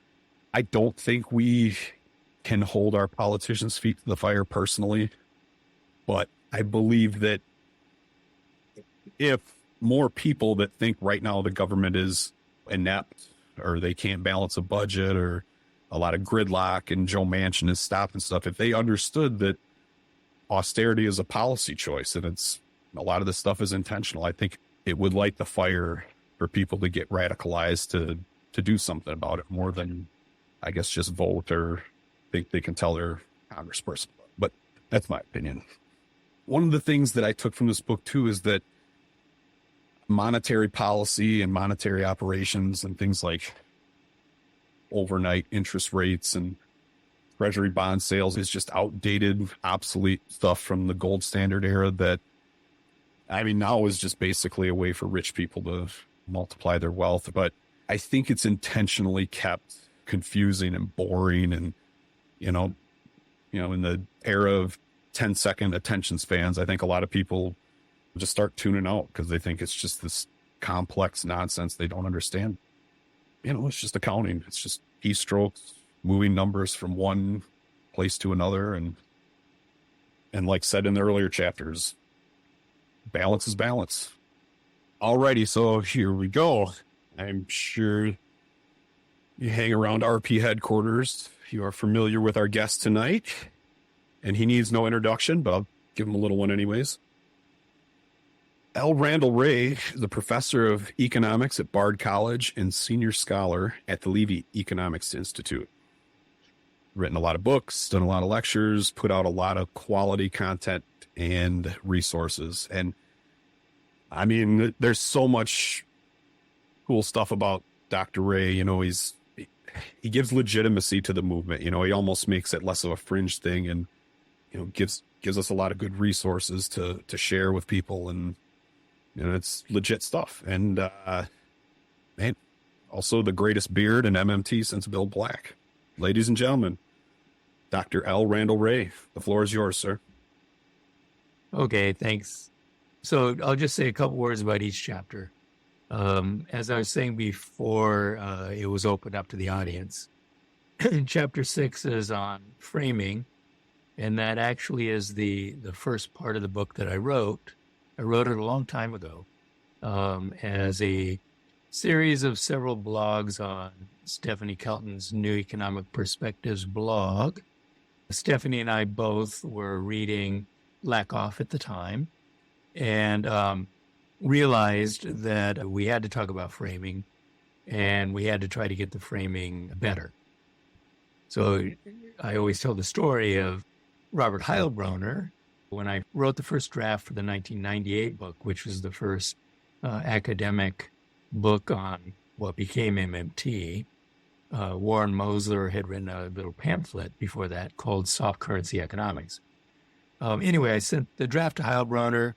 I don't think we can hold our politicians' feet to the fire personally. But I believe that if more people that think right now the government is inept, or they can't balance a budget, or a lot of gridlock and Joe Manchin is stopping stuff, if they understood that austerity is a policy choice, and it's a lot of this stuff is intentional, I think it would light the fire for people to get radicalized to do something about it, more than, I guess, just vote or think they can tell their congressperson. But that's my opinion. One of the things that I took from this book too is that monetary policy and monetary operations and things like overnight interest rates and treasury bond sales is just outdated, obsolete stuff from the gold standard era that, I mean, now is just basically a way for rich people to multiply their wealth. But I think it's intentionally kept confusing and boring. And, you know, in the era of 10-second attention spans, I think a lot of people just start tuning out because they think it's just this complex nonsense they don't understand. You know, it's just accounting. It's just keystrokes, moving numbers from one place to another. And like said in the earlier chapters, balance is balance. Alrighty, so here we go. I'm sure you hang around RP headquarters. You are familiar with our guest tonight, and he needs no introduction, but I'll give him a little one anyways. L. Randall Wray is a professor of economics at Bard College and senior scholar at the Levy Economics Institute. Written a lot of books, done a lot of lectures, put out a lot of quality content and resources. And I mean, there's so much cool stuff about Dr. Wray. You know, he gives legitimacy to the movement. You know, he almost makes it less of a fringe thing. And gives us a lot of good resources to share with people, and it's legit stuff. And man, also the greatest beard in MMT since Bill Black. Ladies and gentlemen, Dr. L. Randall Wray, the floor is yours, sir. Okay, thanks. So I'll just say a couple words about each chapter. As I was saying before, it was opened up to the audience. Chapter 6 is on framing, and that actually is the first part of the book that I wrote. I wrote it a long time ago as a series of several blogs on Stephanie Kelton's New Economic Perspectives blog. Stephanie and I both were reading Lakoff at the time, and realized that we had to talk about framing, and we had to try to get the framing better. So I always tell the story of Robert Heilbroner. When I wrote the first draft for the 1998 book, which was the first academic book on what became MMT, Warren Mosler had written a little pamphlet before that called Soft Currency Economics. Anyway, I sent the draft to Heilbroner,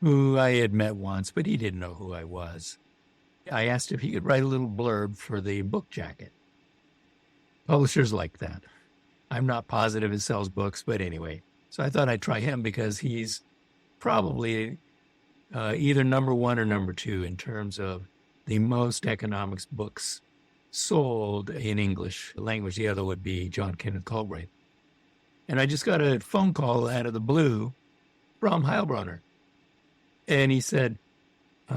who I had met once, but he didn't know who I was. I asked if he could write a little blurb for the book jacket. Publishers like that. I'm not positive it sells books, but anyway. So I thought I'd try him because he's probably either number one or number two in terms of the most economics books sold in English language. The other would be John Kenneth Galbraith. And I just got a phone call out of the blue from Heilbroner. And he said,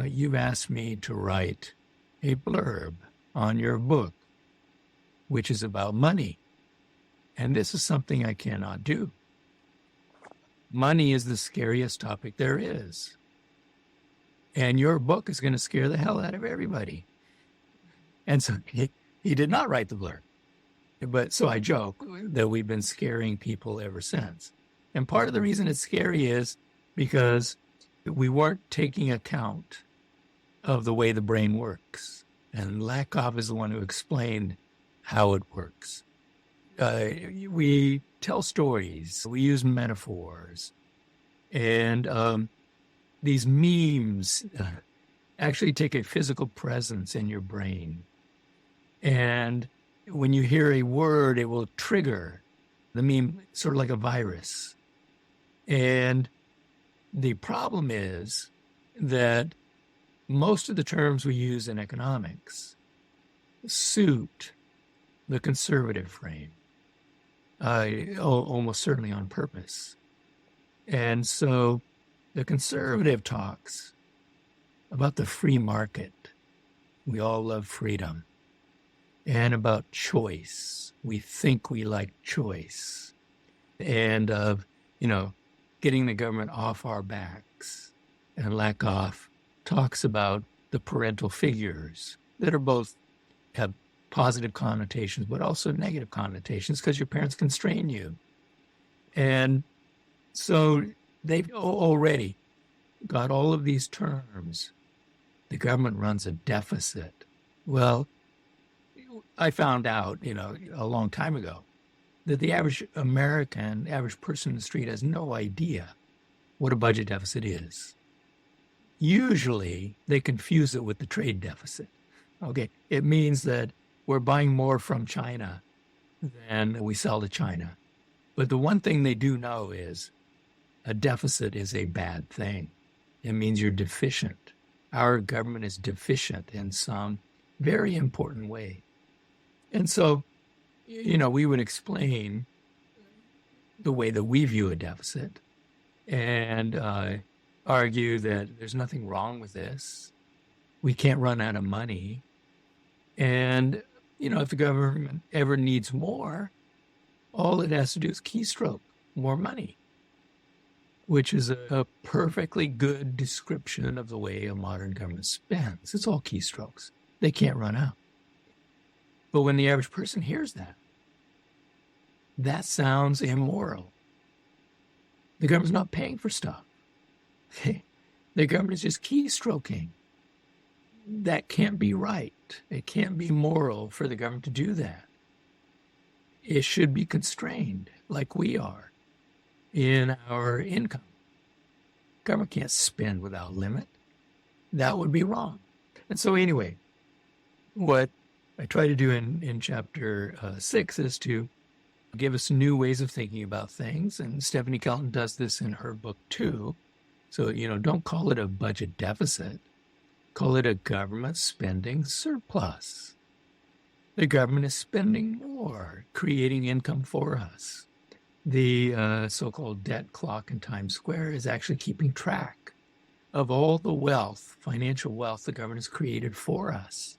you've asked me to write a blurb on your book, which is about money. And this is something I cannot do. Money is the scariest topic there is. And your book is going to scare the hell out of everybody. And so he did not write the blurb. But so I joke that we've been scaring people ever since. And part of the reason it's scary is because we weren't taking account of the way the brain works. And Lakoff is the one who explained how it works. We tell stories, we use metaphors, and these memes actually take a physical presence in your brain. And when you hear a word, it will trigger the meme, sort of like a virus. And the problem is that most of the terms we use in economics suit the conservative frame, almost certainly on purpose. And so the conservative talks about the free market. We all love freedom. And about choice. We think we like choice. And of, getting the government off our backs. And Lakoff talks about the parental figures that are both have positive connotations, but also negative connotations because your parents constrain you. And so they've already got all of these terms. The government runs a deficit. Well, I found out, a long time ago, that the average American, average person in the street has no idea what a budget deficit is. Usually, they confuse it with the trade deficit. Okay, it means that we're buying more from China than we sell to China. But the one thing they do know is a deficit is a bad thing. It means you're deficient. Our government is deficient in some very important way. And so, we would explain the way that we view a deficit and argue that there's nothing wrong with this. We can't run out of money. And, if the government ever needs more, all it has to do is keystroke more money, which is a perfectly good description of the way a modern government spends. It's all keystrokes. They can't run out. But when the average person hears that, that sounds immoral. The government's not paying for stuff. The government is just keystroking. That can't be right. It can't be moral for the government to do that. It should be constrained like we are. in our income. Government can't spend without limit. That would be wrong. And so anyway, what I try to do in chapter 6 is to give us new ways of thinking about things. And Stephanie Kelton does this in her book too. So, don't call it a budget deficit. Call it a government spending surplus. The government is spending more, creating income for us. The so-called debt clock in Times Square is actually keeping track of all the wealth, financial wealth the government has created for us.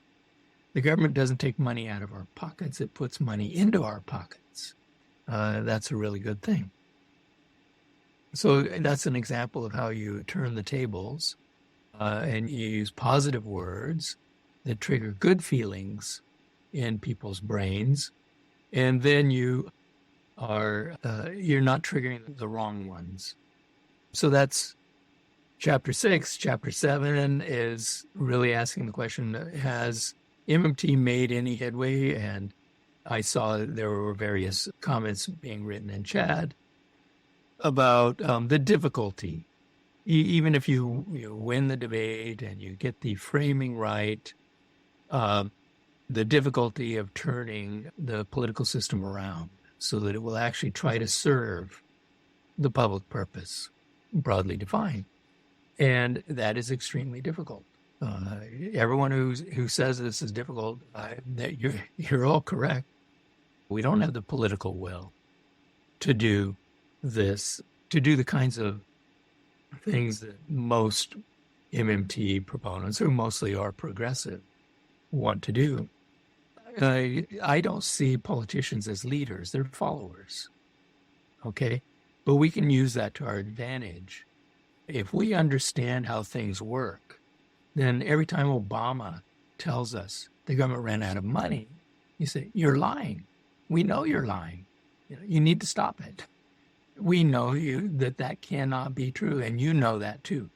The government doesn't take money out of our pockets. It puts money into our pockets. That's a really good thing. So that's an example of how you turn the tables and you use positive words that trigger good feelings in people's brains. And then you're not triggering the wrong ones. So that's chapter 6. Chapter 7 is really asking the question, has MMT made any headway? And I saw there were various comments being written in chat about the difficulty. Even if you win the debate and you get the framing right, the difficulty of turning the political system around so that it will actually try to serve the public purpose, broadly defined. And that is extremely difficult. Everyone who says this is difficult, that you're all correct. We don't have the political will to do this, to do the kinds of things that most MMT proponents, who mostly are progressive, want to do. I don't see politicians as leaders. They're followers. Okay? But we can use that to our advantage. If we understand how things work, then every time Obama tells us the government ran out of money, you say, you're lying. We know you're lying. You need to stop it. We know that cannot be true, and you know that too.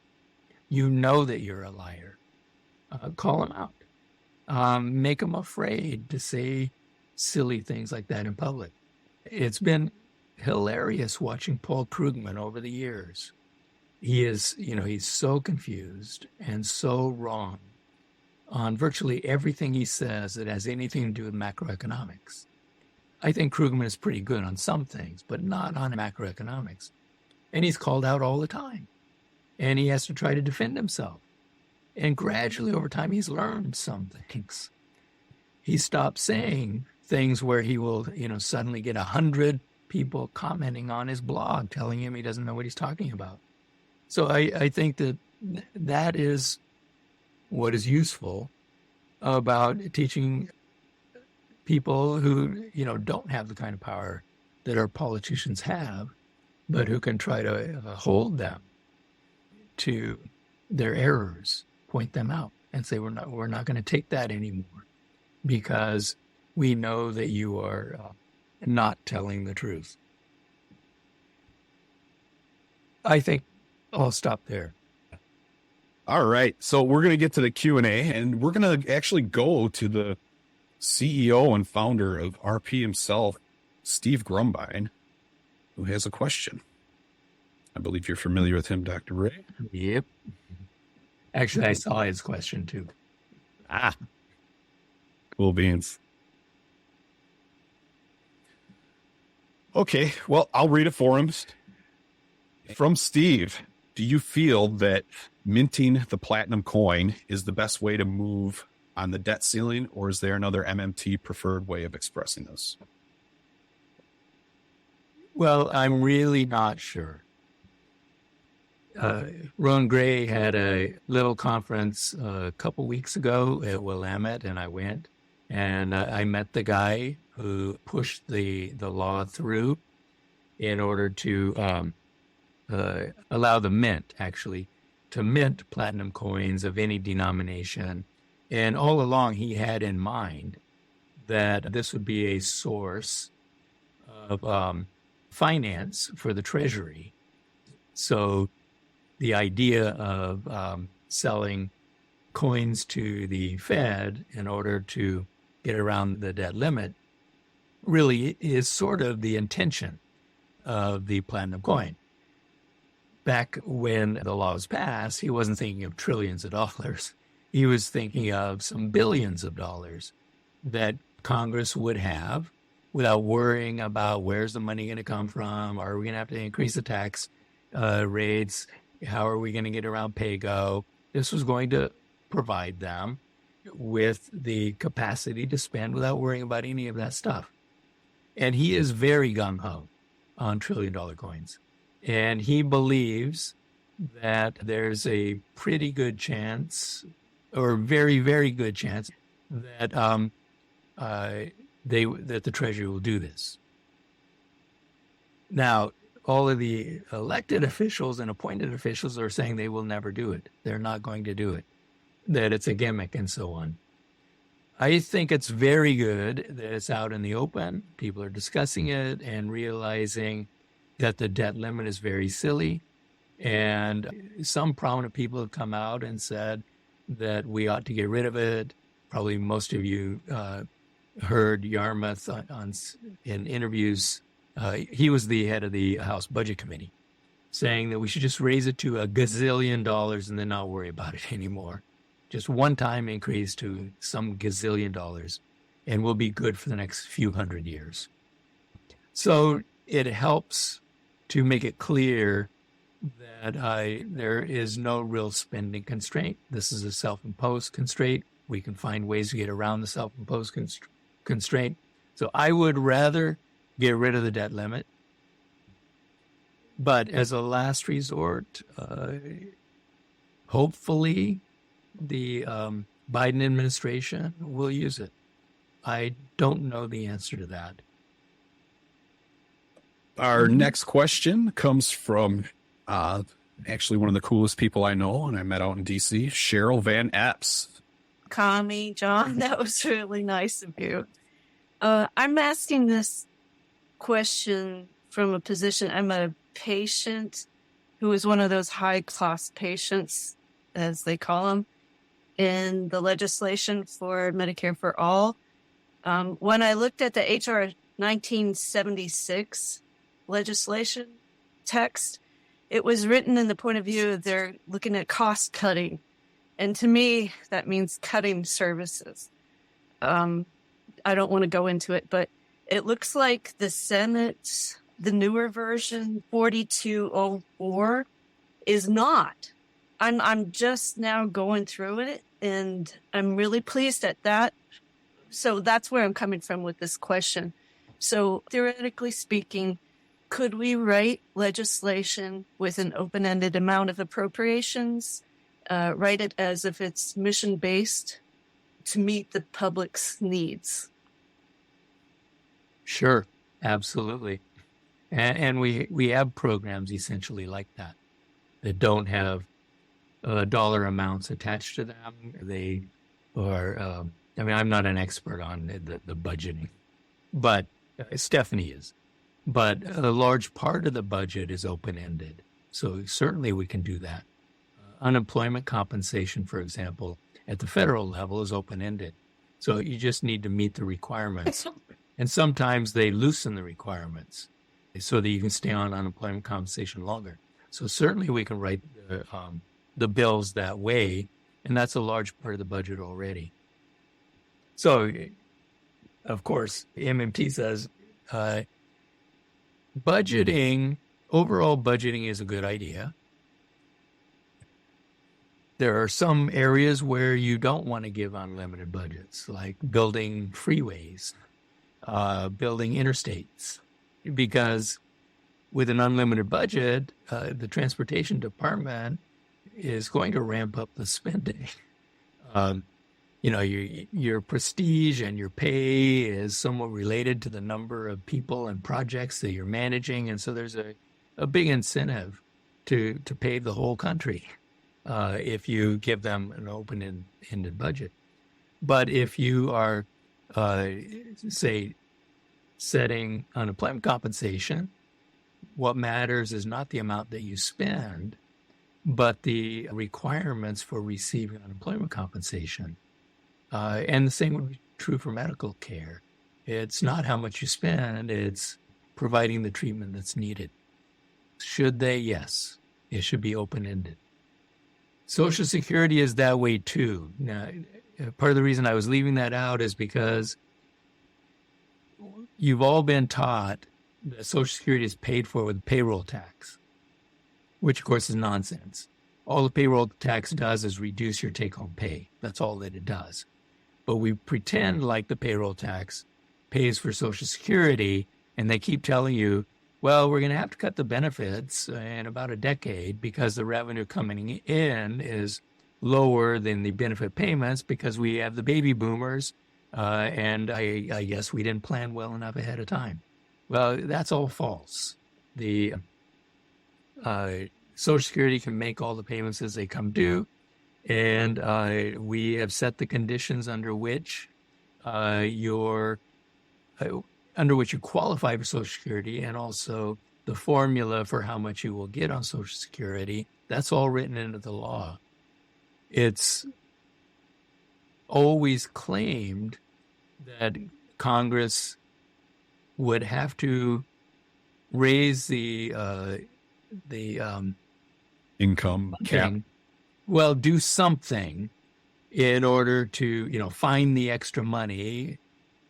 You know that you're a liar. Call him out. Make him afraid to say silly things like that in public. It's been hilarious watching Paul Krugman over the years. He is, he's so confused and so wrong on virtually everything he says that has anything to do with macroeconomics. I think Krugman is pretty good on some things, but not on macroeconomics. And he's called out all the time. And he has to try to defend himself. And gradually over time, he's learned some things. He stopped saying things where he will, suddenly get 100 people commenting on his blog, telling him he doesn't know what he's talking about. So I think that is what is useful about teaching people who, don't have the kind of power that our politicians have, but who can try to hold them to their errors, point them out, and say, we're not going to take that anymore because we know that you are not telling the truth. I think I'll stop there. All right. So we're going to get to the Q&A, and we're going to actually go to the CEO and founder of RP himself, Steve Grumbine, who has a question. I believe you're familiar with him, Dr. Wray. Yep. Actually, I saw his question too. Cool beans. Okay. Well, I'll read it for him. From Steve. Do you feel that minting the platinum coin is the best way to move on the debt ceiling, or is there another MMT preferred way of expressing this? Well, I'm really not sure. Ron Gray had a little conference a couple weeks ago at Willamette, and I went, and I met the guy who pushed the law through in order to allow the mint, actually, to mint platinum coins of any denomination. And all along, he had in mind that this would be a source of finance for the Treasury. So the idea of selling coins to the Fed in order to get around the debt limit really is sort of the intention. of the platinum coin. Back when the law was passed, he wasn't thinking of trillions of dollars. He was thinking of some billions of dollars that Congress would have without worrying about where's the money going to come from? Are we going to have to increase the tax rates? How are we going to get around pay-go? This was going to provide them with the capacity to spend without worrying about any of that stuff. And he is very gung-ho on trillion-dollar coins. And he believes that there's a pretty good chance, or very, very good chance, that that the Treasury will do this. Now, all of the elected officials and appointed officials are saying they will never do it. They're not going to do it, that it's a gimmick and so on. I think it's very good that it's out in the open. People are discussing it and realizing that the debt limit is very silly. And some prominent people have come out and said that we ought to get rid of it. Probably most of you heard Yarmouth in interviews. He was the head of the House Budget Committee, saying that we should just raise it to $1 gazillion and then not worry about it anymore. Just one-time increase to some gazillion dollars, and we'll be good for the next few hundred years. So it helps to make it clear that there is no real spending constraint. This is a self-imposed constraint. We can find ways to get around the self-imposed constraint. So I would rather get rid of the debt limit. But as a last resort, hopefully the Biden administration will use it. I don't know the answer to that. Our next question comes from actually one of the coolest people I know, and I met out in D.C., Cheryl Van Epps. Connie, John, that was really nice of you. I'm asking this question from a position. I'm a patient who is one of those high-class patients, as they call them, in the legislation for Medicare for All. When I looked at the HR 1976 legislation text, it was written in the point of view they're looking at cost cutting. And to me, that means cutting services. I don't want to go into it, but it looks like the Senate, the newer version, 4204, is not. I'm just now going through it, and I'm really pleased at that. So that's where I'm coming from with this question. So theoretically speaking, could we write legislation with an open-ended amount of appropriations, write it as if it's mission-based to meet the public's needs? Sure, absolutely. And we have programs essentially like that don't have dollar amounts attached to them. They are, I'm not an expert on the budgeting, but Stephanie is. But a large part of the budget is open-ended. So certainly we can do that. Unemployment compensation, for example, at the federal level is open-ended. So you just need to meet the requirements. And sometimes they loosen the requirements so that you can stay on unemployment compensation longer. So certainly we can write the bills that way, and that's a large part of the budget already. So, of course, MMT says overall budgeting is a good idea. There are some areas where you don't want to give unlimited budgets, like building freeways, building interstates, because with an unlimited budget, the transportation department is going to ramp up the spending. Your prestige and your pay is somewhat related to the number of people and projects that you're managing. And so there's a big incentive to pave the whole country if you give them an open-ended budget. But if you are, say, setting unemployment compensation, what matters is not the amount that you spend, but the requirements for receiving unemployment compensation. And the same would be true for medical care. It's not how much you spend, it's providing the treatment that's needed. Should they? Yes. It should be open-ended. Social Security is that way too. Now, part of the reason I was leaving that out is because you've all been taught that Social Security is paid for with payroll tax, which of course is nonsense. All the payroll tax does is reduce your take-home pay. That's all that it does. But we pretend like the payroll tax pays for Social Security, and they keep telling you, well, we're going to have to cut the benefits in about a decade because the revenue coming in is lower than the benefit payments because we have the baby boomers, and I guess we didn't plan well enough ahead of time. Well, that's all false. The Social Security can make all the payments as they come due, and we have set the conditions under which you qualify for Social Security, and also the formula for how much you will get on Social Security. That's all written into the law. It's always claimed that Congress would have to raise the income cap. Well, do something in order to, find the extra money,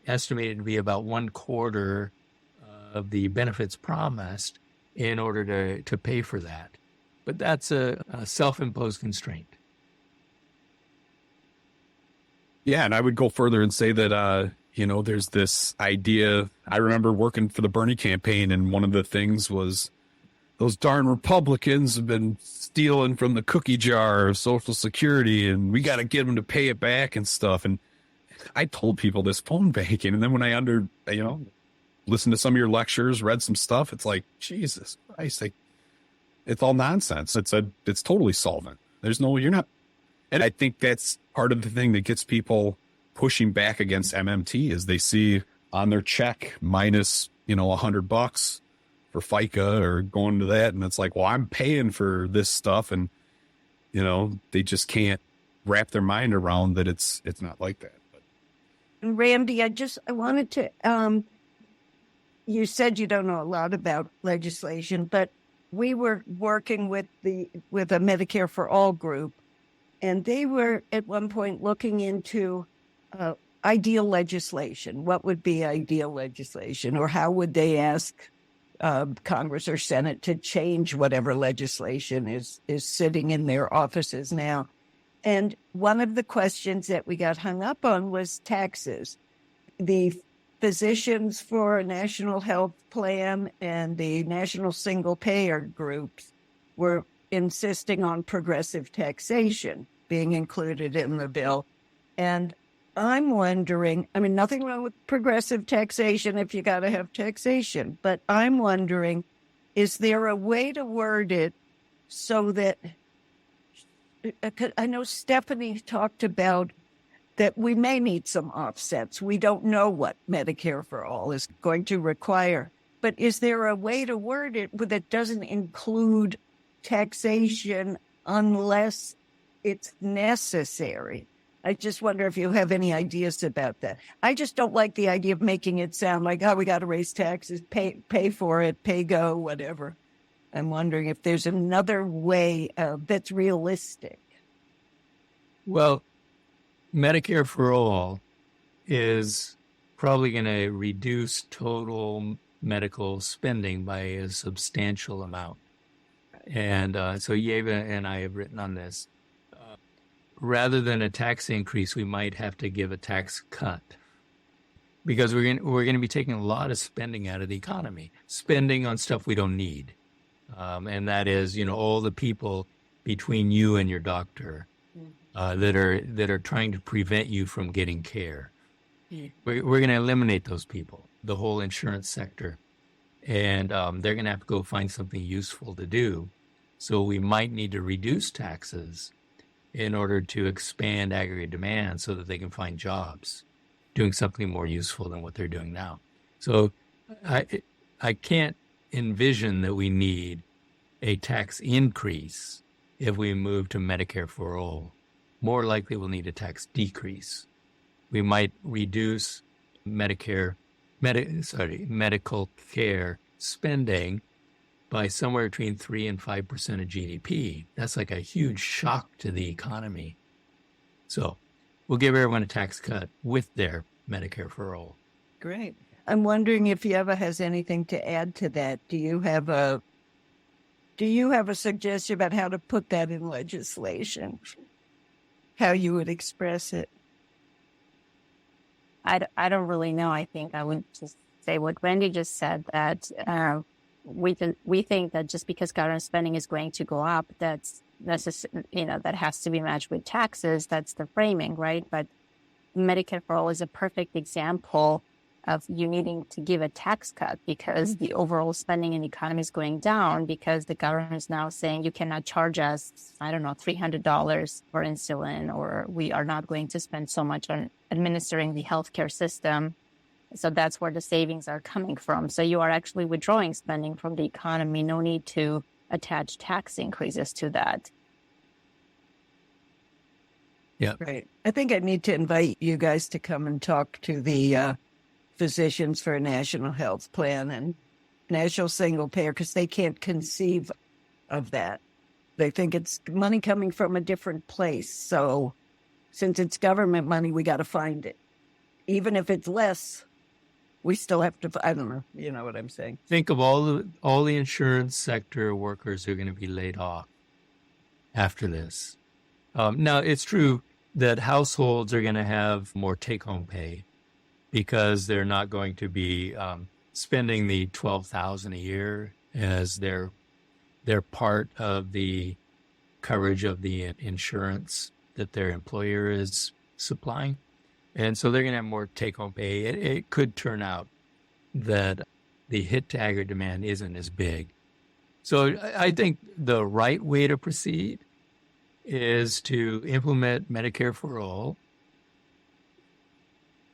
estimated to be about 1/4 of the benefits promised, in order to pay for that. But that's a self-imposed constraint. Yeah, and I would go further and say that, there's this idea. I remember working for the Bernie campaign, and one of the things was those darn Republicans have been stealing from the cookie jar of Social Security, and we got to get them to pay it back and stuff. And I told people this phone banking, and then when I listened to some of your lectures, read some stuff, it's like, Jesus Christ, it's all nonsense. It's totally solvent. you're not. And I think that's part of the thing that gets people pushing back against MMT is they see on their check minus, $100 for FICA or going to that. And it's like, well, I'm paying for this stuff. And, they just can't wrap their mind around that it's not like that. Randy, I wanted to, you said you don't know a lot about legislation, but we were working with a Medicare for All group, and they were at one point looking into ideal legislation. What would be ideal legislation, or how would they ask Congress or Senate to change whatever legislation is sitting in their offices now? And one of the questions that we got hung up on was taxes. The Physicians for a National Health Plan and the National Single Payer groups were insisting on progressive taxation being included in the bill. And I'm wondering, nothing wrong with progressive taxation if you got to have taxation, but I'm wondering, is there a way to word it so that, I know Stephanie talked about that we may need some offsets. We don't know what Medicare for All is going to require, but is there a way to word it that doesn't include taxation unless it's necessary? I just wonder if you have any ideas about that. I just don't like the idea of making it sound like, we got to raise taxes, pay for it, pay go, whatever. I'm wondering if there's another way that's realistic. Well, Medicare for All is probably going to reduce total medical spending by a substantial amount. And so Yeva and I have written on this. Rather than a tax increase, we might have to give a tax cut, because we're going to be taking a lot of spending out of the economy, spending on stuff we don't need. And that is, all the people between you and your doctor that are trying to prevent you from getting care. We're going to eliminate those people, the whole insurance sector. And they're going to have to go find something useful to do. So we might need to reduce taxes in order to expand aggregate demand so that they can find jobs doing something more useful than what they're doing now. So I can't envision that we need a tax increase if we move to Medicare for All. More likely we'll need a tax decrease. We might reduce Medicare medical care spending by somewhere between 3 and 5% of GDP. That's like a huge shock to the economy. So we'll give everyone a tax cut with their Medicare for all. Great. I'm wondering if Yeva has anything to add to that. Do you have a suggestion about how to put that in legislation? How you would express it? I don't really know. I think I would just say what Randy just said, that we think that just because government spending is going to go up, that has to be matched with taxes. That's the framing, right? But Medicare for All is a perfect example of you needing to give a tax cut because the overall spending in the economy is going down because the government is now saying you cannot charge us, $300 for insulin, or we are not going to spend so much on administering the healthcare system. So that's where the savings are coming from. So you are actually withdrawing spending from the economy. No need to attach tax increases to that. Yeah. Right. I think I need to invite you guys to come and talk to the Physicians for a National Health Plan and National Single Payer, because they can't conceive of that. They think it's money coming from a different place. So since it's government money, we got to find it. Even if it's less, we still have to, I don't know, you know what I'm saying? Think of all the insurance sector workers who are going to be laid off after this. Now, it's true that households are going to have more take-home pay because they're not going to be spending the $12,000 a year as they're part of the coverage of the insurance that their employer is supplying. And so they're going to have more take-home pay. It could turn out that the hit to aggregate demand isn't as big. So I think the right way to proceed is to implement Medicare for All,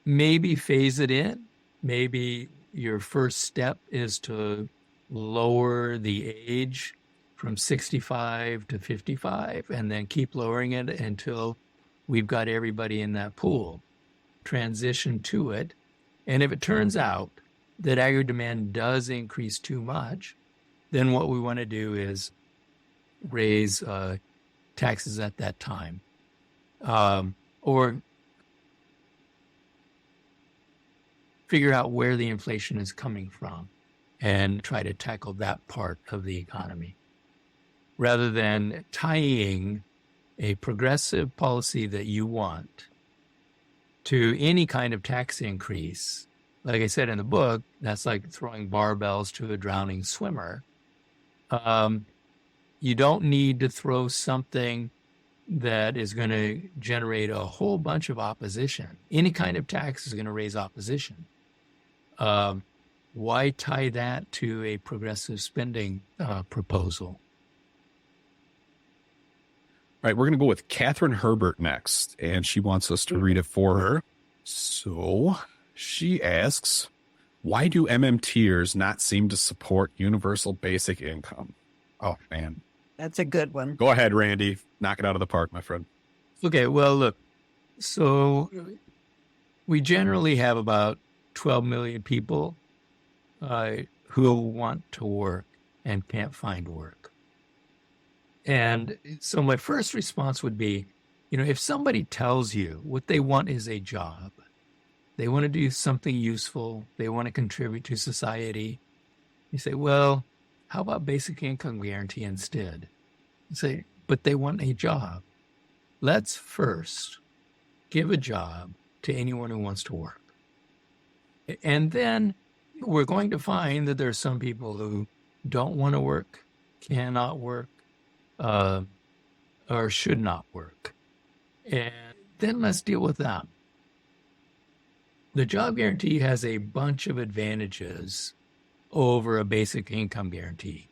maybe phase it in. Maybe your first step is to lower the age from 65 to 55 and then keep lowering it until we've got everybody in that pool. Transition to it. And if it turns out that aggregate demand does increase too much, then what we want to do is raise taxes at that time, or figure out where the inflation is coming from and try to tackle that part of the economy, rather than tying a progressive policy that you want to any kind of tax increase. Like I said in the book, that's like throwing barbells to a drowning swimmer. You don't need to throw something that is going to generate a whole bunch of opposition. Any kind of tax is going to raise opposition. Why tie that to a progressive spending proposal? All right, we're going to go with Catherine Herbert next, and she wants us to read it for her. So she asks, why do MMTers not seem to support universal basic income? Oh, man. That's a good one. Go ahead, Randy. Knock it out of the park, my friend. Okay, well, look, so we generally have about 12 million people who want to work and can't find work. And so my first response would be, if somebody tells you what they want is a job, they want to do something useful, they want to contribute to society, you say, well, how about basic income guarantee instead? You say, but they want a job. Let's first give a job to anyone who wants to work. And then we're going to find that there are some people who don't want to work, cannot work, or should not work. And then let's deal with them. The job guarantee has a bunch of advantages over a basic income guarantee.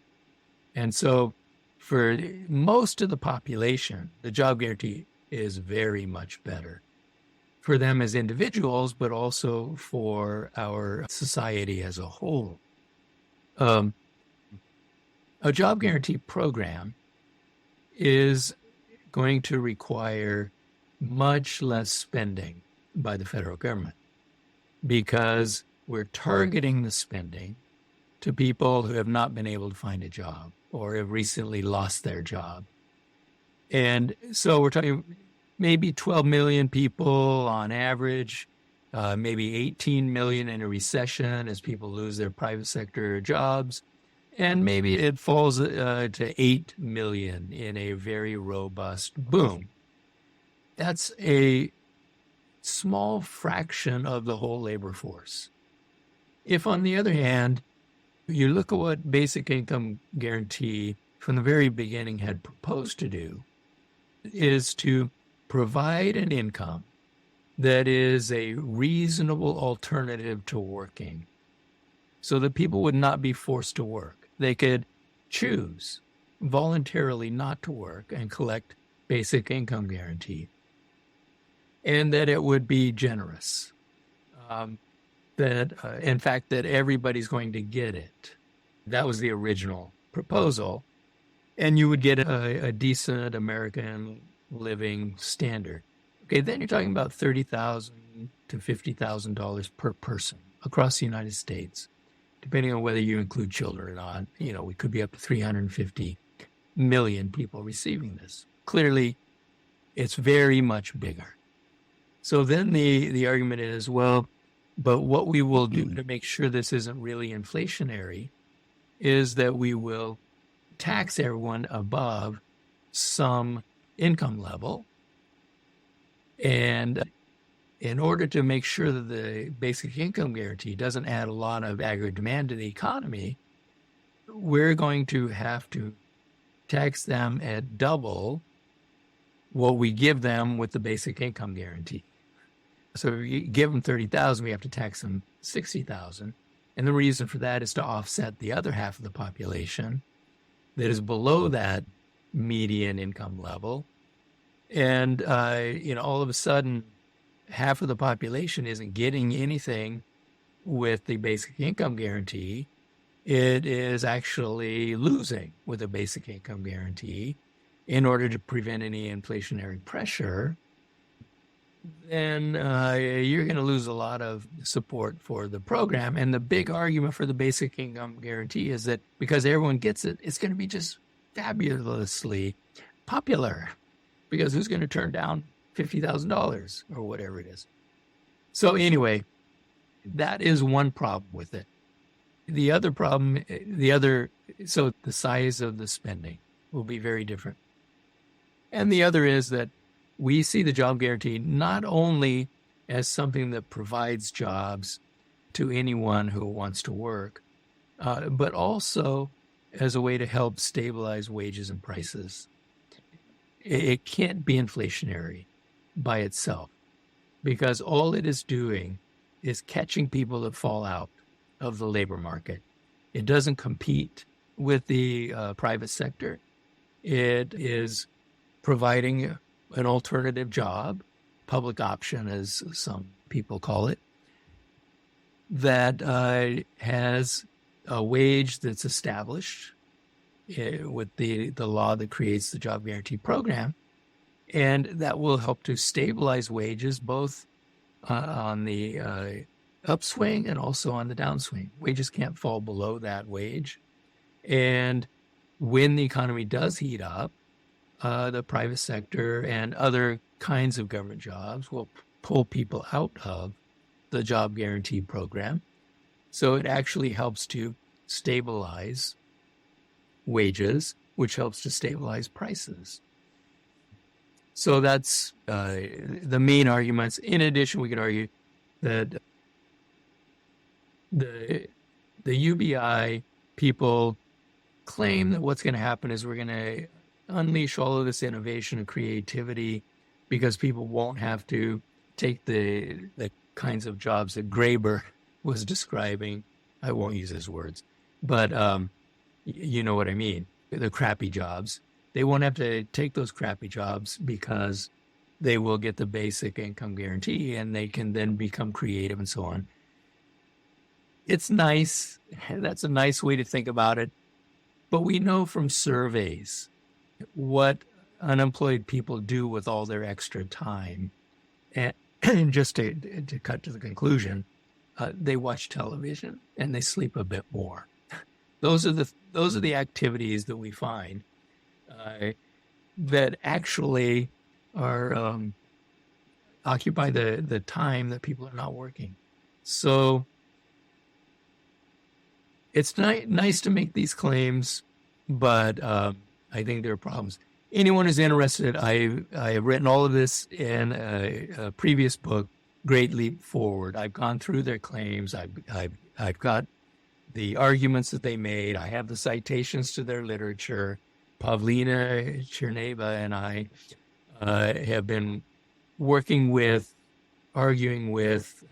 And so for most of the population, the job guarantee is very much better for them as individuals, but also for our society as a whole. A job guarantee program is going to require much less spending by the federal government because we're targeting the spending to people who have not been able to find a job or have recently lost their job. And so we're talking maybe 12 million people on average, maybe 18 million in a recession as people lose their private sector jobs. And maybe it falls to 8 million in a very robust boom. That's a small fraction of the whole labor force. If, on the other hand, you look at what basic income guarantee from the very beginning had proposed to do, is to provide an income that is a reasonable alternative to working so that people would not be forced to work. They could choose voluntarily not to work and collect basic income guarantee, and that it would be generous. In fact, that everybody's going to get it. That was the original proposal. And you would get a decent American living standard. Okay, then you're talking about $30,000 to $50,000 per person across the United States, depending on whether you include children or not. You know, we could be up to 350 million people receiving this. Clearly, it's very much bigger. So then the argument is, well, but what we will do to make sure this isn't really inflationary is that we will tax everyone above some income level. And in order to make sure that the basic income guarantee doesn't add a lot of aggregate demand to the economy, we're going to have to tax them at double what we give them with the basic income guarantee. So if you give them 30,000, we have to tax them 60,000. And the reason for that is to offset the other half of the population that is below that median income level. And, all of a sudden, half of the population isn't getting anything with the basic income guarantee. It is actually losing with the basic income guarantee in order to prevent any inflationary pressure. Then you're going to lose a lot of support for the program. And the big argument for the basic income guarantee is that because everyone gets it, it's going to be just fabulously popular. Because who's going to turn down $50,000 or whatever it is? So anyway, that is one problem with it. The other problem, so the size of the spending will be very different. And the other is that we see the job guarantee not only as something that provides jobs to anyone who wants to work, but also as a way to help stabilize wages and prices. It can't be inflationary by itself because all it is doing is catching people that fall out of the labor market. It doesn't compete with the private sector. It is providing an alternative job, public option as some people call it, that has a wage that's established with the law that creates the job guarantee program, and that will help to stabilize wages both on the upswing and also on the downswing. Wages can't fall below that wage. And when the economy does heat up, the private sector and other kinds of government jobs will pull people out of the job guarantee program. So it actually helps to stabilize wages, which helps to stabilize prices. So that's the main arguments. In addition, we could argue that the UBI people claim that what's going to happen is we're going to unleash all of this innovation and creativity because people won't have to take the kinds of jobs that Graeber was describing. I won't use his words, but you know what I mean, the crappy jobs. They won't have to take those crappy jobs because they will get the basic income guarantee and they can then become creative and so on. It's nice. That's a nice way to think about it. But we know from surveys what unemployed people do with all their extra time. And just to cut to the conclusion, they watch television and they sleep a bit more. Those are the activities that we find that actually are occupy the time that people are not working. So it's nice to make these claims, but I think there are problems. Anyone who's interested, I have written all of this in a previous book, Great Leap Forward. I've gone through their claims. I've got the arguments that they made. I have the citations to their literature. Pavlina Cherneva and I have been arguing with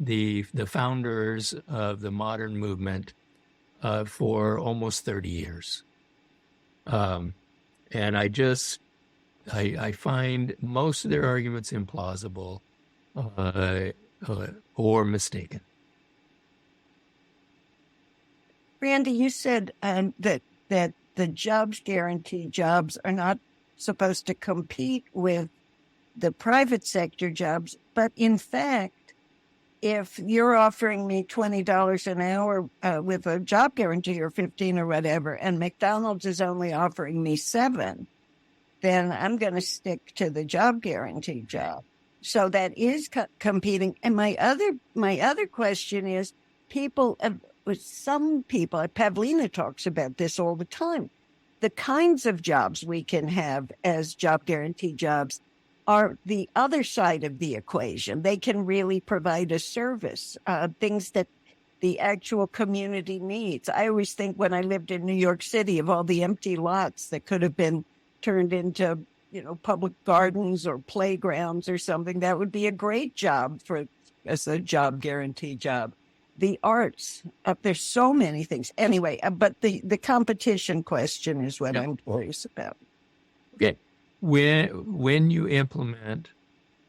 the founders of the modern movement for almost 30 years. And I find most of their arguments implausible or mistaken. Randy, you said that the jobs guarantee jobs are not supposed to compete with the private sector jobs, but in fact, if you're offering me $20 an hour with a job guarantee or 15 or whatever, and McDonald's is only offering me $7, then I'm going to stick to the job guarantee job. So that is competing. And my other question is, some people, Pavlina talks about this all the time. The kinds of jobs we can have as job guarantee jobs are the other side of the equation. They can really provide a service, things that the actual community needs. I always think when I lived in New York City of all the empty lots that could have been turned into, public gardens or playgrounds or something, that would be a great job as a job guarantee job. The arts, there's so many things. Anyway, but the competition question is what I'm curious about. Okay. When you implement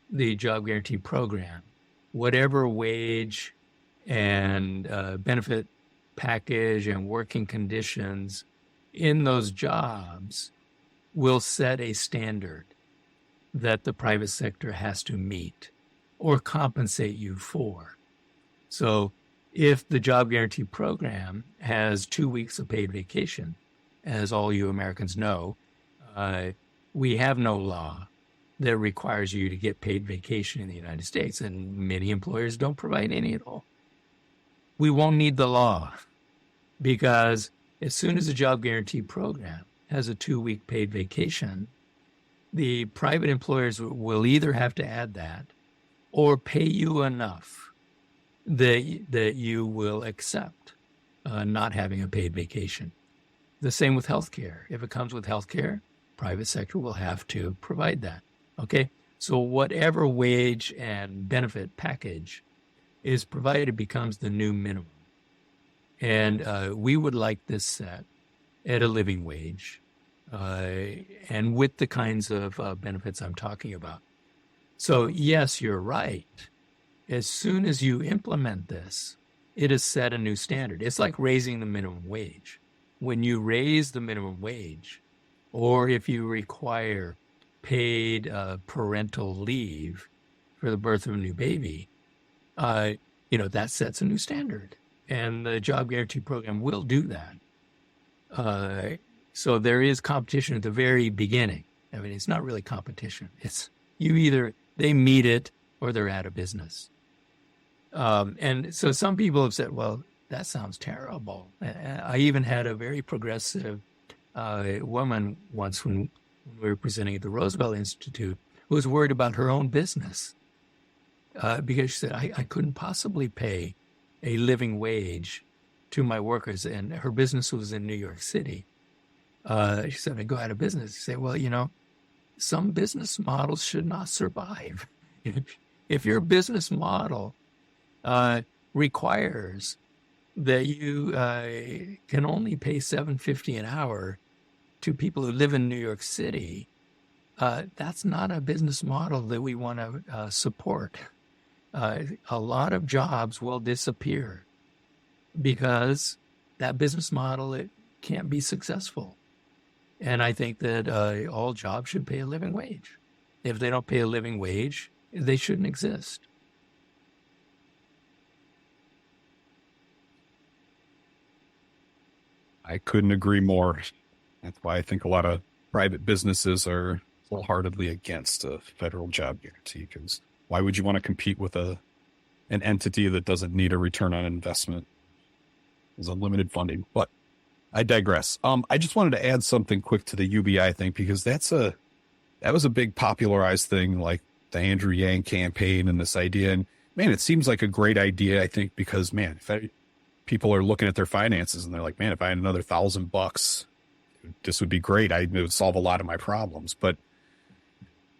the job guarantee program, whatever wage and benefit package and working conditions in those jobs will set a standard that the private sector has to meet or compensate you for. So if the job guarantee program has 2 weeks of paid vacation, as all you Americans know, we have no law that requires you to get paid vacation in the United States, and many employers don't provide any at all. We won't need the law, because as soon as the job guarantee program has a 2-week paid vacation, the private employers will either have to add that or pay you enough that you will accept not having a paid vacation. The same with healthcare. If it comes with healthcare, private sector will have to provide that. Okay? So whatever wage and benefit package is provided becomes the new minimum. And we would like this set at a living wage and with the kinds of benefits I'm talking about. So yes, you're right. As soon as you implement this, it has set a new standard. It's like raising the minimum wage. When you raise the minimum wage, or if you require paid parental leave for the birth of a new baby, that sets a new standard. And the job guarantee program will do that. So there is competition at the very beginning. I mean, it's not really competition. It's they meet it or they're out of business. And so some people have said, well, that sounds terrible. I even had a very progressive woman once when we were presenting at the Roosevelt Institute who was worried about her own business because she said, I couldn't possibly pay a living wage to my workers. And her business was in New York City. She said, I go out of business. She said, well, some business models should not survive. If your business model requires that you can only pay $7.50 an hour to people who live in New York City, that's not a business model that we want to support. A lot of jobs will disappear because that business model, it can't be successful. And I think that all jobs should pay a living wage. If they don't pay a living wage, they shouldn't exist. I couldn't agree more. That's why I think a lot of private businesses are wholeheartedly against a federal job guarantee, because why would you want to compete with an entity that doesn't need a return on investment? There's unlimited funding. But I digress. I just wanted to add something quick to the UBI thing, because that was a big popularized thing, like the Andrew Yang campaign and this idea. And man, it seems like a great idea, I think, because man, people are looking at their finances and they're like, man, if I had another $1,000, this would be great. It would solve a lot of my problems. But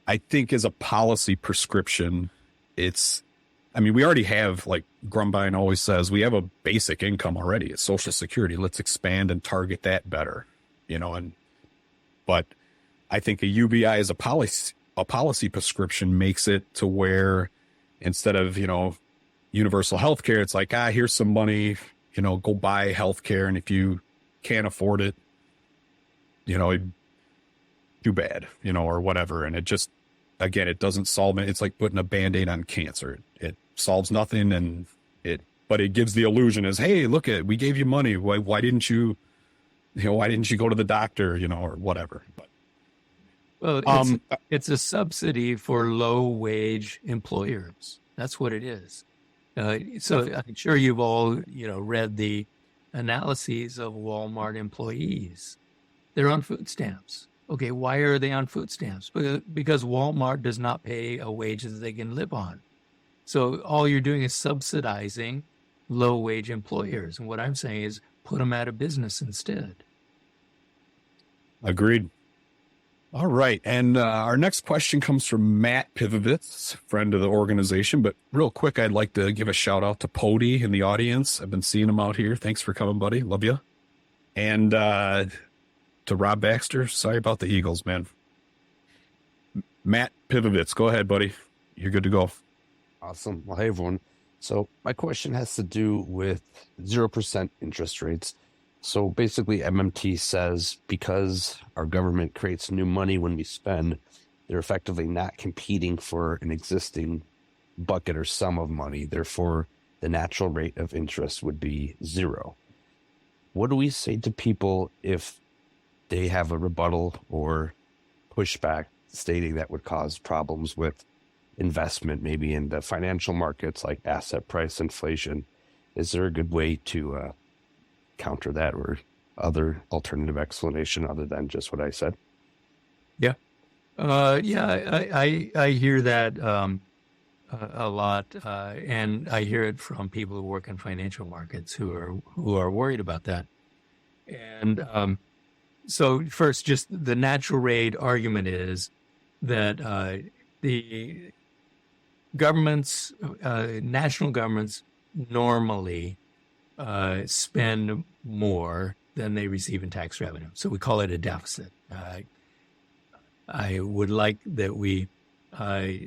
I think as a policy prescription, we already have, like Grumbine always says, we have a basic income already. It's Social Security. Let's expand and target that better, but I think a UBI as a policy prescription makes it to where instead of, universal health care, it's like, here's some money, go buy health care. And if you can't afford it, too bad, or whatever. And it just, again, it doesn't solve it. It's like putting a Band-Aid on cancer. It solves nothing. But it gives the illusion as, hey, look we gave you money. Why didn't you go to the doctor, or whatever. But, well, it's a subsidy for low wage employers. That's what it is. So I'm sure you've all, read the analyses of Walmart employees. They're on food stamps. Okay, why are they on food stamps? Because Walmart does not pay a wage that they can live on. So all you're doing is subsidizing low-wage employers. And what I'm saying is put them out of business instead. Agreed. All right. And our next question comes from Matt Pivovitz, friend of the organization. But real quick, I'd like to give a shout out to Pody in the audience. I've been seeing him out here. Thanks for coming, buddy. Love you. And to Rob Baxter, sorry about the Eagles, man. Matt Pivovitz, go ahead, buddy. You're good to go. Awesome. Well, hey, everyone. So my question has to do with 0% interest rates. So basically, MMT says because our government creates new money when we spend, they're effectively not competing for an existing bucket or sum of money. Therefore, the natural rate of interest would be 0. What do we say to people if they have a rebuttal or pushback stating that would cause problems with investment, maybe in the financial markets like asset price inflation? Is there a good way to counter that or other alternative explanation other than just what I said? Yeah. I hear that a lot, and I hear it from people who work in financial markets who are worried about that. And so first, just the natural rate argument is that the governments, national governments, normally spend more than they receive in tax revenue. So we call it a deficit. I would like that we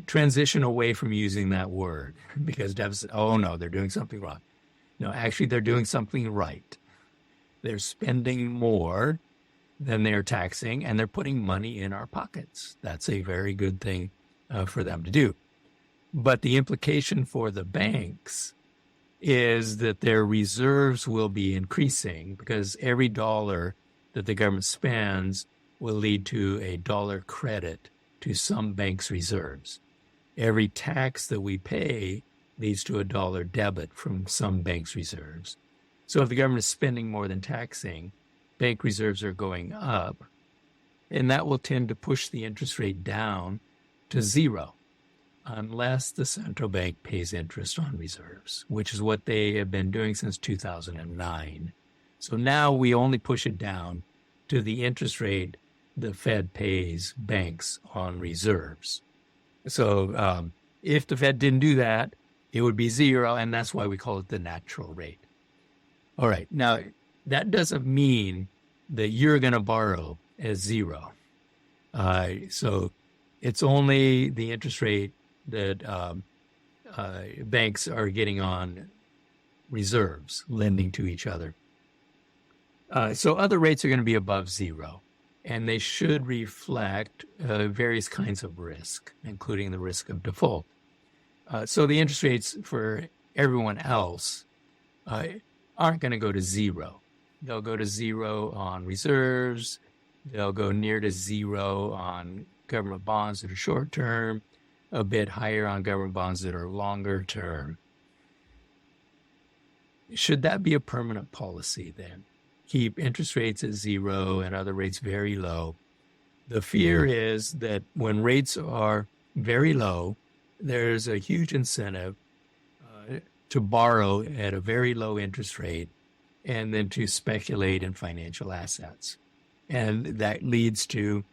transition away from using that word, because deficit, oh no, they're doing something wrong. No, actually, they're doing something right. They're spending more than they're taxing, and they're putting money in our pockets. That's a very good thing for them to do. But the implication for the banks is that their reserves will be increasing, because every dollar that the government spends will lead to a dollar credit to some bank's reserves. Every tax that we pay leads to a dollar debit from some bank's reserves. So if the government is spending more than taxing, bank reserves are going up, and that will tend to push the interest rate down to 0. Unless the central bank pays interest on reserves, which is what they have been doing since 2009. So now we only push it down to the interest rate the Fed pays banks on reserves. So if the Fed didn't do that, it would be 0, and that's why we call it the natural rate. All right, now that doesn't mean that you're going to borrow as 0. So it's only the interest rate that banks are getting on reserves, lending to each other. So other rates are going to be above 0, and they should reflect various kinds of risk, including the risk of default. So the interest rates for everyone else aren't going to go to 0, they'll go to zero on reserves. They'll go near to zero on government bonds that are short term, a bit higher on government bonds that are longer term. Should that be a permanent policy then? Keep interest rates at zero and other rates very low. The fear is that when rates are very low, there's a huge incentive to borrow at a very low interest rate and then to speculate in financial assets. And that leads to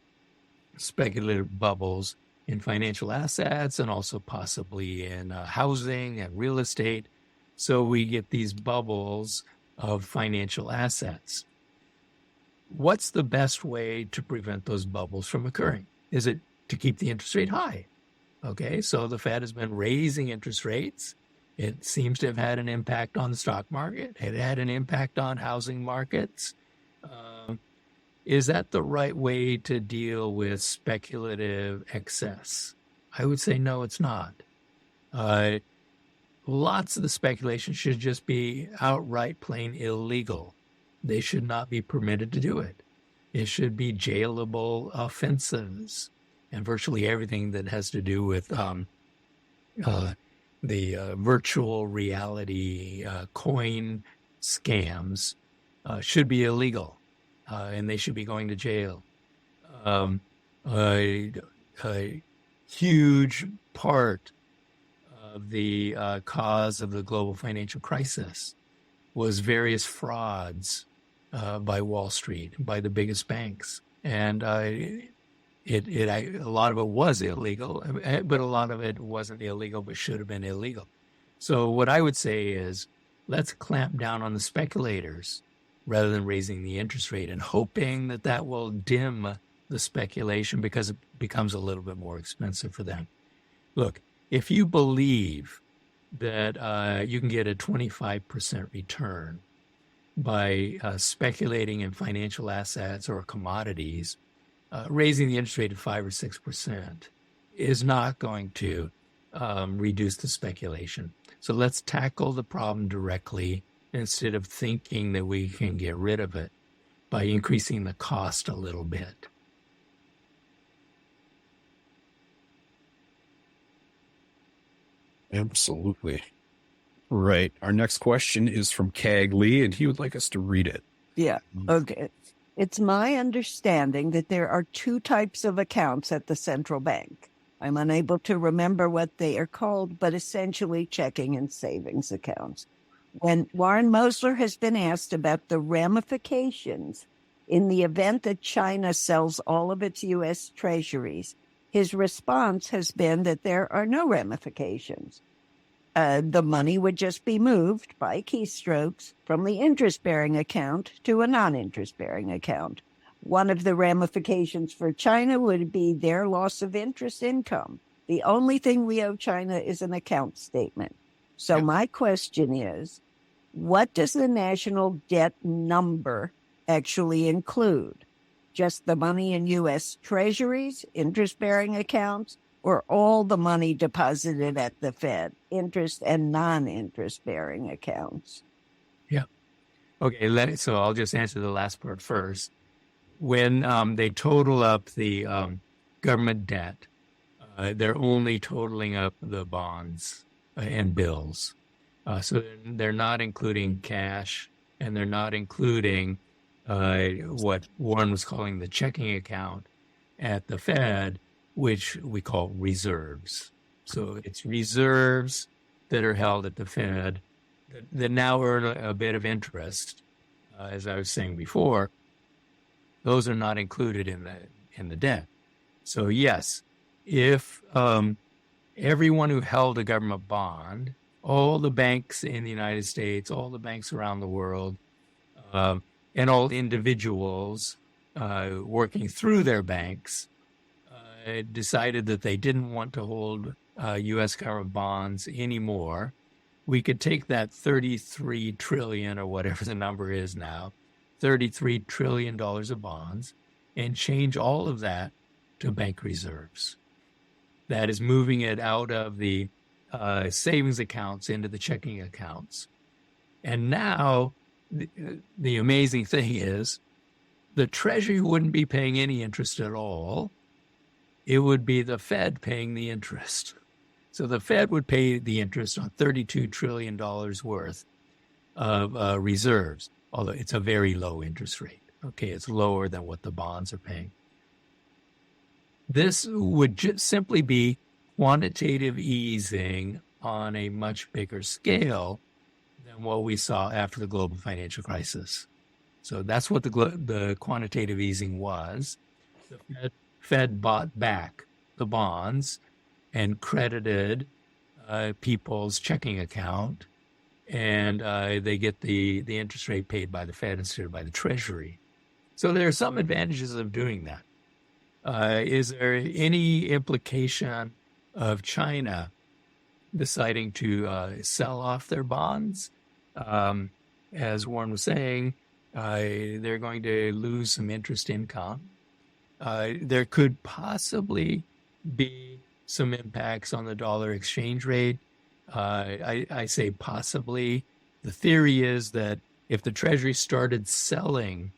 speculative bubbles in financial assets and also possibly in housing and real estate. So we get these bubbles of financial assets. What's the best way to prevent those bubbles from occurring? Is it to keep the interest rate high? Okay, so the Fed has been raising interest rates. It seems to have had an impact on the stock market. It had an impact on housing markets. Is that the right way to deal with speculative excess? I would say no, it's not. Lots of the speculation should just be outright plain illegal. They should not be permitted to do it. It should be jailable offenses, and virtually everything that has to do with the virtual reality coin scams should be illegal, and they should be going to jail. A huge part of the cause of the global financial crisis was various frauds by Wall Street, by the biggest banks. And a lot of it was illegal, but a lot of it wasn't illegal, but should have been illegal. So what I would say is, let's clamp down on the speculators rather than raising the interest rate and hoping that that will dim the speculation because it becomes a little bit more expensive for them. Look, if you believe that you can get a 25% return by speculating in financial assets or commodities, raising the interest rate to 5 or 6% is not going to reduce the speculation. So let's tackle the problem directly instead of thinking that we can get rid of it by increasing the cost a little bit. Absolutely. Right. Our next question is from Cag Lee, and he would like us to read it. Yeah. Okay. It's my understanding that there are two types of accounts at the central bank. I'm unable to remember what they are called, but essentially checking and savings accounts. When Warren Mosler has been asked about the ramifications in the event that China sells all of its U.S. treasuries, his response has been that there are no ramifications. The money would just be moved by keystrokes from the interest-bearing account to a non-interest-bearing account. One of the ramifications for China would be their loss of interest income. The only thing we owe China is an account statement. So my question is, what does the national debt number actually include? Just the money in U.S. treasuries, interest-bearing accounts, or all the money deposited at the Fed, interest and non-interest-bearing accounts? Yeah. Okay, so I'll just answer the last part first. When they total up the government debt, they're only totaling up the bonds and bills. So they're not including cash, and they're not including what Warren was calling the checking account at the Fed, which we call reserves. So it's reserves that are held at the Fed that now earn a bit of interest. As I was saying before, those are not included in the debt. So yes, if everyone who held a government bond, all the banks in the United States, all the banks around the world, and all individuals working through their banks decided that they didn't want to hold U.S. government bonds anymore, we could take that $33 trillion or whatever the number is now, $33 trillion of bonds, and change all of that to bank reserves. That is moving it out of the savings accounts into the checking accounts. And now the amazing thing is the Treasury wouldn't be paying any interest at all. It would be the Fed paying the interest. So the Fed would pay the interest on $32 trillion worth of reserves, although it's a very low interest rate. Okay, it's lower than what the bonds are paying. This would just simply be quantitative easing on a much bigger scale than what we saw after the global financial crisis. So that's what the quantitative easing was. The Fed bought back the bonds and credited people's checking account, and they get the interest rate paid by the Fed instead of by the Treasury. So there are some advantages of doing that. Is there any implication of China deciding to sell off their bonds? As Warren was saying, they're going to lose some interest income. There could possibly be some impacts on the dollar exchange rate. I say possibly. The theory is that if the Treasury started selling,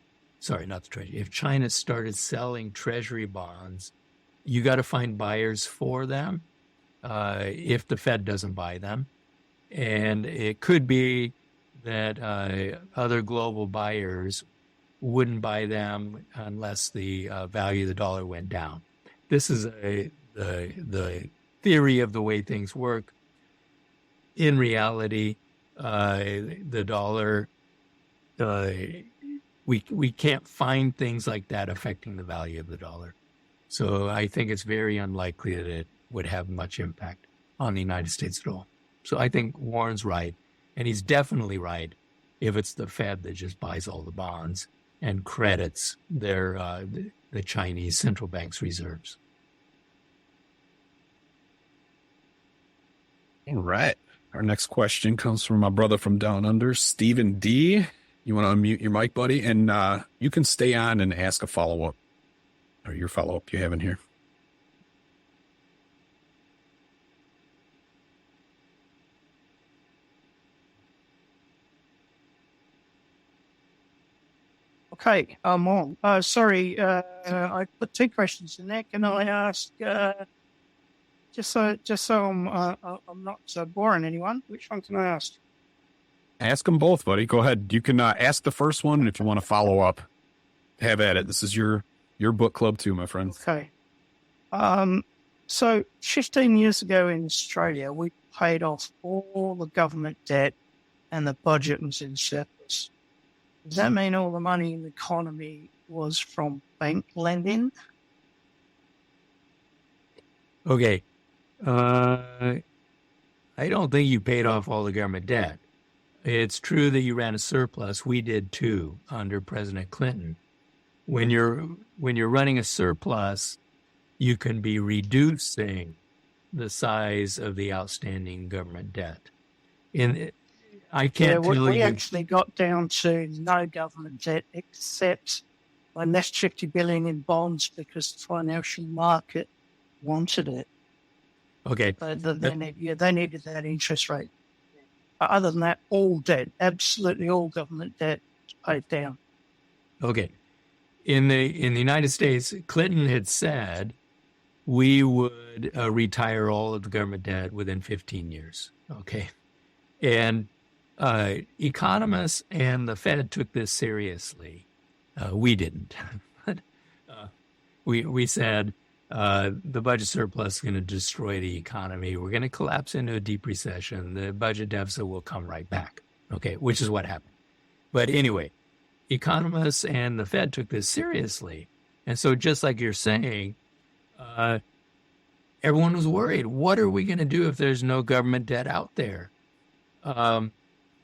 if China started selling Treasury bonds, you got to find buyers for them if the Fed doesn't buy them. And it could be that other global buyers wouldn't buy them unless the value of the dollar went down. This is the theory of the way things work. In reality, the dollar, we can't find things like that affecting the value of the dollar. So I think it's very unlikely that it would have much impact on the United States at all. So I think Warren's right, and he's definitely right if it's the Fed that just buys all the bonds and credits their the Chinese central bank's reserves. All right. Our next question comes from my brother from down under, Stephen D. You want to unmute your mic, buddy? And you can stay on and ask a follow-up, or your follow-up you have in here. Okay, I'm on. Sorry, I put two questions in there. Can I ask, just so I'm not boring anyone, which one can I ask? Ask them both, buddy. Go ahead. You can ask the first one, and if you want to follow up, have at it. This is your book club too, my friend. Okay. So 15 years ago in Australia, we paid off all the government debt, and the budget was in surplus. Does that mean all the money in the economy was from bank lending? Okay. I don't think you paid off all the government debt. It's true that you ran a surplus. We did too under President Clinton. When you're running a surplus, you can be reducing the size of the outstanding government debt. I can't tell you. We actually got down to no government debt except I left $50 billion in bonds because the financial market wanted it. Okay. They needed that interest rate. Other than that, all debt, absolutely all government debt paid down. Okay. In the United States, Clinton had said we would retire all of the government debt within 15 years. Okay. And economists and the Fed took this seriously. We didn't. But we said the budget surplus is going to destroy the economy. We're going to collapse into a deep recession. The budget deficit will come right back. Okay, which is what happened. But anyway, economists and the Fed took this seriously. And so just like you're saying, everyone was worried. What are we going to do if there's no government debt out there?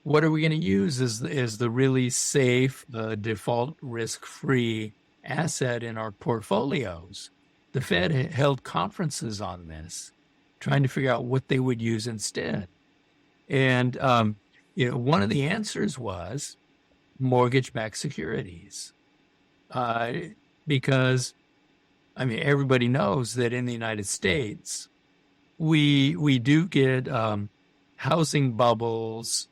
What are we going to use as the really safe, default risk-free asset in our portfolios? The Fed held conferences on this, trying to figure out what they would use instead. And one of the answers was mortgage-backed securities, because everybody knows that in the United States, we do get housing bubbles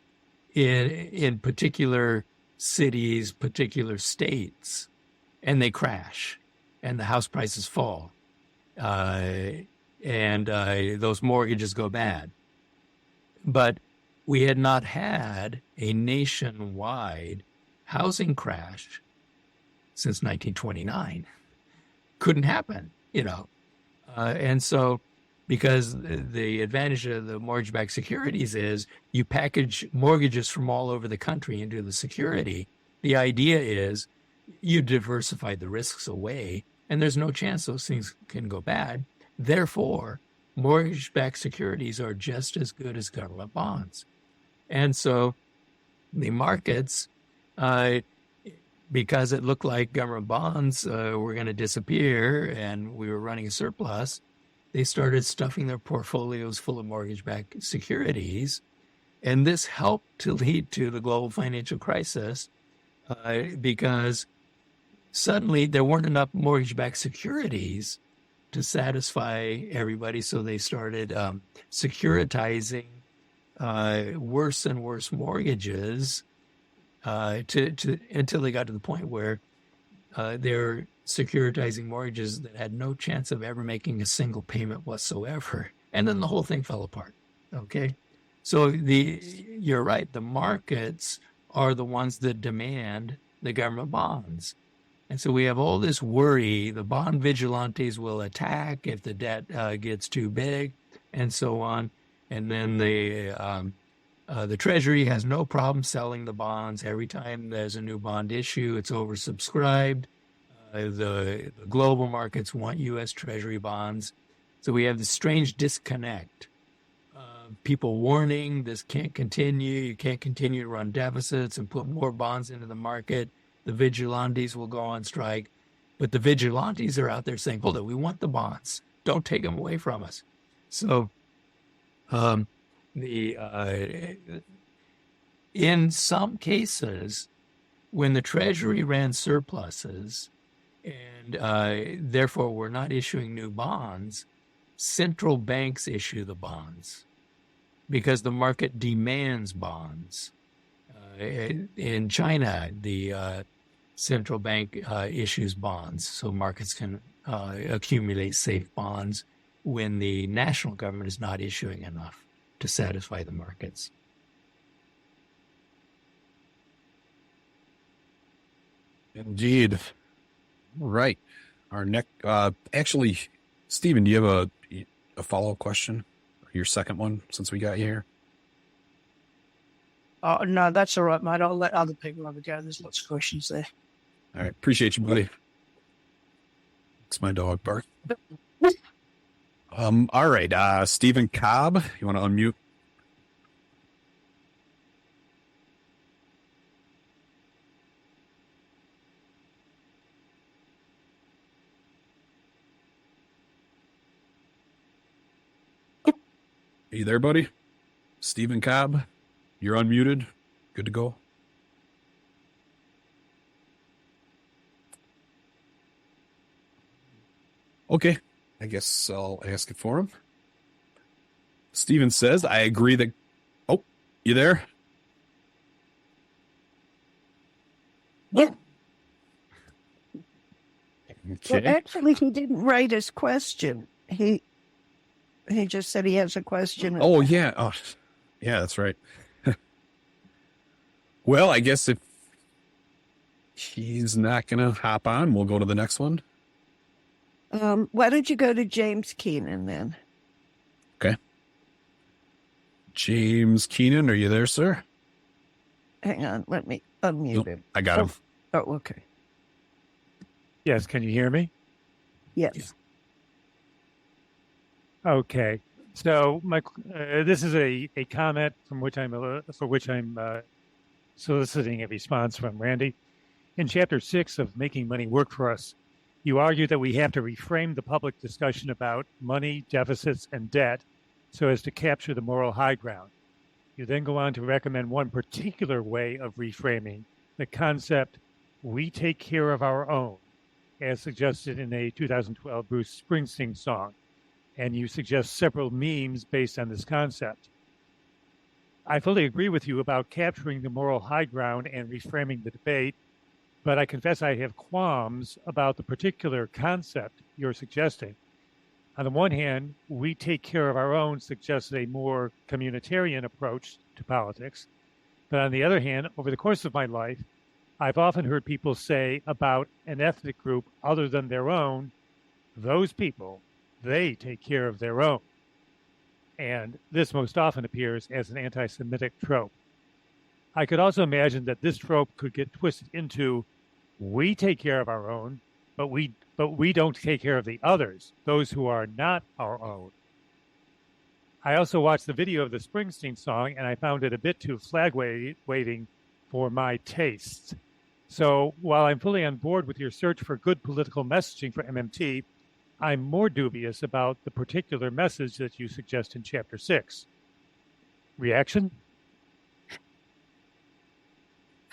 in particular cities, particular states, and they crash, and the house prices fall, and those mortgages go bad. But we had not had a nationwide housing crash since 1929. Couldn't happen, and so, because the advantage of the mortgage-backed securities is you package mortgages from all over the country into the security. The idea is you diversify the risks away, and there's no chance those things can go bad. Therefore, mortgage-backed securities are just as good as government bonds. And so the markets, because it looked like government bonds were going to disappear and we were running a surplus, they started stuffing their portfolios full of mortgage-backed securities. And this helped to lead to the global financial crisis because suddenly there weren't enough mortgage-backed securities to satisfy everybody. So they started securitizing worse and worse mortgages until they got to the point where they're securitizing mortgages that had no chance of ever making a single payment whatsoever. And then the whole thing fell apart. Okay. So you're right. The markets are the ones that demand the government bonds. And so we have all this worry. The bond vigilantes will attack if the debt gets too big and so on. And then the Treasury has no problem selling the bonds. Every time there's a new bond issue, it's oversubscribed. The global markets want U.S. Treasury bonds. So we have this strange disconnect. People warning this can't continue. You can't continue to run deficits and put more bonds into the market. The vigilantes will go on strike. But the vigilantes are out there saying, hold on, we want the bonds. Don't take them away from us. So in some cases, when the Treasury ran surpluses and therefore we're not issuing new bonds, central banks issue the bonds because the market demands bonds. In China, the central bank issues bonds so markets can accumulate safe bonds when the national government is not issuing enough to satisfy the markets. Indeed. All right. Our next, actually, Stephen, do you have a follow-up question? Your second one, since we got you here? No, that's all right, mate. I'll let other people have a go. There's lots of questions there. All right. Appreciate you, buddy. It's my dog, Bart. All right. Stephen Cobb, you want to unmute? Are you there, buddy? Stephen Cobb, you're unmuted. Good to go. Okay, I guess I'll ask it for him. Stephen says, I agree that... Oh, you there? Yeah. Okay. Well, actually, he didn't write his question. He just said he has a question. Oh, yeah. Oh, yeah, that's right. Well, I guess if he's not going to hop on, we'll go to the next one. Why don't you go to James Keenan then? Okay. James Keenan, are you there, sir? Hang on, let me unmute him. I got him. Oh, okay. Yes, can you hear me? Yes. Okay. So this is a comment for which I'm soliciting a response from Randy. In Chapter 6 of Making Money Work for Us, you argue that we have to reframe the public discussion about money, deficits, and debt so as to capture the moral high ground. You then go on to recommend one particular way of reframing the concept, we take care of our own, as suggested in a 2012 Bruce Springsteen song. And you suggest several memes based on this concept. I fully agree with you about capturing the moral high ground and reframing the debate, but I confess I have qualms about the particular concept you're suggesting. On the one hand, we take care of our own suggests a more communitarian approach to politics. But on the other hand, over the course of my life, I've often heard people say about an ethnic group other than their own, those people, they take care of their own. And this most often appears as an anti-Semitic trope. I could also imagine that this trope could get twisted into, we take care of our own, but we don't take care of the others, those who are not our own. I also watched the video of the Springsteen song, and I found it a bit too flag-waving for my tastes. So while I'm fully on board with your search for good political messaging for MMT, I'm more dubious about the particular message that you suggest in Chapter 6. Reaction?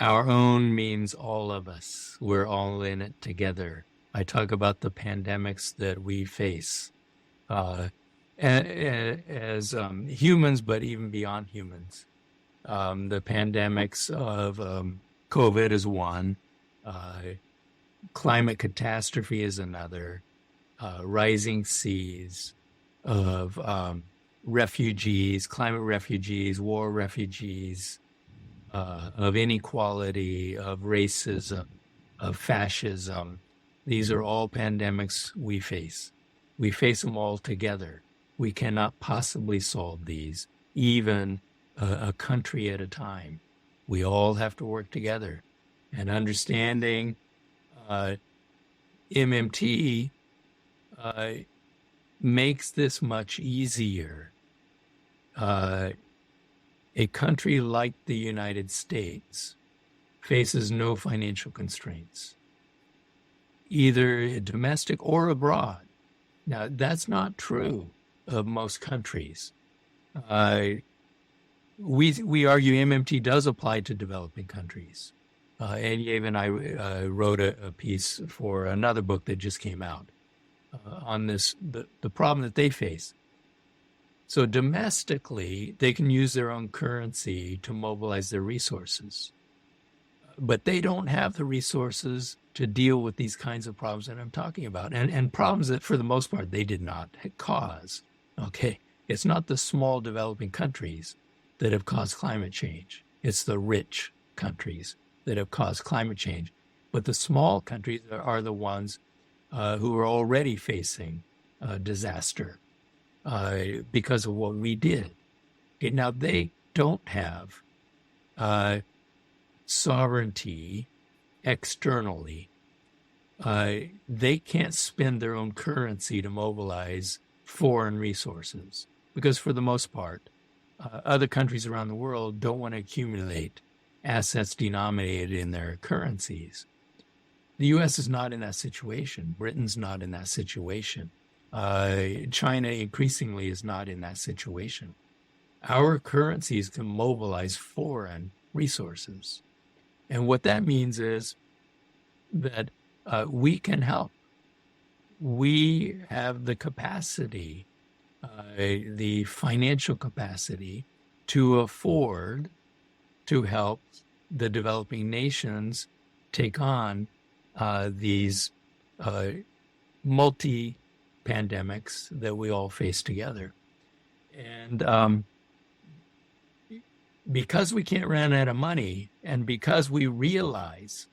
Our own means all of us. We're all in it together. I talk about the pandemics that we face as humans, but even beyond humans. The pandemics of COVID is one, climate catastrophe is another, rising seas of refugees, climate refugees, war refugees, of inequality, of racism, of fascism. These are all pandemics we face. We face them all together. We cannot possibly solve these, even a country at a time. We all have to work together. And understanding MMT makes this much easier. A country like the United States faces no financial constraints, either domestic or abroad. Now, that's not true of most countries. We argue MMT does apply to developing countries. And Yeva and I wrote a piece for another book that just came out on this, the problem that they face. So domestically, they can use their own currency to mobilize their resources. But they don't have the resources to deal with these kinds of problems that I'm talking about. And problems that, for the most part, they did not cause. Okay? It's not the small developing countries that have caused climate change. It's the rich countries that have caused climate change. But the small countries are the ones who are already facing disaster because of what we did. Okay, now, they don't have sovereignty externally. They can't spend their own currency to mobilize foreign resources because, for the most part, other countries around the world don't want to accumulate assets denominated in their currencies. The U.S. is not in that situation. Britain's not in that situation. China increasingly is not in that situation. Our currencies can mobilize foreign resources. And what that means is that we can help. We have the capacity, the financial capacity to afford to help the developing nations take on these multi-pandemics that we all face together. And because we can't run out of money, and because we realize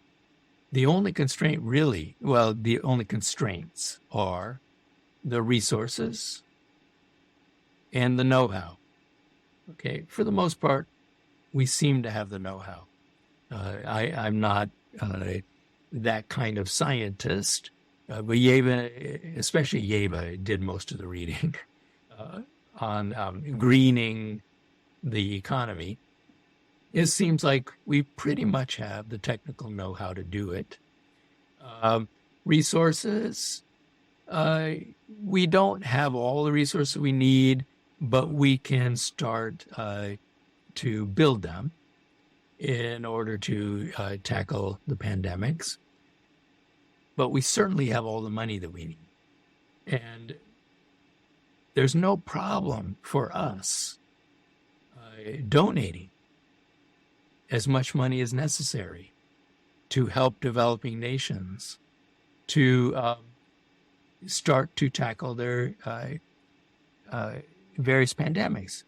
the only constraint the only constraints are the resources and the know-how. Okay, for the most part, we seem to have the know-how. I'm not that kind of scientist, but Yeva, especially Yeva, did most of the reading on greening the economy. It seems like we pretty much have the technical know-how to do it. Resources, we don't have all the resources we need, but we can start to build them in order to tackle the pandemics. But we certainly have all the money that we need. And there's no problem for us donating as much money as necessary to help developing nations to start to tackle their various pandemics.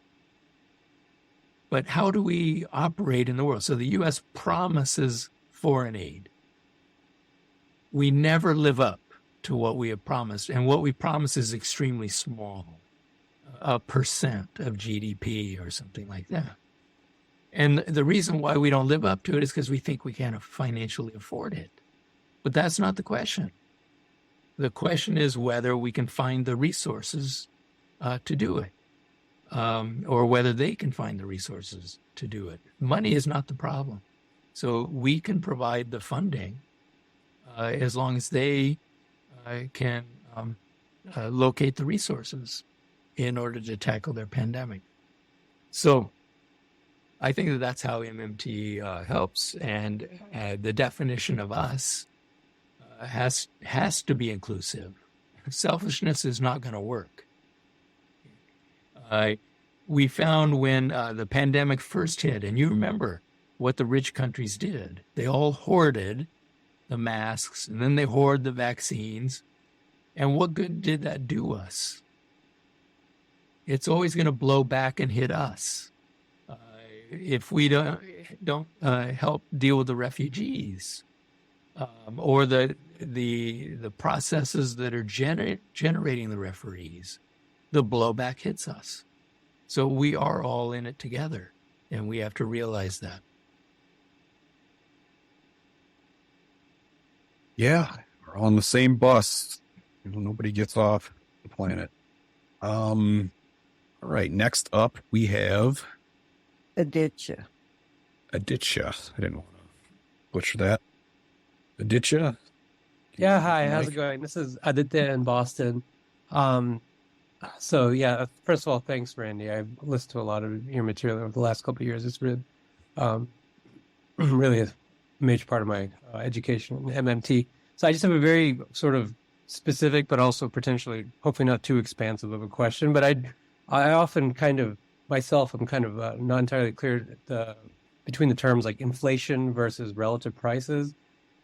But how do we operate in the world? So the U.S. promises foreign aid. We never live up to what we have promised. And what we promise is extremely small, 1% of GDP or something like that. And the reason why we don't live up to it is because we think we can't financially afford it. But that's not the question. The question is whether we can find the resources to do it, or whether they can find the resources to do it. Money is not the problem. So we can provide the funding as long as they can locate the resources in order to tackle their pandemic. So I think that that's how MMT helps. And the definition of us has to be inclusive. Selfishness is not going to work. We found when the pandemic first hit, and you remember what the rich countries did. They all hoarded the masks, and then they hoarded the vaccines. And what good did that do us? It's always going to blow back and hit us if we don't help deal with the refugees or the processes that are generating the refugees. The blowback hits us. So we are all in it together, and we have to realize that. Yeah, we're on the same bus. Nobody gets off the planet. All right, next up we have Aditya. Aditya. I didn't want to butcher that. Aditya? Yeah, hi, how's it going? This is Aditya in Boston. So yeah, first of all, thanks, Randy. I've listened to a lot of your material over the last couple of years. It's been really a major part of my education in MMT. So I just have a very sort of specific, but also potentially, hopefully not too expansive of a question. But I often kind of myself, I'm kind of not entirely clear between the terms like inflation versus relative prices.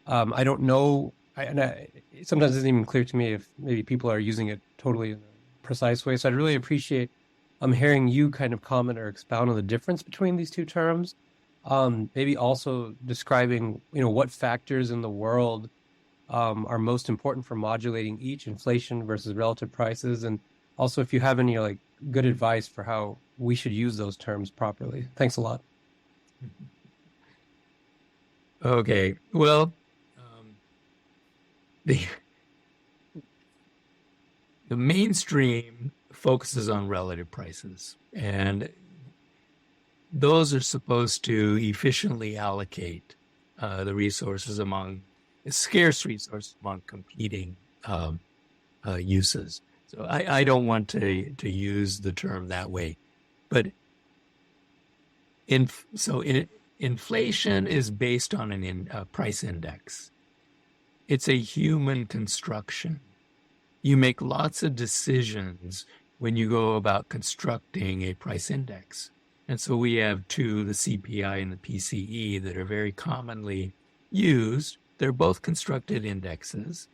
I don't know, sometimes it isn't even clear to me if maybe people are using it totally in a precise way. So I'd really appreciate hearing you kind of comment or expound on the difference between these two terms. Maybe also describing, what factors in the world are most important for modulating each, inflation versus relative prices, and also if you have any like good advice for how we should use those terms properly. Thanks a lot. Okay, well, the mainstream focuses on relative prices, and those are supposed to efficiently allocate the resources scarce resources among competing uses. So I don't want to use the term that way, but inflation is based on a price index. It's a human construction. You make lots of decisions when you go about constructing a price index. And so we have two, the CPI and the PCE, that are very commonly used. They're both constructed indexes.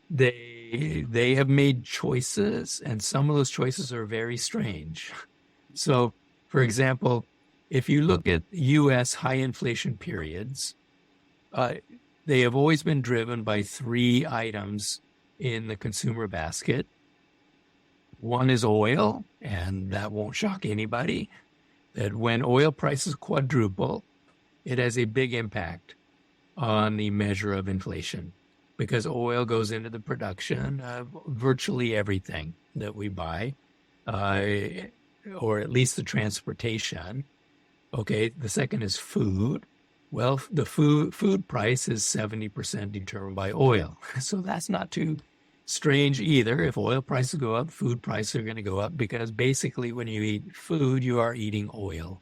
They have made choices, and some of those choices are very strange. So, for example, if you look at U.S. high inflation periods, they have always been driven by three items in the consumer basket. One is oil, and that won't shock anybody, that when oil prices quadruple, it has a big impact on the measure of inflation, because oil goes into the production of virtually everything that we buy, or at least the transportation. Okay, the second is food. Well, the food price is 70% determined by oil. So that's not too strange either. If oil prices go up, food prices are going to go up, because basically when you eat food, you are eating oil,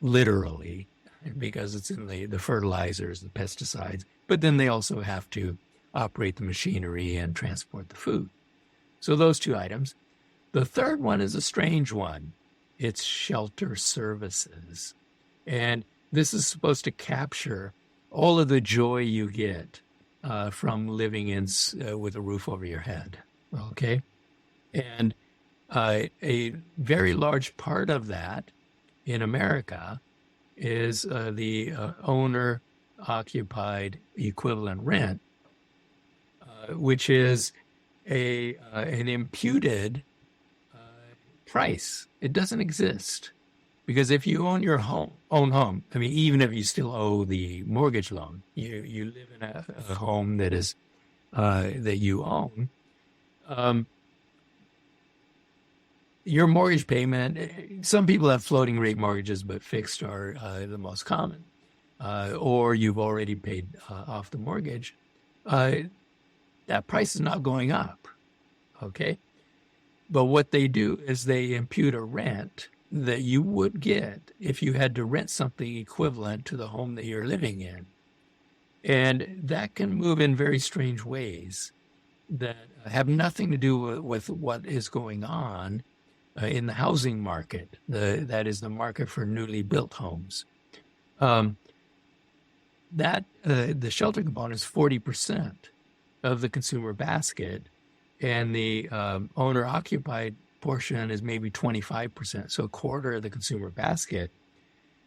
literally, because it's in the fertilizers, the pesticides. But then they also have to operate the machinery and transport the food. So those two items. The third one is a strange one. It's shelter services. And this is supposed to capture all of the joy you get from living in with a roof over your head. Okay. And a very large part of that in America is the owner-occupied equivalent rent, which is an imputed price. It doesn't exist because if you own your own home, I mean, even if you still owe the mortgage loan, you live in a home that is that you own. Your mortgage payment, some people have floating rate mortgages, but fixed are the most common. Or you've already paid off the mortgage. That price is not going up, okay? But what they do is they impute a rent that you would get if you had to rent something equivalent to the home that you're living in. And that can move in very strange ways that have nothing to do with what is going on in the housing market. That is the market for newly built homes. The shelter component is 40% of the consumer basket, and the owner-occupied portion is maybe 25%, so a quarter of the consumer basket.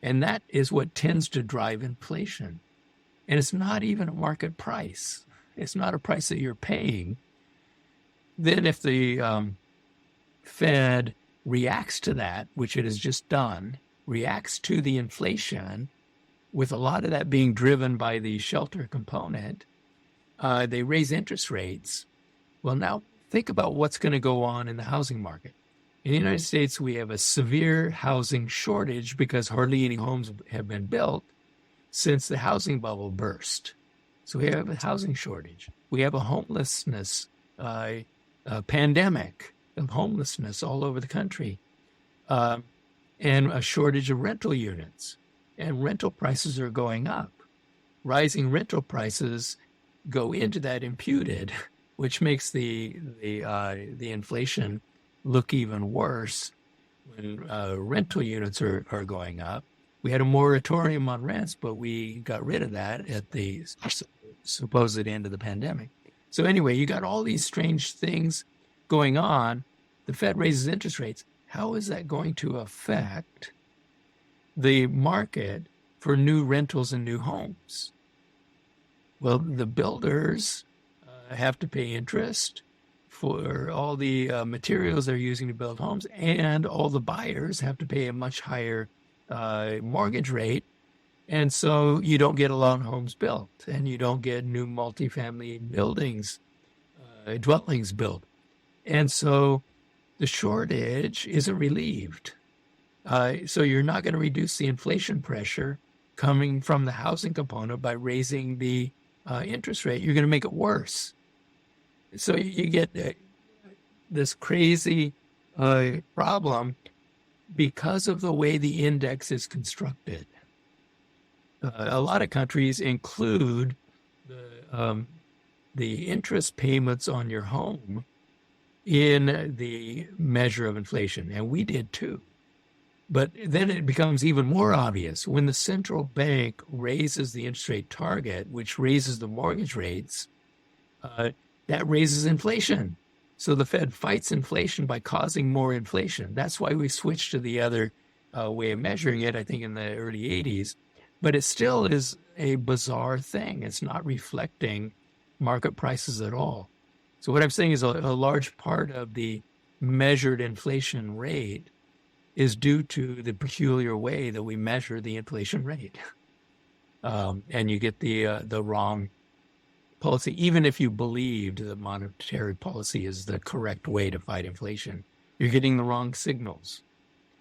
And that is what tends to drive inflation. And it's not even a market price. It's not a price that you're paying. Then if the Fed reacts to that, which it has just done, reacts to the inflation, with a lot of that being driven by the shelter component, they raise interest rates. Well, now think about what's going to go on in the housing market. In the United States, we have a severe housing shortage because hardly any homes have been built since the housing bubble burst. So we have a housing shortage. We have a homelessness pandemic of homelessness all over the country, and a shortage of rental units. And rental prices are going up. Rising rental prices go into that imputed, which makes the inflation look even worse when rental units are going up. We had a moratorium on rents, but we got rid of that at the supposed end of the pandemic. So anyway, you got all these strange things going on. The Fed raises interest rates. How is that going to affect the market for new rentals and new homes? Well, the builders have to pay interest for all the materials they're using to build homes, and all the buyers have to pay a much higher mortgage rate. And so you don't get a lot of homes built, and you don't get new multifamily buildings, dwellings built. And so the shortage isn't relieved. So you're not going to reduce the inflation pressure coming from the housing component by raising the interest rate. You're going to make it worse. So you get this crazy problem because of the way the index is constructed. A lot of countries include the interest payments on your home in the measure of inflation, and we did too. But then it becomes even more obvious when the central bank raises the interest rate target, which raises the mortgage rates, that raises inflation. So the Fed fights inflation by causing more inflation. That's why we switched to the other way of measuring it, I think in the early 80s. But it still is a bizarre thing. It's not reflecting market prices at all. So what I'm saying is a large part of the measured inflation rate is due to the peculiar way that we measure the inflation rate. And you get the wrong policy. Even if you believed that monetary policy is the correct way to fight inflation, you're getting the wrong signals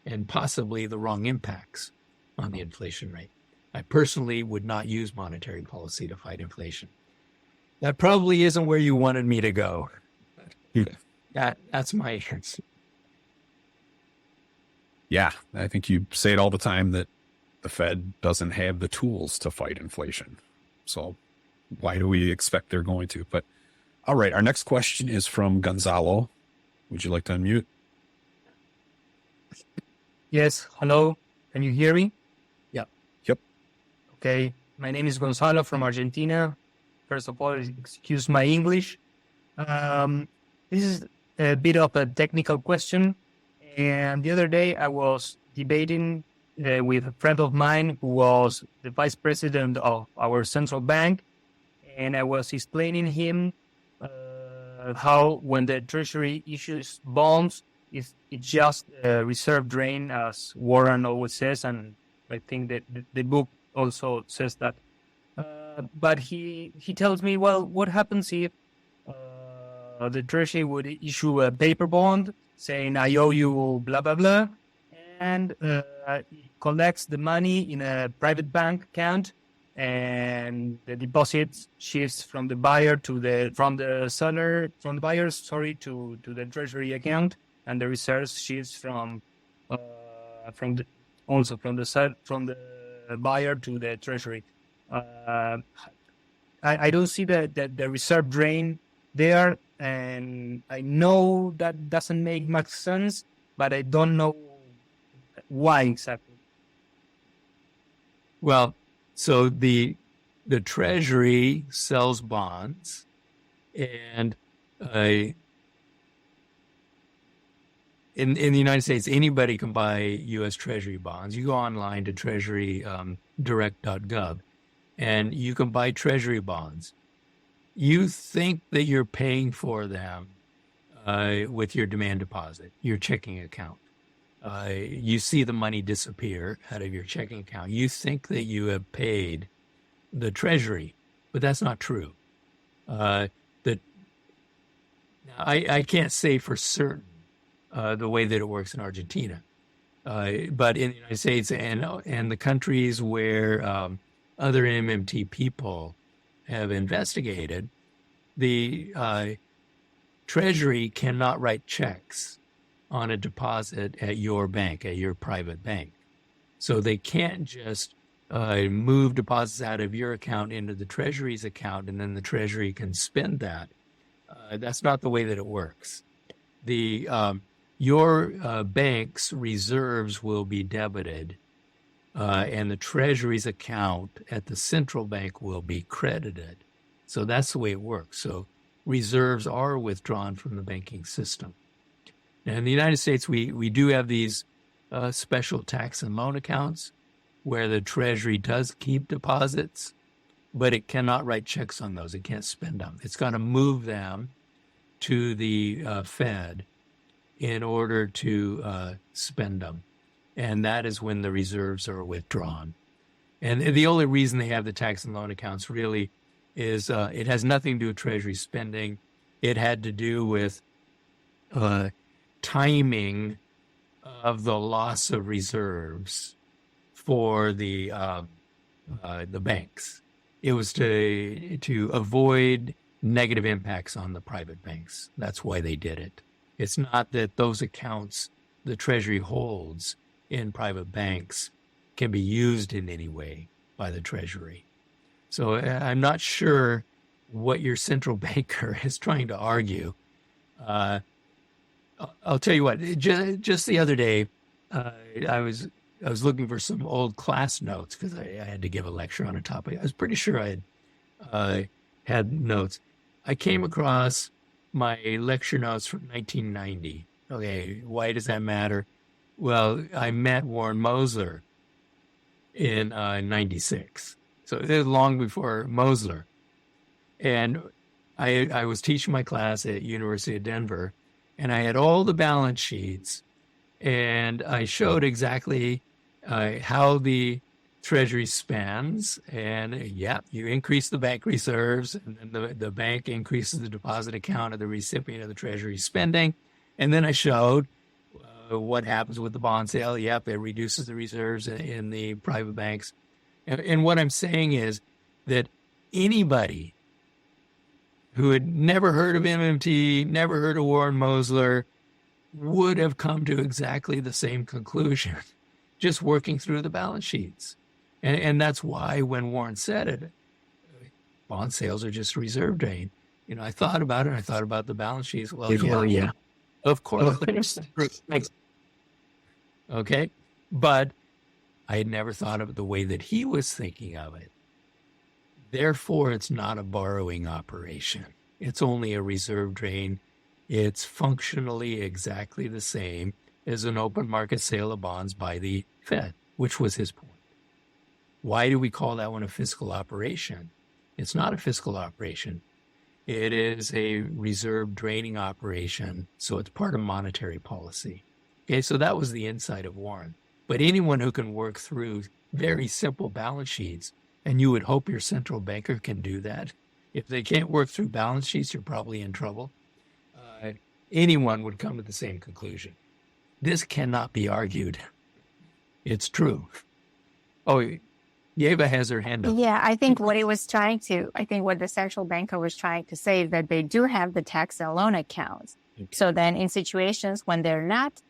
and possibly the wrong impacts on the inflation rate. I personally would not use monetary policy to fight inflation. That probably isn't where you wanted me to go. That's my answer. Yeah, I think you say it all the time that the Fed doesn't have the tools to fight inflation. So why do we expect they're going to? But all right, our next question is from Gonzalo. Would you like to unmute? Yes, hello. Can you hear me? Yeah. Yep. Okay. My name is Gonzalo from Argentina. First of all, excuse my English. This is a bit of a technical question. And the other day I was debating with a friend of mine who was the vice president of our central bank. And I was explaining him how when the Treasury issues bonds, it's just a reserve drain, as Warren always says, and I think that the book also says that. But he tells me, well, what happens if the Treasury would issue a paper bond saying, I owe you blah, blah, blah, and it collects the money in a private bank account, and the deposit shifts from the buyer to the buyers to the Treasury account, and the reserves shifts from the buyer to the Treasury. I don't see the reserve drain there, and I know that doesn't make much sense, but I don't know why exactly. Well, so the Treasury sells bonds, and in the United States, anybody can buy U.S. Treasury bonds. You go online to treasurydirect.gov, and you can buy Treasury bonds. You think that you're paying for them with your demand deposit, your checking account. You see the money disappear out of your checking account. You think that you have paid the Treasury, but that's not true. I can't say for certain the way that it works in Argentina, but in the United States and the countries where other MMT people have investigated, the Treasury cannot write checks on a deposit at your bank, at your private bank. So they can't just move deposits out of your account into the Treasury's account, and then the Treasury can spend that. That's not the way that it works. Your bank's reserves will be debited, and the Treasury's account at the central bank will be credited. So that's the way it works. So reserves are withdrawn from the banking system. Now, in the United States, we do have these special tax and loan accounts where the Treasury does keep deposits, but it cannot write checks on those. It can't spend them. It's going to move them to the Fed in order to spend them. And that is when the reserves are withdrawn. And the only reason they have the tax and loan accounts really is it has nothing to do with Treasury spending. It had to do with timing of the loss of reserves for the banks. It was to avoid negative impacts on the private banks. That's why they did it. It's not that those accounts the Treasury holds in private banks can be used in any way by the Treasury. So I'm not sure what your central banker is trying to argue. I'll tell you what. Just the other day, I was looking for some old class notes because I had to give a lecture on a topic. I was pretty sure I had notes. I came across my lecture notes from 1990. Okay, why does that matter? Well, I met Warren Mosler in 96. So it was long before Mosler. And I was teaching my class at University of Denver, and I had all the balance sheets, and I showed exactly how the Treasury spends. And you increase the bank reserves, and then the bank increases the deposit account of the recipient of the Treasury spending. And then I showed what happens with the bond sale. It reduces the reserves in the private banks. And what I'm saying is that anybody who had never heard of MMT, never heard of Warren Mosler, would have come to exactly the same conclusion, just working through the balance sheets. And that's why when Warren said it, bond sales are just reserve drain. I thought about it. I thought about the balance sheets. Well, yeah. Of course. Thanks. Okay. But I had never thought of it the way that he was thinking of it. Therefore, it's not a borrowing operation. It's only a reserve drain. It's functionally exactly the same as an open market sale of bonds by the Fed, which was his point. Why do we call that one a fiscal operation? It's not a fiscal operation. It is a reserve draining operation, so it's part of monetary policy. Okay, so that was the insight of Warren. But anyone who can work through very simple balance sheets, and you would hope your central banker can do that. If they can't work through balance sheets, you're probably in trouble. Anyone would come to the same conclusion. This cannot be argued. It's true. Oh, Yeva has her hand up. Yeah, I think what the central banker was trying to say is that they do have the tax and loan accounts. So then in situations when they're not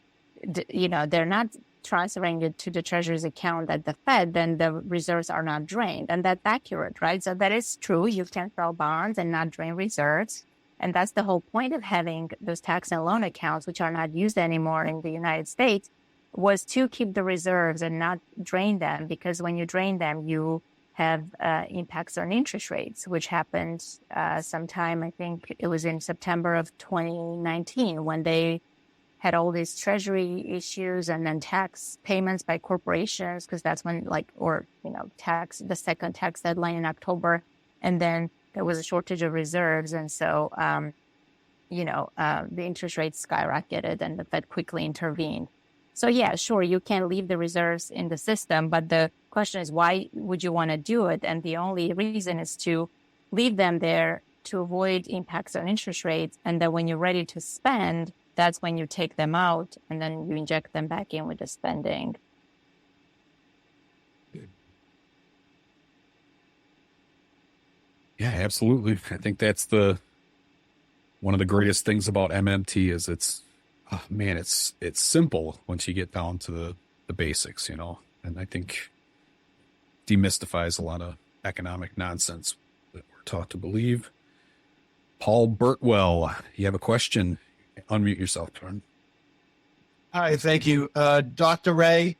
transferring it to the Treasury's account at the Fed, then the reserves are not drained. And that's accurate, right? So that is true. You can sell bonds and not drain reserves. And that's the whole point of having those tax and loan accounts, which are not used anymore in the United States, was to keep the reserves and not drain them. Because when you drain them, you have impacts on interest rates, which happened sometime, I think it was in September of 2019, when they had all these treasury issues and then tax payments by corporations, because that's when the second tax deadline in October. And then there was a shortage of reserves. And so, the interest rates skyrocketed and the Fed quickly intervened. So yeah, sure, you can leave the reserves in the system, but the question is, why would you want to do it? And the only reason is to leave them there to avoid impacts on interest rates. And then when you're ready to spend, that's when you take them out and then you inject them back in with the spending. Yeah, absolutely. I think that's one of the greatest things about MMT is it's simple once you get down to the basics, and I think demystifies a lot of economic nonsense that we're taught to believe. Paul Burtwell, you have a question? Unmute yourself, Turn. Hi, thank you. Dr. Wray,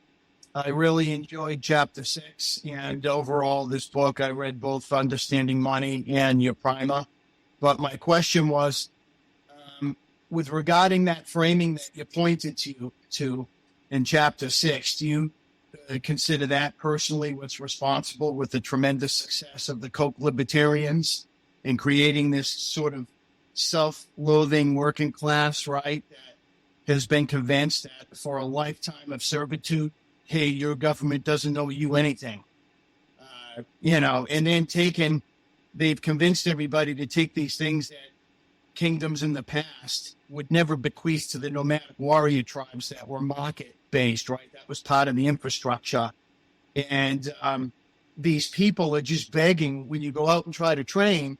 I really enjoyed chapter 6, and overall this book, I read both Understanding Money and your primer. But my question was, with regarding that framing that you pointed to in chapter 6, do you consider that personally what's responsible with the tremendous success of the Koch libertarians in creating this sort of self-loathing working class, right, that has been convinced that for a lifetime of servitude, hey, your government doesn't owe you anything, and then they've convinced everybody to take these things that kingdoms in the past would never bequeath to the nomadic warrior tribes that were market-based, right? That was part of the infrastructure. And these people are just begging, when you go out and try to train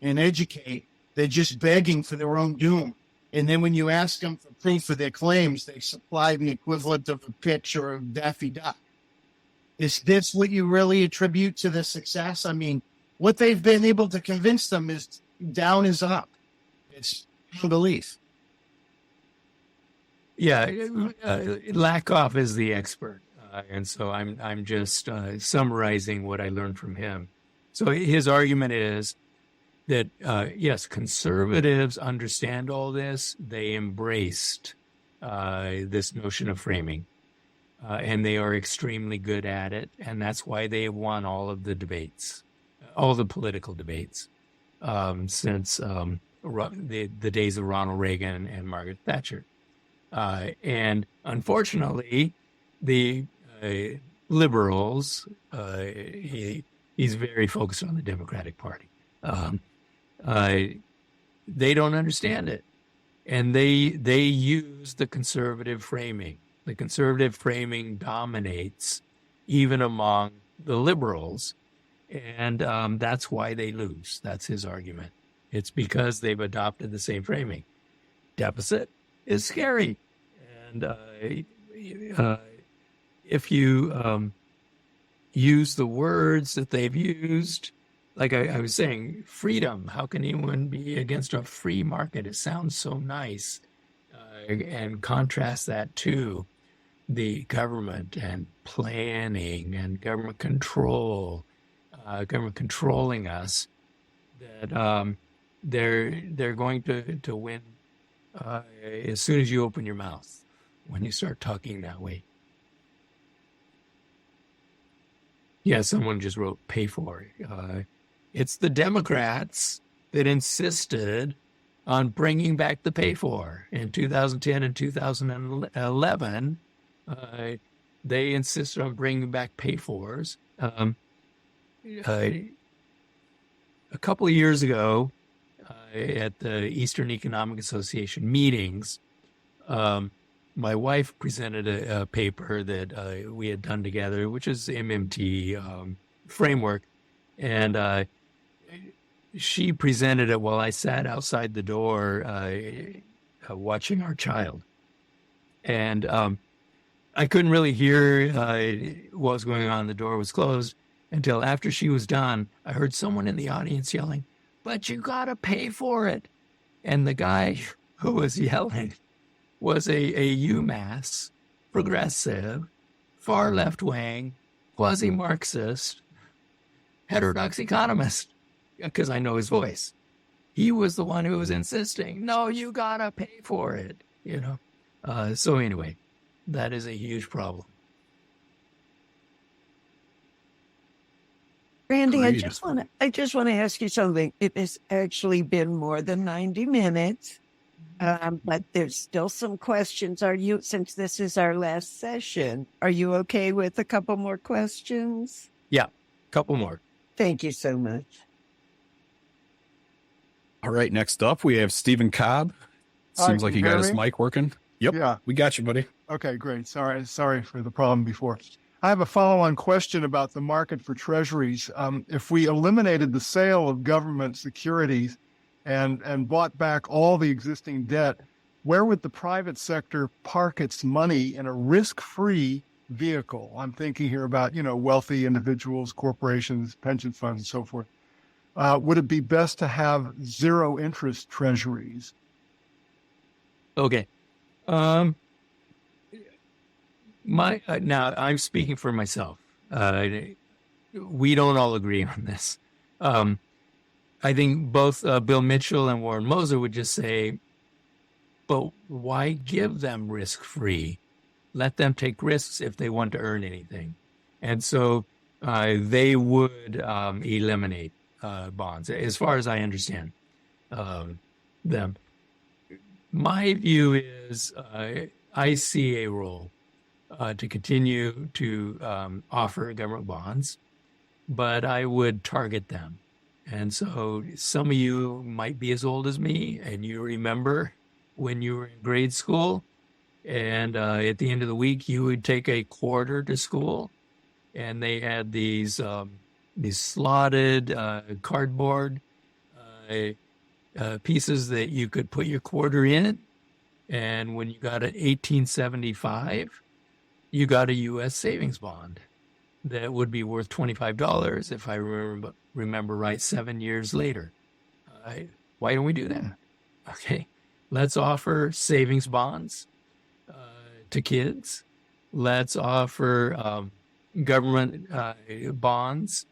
and educate, they're just begging for their own doom. And then when you ask them for proof of their claims, they supply the equivalent of a picture of Daffy Duck. Is this what you really attribute to the success? I mean, what they've been able to convince them is down is up. It's unbelief. Yeah, Lakoff is the expert, and so I'm just summarizing what I learned from him. So his argument is that yes, conservatives understand all this. They embraced this notion of framing, and they are extremely good at it, and that's why they have won all of the debates, all the political debates since the days of Ronald Reagan and Margaret Thatcher. And unfortunately, the liberals, he's very focused on the Democratic Party. They don't understand it. And they use the conservative framing. The conservative framing dominates even among the liberals. And that's why they lose. That's his argument. It's because they've adopted the same framing. Deficit is scary. And if you use the words that they've used, like I was saying, freedom, how can anyone be against a free market? It sounds so nice. And contrast that to the government and planning and government control, government controlling us, that they're going to win as soon as you open your mouth when you start talking that way. Yeah, someone just wrote pay for it. It's the Democrats that insisted on bringing back the pay for. In 2010 and 2011, they insisted on bringing back pay fors. A couple of years ago, at the Eastern Economic Association meetings, my wife presented a paper that we had done together, which is MMT framework. And she presented it while I sat outside the door watching our child. And I couldn't really hear what was going on. The door was closed until after she was done. I heard someone in the audience yelling, "But you got to pay for it." And the guy who was yelling was a UMass, progressive, far left-wing, quasi-Marxist, heterodox economist, because I know his voice. He was the one who was insisting, "No, you got to pay for it," you know. So anyway, that is a huge problem. Randy, Agreed. I just want to ask you something. It has actually been more than 90 minutes, but there's still some questions. Since this is our last session, are you okay with a couple more questions? Yeah, a couple more. Thank you so much. All right, next up we have Stephen Cobb. Seems like can you you got hear his me? mic working. Yep. Yeah. We got you, buddy. Okay, great. Sorry for the problem before. I have a follow-on question about the market for treasuries. If we eliminated the sale of government securities and bought back all the existing debt, where would the private sector park its money in a risk-free vehicle? I'm thinking here about, wealthy individuals, corporations, pension funds, and so forth. Would it be best to have zero interest treasuries? Okay. Now I'm speaking for myself. We don't all agree on this. I think both Bill Mitchell and Warren Moser would just say, but why give them risk-free? Let them take risks if they want to earn anything. And so they would eliminate bonds, as far as I understand them. My view is I see a role to continue to offer government bonds, but I would target them. And so some of you might be as old as me, and you remember when you were in grade school, and at the end of the week, you would take a quarter to school, and they had these slotted cardboard pieces that you could put your quarter in. And when you got an 1875, you got a U.S. savings bond that would be worth $25 if I remember right 7 years later. Why don't we do that? Okay, let's offer savings bonds to kids. Let's offer government bonds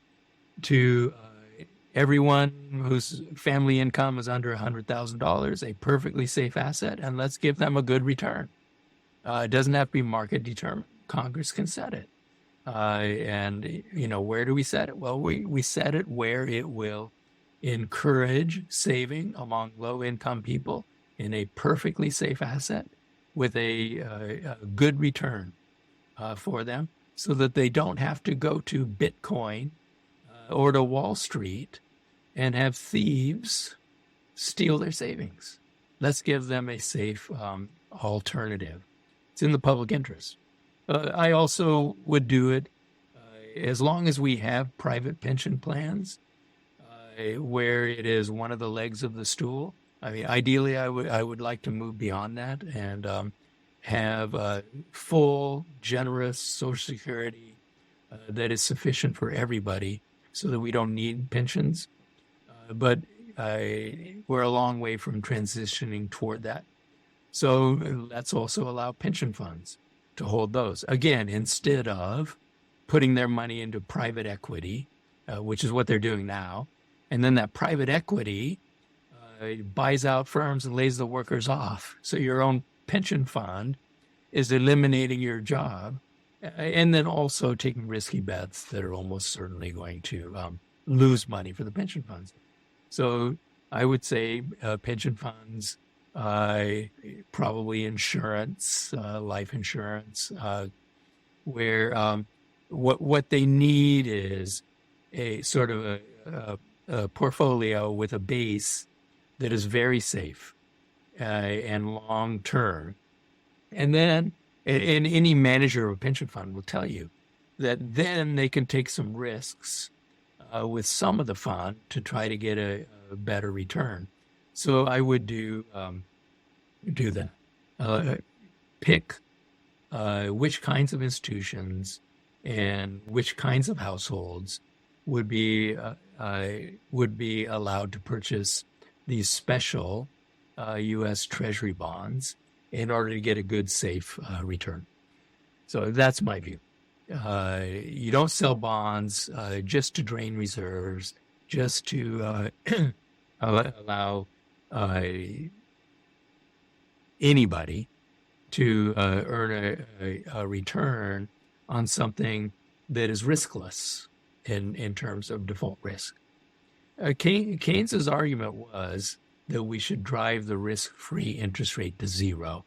to everyone whose family income is under $100,000, a perfectly safe asset, and let's give them a good return. It doesn't have to be market determined. Congress can set it. And, where do we set it? Well, we set it where it will encourage saving among low-income people in a perfectly safe asset with a good return for them, so that they don't have to go to Bitcoin or to Wall Street and have thieves steal their savings. Let's give them a safe alternative. It's in the public interest. I also would do it as long as we have private pension plans where it is one of the legs of the stool. I mean, ideally, I would like to move beyond that and have full, generous Social Security that is sufficient for everybody, so that we don't need pensions. But we're a long way from transitioning toward that. So let's also allow pension funds. to hold those. Again, instead of putting their money into private equity, which is what they're doing now, and then that private equity buys out firms and lays the workers off. So your own pension fund is eliminating your job, and then also taking risky bets that are almost certainly going to lose money for the pension funds. So I would say pension funds, probably insurance, life insurance, where what they need is a sort of a portfolio with a base that is very safe and long term. And then and any manager of a pension fund will tell you that then they can take some risks with some of the fund to try to get a better return. So I would do that. Pick which kinds of institutions and which kinds of households would be allowed to purchase these special U.S. Treasury bonds in order to get a good, safe return. So that's my view. You don't sell bonds just to drain reserves, just to allow anybody to earn a return on something that is riskless in terms of default risk. Keynes's argument was that we should drive the risk-free interest rate to zero.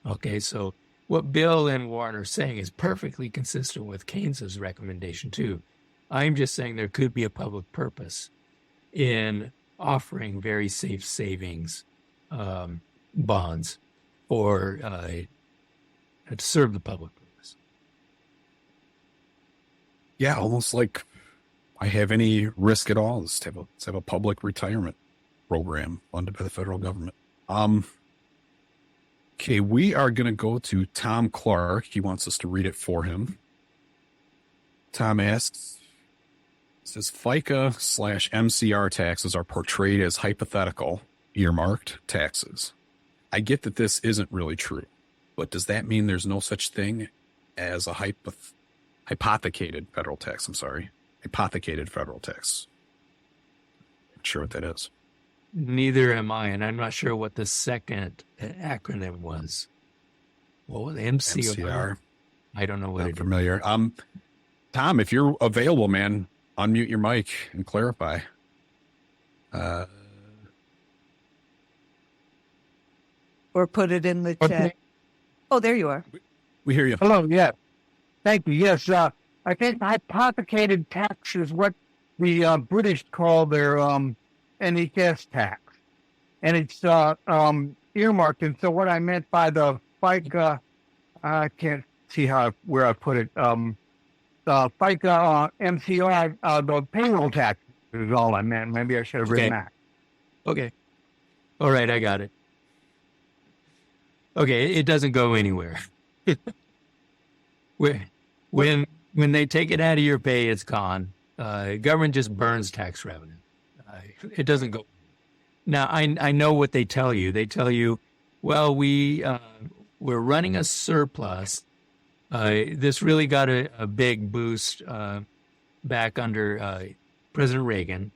Okay, so what Bill and Warren are saying is perfectly consistent with Keynes's recommendation too. I'm just saying there could be a public purpose in offering very safe savings bonds or to serve the public purpose. Yeah, almost like I have any risk at all is to have a public retirement program funded by the federal government. Okay, we are going to go to Tom Clark. He wants us to read it for him. Tom asks, says FICA/MCR taxes are portrayed as hypothetical, earmarked taxes. I get that this isn't really true, but does that mean there's no such thing as a hypothecated federal tax? Hypothecated federal tax. Not sure what that is. Neither am I, and I'm not sure what the second acronym was. What was MCR? I don't know what it is. Familiar. Tom, if you're available, man, unmute your mic and clarify. Or put it in the chat. Oh, there you are. We hear you. Hello, yeah. Thank you. Yes, I think hypothecated tax is what the British call their NHS tax. And it's earmarked. And so what I meant by the FICA, I can't see where I put it. The FICA MCR, the payroll tax is all I meant. Maybe I should have written that. Okay. All right, I got it. Okay, it doesn't go anywhere. When they take it out of your pay, it's gone. Government just burns tax revenue. It doesn't go. Now, I know what they tell you. They tell you, well, we're running a surplus. This really got a big boost back under President Reagan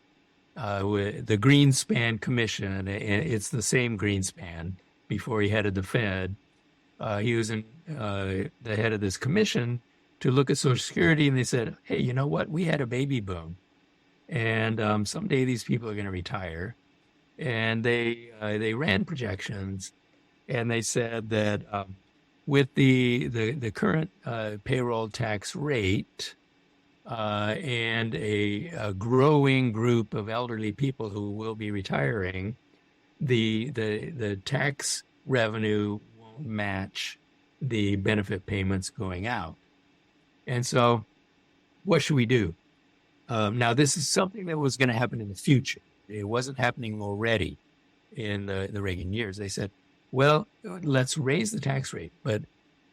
with the Greenspan Commission. It's the same Greenspan before he headed the Fed. He was the head of this commission to look at Social Security, and they said, hey, you know what? We had a baby boom, and someday these people are going to retire. And they ran projections, and they said that with the current payroll tax rate and a growing group of elderly people who will be retiring, the tax revenue won't match the benefit payments going out. And so what should we do? Now, this is something that was going to happen in the future. It wasn't happening already in the Reagan years. They said, well, let's raise the tax rate, but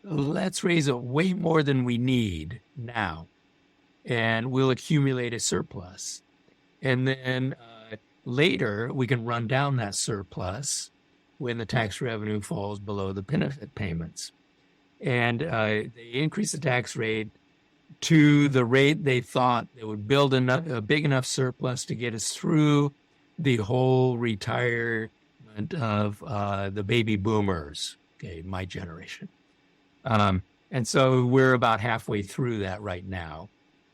let's raise it way more than we need now, and we'll accumulate a surplus. And then later, we can run down that surplus when the tax revenue falls below the benefit payments. and they increased the tax rate to the rate they thought they would build a big enough surplus to get us through the whole retirement of the baby boomers, okay, my generation. And so we're about halfway through that right now.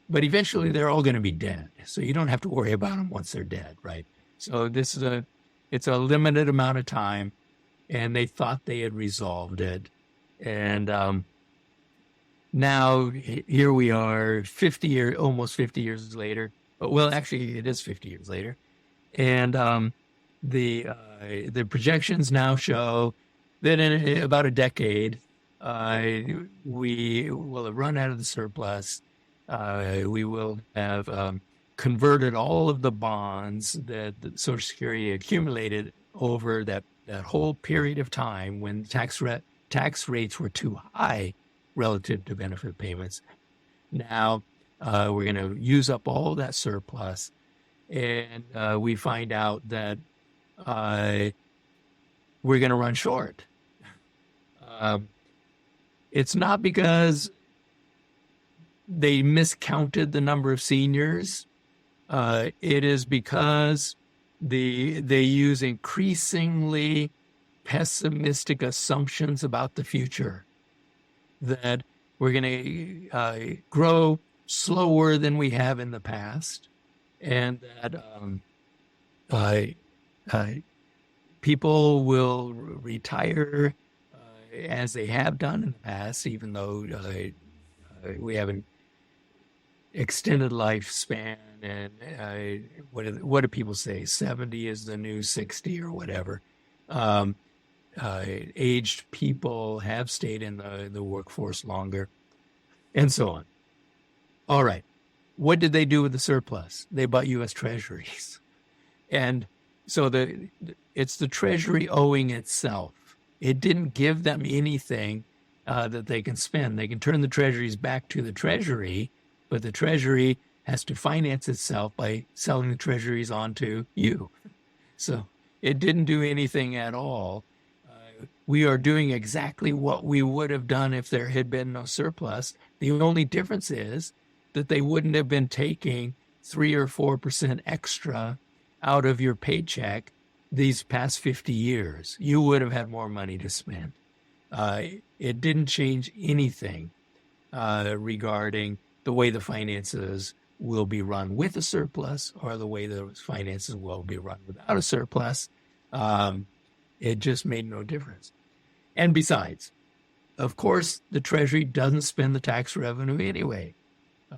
But eventually they're all going to be dead. So you don't have to worry about them once they're dead, right? So it's a limited amount of time, and they thought they had resolved it. And now here we are, almost 50 years later. Well, actually, it is 50 years later. And the projections now show that in about a decade, we will have run out of the surplus. We will have converted all of the bonds that the Social Security accumulated over that whole period of time when tax rates were too high relative to benefit payments. Now we're going to use up all that surplus, and we find out that we're going to run short. It's not because they miscounted the number of seniors. It is because they use increasingly pessimistic assumptions about the future, that we're going to grow slower than we have in the past, and that people will retire as they have done in the past, even though we have an extended lifespan. And what do people say? 70 is the new 60 or whatever. Aged people have stayed in the workforce longer, and so on. All right. What did they do with the surplus? They bought U.S. Treasuries. And so it's the Treasury owing itself. It didn't give them anything that they can spend. They can turn the Treasuries back to the Treasury, but the Treasury has to finance itself by selling the Treasuries on to you. So it didn't do anything at all. We are doing exactly what we would have done if there had been no surplus. The only difference is that they wouldn't have been taking 3 or 4% extra out of your paycheck these past 50 years. You would have had more money to spend. It didn't change anything regarding the way the finances will be run with a surplus or the way the finances will be run without a surplus. It just made no difference. And besides, of course, the Treasury doesn't spend the tax revenue anyway.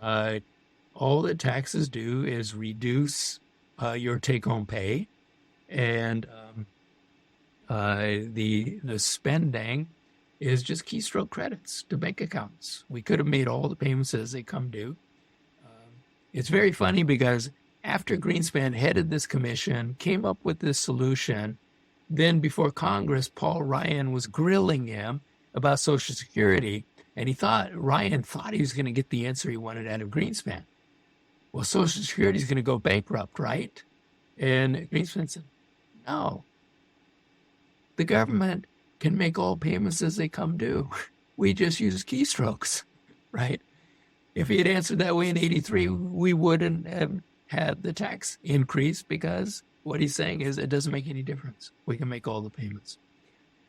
All that taxes do is reduce your take-home pay, and the spending is just keystroke credits to bank accounts. We could have made all the payments as they come due. It's very funny because after Greenspan headed this commission, came up with this solution, then before Congress, Paul Ryan was grilling him about Social Security, and Ryan thought he was going to get the answer he wanted out of Greenspan. Well, Social Security is going to go bankrupt, right? And Greenspan said, no. The government can make all payments as they come due. We just use keystrokes, right? If he had answered that way in 83, we wouldn't have had the tax increase, because what he's saying is it doesn't make any difference. We can make all the payments.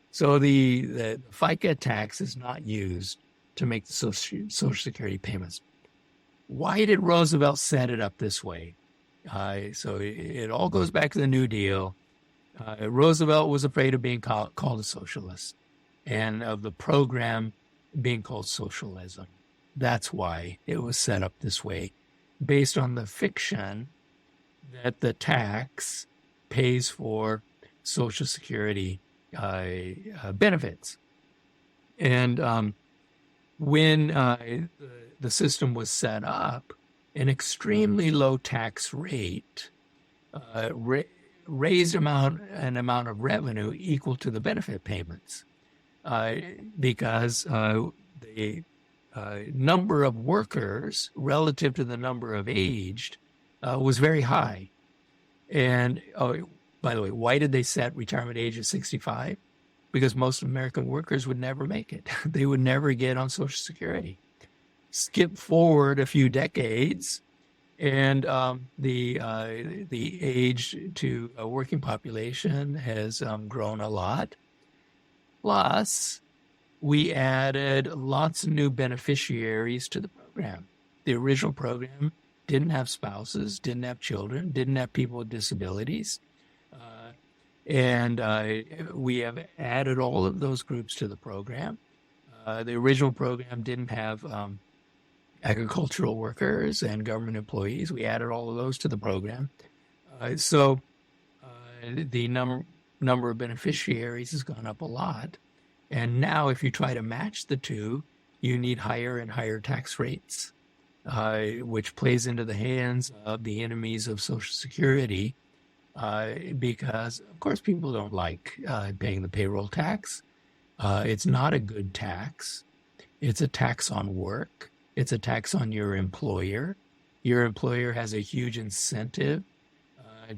So the FICA tax is not used to make the Social Security payments. Why did Roosevelt set it up this way? So it all goes back to the New Deal. Roosevelt was afraid of being called a socialist and of the program being called socialism. That's why it was set up this way, based on the fiction that the tax pays for Social Security benefits. And when the system was set up, an extremely low tax rate raised an amount of revenue equal to the benefit payments, because the number of workers relative to the number of aged was very high. And by the way, why did they set retirement age at 65? because most American workers would never make it. They would never get on Social Security. Skip forward a few decades, and the age to a working population has grown a lot. Plus, we added lots of new beneficiaries to the program. The original program didn't have spouses, didn't have children, didn't have people with disabilities. And we have added all of those groups to the program. The original program didn't have agricultural workers and government employees. We added all of those to the program. So the number of beneficiaries has gone up a lot. And now if you try to match the two, you need higher and higher tax rates, which plays into the hands of the enemies of Social Security. Because, of course, people don't like paying the payroll tax. It's not a good tax. It's a tax on work. It's a tax on your employer. Your employer has a huge incentive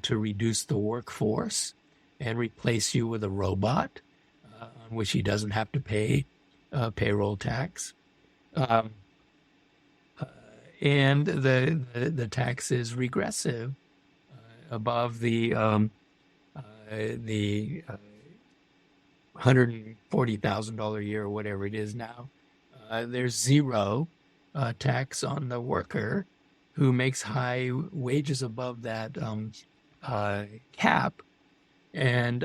to reduce the workforce and replace you with a robot on which he doesn't have to pay payroll tax. And the tax is regressive. Above the $140,000 a year or whatever it is now, there's zero tax on the worker who makes high wages above that cap, and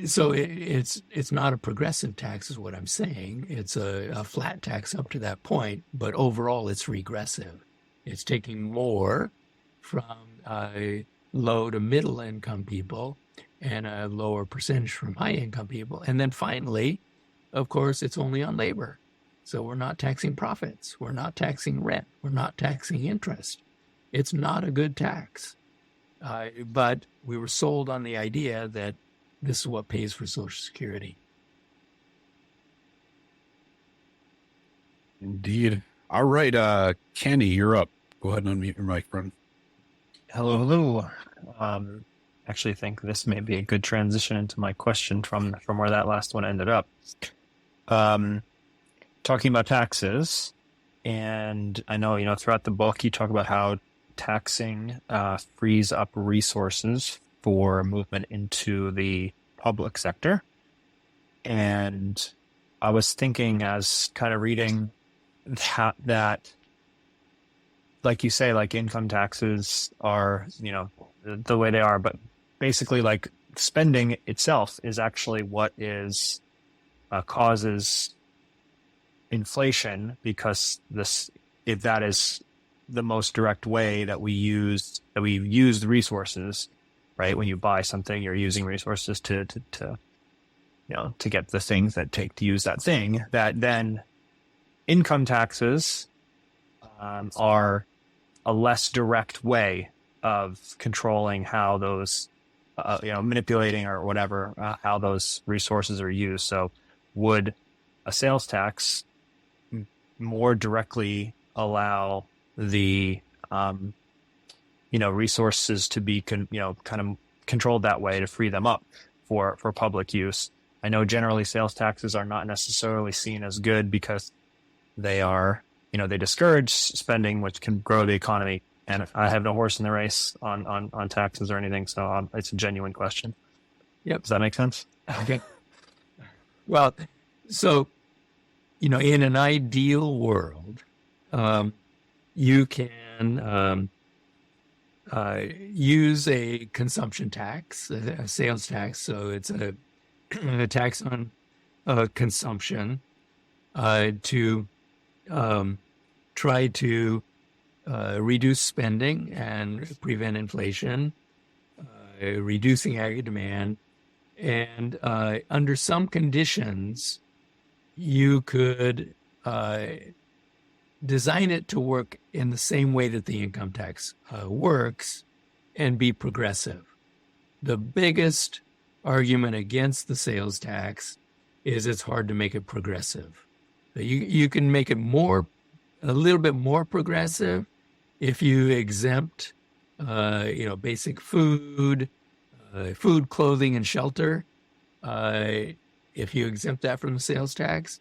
so it's not a progressive tax, is what I'm saying. It's a flat tax up to that point, but overall it's regressive. It's taking more from low to middle income people and a lower percentage from high income people. And then finally, of course, it's only on labor. So we're not taxing profits. We're not taxing rent. We're not taxing interest. It's not a good tax. But we were sold on the idea that this is what pays for Social Security. Indeed. All right, Kenny, you're up. Go ahead and unmute your microphone. Hello. Actually think this may be a good transition into my question from where that last one ended up. Talking about taxes, and I know, throughout the book you talk about how taxing frees up resources for movement into the public sector. And I was thinking, as kind of reading that, like you say, like income taxes are, the way they are, but basically like spending itself is actually what is causes inflation, because if that is the most direct way that we use the resources, right? When you buy something, you're using resources to get the things that take to use that thing. That then income taxes are a less direct way of controlling how those, manipulating or whatever, how those resources are used. So would a sales tax more directly allow the, resources to be, kind of controlled that way to free them up for public use? I know generally sales taxes are not necessarily seen as good because they are, they discourage spending, which can grow the economy. And I have no horse in the race on taxes or anything, so it's a genuine question. Yep. Does that make sense? Okay. Well, so, in an ideal world, you can use a consumption tax, a sales tax. So it's a tax on consumption to try to reduce spending and prevent inflation, reducing aggregate demand. And under some conditions, you could design it to work in the same way that the income tax works and be progressive. The biggest argument against the sales tax is it's hard to make it progressive. You can make it a little bit more progressive if you exempt, basic food, food, clothing, and shelter, if you exempt that from the sales tax.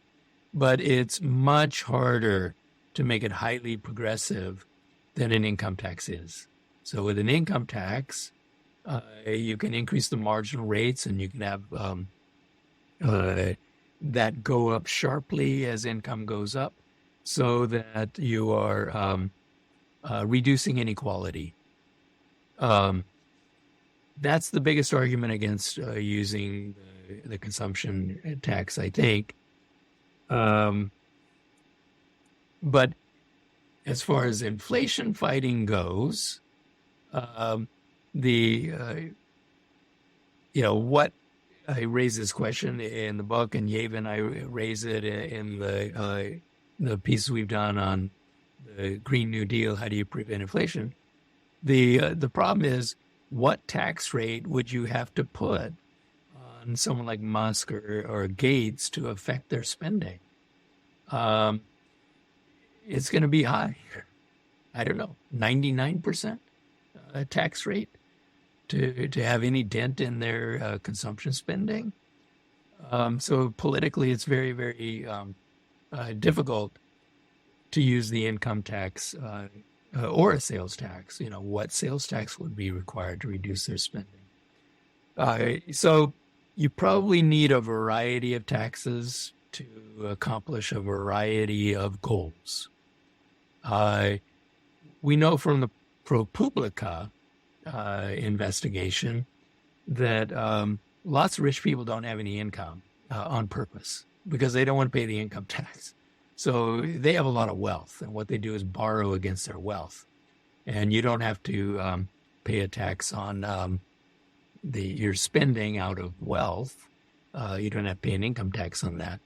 But it's much harder to make it highly progressive than an income tax is. So with an income tax, you can increase the marginal rates, and you can have that go up sharply as income goes up, so that you are reducing inequality. That's the biggest argument against using the consumption tax, I think. But as far as inflation fighting goes, what I raise this question in the book, and Yeva and I raise it in the piece we've done on the Green New Deal. How do you prevent inflation? The problem is, what tax rate would you have to put on someone like Musk or Gates to affect their spending? It's going to be high. I don't know, 99% tax rate to have any dent in their consumption spending. So politically, it's very, very difficult to use the income tax or a sales tax. What sales tax would be required to reduce their spending? So you probably need a variety of taxes to accomplish a variety of goals. We know from the ProPublica investigation that lots of rich people don't have any income on purpose because they don't want to pay the income tax. So they have a lot of wealth, and what they do is borrow against their wealth. And you don't have to pay a tax on your spending out of wealth. You don't have to pay an income tax on that.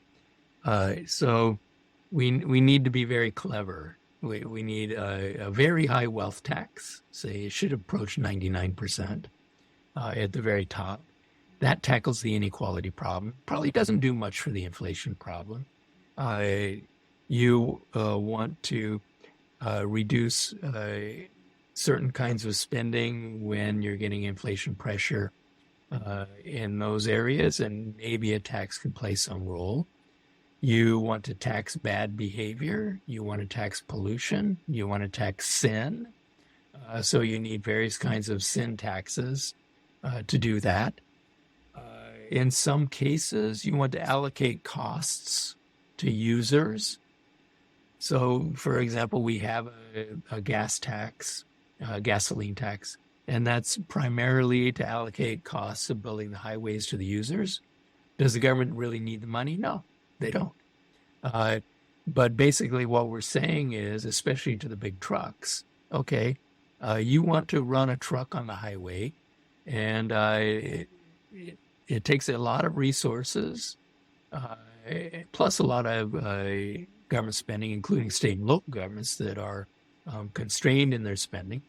So we need to be very clever. We need a very high wealth tax. Say it should approach 99% at the very top. That tackles the inequality problem. Probably doesn't do much for the inflation problem. You want to reduce certain kinds of spending when you're getting inflation pressure in those areas, and maybe a tax can play some role. You want to tax bad behavior. You want to tax pollution. You want to tax sin. So you need various kinds of sin taxes to do that. In some cases, you want to allocate costs to users. So, for example, we have a gas tax, gasoline tax, and that's primarily to allocate costs of building the highways to the users. Does the government really need the money? No, they don't. But basically what we're saying is, especially to the big trucks, okay, you want to run a truck on the highway, and it takes a lot of resources, plus a lot of government spending, including state and local governments that are constrained in their spending.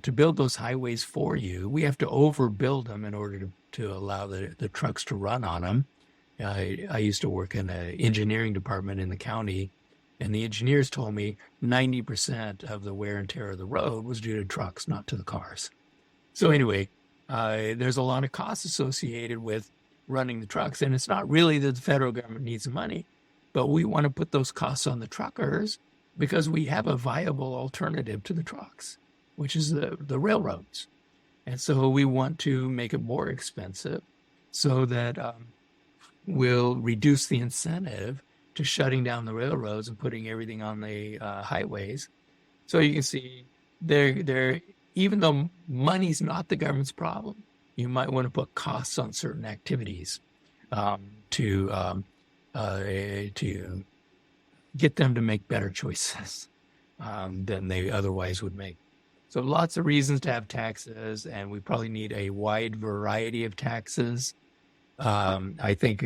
To build those highways for you, we have to overbuild them in order to allow the trucks to run on them. I used to work in an engineering department in the county, and the engineers told me 90% of the wear and tear of the road was due to trucks, not to the cars. So anyway, there's a lot of costs associated with running the trucks, and it's not really that the federal government needs the money, but we want to put those costs on the truckers because we have a viable alternative to the trucks, which is the railroads. And so we want to make it more expensive so that we'll reduce the incentive to shutting down the railroads and putting everything on the highways. So you can see there, even though money's not the government's problem, you might want to put costs on certain activities to get them to make better choices than they otherwise would make. So lots of reasons to have taxes, and we probably need a wide variety of taxes. I think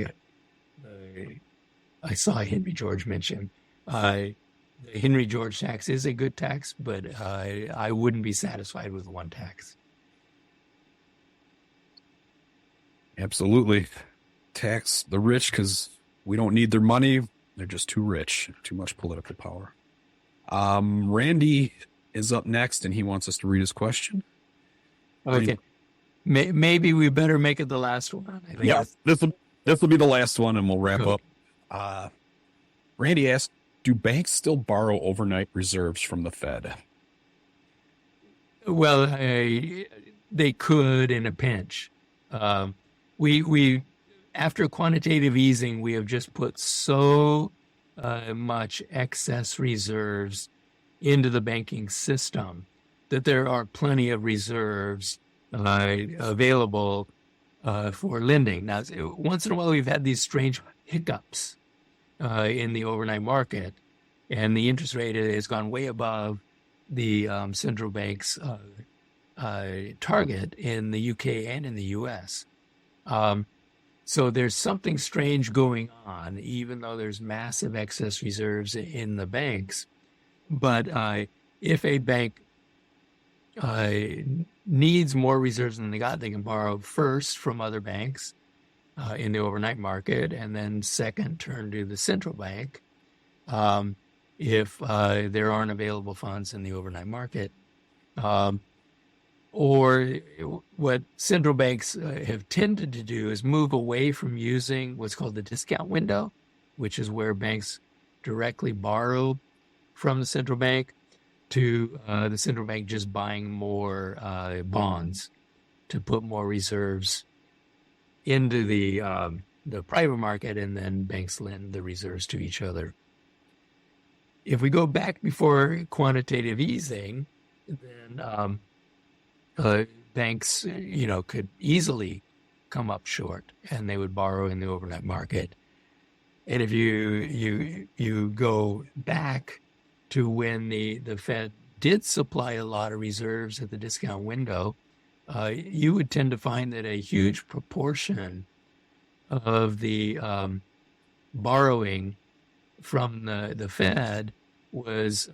I saw Henry George mention the Henry George tax is a good tax, but I wouldn't be satisfied with one tax. Absolutely. Tax the rich because we don't need their money. They're just too rich, too much political power. Randy is up next, and he wants us to read his question. Okay. maybe we better make it the last one. I think. Yeah, this will be the last one, and we'll wrap up. Randy asked, "Do banks still borrow overnight reserves from the Fed?" Well, they could in a pinch. We after quantitative easing, we have just put so much excess reserves into the banking system that there are plenty of reserves available for lending. Now, once in a while, we've had these strange hiccups in the overnight market, and the interest rate has gone way above the central bank's target in the UK and in the US. So there's something strange going on, even though there's massive excess reserves in the banks. But if a bank needs more reserves than they got, they can borrow first from other banks in the overnight market, and then second turn to the central bank if there aren't available funds in the overnight market. Or what central banks have tended to do is move away from using what's called the discount window, which is where banks directly borrow from the central bank, to the central bank just buying more bonds to put more reserves into the private market, and then banks lend the reserves to each other. If we go back before quantitative easing, then banks, could easily come up short, and they would borrow in the overnight market. And if you go back to when the Fed did supply a lot of reserves at the discount window, you would tend to find that a huge proportion of the borrowing from the Fed was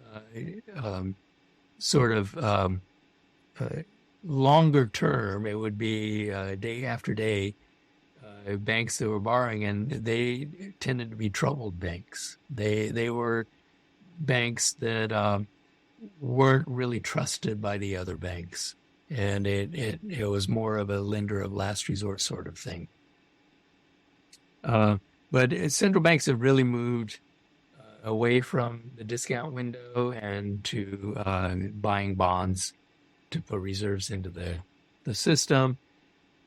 sort of longer term. It would be day after day banks that were borrowing, and they tended to be troubled banks. They were banks that weren't really trusted by the other banks, and it was more of a lender of last resort sort of thing. But central banks have really moved away from the discount window and to buying bonds to put reserves into the system.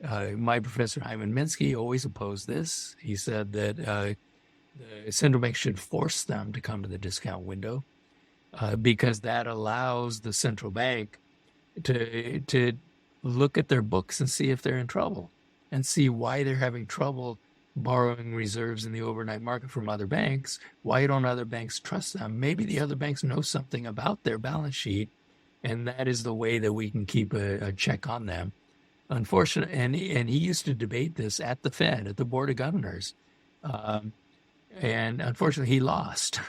My professor, Hyman Minsky, always opposed this. He said that the central bank should force them to come to the discount window because that allows the central bank to look at their books and see if they're in trouble and see why they're having trouble borrowing reserves in the overnight market from other banks. Why don't other banks trust them? Maybe the other banks know something about their balance sheet, and that is the way that we can keep a check on them. Unfortunately, and he used to debate this at the Fed, at the Board of Governors. And unfortunately, he lost.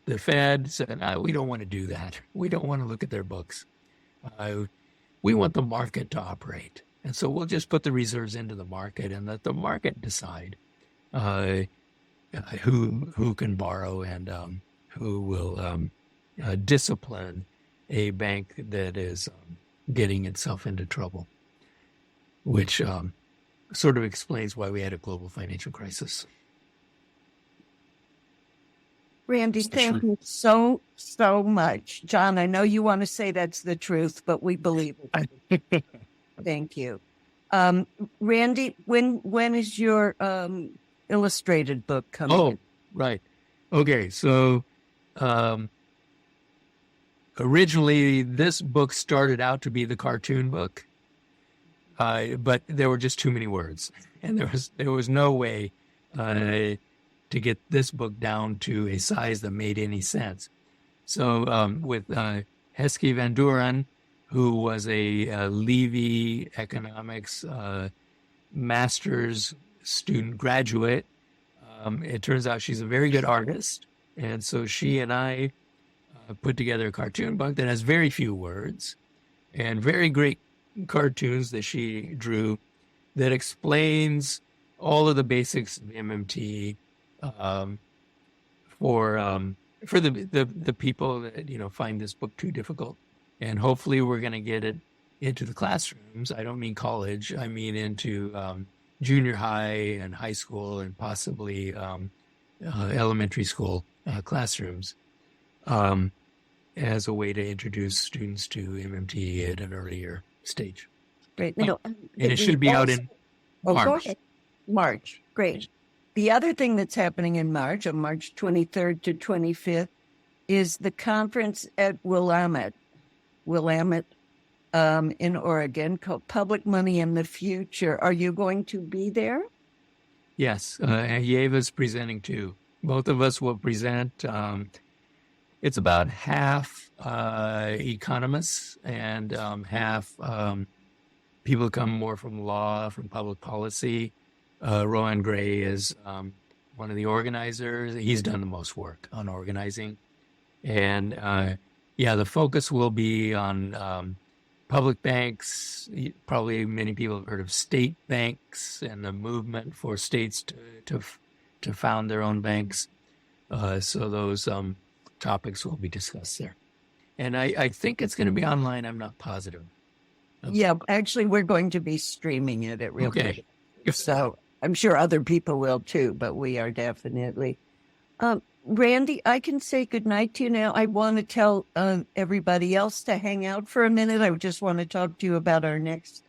The Fed said, we don't want to do that. We don't want to look at their books. We want the market to operate. And so we'll just put the reserves into the market and let the market decide who can borrow and who will discipline a bank that is getting itself into trouble, which sort of explains why we had a global financial crisis. Randy, thank you so much. John, I know you want to say that's the truth, but we believe it. Thank you. Randy, when is your illustrated book coming? Oh, right. Okay, so originally this book started out to be the cartoon book, but there were just too many words, and there was no way to get this book down to a size that made any sense. So with Hesky Van Duren, who was a Levy economics master's student graduate, it turns out she's a very good artist. And so she and I put together a cartoon book that has very few words and very great cartoons that she drew that explains all of the basics of MMT for the people that find this book too difficult. And hopefully we're going to get it into the classrooms. I don't mean college. I mean into junior high and high school and possibly elementary school classrooms as a way to introduce students to MMT at an earlier stage. Great. Now, And it should be out in Go March. ahead. March. Great. The other thing that's happening in March, on March 23rd to 25th, is the conference at Willamette, in Oregon, called Public Money in the Future. Are you going to be there? Yes, Yeva's presenting too. Both of us will present. It's about half economists and half people come more from law, from public policy. Rowan Gray is one of the organizers. He's done the most work on organizing. And the focus will be on public banks. Probably many people have heard of state banks and the movement for states to found their own banks. So those topics will be discussed there. And I think it's going to be online. I'm not positive. Yeah, actually, we're going to be streaming it at Real Okay. Quick. So I'm sure other people will too, but we are definitely. Randy, I can say goodnight to you now. I want to tell everybody else to hang out for a minute. I just want to talk to you about our next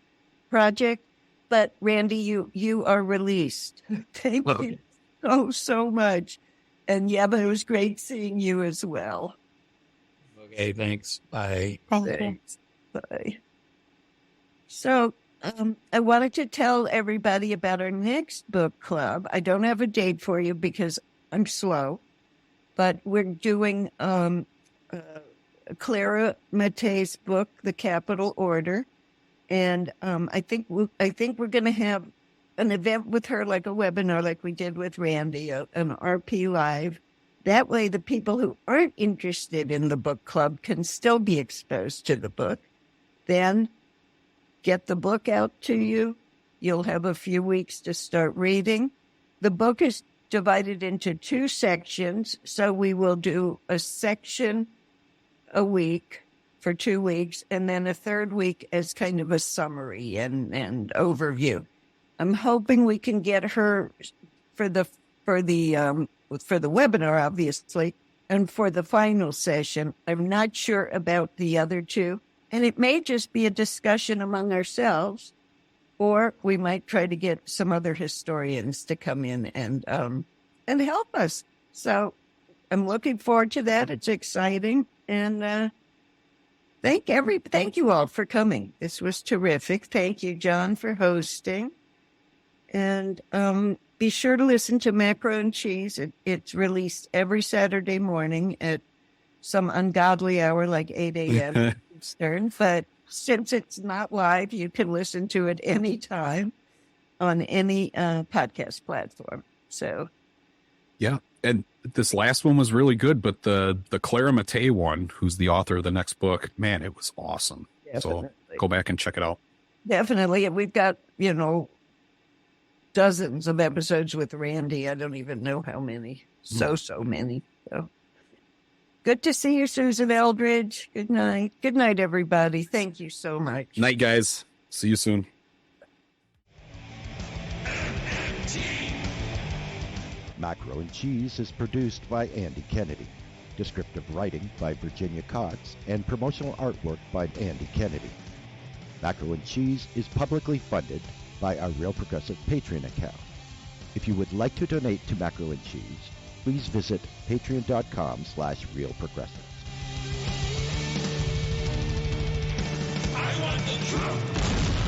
project. But Randy, you are released. Thank you so much. And Yeva, it was great seeing you as well. Okay, thanks. Bye. Thanks. Bye. So I wanted to tell everybody about our next book club. I don't have a date for you because I'm slow, but we're doing Clara Matei's book, The Capital Order, and I think we're going to have an event with her, like a webinar, like we did with Randy, an RP Live. That way, the people who aren't interested in the book club can still be exposed to the book. Then get the book out to you. You'll have a few weeks to start reading. The book is divided into 2 sections, so we will do a section a week for 2 weeks, and then a third week as kind of a summary and overview. I'm hoping we can get her for the webinar, obviously, and for the final session. I'm not sure about the other 2. And it may just be a discussion among ourselves, or we might try to get some other historians to come in and help us. So I'm looking forward to that. It's exciting. And thank you all for coming. This was terrific. Thank you, John, for hosting. And be sure to listen to Macro and Cheese. It's released every Saturday morning at some ungodly hour, like 8 a.m. Eastern. But since it's not live, you can listen to it anytime on any podcast platform. So, yeah. And this last one was really good, but the Clara Matei one, who's the author of the next book, man, it was awesome. Definitely. So go back and check it out. Definitely. And we've got, dozens of episodes with Randy. I don't even know how many. So many. So good to see you, Susan Eldridge. Good night. Good night, everybody. Thank you so much. Night, guys. See you soon. Macro and Cheese is produced by Andy Kennedy. Descriptive writing by Virginia Cox and promotional artwork by Andy Kennedy. Macro and Cheese is publicly funded by our Real Progressive Patreon account. If you would like to donate to Macro and Cheese, please visit patreon.com/realprogressives. I want the truth.